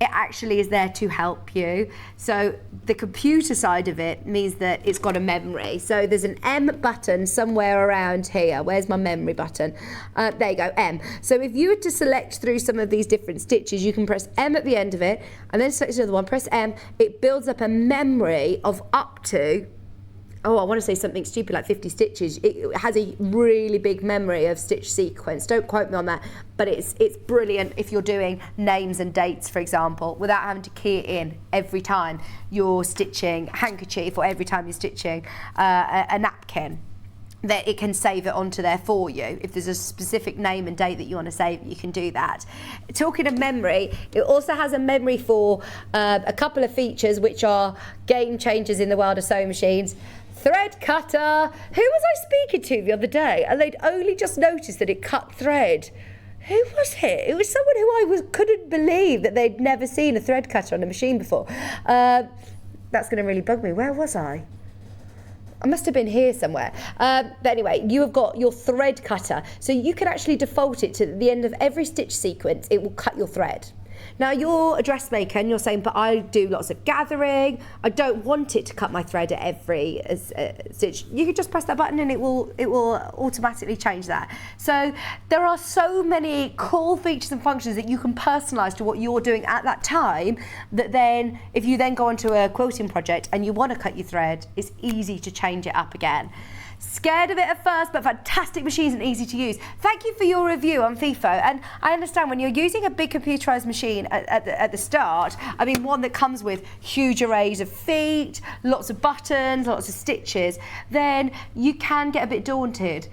It actually is there to help you. So the computer side of it means that it's got a memory. So there's an M button somewhere around here. Where's my memory button? There you go, M. So if you were to select through some of these different stitches, you can press M at the end of it, and then select another one, press M. It builds up a memory of up to, oh, I want to say something stupid like 50 stitches. It has a really big memory of stitch sequence. Don't quote me on that, but it's brilliant if you're doing names and dates, for example, without having to key it in every time you're stitching a handkerchief or every time you're stitching a napkin. That it can save it onto there for you. If there's a specific name and date that you want to save, you can do that. Talking of memory, it also has a memory for a couple of features which are game changers in the world of sewing machines. Thread cutter. Who was I speaking to the other day? And they'd only just noticed that it cut thread. Who was it? It was someone who couldn't believe that they'd never seen a thread cutter on a machine before. that's going to really bug me. Where was I? I must have been here somewhere. But anyway, you have got your thread cutter. So you can actually default it to the end of every stitch sequence, it will cut your thread. Now you're a dressmaker and you're saying, but I do lots of gathering. I don't want it to cut my thread at every stitch. You can just press that button and it will automatically change that. So there are so many cool features and functions that you can personalise to what you're doing at that time, that then if you then go onto a quilting project and you want to cut your thread, it's easy to change it up again. Scared of it at first, but fantastic machines and easy to use. Thank you for your review on FIFO. And I understand when you're using a big computerized machine at the start, I mean one that comes with huge arrays of feet, lots of buttons, lots of stitches, then you can get a bit daunted.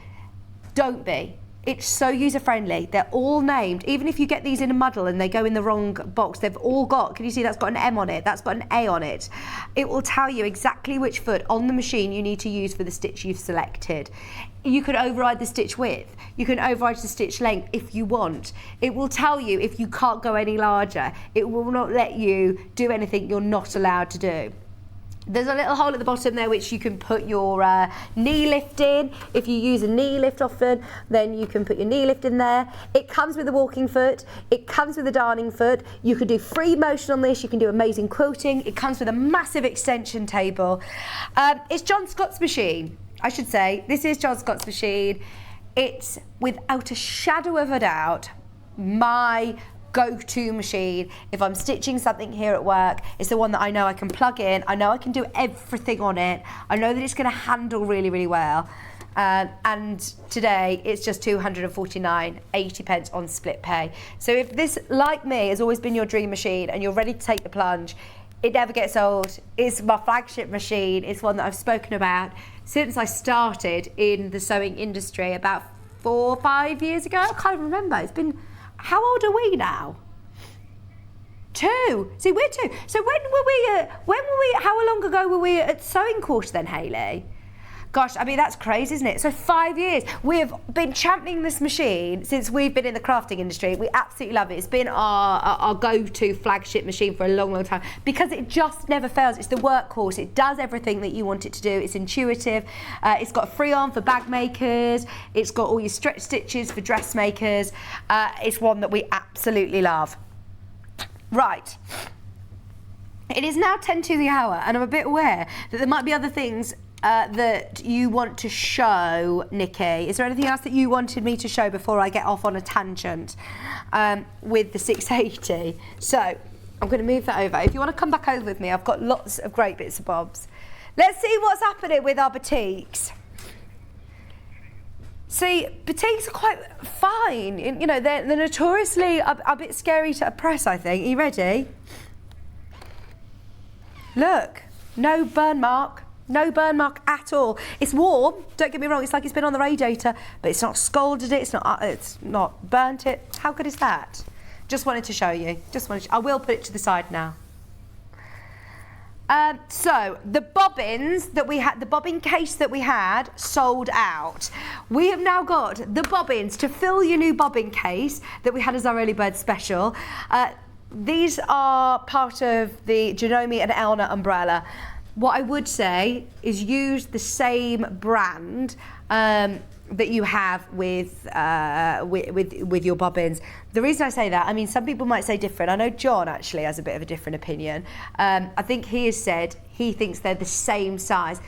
Don't be. It's so user-friendly. They're all named. Even if you get these in a muddle and they go in the wrong box, they've all got, can you see that's got an M on it, that's got an A on it. It will tell you exactly which foot on the machine you need to use for the stitch you've selected. You can override the stitch width. You can override the stitch length if you want. It will tell you if you can't go any larger. It will not let you do anything you're not allowed to do. There's a little hole at the bottom there which you can put your knee lift in. If you use a knee lift often, then you can put your knee lift in there. It comes with a walking foot. It comes with a darning foot. You can do free motion on this. You can do amazing quilting. It comes with a massive extension table. It's John Scott's machine, I should say. This is John Scott's machine. It's without a shadow of a doubt my go-to machine. If I'm stitching something here at work, it's the one that I know I can plug in. I know I can do everything on it. I know that it's going to handle really, really well. And today it's just 249.80 pence on split pay. So if this, like me, has always been your dream machine and you're ready to take the plunge, it never gets old. It's my flagship machine. It's one that I've spoken about since I started in the sewing industry about 4 or 5 years ago. I can't remember. It's been, how old are we now? 2. See, we're 2. So when were we, how long ago were we at sewing course then, Hayley? Gosh, I mean, that's crazy, isn't it? So 5 years. We've been championing this machine since we've been in the crafting industry. We absolutely love it. It's been our go-to flagship machine for a long, long time because it just never fails. It's the workhorse. It does everything that you want it to do. It's intuitive. It's got a free arm for bag makers. It's got all your stretch stitches for dressmakers. It's one that we absolutely love. Right. It is now 10 to the hour, and I'm a bit aware that there might be other things that you want to show, Nikki. Is there anything else that you wanted me to show before I get off on a tangent with the 680? So I'm going to move that over. If you want to come back over with me, I've got lots of great bits and bobs. Let's see what's happening with our batiks. See, batiks are quite fine. You know, they're notoriously a bit scary to press, I think. Are you ready? Look, no burn mark. No burn mark at all. It's warm, don't get me wrong, it's like it's been on the radiator, but it's not scalded it, it's not burnt it. How good is that? Just wanted to show you. I will put it to the side now. So the bobbins that we had, the bobbin case that we had, sold out. We have now got the bobbins to fill your new bobbin case that we had as our early bird special. These are part of the Janome and Elna umbrella. What I would say is use the same brand that you have with your bobbins. The reason I say that, I mean, some people might say different. I know John actually has a bit of a different opinion. I think he has said he thinks they're the same size.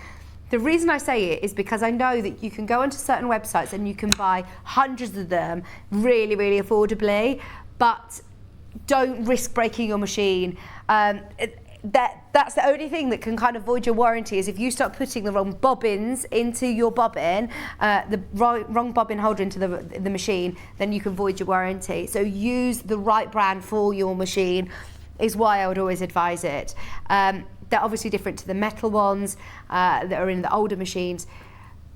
The reason I say it is because I know that you can go onto certain websites and you can buy hundreds of them really, really affordably, but don't risk breaking your machine. That's the only thing that can kind of void your warranty is if you start putting the wrong bobbins into your bobbin, the wrong bobbin holder into the machine, then you can void your warranty. So use the right brand for your machine is why I would always advise it. They're obviously different to the metal ones that are in the older machines.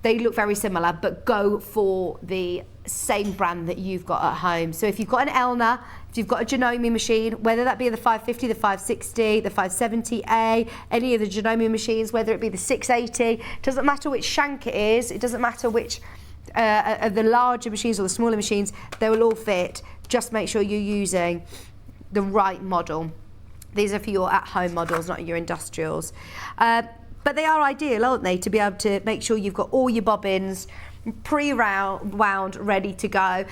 They look very similar, but go for the same brand that you've got at home. So if you've got an Elna, if you've got a Janome machine, whether that be the 550, the 560, the 570A, any of the Janome machines, whether it be the 680, doesn't matter which shank it is, it doesn't matter which of the larger machines or the smaller machines, they will all fit. Just make sure you're using the right model. These are for your at-home models, not your industrials. But they are ideal, aren't they, to be able to make sure you've got all your bobbins pre-wound, ready to go.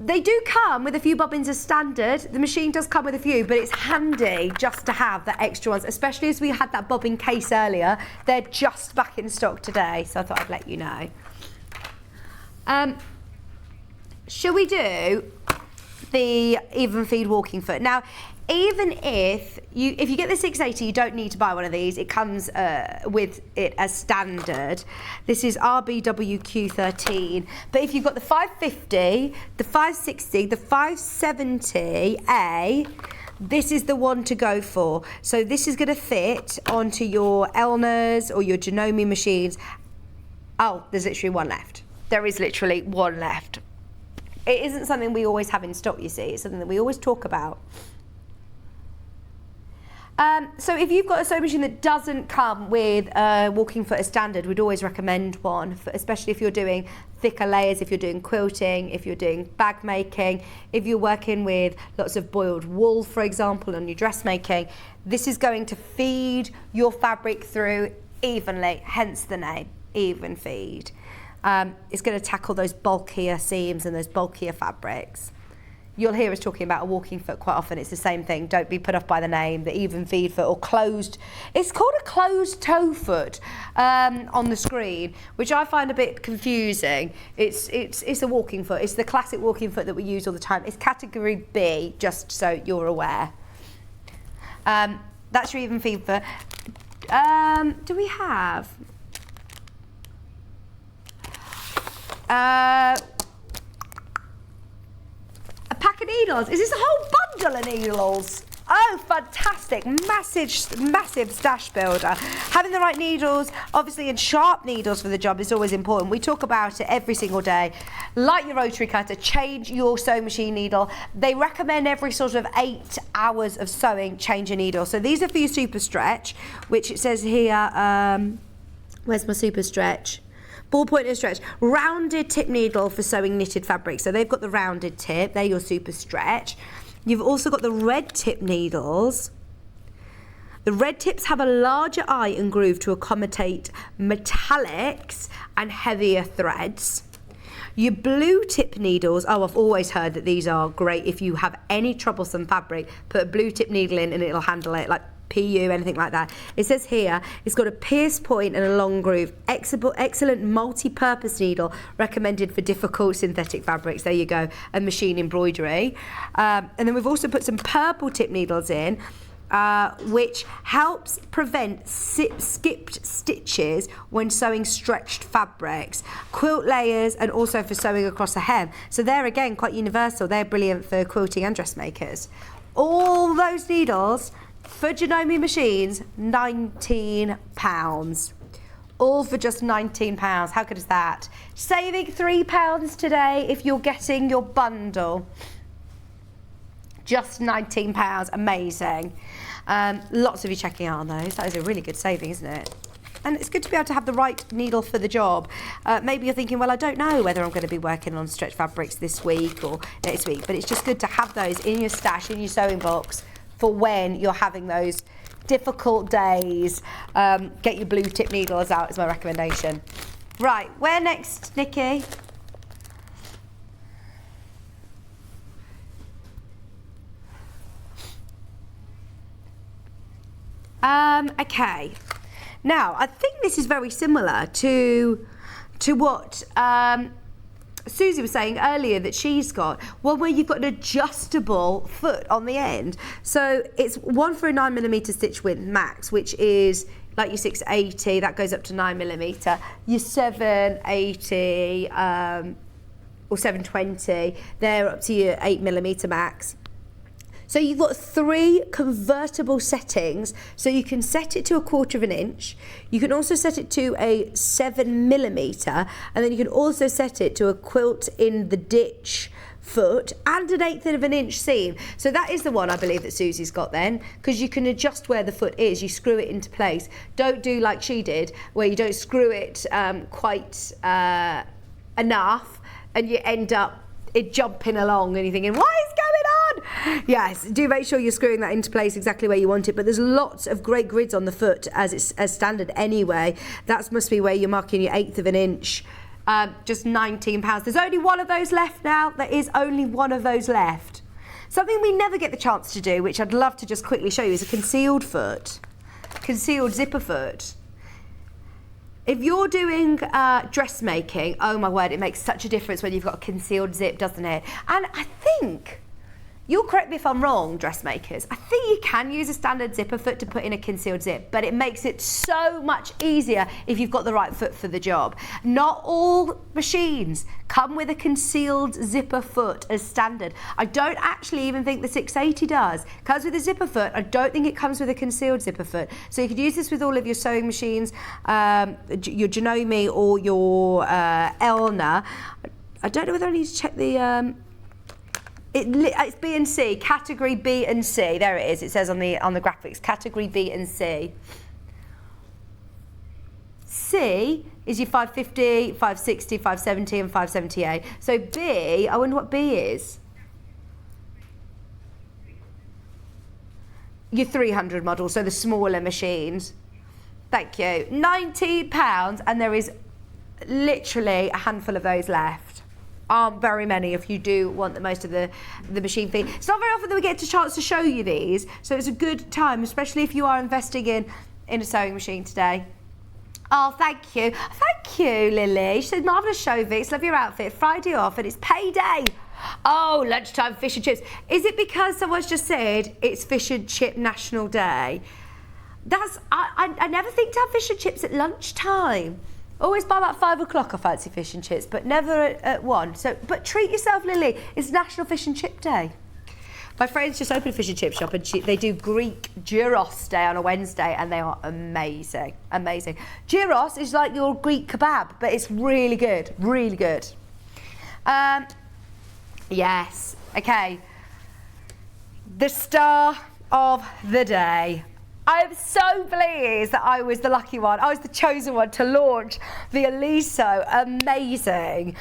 They do come with a few bobbins as standard. The machine does come with a few, but it's handy just to have the extra ones, especially as we had that bobbin case earlier. They're just back in stock today, so I thought I'd let you know. Shall we do the even feed walking foot? Now, even if you get the 680, you don't need to buy one of these. It comes with it as standard. This is RBWQ13. But if you've got the 550, the 560, the 570A, this is the one to go for. So this is going to fit onto your Elners or your Janome machines. Oh, there's literally one left. There is literally one left. It isn't something we always have in stock, you see. It's something that we always talk about. So if you've got a sewing machine that doesn't come with a walking foot as standard, we'd always recommend one, especially if you're doing thicker layers, if you're doing quilting, if you're doing bag making, if you're working with lots of boiled wool, for example, on your dressmaking. This is going to feed your fabric through evenly, hence the name, even feed. It's going to tackle those bulkier seams and those bulkier fabrics. You'll hear us talking about a walking foot quite often. It's the same thing. Don't be put off by the name, the even feed foot or closed. It's called a closed toe foot on the screen, which I find a bit confusing. It's a walking foot. It's the classic walking foot that we use all the time. It's category B, just so you're aware. That's your even feed foot. Do we have? A pack of needles. Is this a whole bundle of needles? Oh, fantastic. Massive stash builder. Having the right needles, obviously, and sharp needles for the job is always important. We talk about it every single day. Like your rotary cutter, change your sewing machine needle. They recommend every sort of 8 hours of sewing, change a needle. So these are for your super stretch, which it says here, where's my super stretch? Ballpoint and stretch. Rounded tip needle for sewing knitted fabric. So they've got the rounded tip. They're your super stretch. You've also got the red tip needles. The red tips have a larger eye and groove to accommodate metallics and heavier threads. Your blue tip needles, oh, I've always heard that these are great if you have any troublesome fabric. Put a blue tip needle in and it'll handle it, like PU, anything like that. It says here, it's got a pierce point and a long groove. Excellent multi-purpose needle, recommended for difficult synthetic fabrics. There you go, and machine embroidery. And then we've also put some purple tip needles in, which helps prevent skipped stitches when sewing stretched fabrics, quilt layers, and also for sewing across a hem. So they're again quite universal. They're brilliant for quilting and dressmakers. All those needles for Janome machines, £19. All for just £19. How good is that? Saving £3 today if you're getting your bundle. Just £19, amazing. Lots of you checking out on those. That is a really good saving, isn't it? And it's good to be able to have the right needle for the job. Maybe you're thinking, well, I don't know whether I'm going to be working on stretch fabrics this week or next week, but it's just good to have those in your stash, in your sewing box, for when you're having those difficult days. Get your blue tip needles out is my recommendation. Right, where next, Nikki? Okay. Now, I think this is very similar to what Suzie was saying earlier that she's got, one where you've got an adjustable foot on the end. So it's one for a 9mm stitch width max, which is like your 680, that goes up to 9mm. Your 780 or 720, they're up to your 8mm max. So you've got 3 convertible settings. So you can set it to 1/4 inch. You can also set it to a 7mm, and then you can also set it to a quilt in the ditch foot and an 1/8 inch seam. So that is the one I believe that Susie's got then, because you can adjust where the foot is. You screw it into place. Don't do like she did, where you don't screw it quite enough, and you end up it jumping along and you're thinking, what is going on? Yes, do make sure you're screwing that into place exactly where you want it, but there's lots of great grids on the foot as standard anyway. That must be where you're marking your 1/8 of an inch. Just £19. There's only one of those left now. There is only one of those left. Something we never get the chance to do, which I'd love to just quickly show you, is a concealed foot. Concealed zipper foot. If you're doing dressmaking, oh my word, it makes such a difference when you've got a concealed zip, doesn't it? And I think, you'll correct me if I'm wrong, dressmakers, I think you can use a standard zipper foot to put in a concealed zip, but it makes it so much easier if you've got the right foot for the job. Not all machines come with a concealed zipper foot as standard. I don't actually even think the 680 does. It comes with a zipper foot. I don't think it comes with a concealed zipper foot. So you could use this with all of your sewing machines, your Janome or your Elna. I don't know whether I need to check the... It's B and C, category B and C. There it is. It says on the graphics, category B and C. C is your 550, 560, 570, and 570A. So B, I wonder what B is. Your 300 model, so the smaller machines. Thank you. £19, and there is literally a handful of those left. Aren't very many if you do want the most of the machine fee. It's not very often that we get a chance to show you these, so it's a good time, especially if you are investing in a sewing machine today. Oh, thank you. Thank you, Lily. She said, marvellous show, Vix. Love your outfit. Friday off and it's payday. Oh, lunchtime fish and chips. Is it because someone's just said it's Fish and Chip National Day? I never think to have fish and chips at lunchtime. Always by about 5 o'clock I fancy fish and chips, but never at 1. So, but treat yourself, Lily. It's National Fish and Chip Day. My friends just opened a fish and chip shop and they do Greek gyros day on a Wednesday and they are amazing, amazing. Gyros is like your Greek kebab, but it's really good, really good. Yes, okay. The star of the day. I am so pleased that I was the lucky one. I was the chosen one to launch the Oliso amazing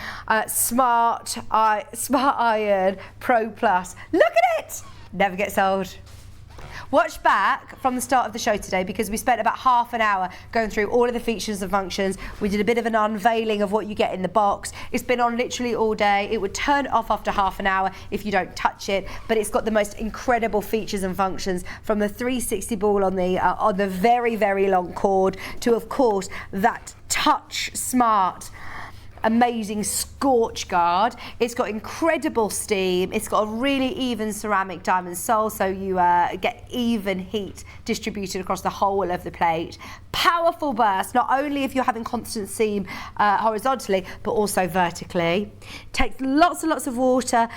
Smart Iron Pro Plus. Look at it! Never gets old. Watch back from the start of the show today because we spent about half an hour going through all of the features and functions. We did a bit of an unveiling of what you get in the box. It's been on literally all day. It would turn off after half an hour if you don't touch it, but it's got the most incredible features and functions, from the 360 ball on the very, very long cord to, of course, that touch smart amazing scorch guard. It's got incredible steam. It's got a really even ceramic diamond sole, so you get even heat distributed across the whole of the plate. Powerful burst, not only if you're having constant seam horizontally, but also vertically. Takes lots and lots of water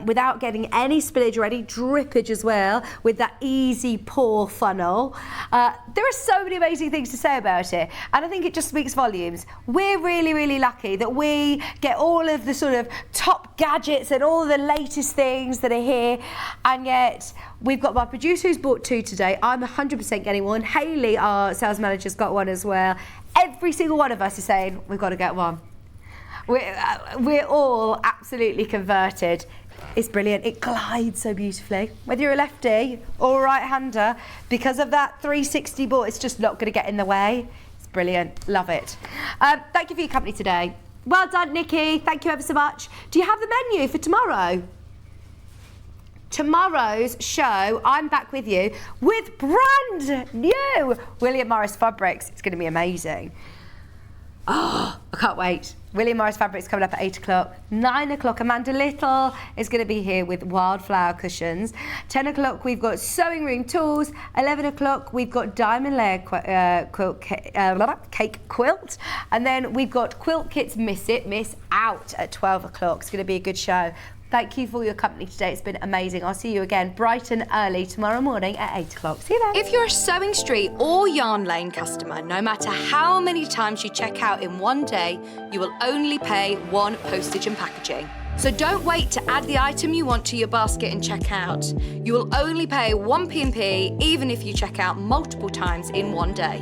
without getting any spillage or any drippage as well, with that easy pour funnel. There are so many amazing things to say about it, and I think it just speaks volumes. We're really, really lucky that we get all of the sort of top gadgets and all the latest things that are here, and yet we've got my producer who's bought 2 today. I'm 100% getting one. Hayley, our sales manager's got one as well. Every single one of us is saying we've got to get one. We're all absolutely converted. It's brilliant. It glides so beautifully. Whether you're a lefty or a right-hander, because of that 360 ball, it's just not going to get in the way. It's brilliant. Love it. Thank you for your company today. Well done, Nikki. Thank you ever so much. Do you have the menu for tomorrow? Tomorrow's show, I'm back with you with brand new William Morris Fabrics. It's going to be amazing. Oh, I can't wait. William Morris Fabrics coming up at 8 o'clock. 9 o'clock, Amanda Little is going to be here with wildflower cushions. 10 o'clock, we've got sewing room tools. 11 o'clock, we've got diamond layer cake quilt. And then we've got quilt kits miss out at 12 o'clock. It's going to be a good show. Thank you for your company today. It's been amazing. I'll see you again bright and early tomorrow morning at 8 o'clock. See you then. If you're a Sewing Street or Yarn Lane customer, no matter how many times you check out in one day, you will only pay 1 postage and packaging. So don't wait to add the item you want to your basket and check out. You will only pay 1 P&P even if you check out multiple times in one day.